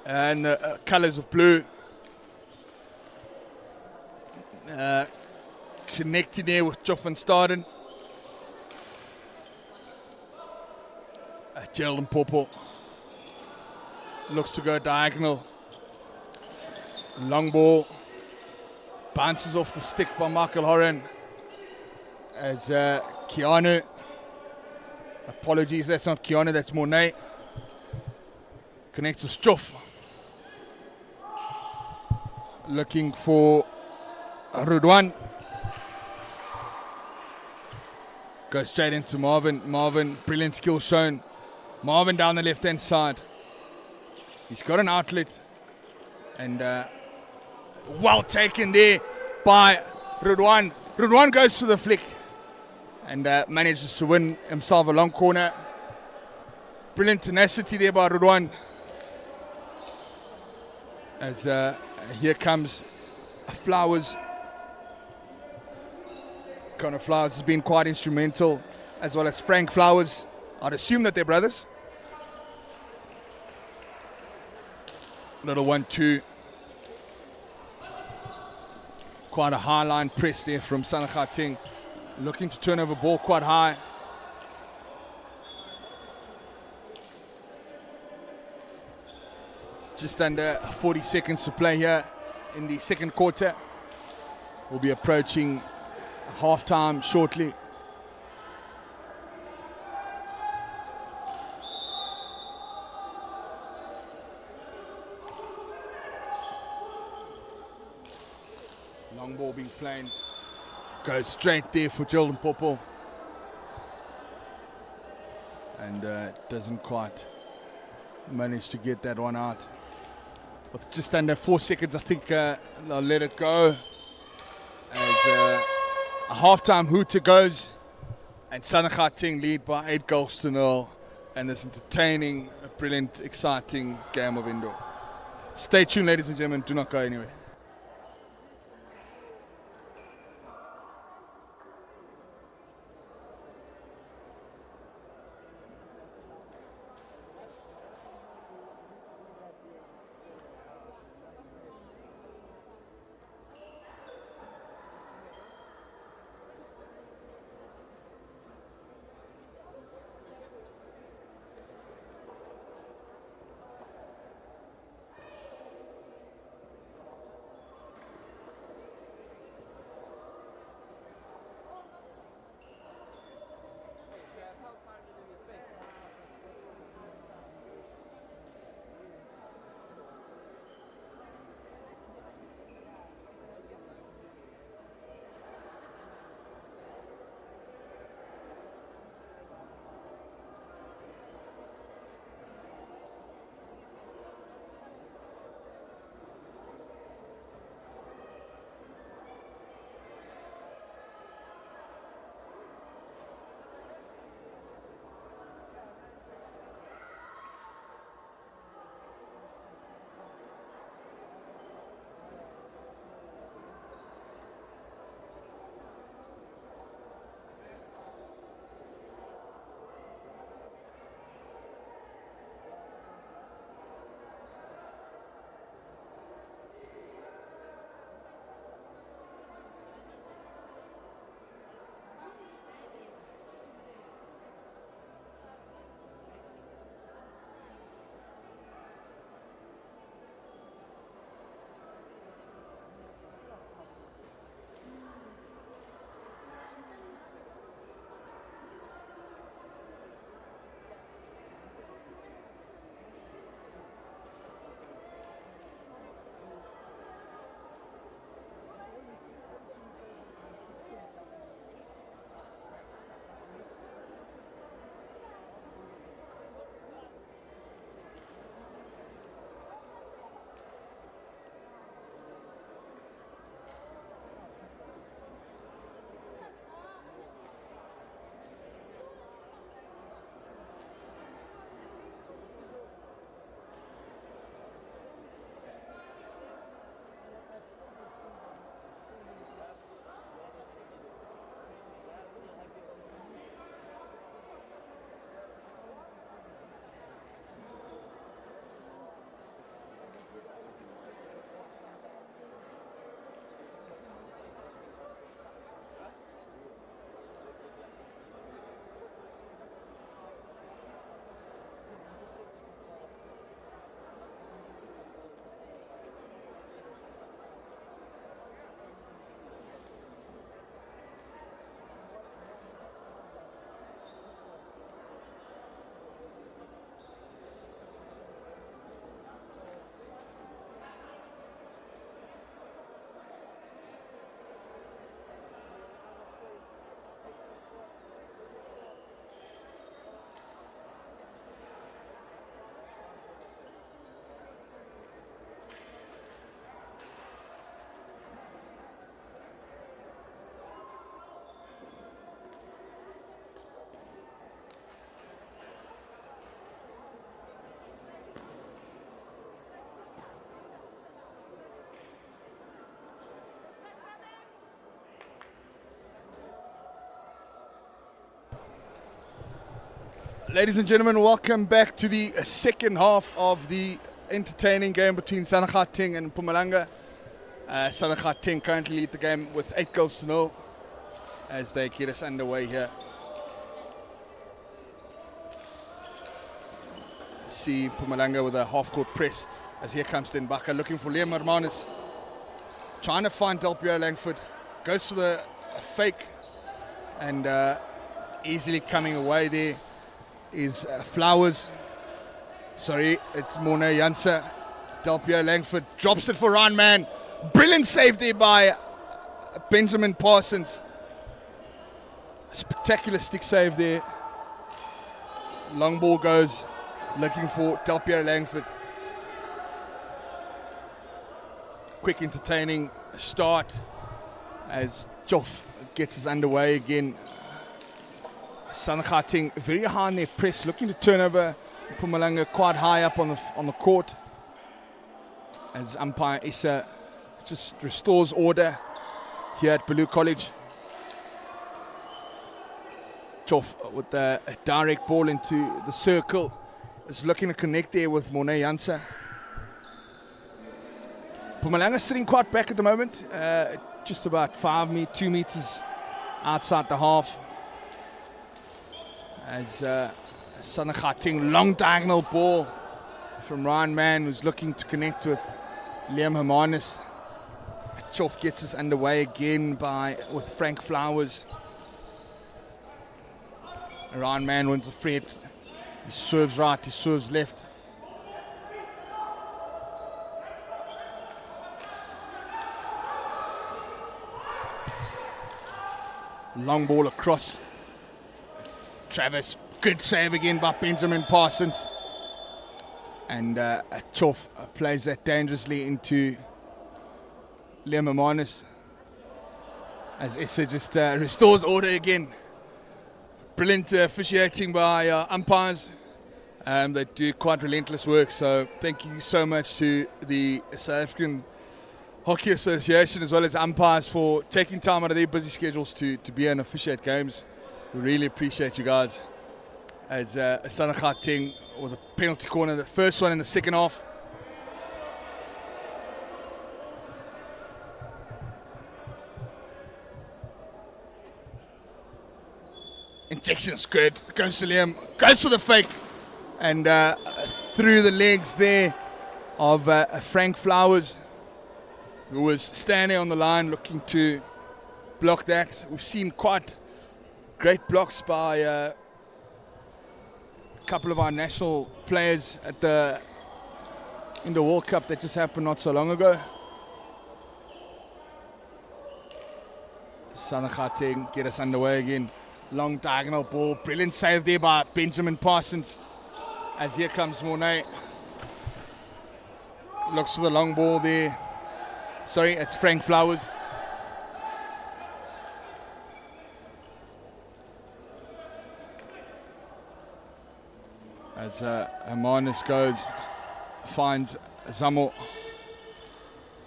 and the colours of blue. Connected there with Chof van Staden. Gerald Popo looks to go diagonal. Long ball bounces off the stick by Michael Horan. As Keanu, apologies, that's not Keanu, that's Mornay. Connects with Chof. Looking for Rudwan. Goes straight into Marvin. Marvin, brilliant skill shown. Marvin down the left hand side. He's got an outlet. And well taken there by Rudwan. Rudwan goes to the flick and manages to win himself a long corner. Brilliant tenacity there by Rudwan. As here comes Flowers. Connor Flowers has been quite instrumental, as well as Frank Flowers. I'd assume that they're brothers. Little 1-2. Quite a high line press there from Southern Gauteng. Looking to turn over ball quite high. Just under 40 seconds to play here in the second quarter. We'll be approaching halftime shortly. Long ball being played. Goes straight there for Jordan Popo. And doesn't quite managed to get that one out. With just under 4 seconds, I think they'll let it go. As a halftime hooter goes, and Southern Gauteng lead by 8 goals to 0. And this entertaining, brilliant, exciting game of indoor. Stay tuned, ladies and gentlemen. Do not go anywhere. Ladies and gentlemen, welcome back to the second half of the entertaining game between Southern Gauteng and Mpumalanga. Southern Gauteng currently lead the game with 8 goals to 0 as they get us underway here. See Mpumalanga with a half-court press as here comes Denbaka looking for Liam Hermanus. Trying to find Delpierre Langford. Goes for the fake and easily coming away there is Flowers. Sorry, it's Morne Janse. Delpierre Langford drops it for Ryan Man. Brilliant save there by Benjamin Parsons. A spectacular stick save there. Long ball goes looking for Delpierre Langford. Quick, entertaining start as Joff gets us underway again. Southern Gauteng very high in their press, looking to turn over Mpumalanga quite high up on the court. As umpire Issa just restores order here at Beaulieu College. Joff with a direct ball into the circle. Is looking to connect there with Morne Janse. Mpumalanga sitting quite back at the moment, just about 2 meters outside the half. As Southern Gauteng, long diagonal ball from Ryan Mann, who's looking to connect with Liam Hermanus. Joff gets us underway again with Frank Flowers. Ryan Mann wins the free. He serves right, he serves left. Long ball across. Travis, good save again by Benjamin Parsons. And Joff plays that dangerously into Liam Hermanus. As Issa just restores order again. Brilliant officiating by umpires. They do quite relentless work, so thank you so much to the South African Hockey Association as well as umpires for taking time out of their busy schedules to be here and officiate games. We really appreciate you guys. As Southern Gauteng with a penalty corner, the first one in the second half. Injection's good, goes to Liam, goes for the fake, and through the legs there of Frank Flowers, who was standing on the line looking to block that. We've seen quite great blocks by a couple of our national players in the World Cup that just happened not so long ago. Southern Gauteng get us underway again. Long diagonal ball, brilliant save there by Benjamin Parsons. As here comes Mornay. Looks for the long ball there. Sorry, it's Frank Flowers. As Hermanus goes, finds Zamo.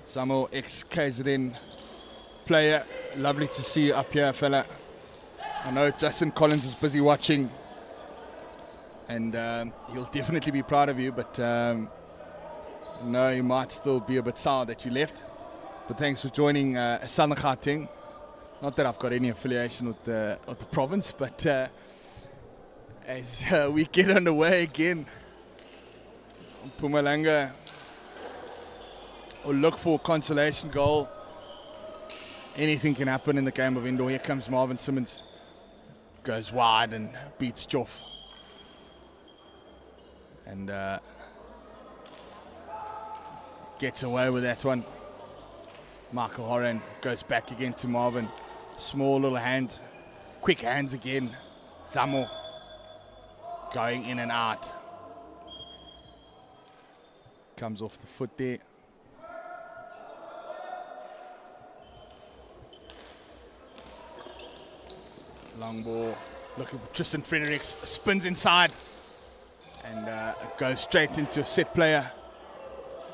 Zamo, ex-KZN player. Lovely to see you up here, fella. I know Justin Collins is busy watching, and he'll definitely be proud of you, but no, he might still be a bit sour that you left. But thanks for joining Southern Gauteng. Not that I've got any affiliation with the province, but as we get underway again, Mpumalanga will look for a consolation goal. Anything can happen in the game of indoor. Here comes Marvin Simmons. Goes wide and beats Joff. And gets away with that one. Michael Horan goes back again to Marvin. Small little hands. Quick hands again. Zamo going in and out. Comes off the foot there. Long ball, looking for Tristan Fredericks, spins inside and goes straight into a set player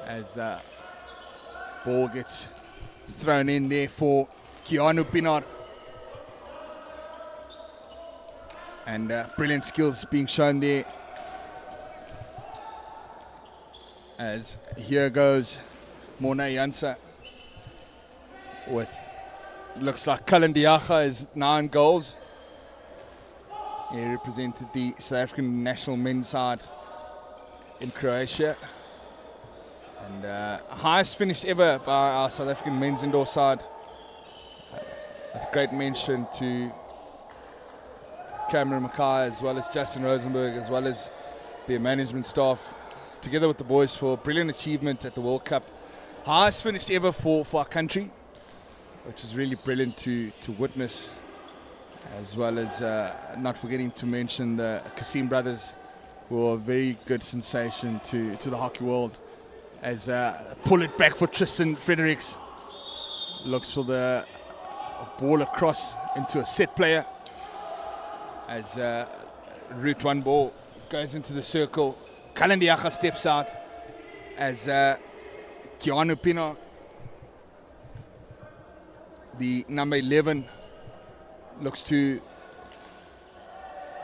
as ball gets thrown in there for Keanu Pinard. And brilliant skills being shown there. As here goes Morne Janse with, looks like Cullen Diaga is 9 goals. He represented the South African national men's side in Croatia. And highest finished ever by our South African men's indoor side. With great mention to Cameron Mackay as well as Justin Rosenberg as well as their management staff, together with the boys, for brilliant achievement at the World Cup. Highest finished ever for our country, which is really brilliant to witness. As well as not forgetting to mention the Kasim brothers were a very good sensation to the hockey world. As pull it back for Tristan Fredericks. Looks for the ball across into a set player. As route one ball goes into the circle. Kalandiaka steps out. As Keanu Pino, the number 11, looks to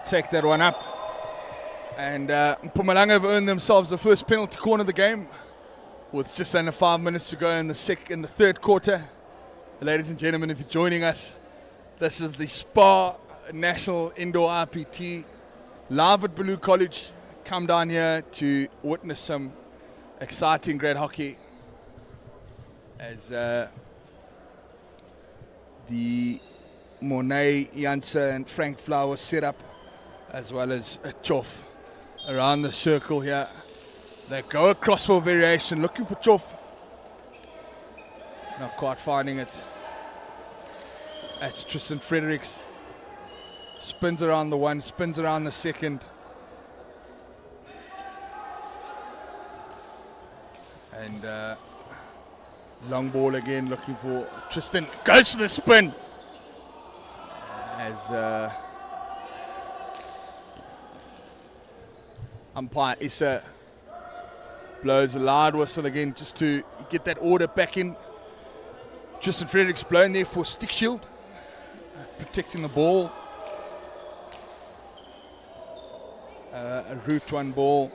take that one up. And Mpumalanga have earned themselves the first penalty corner of the game, with just under 5 minutes to go in the third quarter. Ladies and gentlemen, if you're joining us, this is the SPAR National Indoor IPT live at Beaulieu College. Come down here to witness some exciting great hockey as the Monet, Janse and Frank Flowers set up, as well as a Chof around the circle here. They go across for variation, looking for Chof. Not quite finding it. That's Tristan Fredericks. Spins around the one, spins around the second. And long ball again, looking for Tristan. Goes for the spin. As umpire Issa blows a loud whistle again just to get that order back in. Tristan Fredericks blown there for stick shield, protecting the ball. A route one ball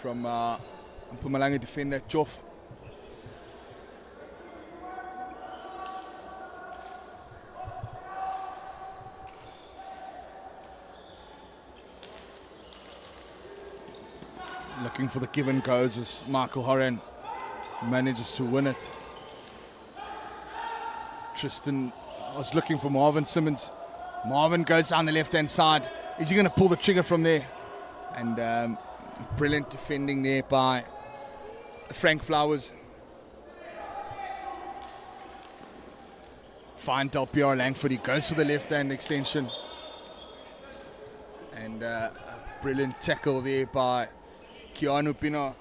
from Mpumalanga defender Chof. Looking for the give and goes as Michael Horan manages to win it. Tristan was looking for Marvin Simmons. Marvin goes down the left hand side. Is he going to pull the trigger from there? And brilliant defending there by Frank Flowers. Fine Del Piero Langford. He goes for the left hand extension. And a brilliant tackle there by Keanu Pino.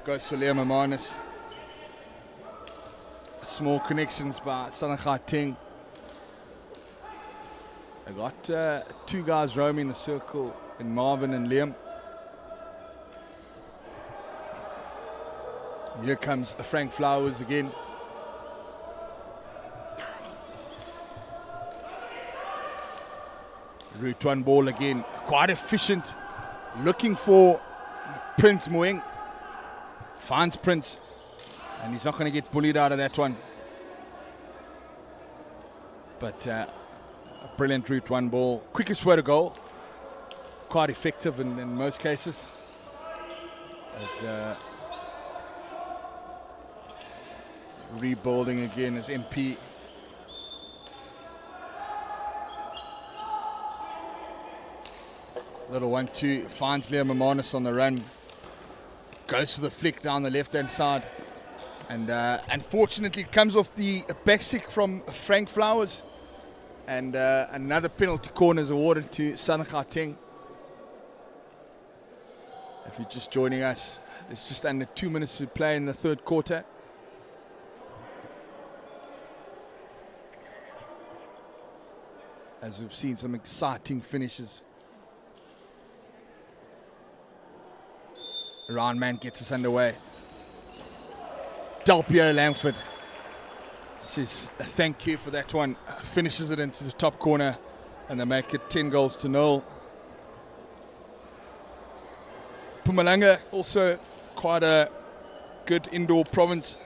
Goes for Liam Amanis. Small connections by Southern Gauteng. They got two guys roaming the circle in Marvin and Liam. Here comes Frank Flowers again. Route one ball again. Quite efficient. Looking for Prince Moeng. Finds Prince. And he's not going to get bullied out of that one. But a brilliant route one ball. Quickest way to goal. Quite effective in most cases. As rebuilding again as MP. Little 1-2. Finds Liam Amanis on the run. Goes for the flick down the left hand side. And unfortunately it comes off the backstick from Frank Flowers. And another penalty corner is awarded to Southern Gauteng. If you're just joining us, there's just under 2 minutes to play in the third quarter. As we've seen some exciting finishes. Round man gets us underway. Del Piero Langford says thank you for that one. Finishes it into the top corner and they make it 10-0. Mpumalanga also quite a good indoor province.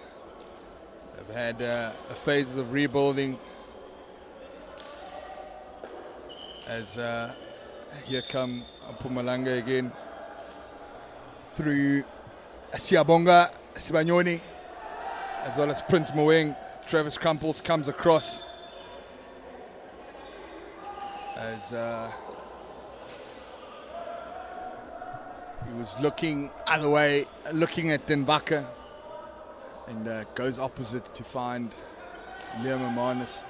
They've had a phase of rebuilding. As here come Mpumalanga again through Siabonga Sibanyoni, as well as Prince Moeng. Travis Crumples comes across as he was looking other way, looking at Denbaka, and goes opposite to find Liam Amanis.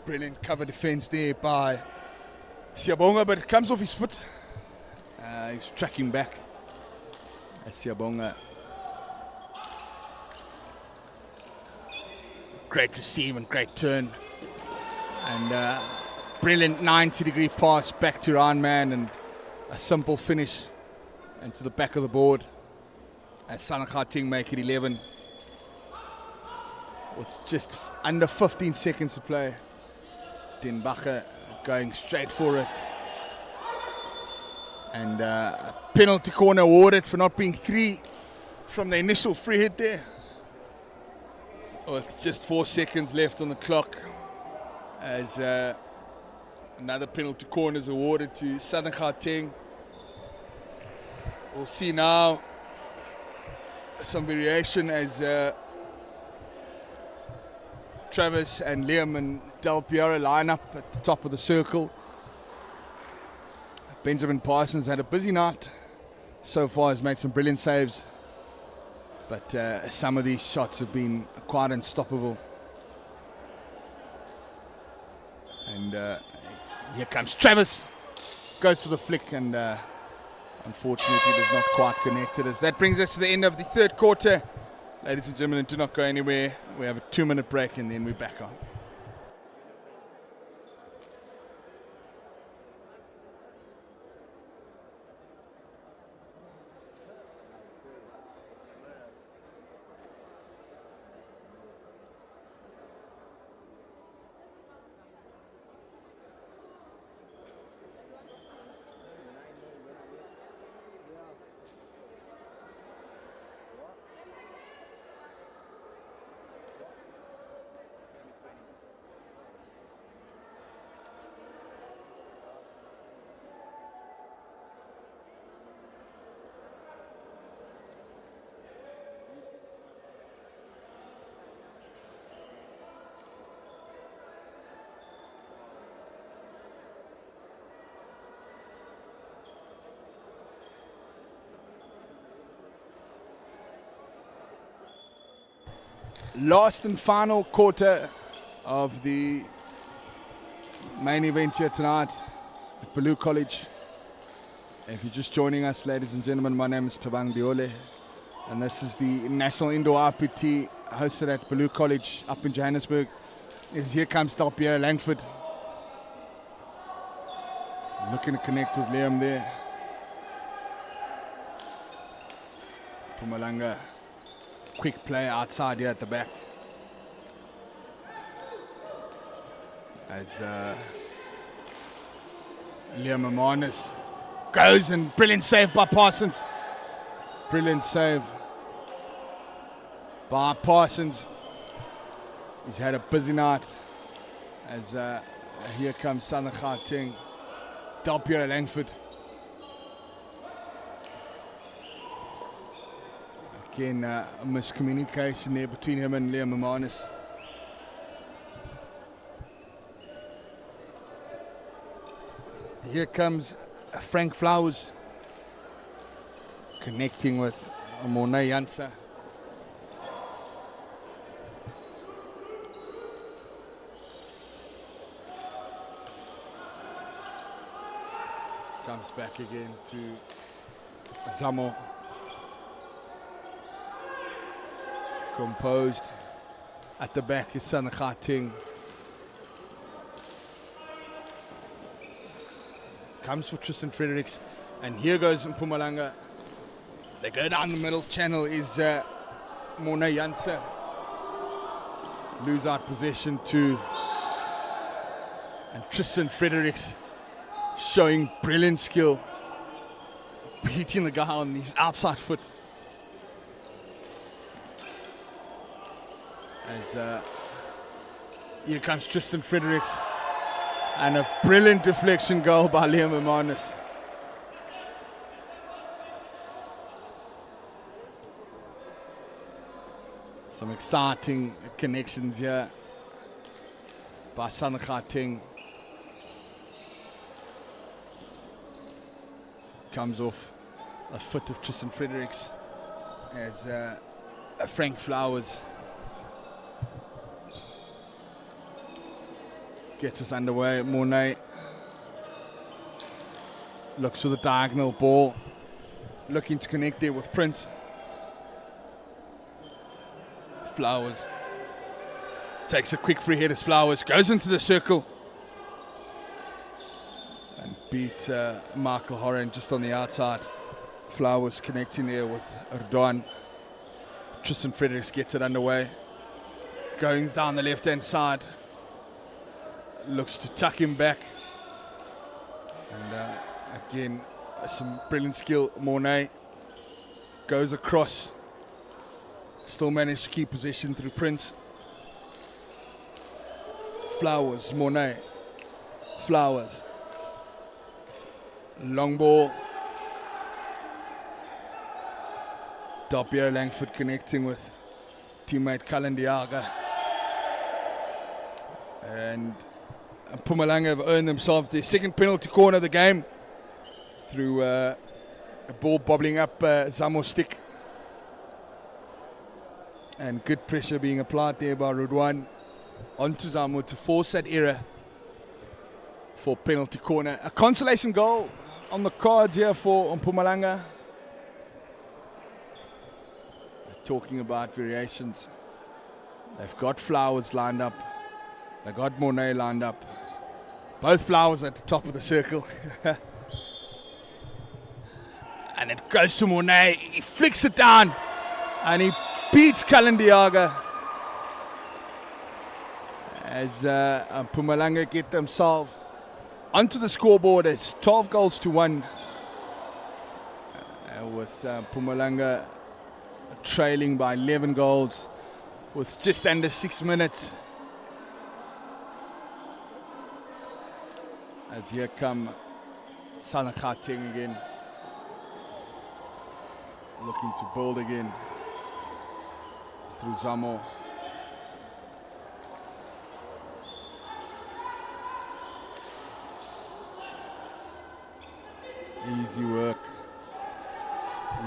brilliant cover defense there by Siyabonga, but it comes off his foot. He's tracking back as Siyabonga. Great receive and great turn. And brilliant 90-degree pass back to Ryan Man, and a simple finish into the back of the board as Southern Gauteng make it 11 with just under 15 seconds to play. Den Bacher going straight for it, and a penalty corner awarded for not being 3 from the initial free hit there, with just 4 seconds left on the clock, as another penalty corner is awarded to Southern Gauteng. We'll see now some variation as Travis and Liam and Del Piero line up at the top of the circle. Benjamin Parsons had a busy night so far, has made some brilliant saves, but some of these shots have been quite unstoppable. And here comes Travis, goes for the flick, and unfortunately does not quite connect it. As that brings us to the end of the third quarter. Ladies and gentlemen, do not go anywhere. We have a 2-minute break and then we're back on. Last and final quarter of the main event here tonight at Beaulieu College. If you're just joining us, ladies and gentlemen, my name is Tabang Diole, and this is the National Indoor IPT hosted at Beaulieu College up in Johannesburg. Here comes Delpierre Langford, looking to connect with Liam there. Pumalanga, quick play outside here at the back. As Liam Amanis goes, and brilliant save by Parsons. Brilliant save by Parsons. He's had a busy night. As here comes Southern Gauteng, Delpierre Langford. Again, a miscommunication there between him and Liam Amanis. Here comes Frank Flowers, connecting with Morne Janse. Comes back again to Zamo. Composed at the back is Southern Gauteng. Comes for Tristan Fredericks, and here goes Mpumalanga. They go down the middle channel is Morne Janse. Lose out possession to, and Tristan Fredericks showing brilliant skill, beating the guy on his outside foot. As here comes Tristan Fredericks, and a brilliant deflection goal by Liam Amanis. Some exciting connections here by Southern Gauteng. Comes off the foot of Tristan Fredericks as Frank Flowers gets us underway. Mornay looks for the diagonal ball, looking to connect there with Prince. Flowers takes a quick free hit as Flowers goes into the circle and beats Michael Horan just on the outside. Flowers connecting there with Erdogan. Tristan Fredericks gets it underway. Goings down the left-hand side. Looks to tuck him back. And again, some brilliant skill. Mornay goes across. Still managed to keep possession through Prince. Flowers, Mornay. Flowers. Long ball. Delpierre Langford connecting with teammate Kalandiaga. And Mpumalanga have earned themselves their second penalty corner of the game through a ball bobbling up Zamo's stick. And good pressure being applied there by Rudwan onto Zamo to force that error for penalty corner. A consolation goal on the cards here for Mpumalanga. Talking about variations, they've got Flowers lined up, they've got Mornay lined up, both Flowers at the top of the circle. And it goes to Mornay, he flicks it down and he beats Kalandiaga as Mpumalanga get themselves onto the scoreboard. It's 12 goals to 1 with Mpumalanga trailing by 11 goals with just under 6 minutes. As here come Southern Gauteng again, looking to build again through Zamo. Easy work.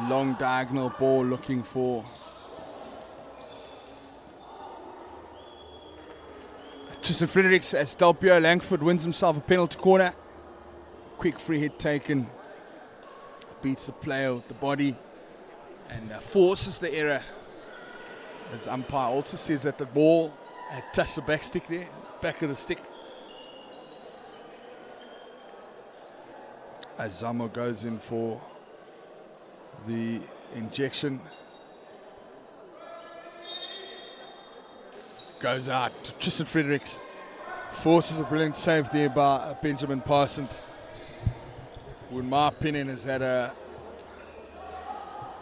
Long diagonal ball looking for Tristan Fredericks as Delpierre Langford wins himself a penalty corner. Quick free hit taken. Beats the player with the body and forces the error. As umpire also says that the ball had touched the back stick there, back of the stick. As Zamo goes in for the injection. Goes out to Tristan Fredericks. Forces a brilliant save there by Benjamin Parsons, who in my opinion has had a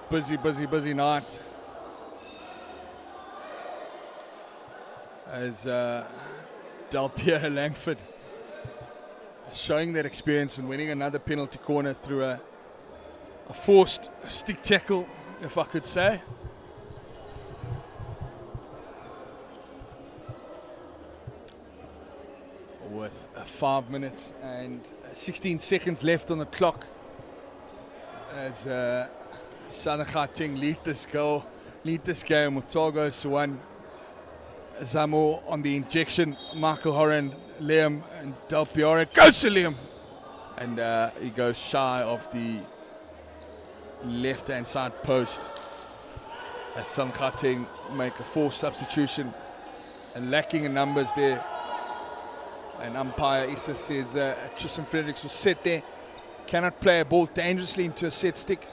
busy night. As Delpierre Langford showing that experience and winning another penalty corner through a forced stick tackle, if I could say. With 5 minutes and 16 seconds left on the clock as Southern Gauteng lead this game with 12 goals to 1. Zamo on the injection, Michael Horan, Liam and Delpierre goes to Liam, and he goes shy of the left-hand side post as Southern Gauteng make a forced substitution and lacking in numbers there. And umpire Issa says Tristan Fredericks was set there, cannot play a ball dangerously into a set stick.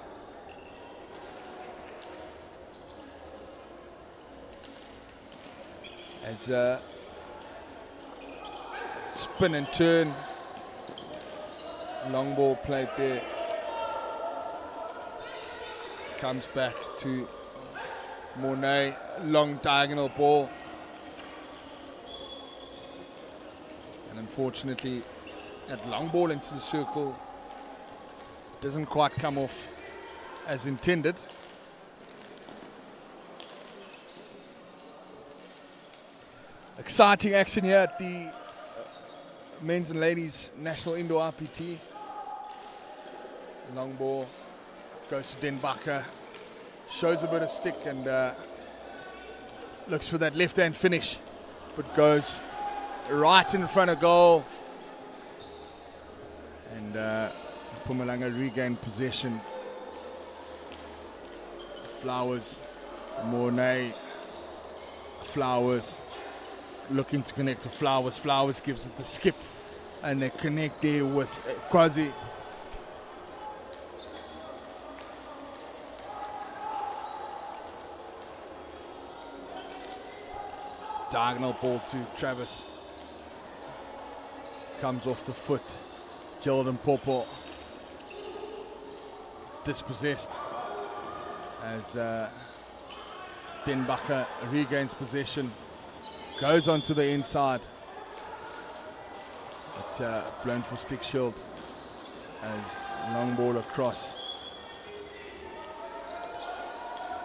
As spin and turn, long ball played there, comes back to Mornay, long diagonal ball, and unfortunately that long ball into the circle doesn't quite come off as intended. Exciting action here at the men's and ladies National Indoor IPT. Long ball goes to Den Bakker, shows a bit of stick and looks for that left-hand finish, but goes right in front of goal. And Mpumalanga regained possession. Flowers, Mornay, Flowers, looking to connect to Flowers. Flowers gives it the skip, and they connect there with Kwazi. Diagonal ball to Travis. Comes off the foot. Jordan Popo dispossessed as Denbacher regains possession. Goes onto the inside. But blown for stick shield as long ball across.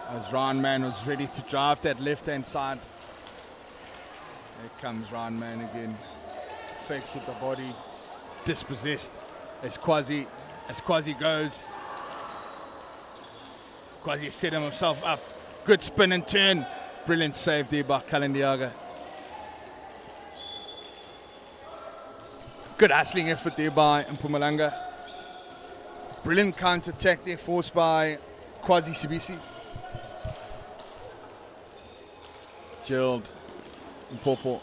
As Ryan Man was ready to drive that left hand side. Here comes Ryan Man again. Fakes with the body. Dispossessed as Kwazi goes. Kwazi set himself up. Good spin and turn. Brilliant save there by Kalandiaga. Good hustling effort there by Mpumalanga. Brilliant counter-attack there forced by Kwazi Sibisi. Gerald Mpopo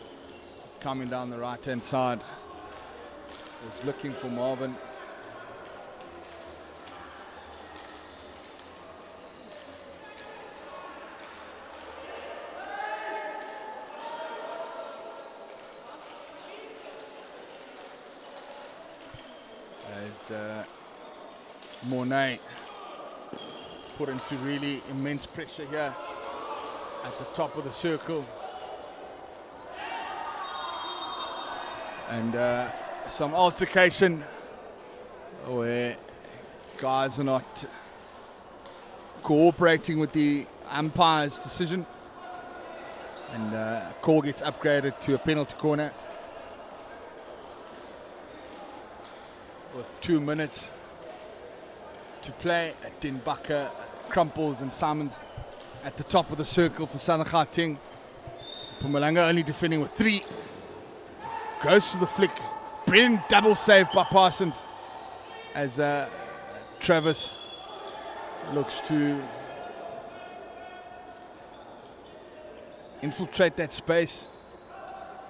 coming down the right-hand side. Was looking for Marvin. As Mornay put into really immense pressure here at the top of the circle. And some altercation where guys are not cooperating with the umpire's decision, and call gets upgraded to a penalty corner with 2 minutes to play. Denbacher, Crumples and Simons at the top of the circle for Southern Gauteng. Mpumalanga only defending with 3. Goes to the flick. Brilliant double save by Parsons as Travis looks to infiltrate that space.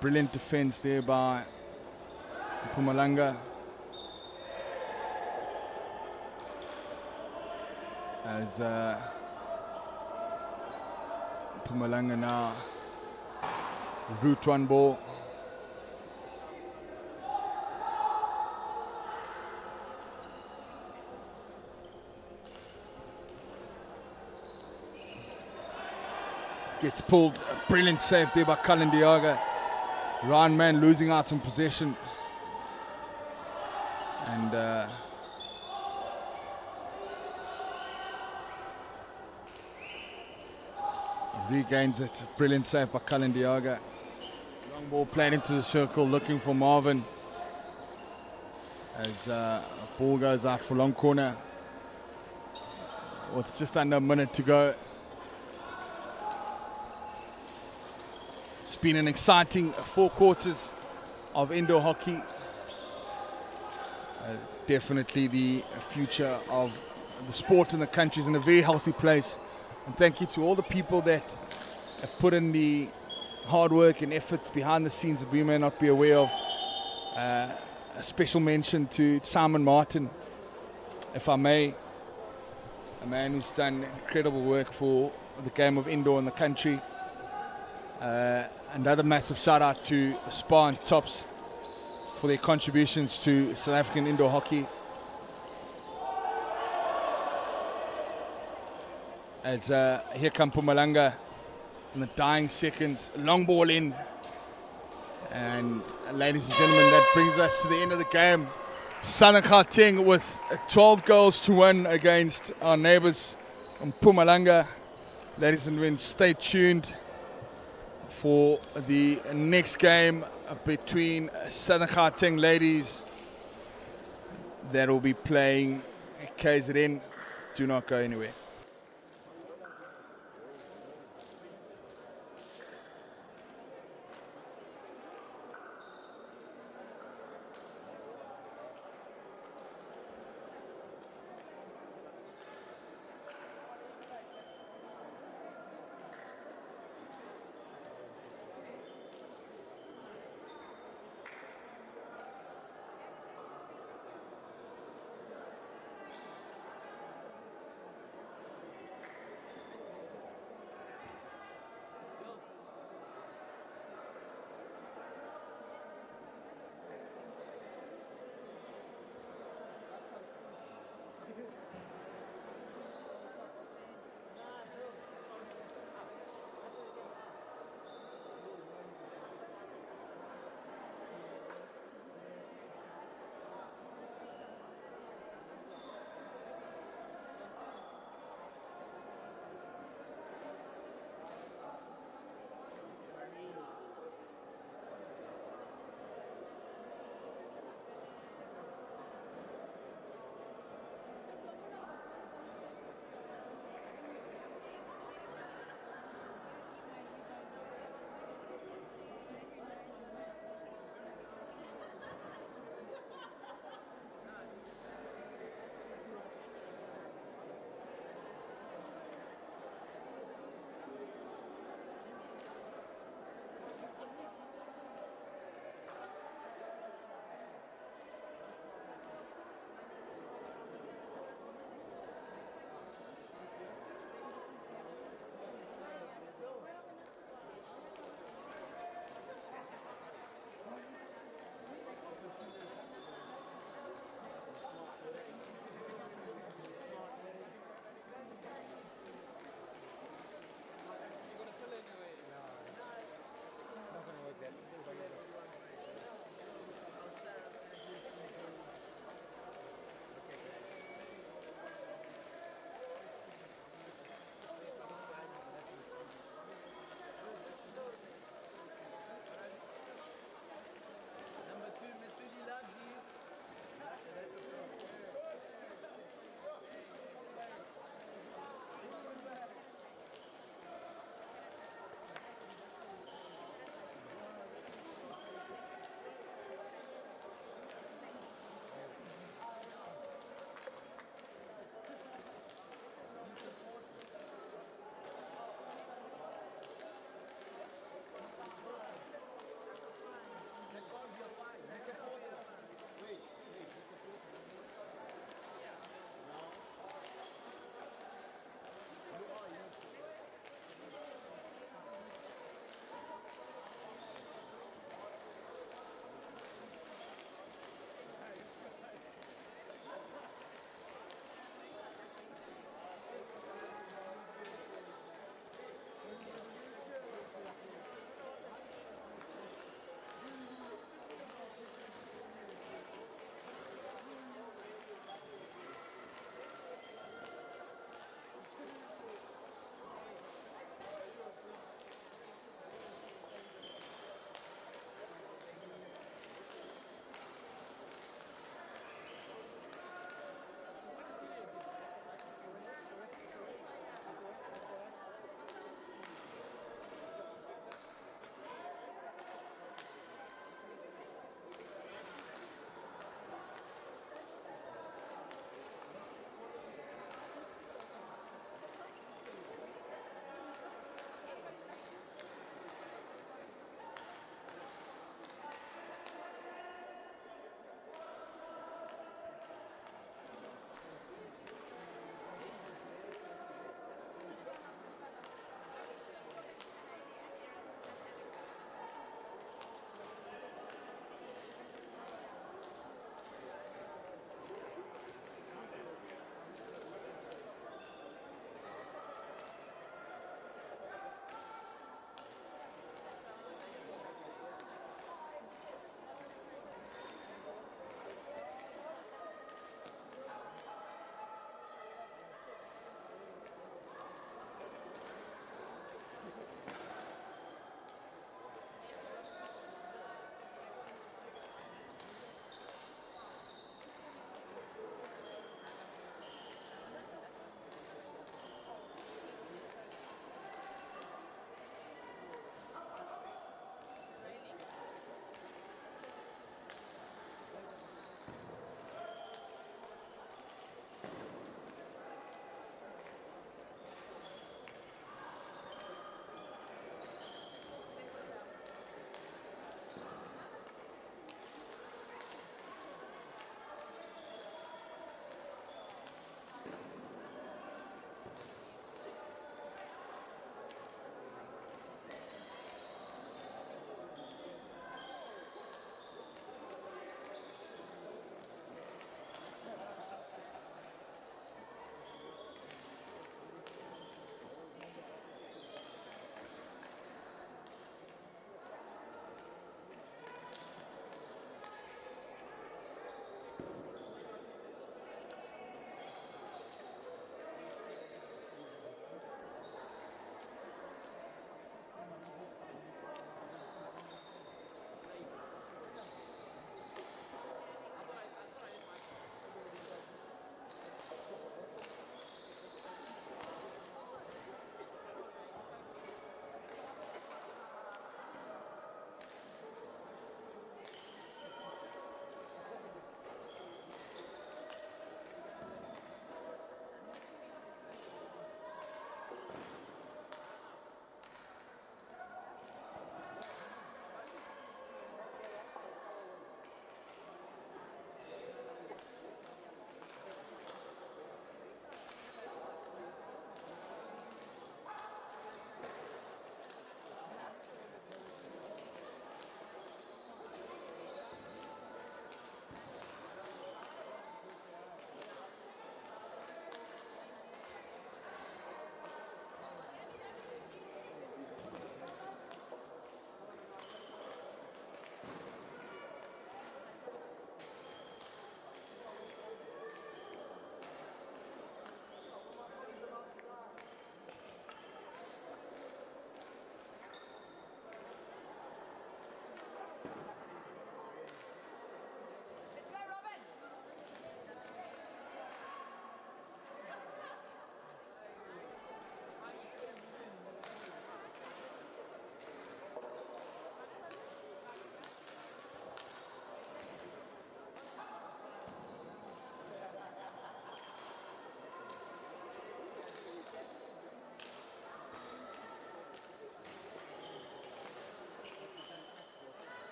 Brilliant defense there by Mpumalanga. As Mpumalanga now route one ball. Gets pulled. A brilliant save there by Cullen Diaga. Ryan Man losing out on possession. And regains it. Brilliant save by Cullen Diaga. Long ball played into the circle looking for Marvin. As ball goes out for long corner. With just under a minute to go. It's been an exciting 4 quarters of indoor hockey. Definitely the future of the sport in the country is in a very healthy place. And thank you to all the people that have put in the hard work and efforts behind the scenes that we may not be aware of. A special mention to Simon Martin, if I may. A man who's done incredible work for the game of indoor in the country. Another massive shout out to Spa and Tops for their contributions to South African indoor hockey. As here come Mpumalanga in the dying seconds, long ball in, and ladies and gentlemen, that brings us to the end of the game. Southern Gauteng with 12 goals to 1 against our neighbours Mpumalanga. Ladies and gentlemen, stay tuned for the next game between Southern Gauteng ladies that will be playing KZN. Do not go anywhere.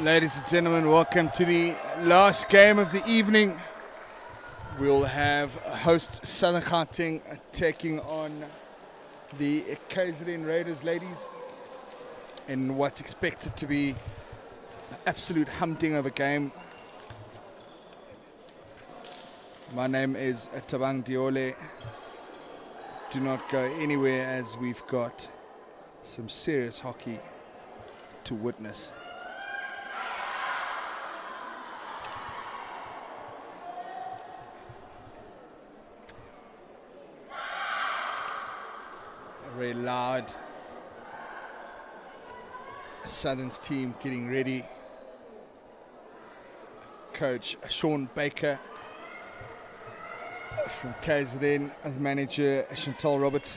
Ladies and gentlemen, welcome to the last game of the evening. We'll have host Southern Gauteng taking on the KZN Raiders ladies in what's expected to be an absolute humding of a game. My name is Tabang Diole. Do not go anywhere as we've got some serious hockey to witness. A very loud Southern's team getting ready. Coach Sean Baker from KZN, manager Chantal Robert,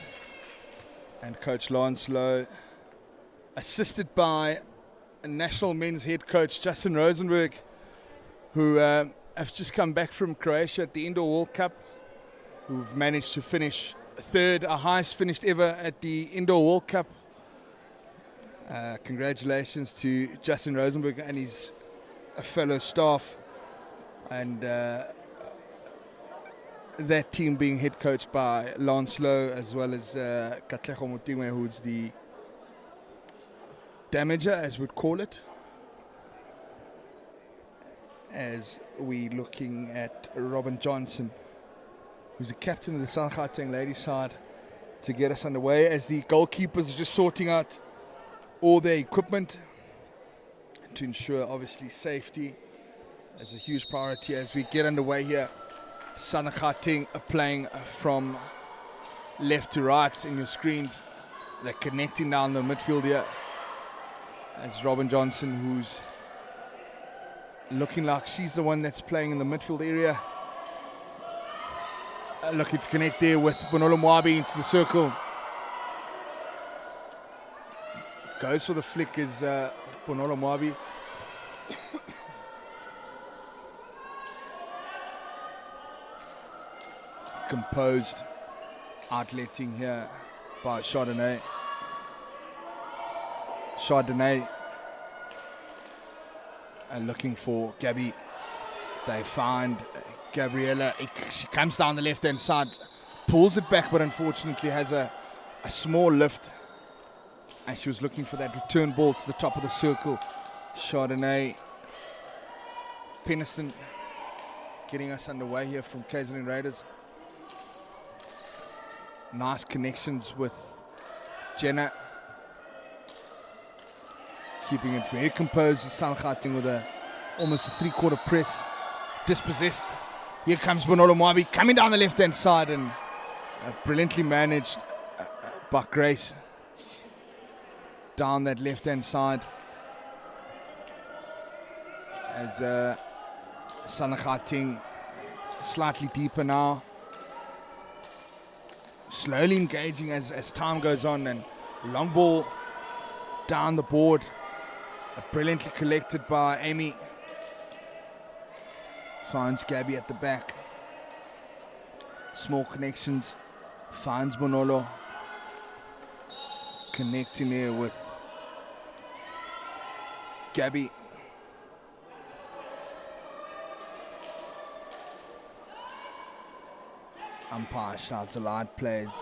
and Coach Lance Lowe, assisted by a national men's head coach Justin Rosenberg, who have just come back from Croatia at the Indoor World Cup, who've managed to finish third, our highest finished ever at the Indoor World Cup. Congratulations to Justin Rosenberg and his fellow staff, and that team being head coached by Lance Lowe, as well as Katlego Motingwe, who's the damager, as we'd call it, as we looking at Robin Johnson, who's the captain of the South Gauteng ladies side, to get us underway, as the goalkeepers are just sorting out all their equipment to ensure obviously safety as a huge priority as we get underway here. Southern Gauteng are playing from left to right in your screens. They're connecting down the midfield here as Robin Johnson, who's looking like she's the one that's playing in the midfield area, looking to connect there with Bonolo Mwabi into the circle. Goes for the flick is Bonolo Mwabi. Composed outletting here by Chardonnay. And looking for Gabby. They find Gabriella. She comes down the left hand side, pulls it back, but unfortunately has a small lift, and she was looking for that return ball to the top of the circle. Chardonnay, Peniston getting us underway here from KZN Raiders. Nice connections with Jenna. Keeping it very composed. South Gauteng with almost a three-quarter press. Dispossessed. Here comes Bonolo Mwabi coming down the left-hand side, and brilliantly managed by Grace down that left-hand side. As South Gauteng slightly deeper now. Slowly engaging as time goes on, and long ball down the board, brilliantly collected by Amy. Finds Gabby at the back. Small connections. Finds Bonolo. Connecting there with Gabby. Umpire shouts aloud, plays.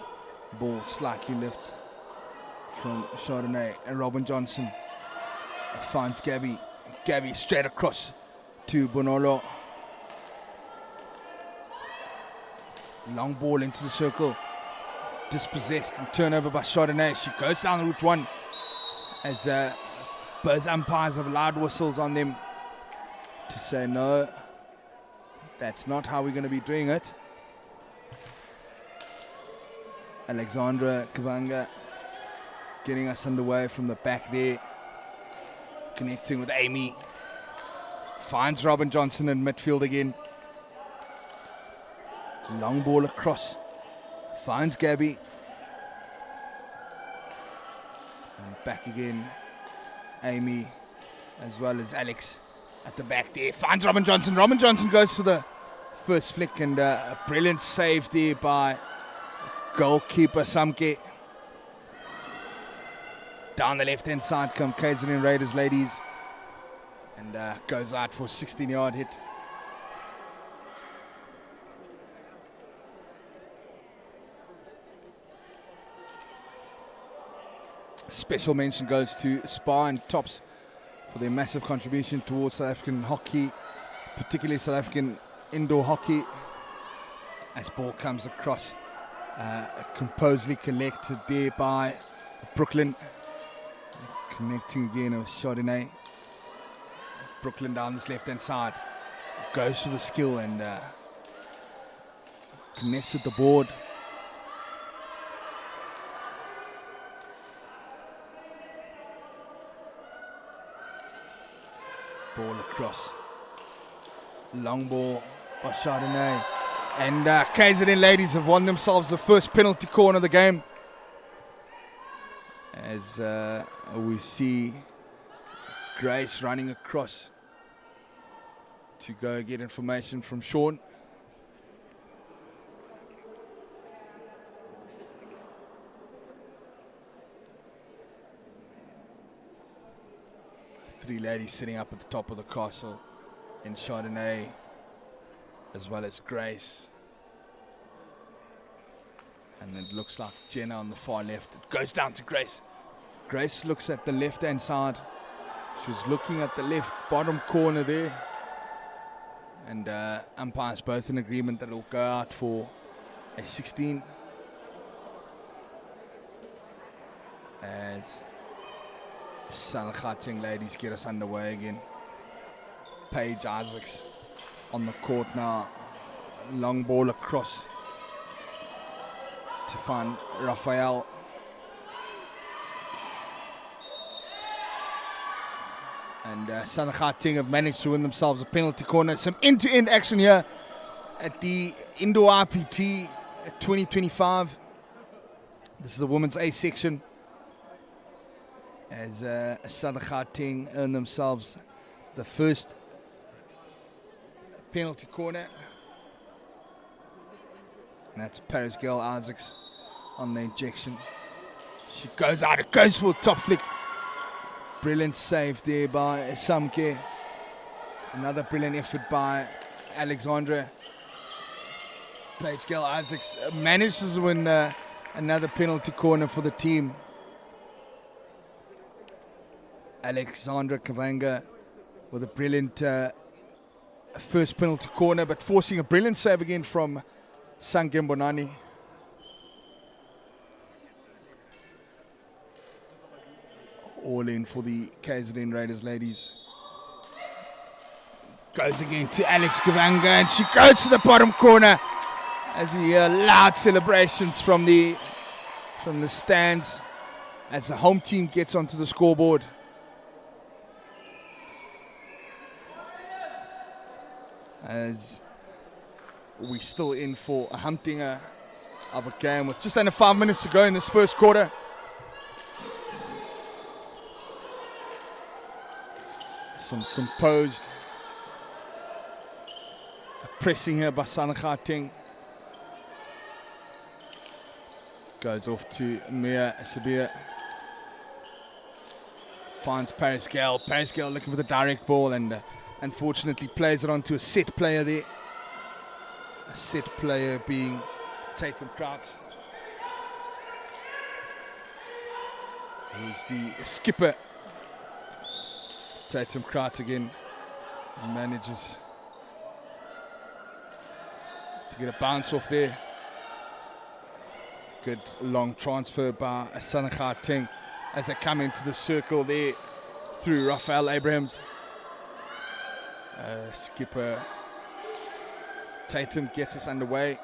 Ball slightly lifts from Chardonnay, and Robin Johnson finds Gabby. Gabby straight across to Bonolo. Long ball into the circle. Dispossessed and turnover by Chardonnay. She goes down route one as both umpires have loud whistles on them to say no, that's not how we're going to be doing it. Alexandra Kavanga getting us underway from the back there. Connecting with Amy. Finds Robin Johnson in midfield again. Long ball across. Finds Gabby. And back again. Amy as well as Alex at the back there. Finds Robin Johnson. Robin Johnson goes for the first flick, and a brilliant save there by goalkeeper Samke. Down the left hand side come KZN Raiders ladies and goes out for a 16-yard hit. Special mention goes to Spa and Tops for their massive contribution towards South African hockey, particularly South African indoor hockey. As ball comes across, composedly collected there by Brooklyn. Connecting again with Chardonnay. Brooklyn down this left-hand side. Goes to the skill and connects with the board. Ball across. Long ball by Chardonnay. And KZN ladies have won themselves the first penalty corner of the game. As we see Grace running across to go get information from Sean. Three ladies sitting up at the top of the castle in Chardonnay, as well as Grace. And it looks like Jenna on the far left. It goes down to Grace. Grace looks at the left-hand side. She was looking at the left bottom corner there. And umpires both in agreement that it will go out for a 16. As Southern Gauteng ladies get us underway again. Paige Isaacs on the court now. Long ball across to find Raphael. And Southern Gauteng have managed to win themselves a penalty corner. Some end-to-end action here at the Indoor IPT 2025. This is the women's A section. As Southern Gauteng earn themselves the first penalty corner. And that's Paris Girl Isaacs on the injection. She goes out, it goes for a top flick. Brilliant save there by Samke. Another brilliant effort by Alexandra. Paige Girl Isaacs manages to win another penalty corner for the team. Alexandra Kavanga with a brilliant first penalty corner, but forcing a brilliant save again from Sangembonani. All in for the KZN Raiders ladies. Goes again to Alex Kavanga, and she goes to the bottom corner as we hear loud celebrations from the stands as the home team gets onto the scoreboard. As we're still in for a humdinger of a game with just under 5 minutes to go in this first quarter. Some composed pressing here by Southern Gauteng. Goes off to Mia Sabir. Finds Paris Gale. Paris Gale looking for the direct ball and unfortunately plays it onto a set player there. A set player being Tatum Krauts, who's the skipper. Tatum Krauts again manages to get a bounce off there. Good long transfer by Southern Gauteng as they come into the circle there through Raphael Abrahams. Skipper Tatum gets us underway.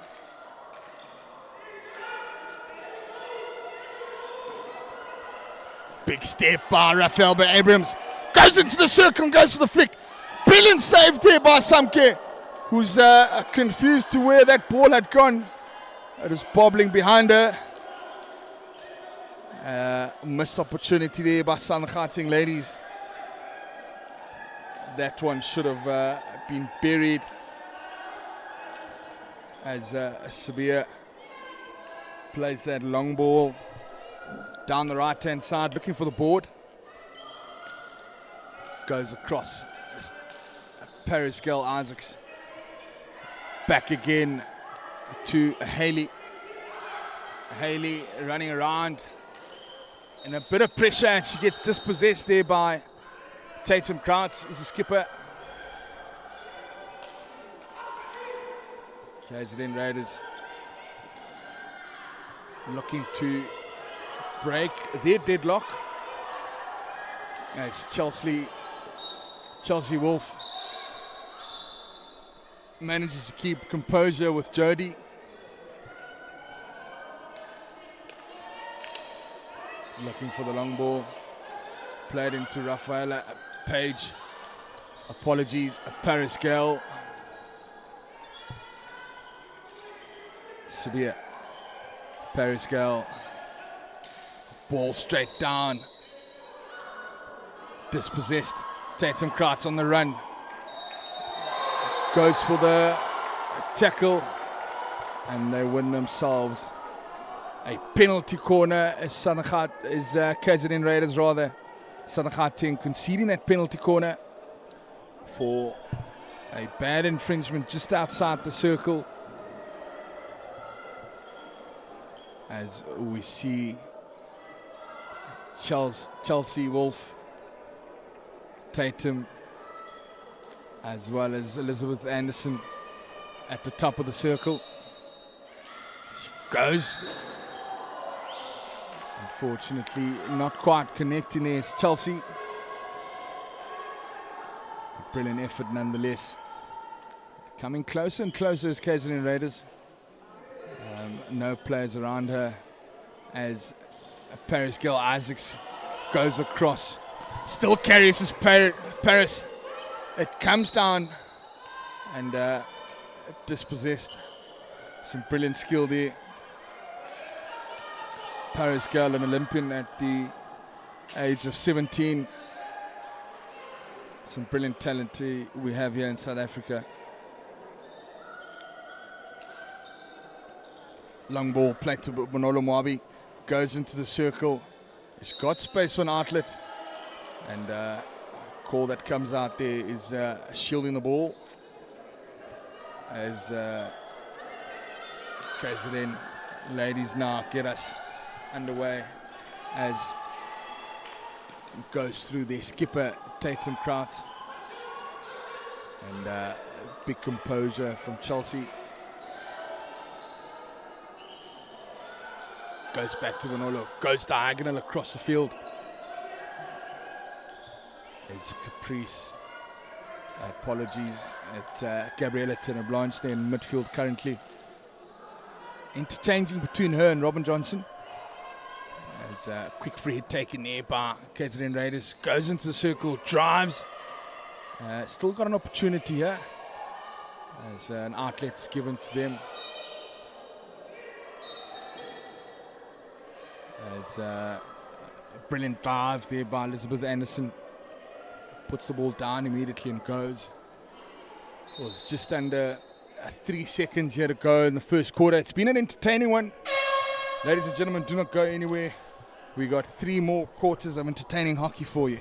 Big step by Raphael Abrahams. Goes into the circle and goes for the flick. Brilliant save there by Samke, who's confused to where that ball had gone. It is bobbling behind her. Missed opportunity there by Southern Gauteng ladies. That one should have been buried as Sabir plays that long ball down the right-hand side looking for the board. Goes across Paris Girl Isaacs. Back again to Haley. Haley running around in a bit of pressure, and she gets dispossessed there by Tatum Krauts, who's the skipper. KZN Raiders looking to break their deadlock as Chelsea Wolf manages to keep composure with Jody. Looking for the long ball, played into Rafaela Page. Apologies, Paris Gale. Sabia, Paris Gale, ball straight down, dispossessed. Tatum Krauts on the run, goes for the tackle, and they win themselves a penalty corner. As KZN Raiders rather, Southern Gauteng conceding that penalty corner for a bad infringement just outside the circle. As we see Chelsea Wolf, Tatum, as well as Elizabeth Anderson at the top of the circle. She goes. Unfortunately, not quite connecting there. It's Chelsea. A brilliant effort nonetheless. Coming closer and closer as KZN Raiders. No players around her as Paris Girl Isaacs goes across. Still carries his Paris. It comes down and dispossessed. Some brilliant skill there. Paris Girl, an Olympian at the age of 17. Some brilliant talent we have here in South Africa. Long ball played to Bonolo Mwabi, goes into the circle. He's got space for an outlet, and call that comes out there is shielding the ball as KZN ladies now get us underway as it goes through their skipper Tatum Krauts, and big composure from Chelsea. Goes back to Manolo, goes diagonal across the field. It's Caprice. Apologies. It's Gabriella Turner-Blanche there in midfield currently. Interchanging between her and Robin Johnson. It's a quick free hit taken there by KZN Raiders. Goes into the circle, drives. Still got an opportunity here as an outlet's given to them. It's a brilliant dive there by Elizabeth Anderson. Puts the ball down immediately and goes. Well, it's just under 3 seconds here to go in the first quarter. It's been an entertaining one. Ladies and gentlemen, do not go anywhere. We got 3 more quarters of entertaining hockey for you.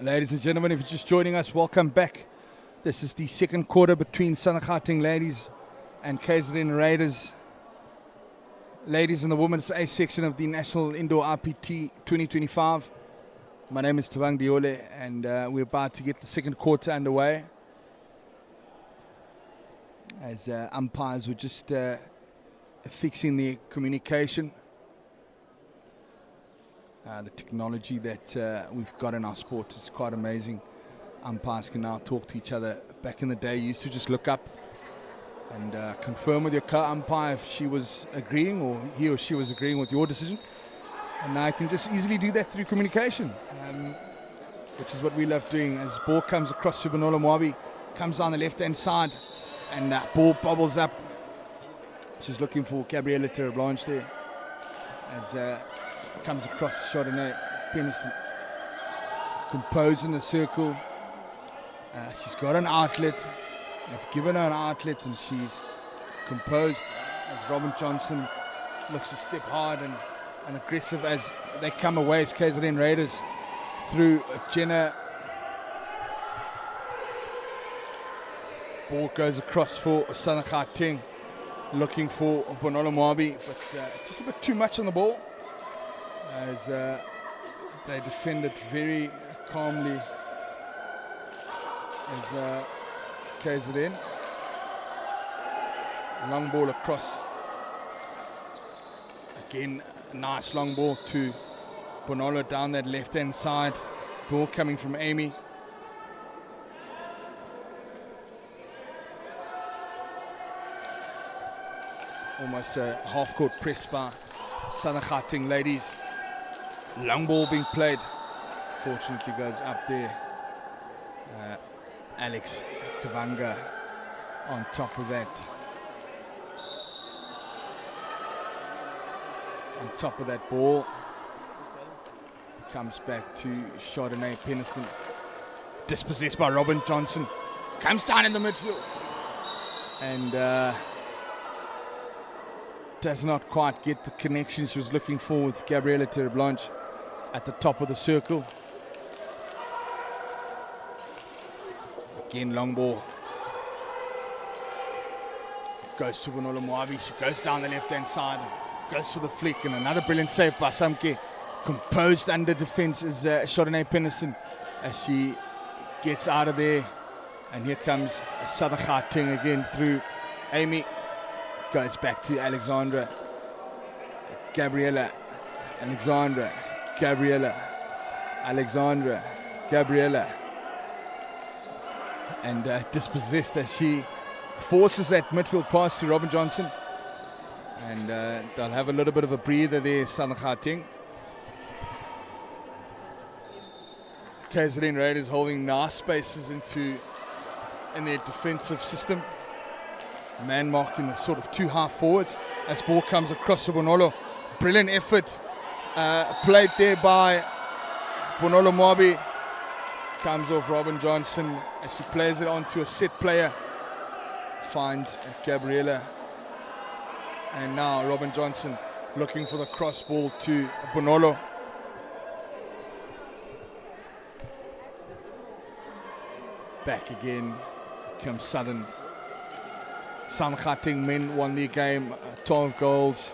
Ladies and gentlemen, if you're just joining us, welcome back. This is the second quarter between Southern Gauteng ladies and KZN Raiders. Ladies in the women's A section of the National Indoor IPT 2025. My name is Tavang Diole, and we're about to get the second quarter underway. As umpires were just fixing the communication. The technology that we've got in our sport is quite amazing. Umpires can now talk to each other. Back in the day, you used to just look up and confirm with your co-umpire if she was agreeing or he or she was agreeing with your decision. And now you can just easily do that through communication, which is what we love doing. As ball comes across to Bonolo Mwabi, comes down the left-hand side, and that ball bobbles up. She's looking for Gabriella Terreblanche there. As comes across Chardonnay Penison, composed in the circle. She's got an outlet. They've given her an outlet, and she's composed. As Robin Johnson looks to step hard and aggressive as they come away as KZN Raiders through Jenna. Ball goes across for Southern Gauteng, looking for Bonolo Mwabi, but just a bit too much on the ball as they defend it very calmly as KZN. Long ball across. Again, a nice long ball to Bonolo down that left-hand side. Ball coming from Amy. Almost a half-court press by Southern Gauteng ladies. Long ball being played. Fortunately goes up there. Alex Kavanga on top of that. On top of that ball. Comes back to Chardonnay Penison. Dispossessed by Robin Johnson. Comes down in the midfield. And does not quite get the connection she was looking for with Gabriella Terreblanche at the top of the circle. Again, long ball. Goes to Bonolo Mwabi. She goes down the left-hand side. Goes for the flick, and another brilliant save by Samke. Composed under defense is Chardonnay Penison as she gets out of there. And here comes Southern Gauteng again through Amy. Goes back to Alexandra. Gabriella. Alexandra. Gabriella. Alexandra. Gabriella. And dispossessed as she forces that midfield pass to Robin Johnson. And they'll have a little bit of a breather there, Southern Gauteng. KZN Raiders holding nice spaces in their defensive system. Man marking the sort of two half forwards as ball comes across to Bonolo. Brilliant effort played there by Bonolo Mwabi. Comes off Robin Johnson as she plays it onto a set player. Finds Gabriella. And now Robin Johnson looking for the cross ball to Bonolo. Back again comes Southern. Southern Gauteng men won the game 12 goals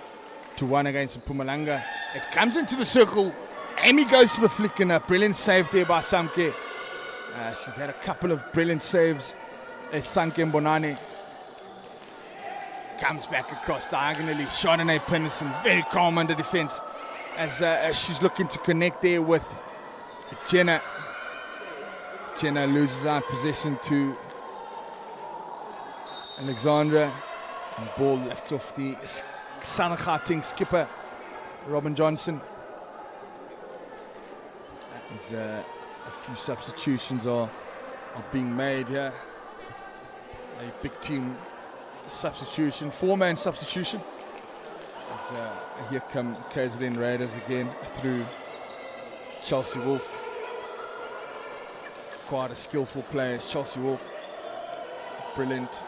to 1 against Mpumalanga. It comes into the circle. Amy goes to the flick, and a brilliant save there by Samke. She's had a couple of brilliant saves as Sanke Mbonani comes back across diagonally. Chardonnay Penison very calm under defense as she's looking to connect there with Jenna. Jenna loses out possession to Alexandra, and ball left off the Southern Gauteng skipper Robin Johnson. As a few substitutions are being made here. A big team substitution, 4-man substitution. As here come KZN Raiders again through Chelsea Wolf. Quite a skillful player is Chelsea Wolf. Brilliant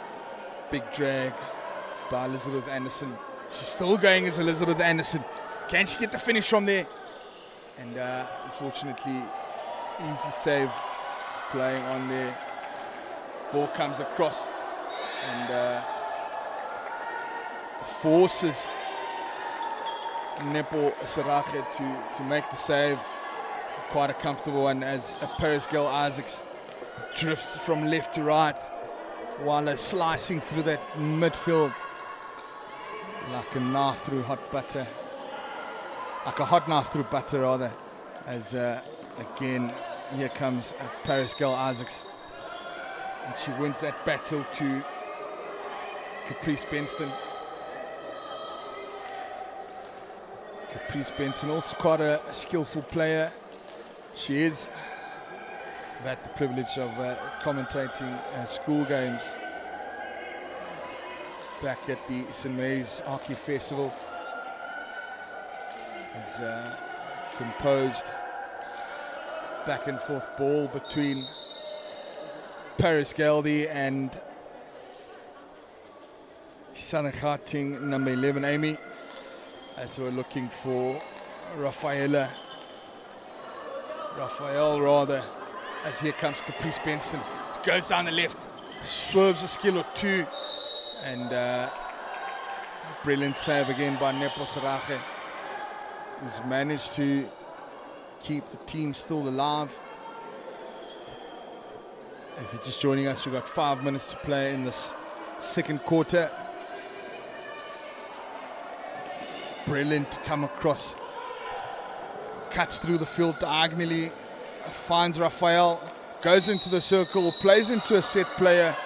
big drag by Elizabeth Anderson. She's still going as Elizabeth Anderson. Can she get the finish from there? And unfortunately, easy save playing on there. Ball comes across and forces Nepo Sarake to make the save. Quite a comfortable one as Paris Gill Isaacs drifts from left to right while they're slicing through that midfield like a knife through hot butter. like a hot knife through butter rather, as again here comes Paris Girl Isaacs, and she wins that battle to Caprice Benston. Caprice Benson, also quite a skillful player. She is. I've had the privilege of commentating school games back at the St. Mary's Hockey Festival. It's composed back and forth ball between Paris Geldy and Southern Gauteng number 11 Amy, as we're looking for Raphael rather, as here comes Caprice Benson, goes down the left, swerves a skill or two, and brilliant save again by Nepo Sarache, who's managed to keep the team still alive. If you're just joining us, we've got 5 minutes to play in this second quarter. Brilliant come across, cuts through the field diagonally, finds Raphael, goes into the circle, plays into a set player,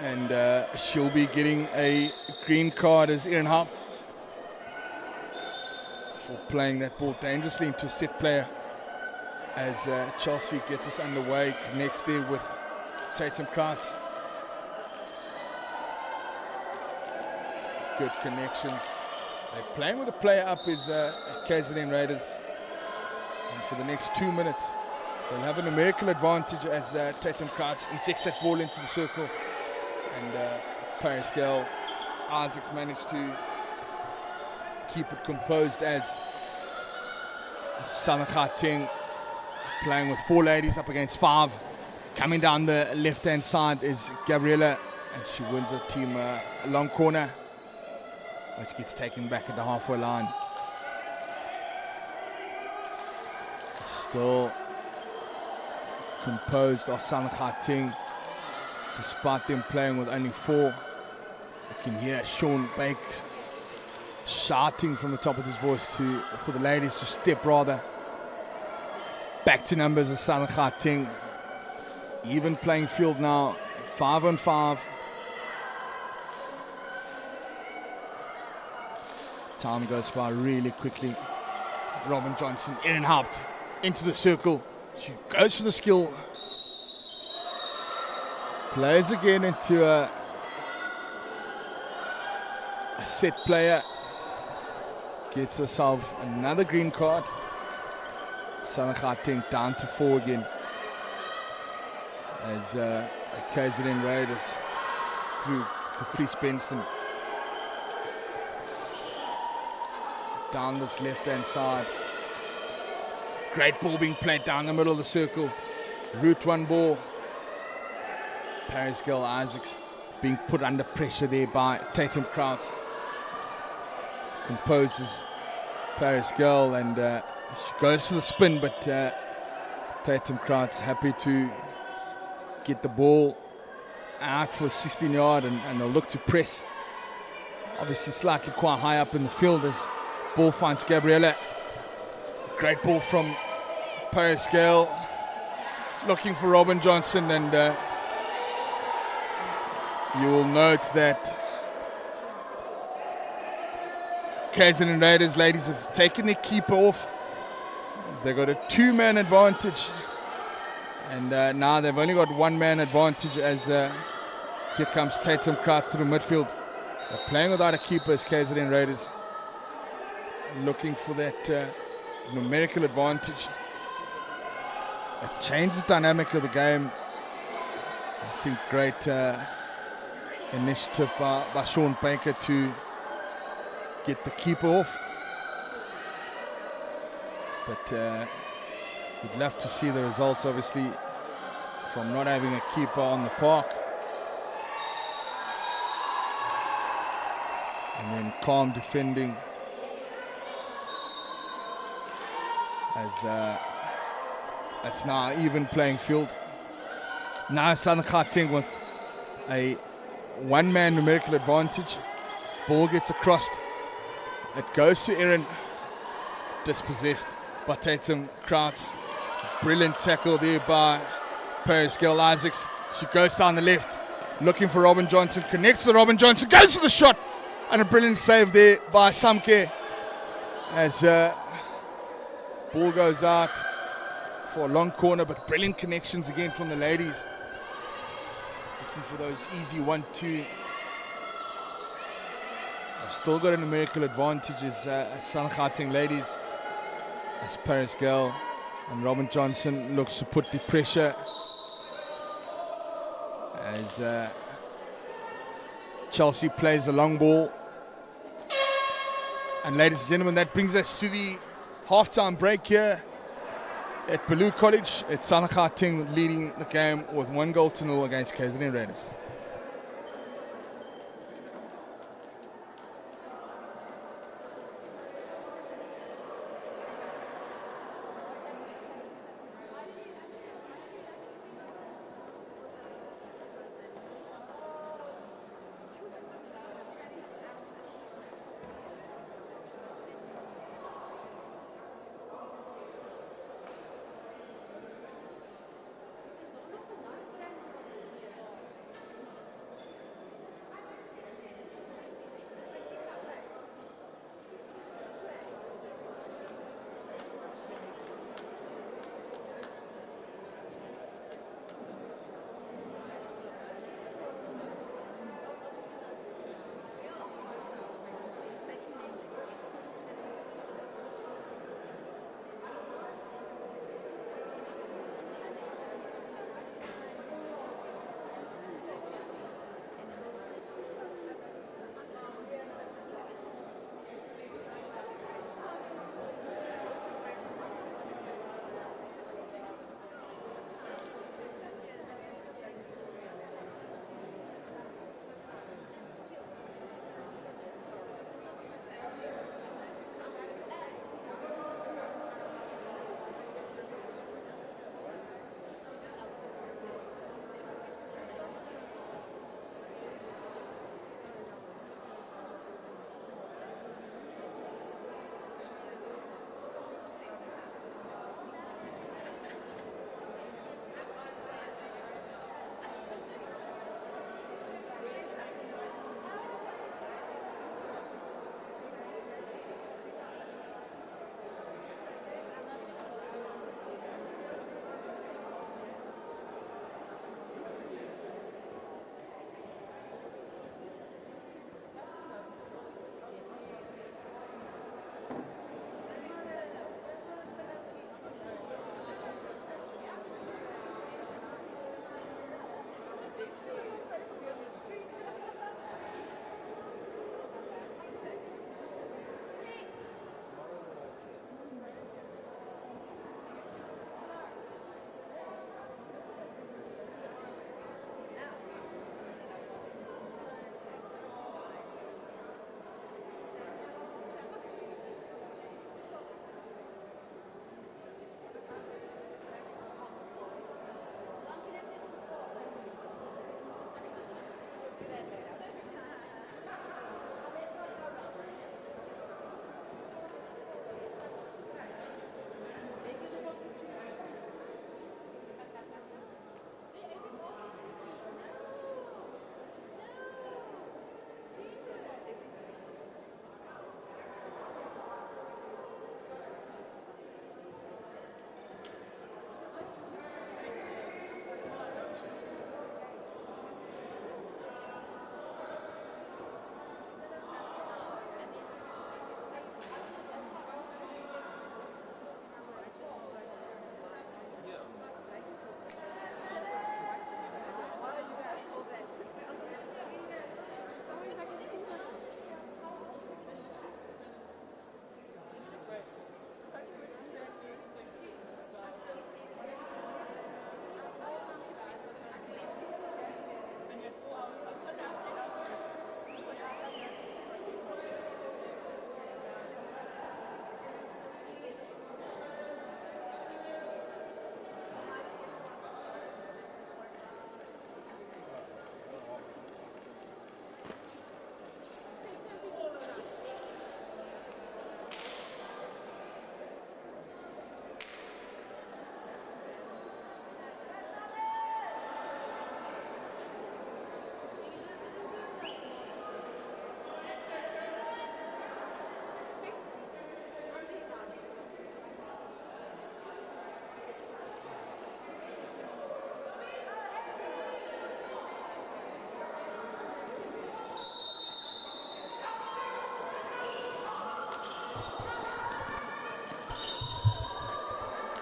and she'll be getting a green card as Erin Haupt for playing that ball dangerously into a set player, as Chelsea gets us underway, connects there with Tatum Krauts. Good connections. They're playing with a player up is KZN Raiders, and for the next 2 minutes they'll have a numerical advantage as Tatum Krauts injects that ball into the circle, and Paris Girl Isaacs managed to keep it composed as Southern Gauteng playing with 4 ladies up against 5. Coming down the left hand side is Gabriella, and she wins her team a long corner, which gets taken back at the halfway line. Still composed are Southern Gauteng, despite them playing with only 4. You can hear Sean Bakes shouting from the top of his voice for the ladies to step rather. Back to numbers of Southern Gauteng. Even playing field now, 5-on-5. Time goes by really quickly. Robin Johnson, Erin Haupt into the circle. She goes for the skill. Plays again into a set player. Gets herself another green card. Southern Gauteng down to 4 again, as KZN Raiders through Caprice Benston. Down this left hand side. Great ball being played down the middle of the circle. Route 1 ball. Paris Girl Isaacs being put under pressure there by Tatum Krauts. Composes Paris Girl, and she goes for the spin, but Tatum Krauts happy to get the ball out for a 16-yard, and they'll look to press. Obviously slightly quite high up in the field as ball finds Gabriella. Great ball from Paris Girl, looking for Robin Johnson, and you will note that KZN Raiders ladies have taken their keeper off. They got a 2-man advantage, and now they've only got 1-man advantage as here comes Tatum Krauts through midfield. They're playing without a keeper as KZN Raiders, looking for that numerical advantage. It changes the dynamic of the game. I think great initiative by Sean Baker to get the keeper off. But we'd love to see the results, obviously, from not having a keeper on the park. And then calm defending as it's now even playing field. Now Southern Gauteng with a 1-man numerical advantage. Ball gets across. It goes to Aaron. Dispossessed by Tatum Kraut. Brilliant tackle there by Paris Gill Isaacs. She goes down the left, looking for Robin Johnson. Connects to Robin Johnson. Goes for the shot. And a brilliant save there by Samke. As ball goes out for a long corner, but brilliant connections again from the ladies. Looking for those easy 1-2. They've still got a numerical advantage as Southern Gauteng ladies. As Paris Gill and Robin Johnson looks to put the pressure. As Chelsea plays the long ball. And ladies and gentlemen, that brings us to the halftime break here at Beaulieu College. It's Southern Gauteng leading the game with 1-0 against KZN Raiders.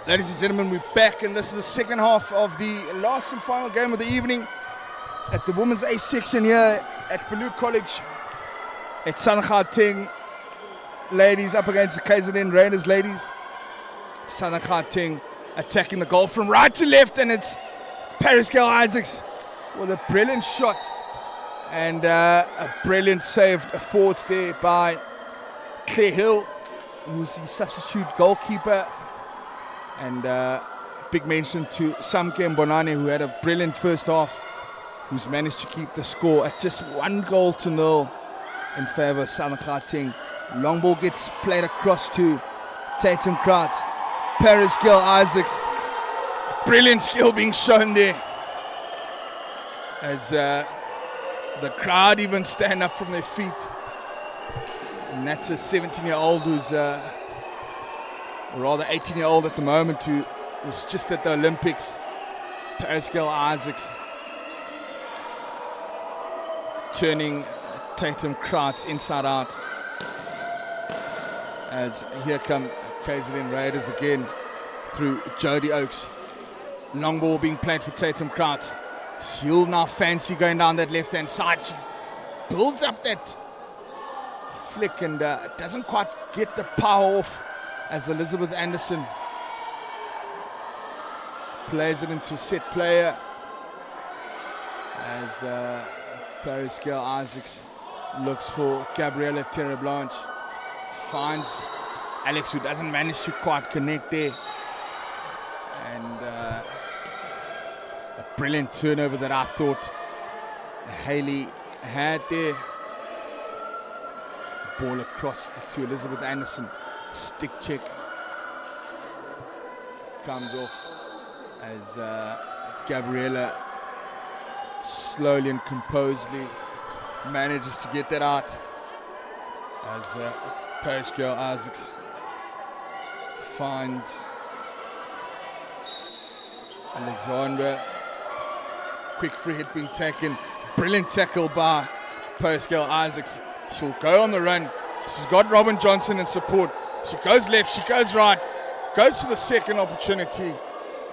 Ladies and gentlemen, we're back, and this is the second half of the last and final game of the evening at the women's A section here at Beaulieu College. It's Southern Gauteng ladies up against the KZN Raiders ladies. Southern Gauteng attacking the goal from right to left, and it's Paris Girl Isaacs with a brilliant shot and a brilliant save forwards there by Claire Hill, who's the substitute goalkeeper. And big mention to Samke Mbonane, who had a brilliant first half, who's managed to keep the score at just 1-0 in favour of Southern Gauteng. Long ball gets played across to Tatum Kraut. Paris Girl Isaacs. Brilliant skill being shown there, as the crowd even stand up from their feet. And that's a 17-year-old who's, or rather 18-year-old at the moment, who was just at the Olympics. Paris Girl Isaacs turning Tatum Kraut's inside out. As here come KZN Raiders again through Jodie Oakes. Long ball being played for Tatum Kraut. She'll now fancy going down that left-hand side. She builds up that flick and doesn't quite get the power off, as Elizabeth Anderson plays it into a set player, as Paris Girl Isaacs looks for Gabriella Terreblanche. Finds Alex, who doesn't manage to quite connect there. And a brilliant turnover that I thought Haley had there. Ball across to Elizabeth Anderson. Stick check comes off as Gabriella slowly and composedly manages to get that out, as Paris Girl Isaacs finds Alexandra. Quick free hit being taken. Brilliant tackle by Paris Girl Isaacs. She'll go on the run. She's got Robin Johnson in support. She goes left, she goes right, goes for the second opportunity,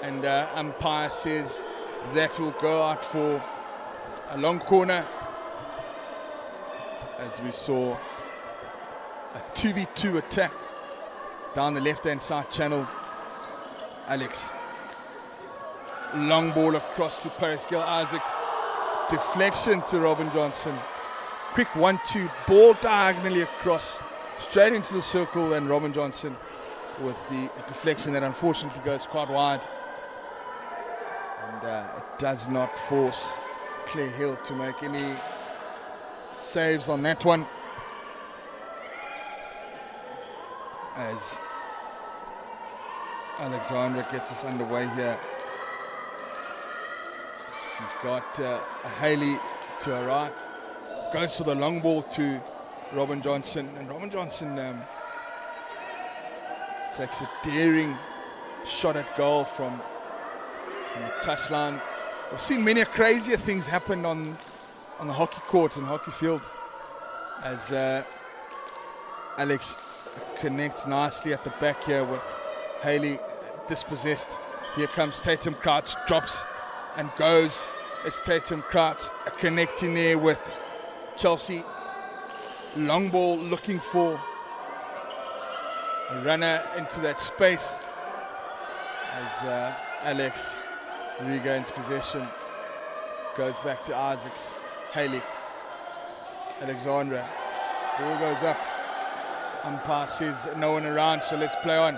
and umpire says that will go out for a long corner, as we saw a 2v2 attack down the left-hand side channel. Alex, long ball across to Paris Girl Isaacs, deflection to Robin Johnson, quick 1-2, ball diagonally across, straight into the circle, and Robin Johnson with the deflection that unfortunately goes quite wide, and it does not force Claire Hill to make any saves on that one, as Alexandra gets us underway here. She's got Haley to her right, goes for the long ball to Robin Johnson, and Robin Johnson takes a daring shot at goal from the touchline. I've seen many crazier things happen on the hockey court and hockey field, as Alex connects nicely at the back here with Haley dispossessed. Here comes Tatum Kraut, drops and goes. It's Tatum Kraut connecting there with Chelsea. Long ball looking for a runner into that space, as Alex regains possession. Goes back to Isaacs. Haley. Alexandra. Ball goes up. Umpire says no one around, so let's play on.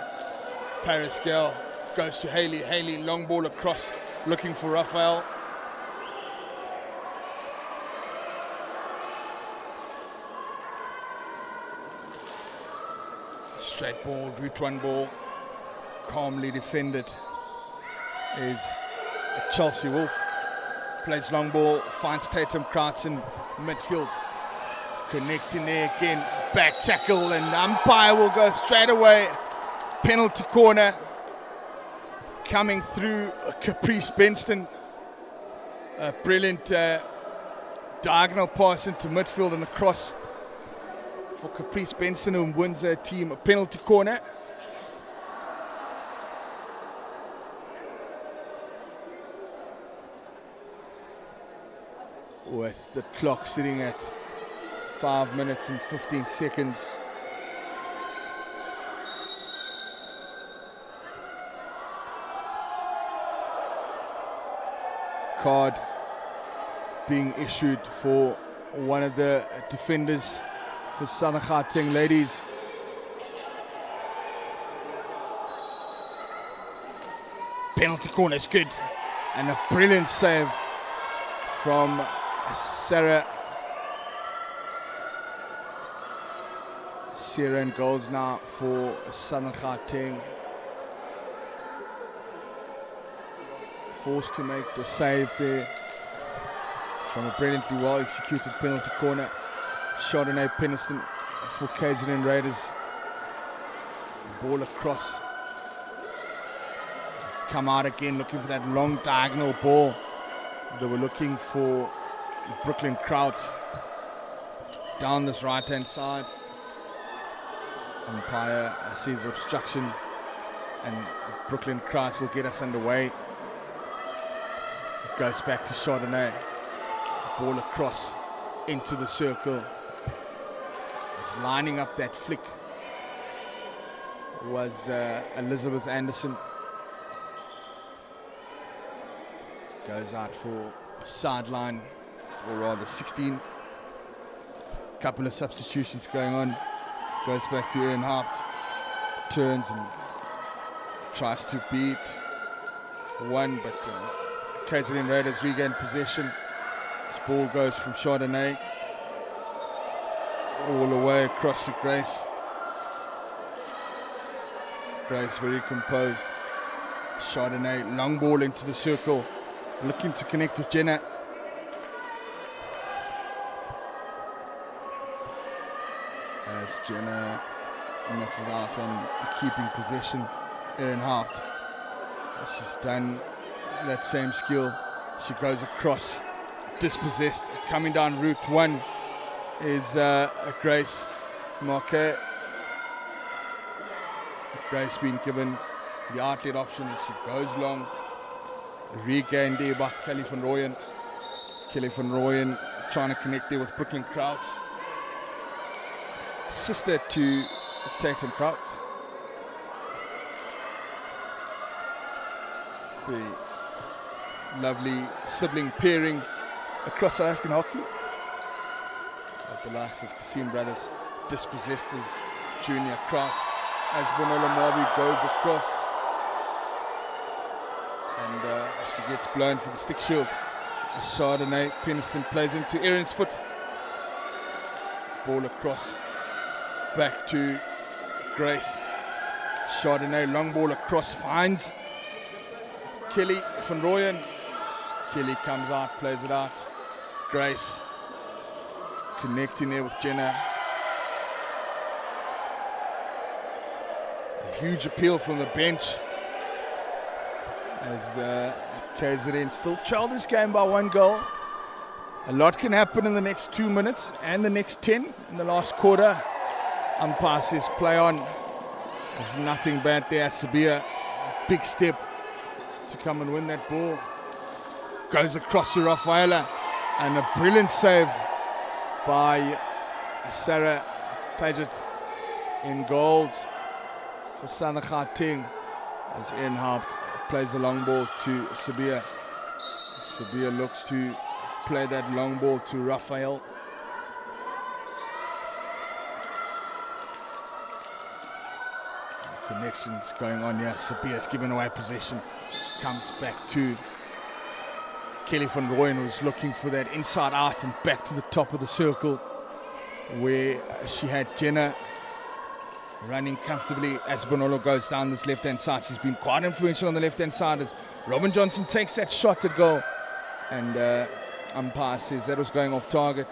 Paris Girl goes to Haley. Haley, long ball across, looking for Raphael. Straight ball, route one ball, calmly defended is Chelsea Wolf. Plays long ball, finds Tatum Kraut in midfield. Connecting there again, back tackle, and umpire will go straight away. Penalty corner coming through Caprice Benston. A brilliant diagonal pass into midfield and across for Caprice Benson, who wins their team a penalty corner. with the clock sitting at 5 minutes and 15 seconds. Card being issued for one of the defenders for Southern Gauteng ladies. Penalty corner is good, and a brilliant save from Sarah. Sarah in goals now for Southern Gauteng. Forced to make the save there from a brilliantly well executed penalty corner. Chardonnay Penniston for KZN Raiders. Ball across. Come out again looking for that long diagonal ball. They were looking for Brooklyn Krauts down this right hand side. Umpire sees obstruction, and Brooklyn Krauts will get us underway. It goes back to Chardonnay. Ball across into the circle. He's lining up that flick. Was Elizabeth Anderson. Goes out for a sideline, or rather 16. Couple of substitutions going on. Goes back to Erin Haupt. Turns and tries to beat one, but KZN Raiders regain possession. This ball goes from Chardonnay all the way across to Grace. Grace very composed. Chardonnay, long ball into the circle, looking to connect with Jenna. As Jenna misses out on keeping possession, Erin Haupt. She's done that same skill. She goes across, dispossessed. Coming down route one is Grace Marquet. Grace being given the outlet option. She goes long. Regained there by Kelly van Rooyen. Kelly van Rooyen trying to connect there with Brooklyn Krauts. Sister to Tatum Krauts. The lovely sibling pairing across South African hockey. At the likes of Kasim Brothers, dispossessed as Junior Krauts, as Bonola Mabi goes across. And she gets blown for the stick shield. Chardonnay Penniston plays into Erin's foot. Ball across, back to Grace. Chardonnay, long ball across, finds Kelly van Rooyen. Kelly comes out, plays it out. Grace connecting there with Jenna. A huge appeal from the bench as KZN still trail this game by 1 goal. A lot can happen in the next 2 minutes and the next 10 in the last quarter. Umpire says play on. There's nothing bad there. Sabia, a big step to come and win that ball. Goes across to Rafaela, and a brilliant save by Sarah Paget in goals for Southern Gauteng as Erin Haupt plays the long ball to Sabia. Sabia looks to play that long ball to Raphael. Connections going on here. Sabia's given away possession. Comes back to Kelly van Rooyen, who's looking for that inside out and back to the top of the circle where she had Jenna running comfortably as Bonolo goes down this left-hand side. She's been quite influential on the left-hand side as Robin Johnson takes that shot at goal. And umpire says that was going off target.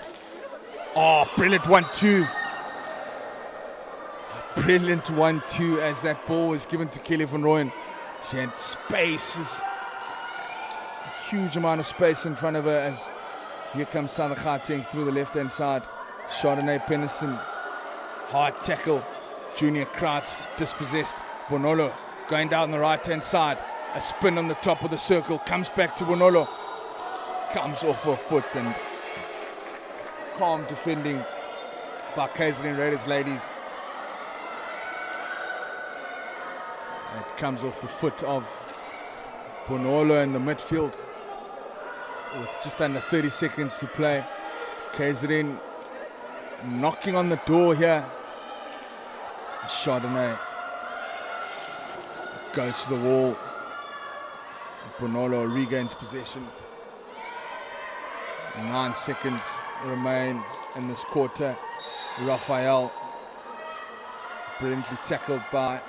Oh, brilliant 1-2. Brilliant 1-2 as that ball was given to Kelly van Rooyen. She had spaces, a huge amount of space in front of her as here comes Southern Gauteng through the left-hand side. Chardonnay Penniston, hard tackle. Junior Krauts dispossessed. Bonolo going down the right-hand side. A spin on the top of the circle, comes back to Bonolo. Comes off her foot and calm defending by KZN Raiders ladies. It comes off the foot of Bonolo in the midfield with just under 30 seconds to play. KZN knocking on the door here. Chardonnay goes to the wall. Bonolo regains possession. 9 seconds remain in this quarter. Raphael brilliantly tackled by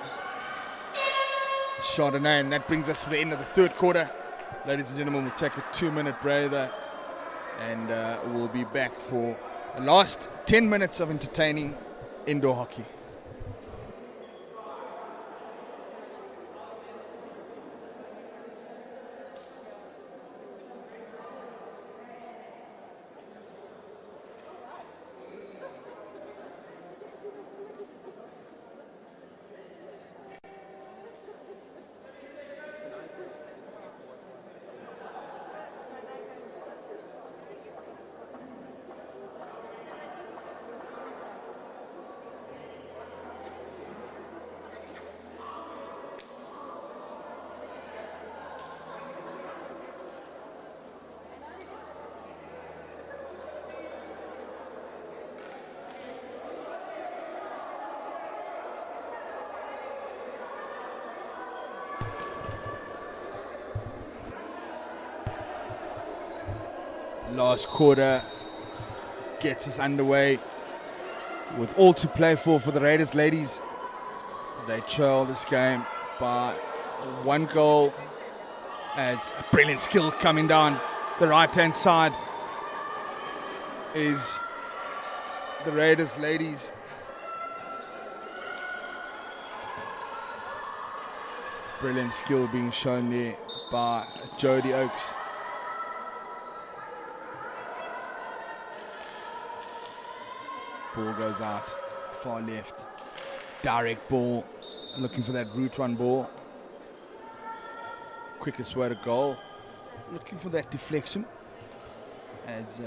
Chardonnay, and that brings us to the end of the third quarter. Ladies and gentlemen, we'll take a 2-minute breather, and we'll be back for the last 10 minutes of entertaining indoor hockey. Last quarter gets us underway with all to play for the Raiders ladies. They trail this game by 1 goal as a brilliant skill coming down the right-hand side is the Raiders ladies. Brilliant skill being shown there by Jody Oakes. Ball goes out, far left. Direct ball, looking for that route one ball. Quickest way to goal. Looking for that deflection. As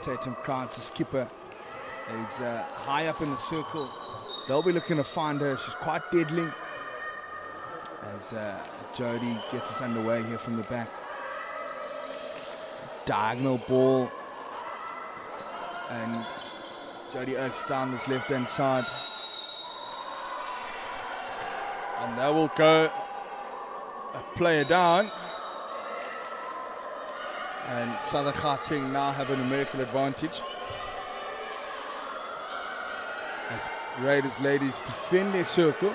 Tatum Krantz, the skipper, is high up in the circle. They'll be looking to find her. She's quite deadly. As Jody gets us underway here from the back. Diagonal ball. And Jody Oakes down this left-hand side. And they will go a player down. And Southern Gauteng now have a numerical advantage. As Raiders ladies defend their circle.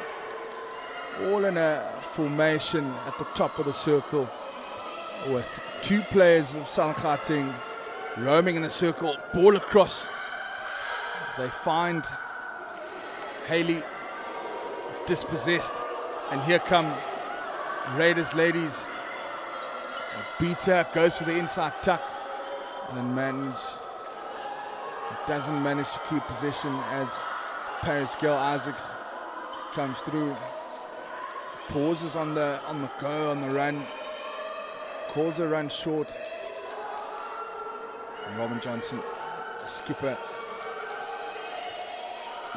All in a formation at the top of the circle. With 2 players of Southern Gauteng roaming in the circle. Ball across. They find Haley dispossessed, and here come Raiders ladies. Beats her, goes for the inside tuck, and then doesn't manage to keep possession as Paris Gail Isaacs comes through. Pauses on the go, on the run, calls a run short. And Robin Johnson, the skipper,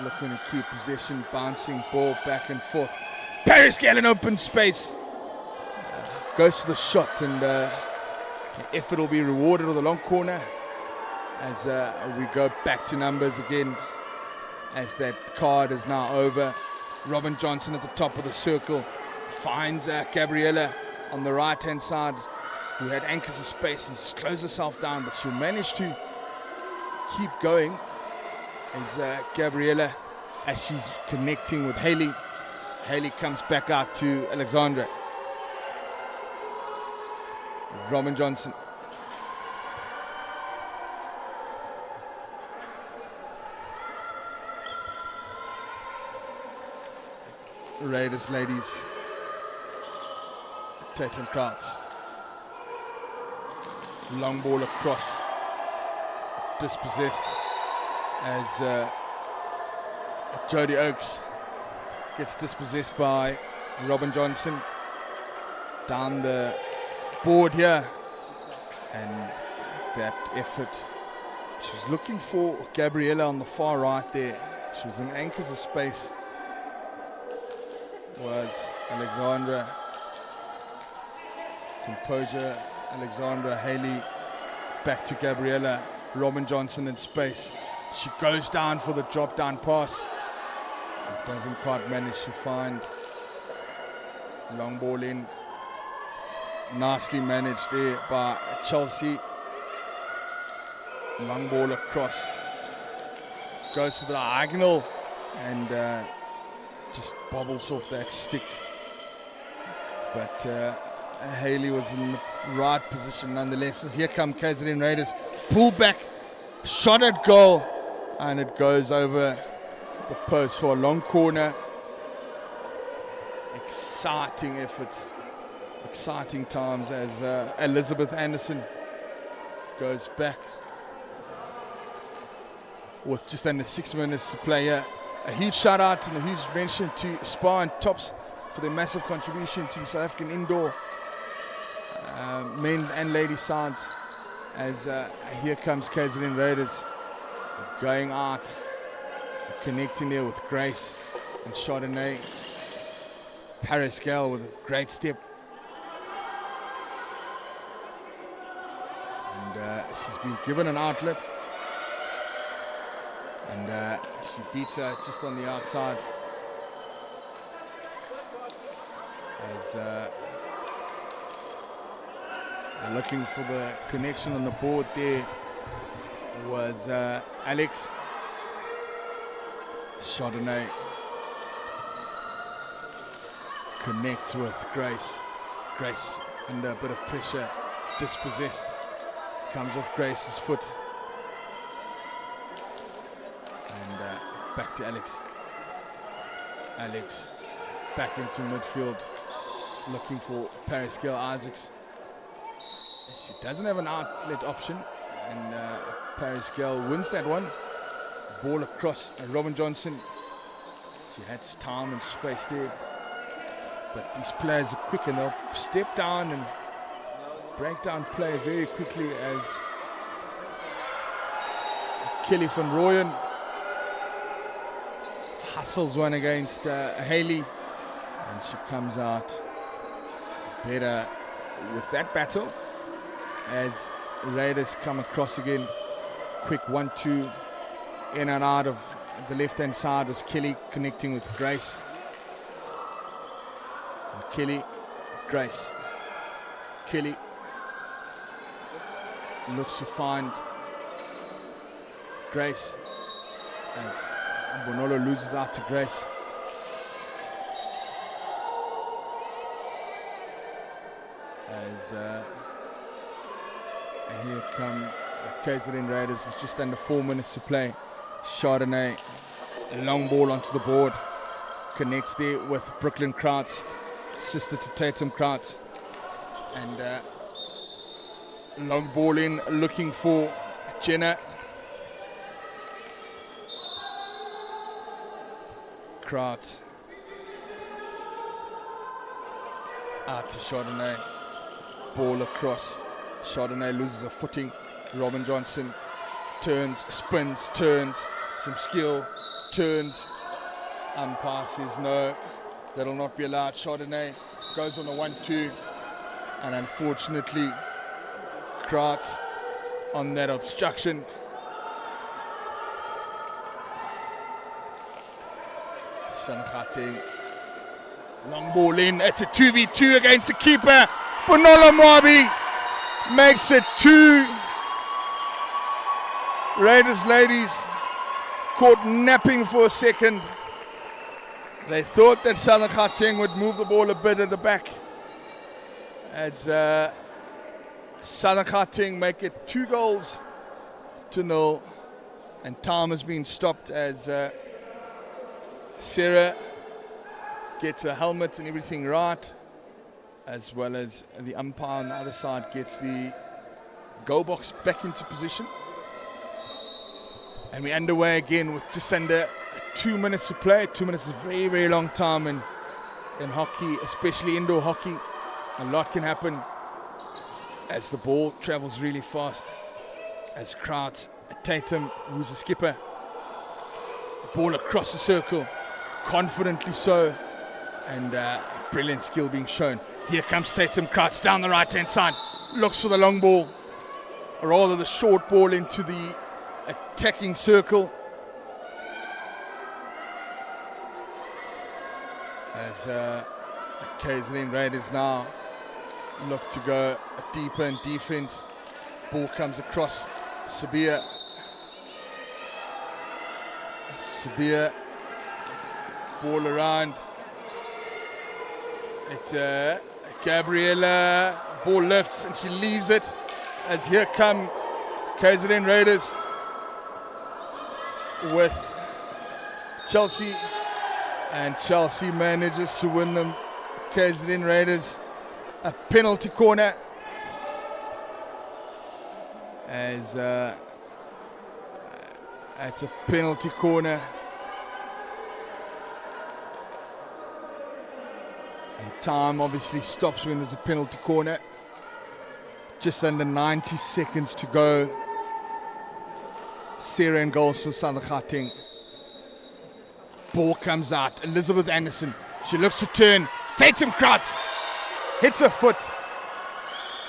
looking to keep possession, bouncing ball back and forth. Paris Gail in open space. Goes for the shot, and the effort will be rewarded with a long corner as we go back to numbers again as that card is now over. Robin Johnson at the top of the circle finds Gabriella on the right hand side, who had anchors of space and slows herself down, but she'll manage to keep going as Gabriella, as she's connecting with Haley. Haley comes back out to Alexandra. Robin Johnson. Raiders ladies. Tatum Krauts. Long ball across. Dispossessed as Jody Oakes gets dispossessed by Robin Johnson. Down the board here, and that effort She was looking for Gabriella on the far right there. She was in anchors of space. Was Alexandra. Composure, Alexandra, Haley, back to Gabriella. Robin Johnson in space. She goes down for the drop down pass. Doesn't quite manage to find. Long ball in. Nicely managed there by Chelsea. Long ball across. Goes to the diagonal and just bobbles off that stick. But Haley was in the right position nonetheless. As here come KZN Raiders. Pull back, shot at goal, and it goes over the post for a long corner. Exciting efforts, exciting times as Elizabeth Anderson goes back with just under 6 minutes to play here. A huge shout out and a huge mention to Spa and Tops for their massive contribution to the South African Indoor men and ladies sides. As here comes KZN Raiders going out, connecting there with Grace and Chardonnay. Paris Gale with a great step. And she's been given an outlet. And she beats her just on the outside. As looking for the connection on the board there was Alex. Chardonnay connects with Grace. Grace under a bit of pressure, dispossessed. Comes off Grace's foot. And back to Alex. Alex back into midfield, looking for Paris Gale Isaacs. She doesn't have an outlet option, and Paris Gale wins that one. Ball across, Robin Johnson. She had time and space there, but these players are quick and they'll step down and break down play very quickly as Kelly van Rooyen hustles one against Haley, and she comes out better with that battle as Raiders come across again. Quick 1-2 in and out of the left hand side was Kelly connecting with Grace. And Kelly, Grace. Kelly looks to find Grace as Bonolo loses out to Grace. As here come KZN Raiders with just under 4 minutes to play. Chardonnay, long ball onto the board, connects there with Brooklyn Krauts, sister to Tatum Krauts, and long ball in, looking for Jenna. Krauts out to Chardonnay, ball across. Chardonnay loses her footing. Robin Johnson turns, spins, turns, some skill, turns. Umpire says no, that'll not be allowed. Chardonnay goes on a 1-2, and unfortunately, Krauts on that obstruction. Sanakhating, long ball in. It's a 2v2 against the keeper. Bonolo Mwabi makes it 2. Raiders ladies caught napping for a second. They thought that Southern Gauteng would move the ball a bit at the back. As Southern Gauteng make it 2-0, and time has been stopped as Sarah gets her helmet and everything right, as well as the umpire on the other side gets the goal box back into position. And we're underway again with just under 2 minutes to play. 2 minutes is a very, very long time in hockey, especially indoor hockey. A lot can happen as the ball travels really fast. As Krauts Tatum, who's the skipper. Ball across the circle, confidently so, and brilliant skill being shown. Here comes Tatum Kratz down the right-hand side, looks for the long ball, or rather the short ball into the attacking circle. As KZN Raiders now look to go deeper in defense. Ball comes across. Sabir, ball around. It's Gabriella, ball lifts and she leaves it. As here come KZN Raiders with Chelsea, and Chelsea manages to win them. KZN Raiders a penalty corner, as it's a penalty corner, and time obviously stops when there's a penalty corner. Just under 90 seconds to go. Sarah and goals for Southern Gauteng. Ball comes out. Elizabeth Anderson. She looks to turn. Tatum Kratz hits her foot.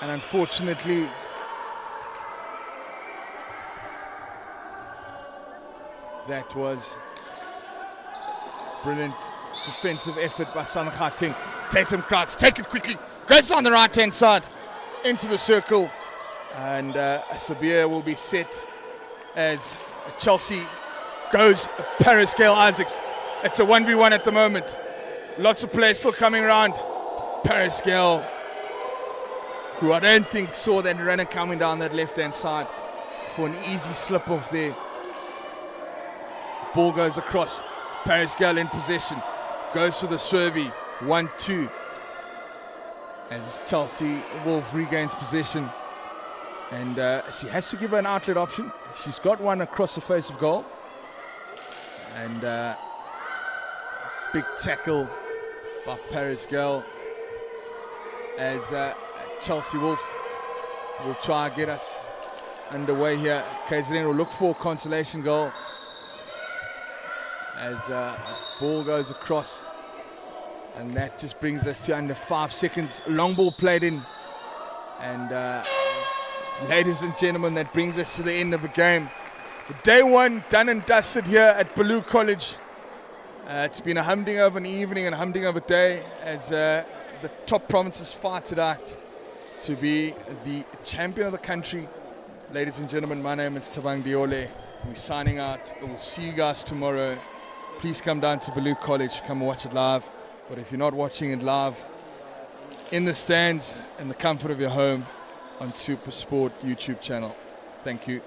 And unfortunately, that was brilliant defensive effort by Southern Gauteng. Tatum Kratz, take it quickly. Goes on the right-hand side into the circle. And Sabir will be set as Chelsea goes Paris Gale Isaacs. It's a 1v1 at the moment. Lots of players still coming around. Paris Gale, who I don't think saw that runner coming down that left-hand side for an easy slip-off there. Ball goes across. Paris Gale in possession. Goes to the survey. 1-2. As Chelsea Wolf regains possession. And she has to give her an outlet option. She's got one across the face of goal. And big tackle by Paris Gale, as Chelsea Wolf will try and get us underway here. KZN will look for a consolation goal, as ball goes across, and that just brings us to under 5 seconds. Long ball played in, and ladies and gentlemen, that brings us to the end of the game. Day one done and dusted here at Beaulieu College. It's been a humdinger of an evening and a humdinger of a day, as the top provinces fight it out to be the champion of the country. Ladies and gentlemen, my name is Thabang Diole. We're signing out. We'll see you guys tomorrow. Please come down to Beaulieu College, come and watch it live. But if you're not watching it live, in the stands, in the comfort of your home, on SuperSport YouTube channel. Thank you.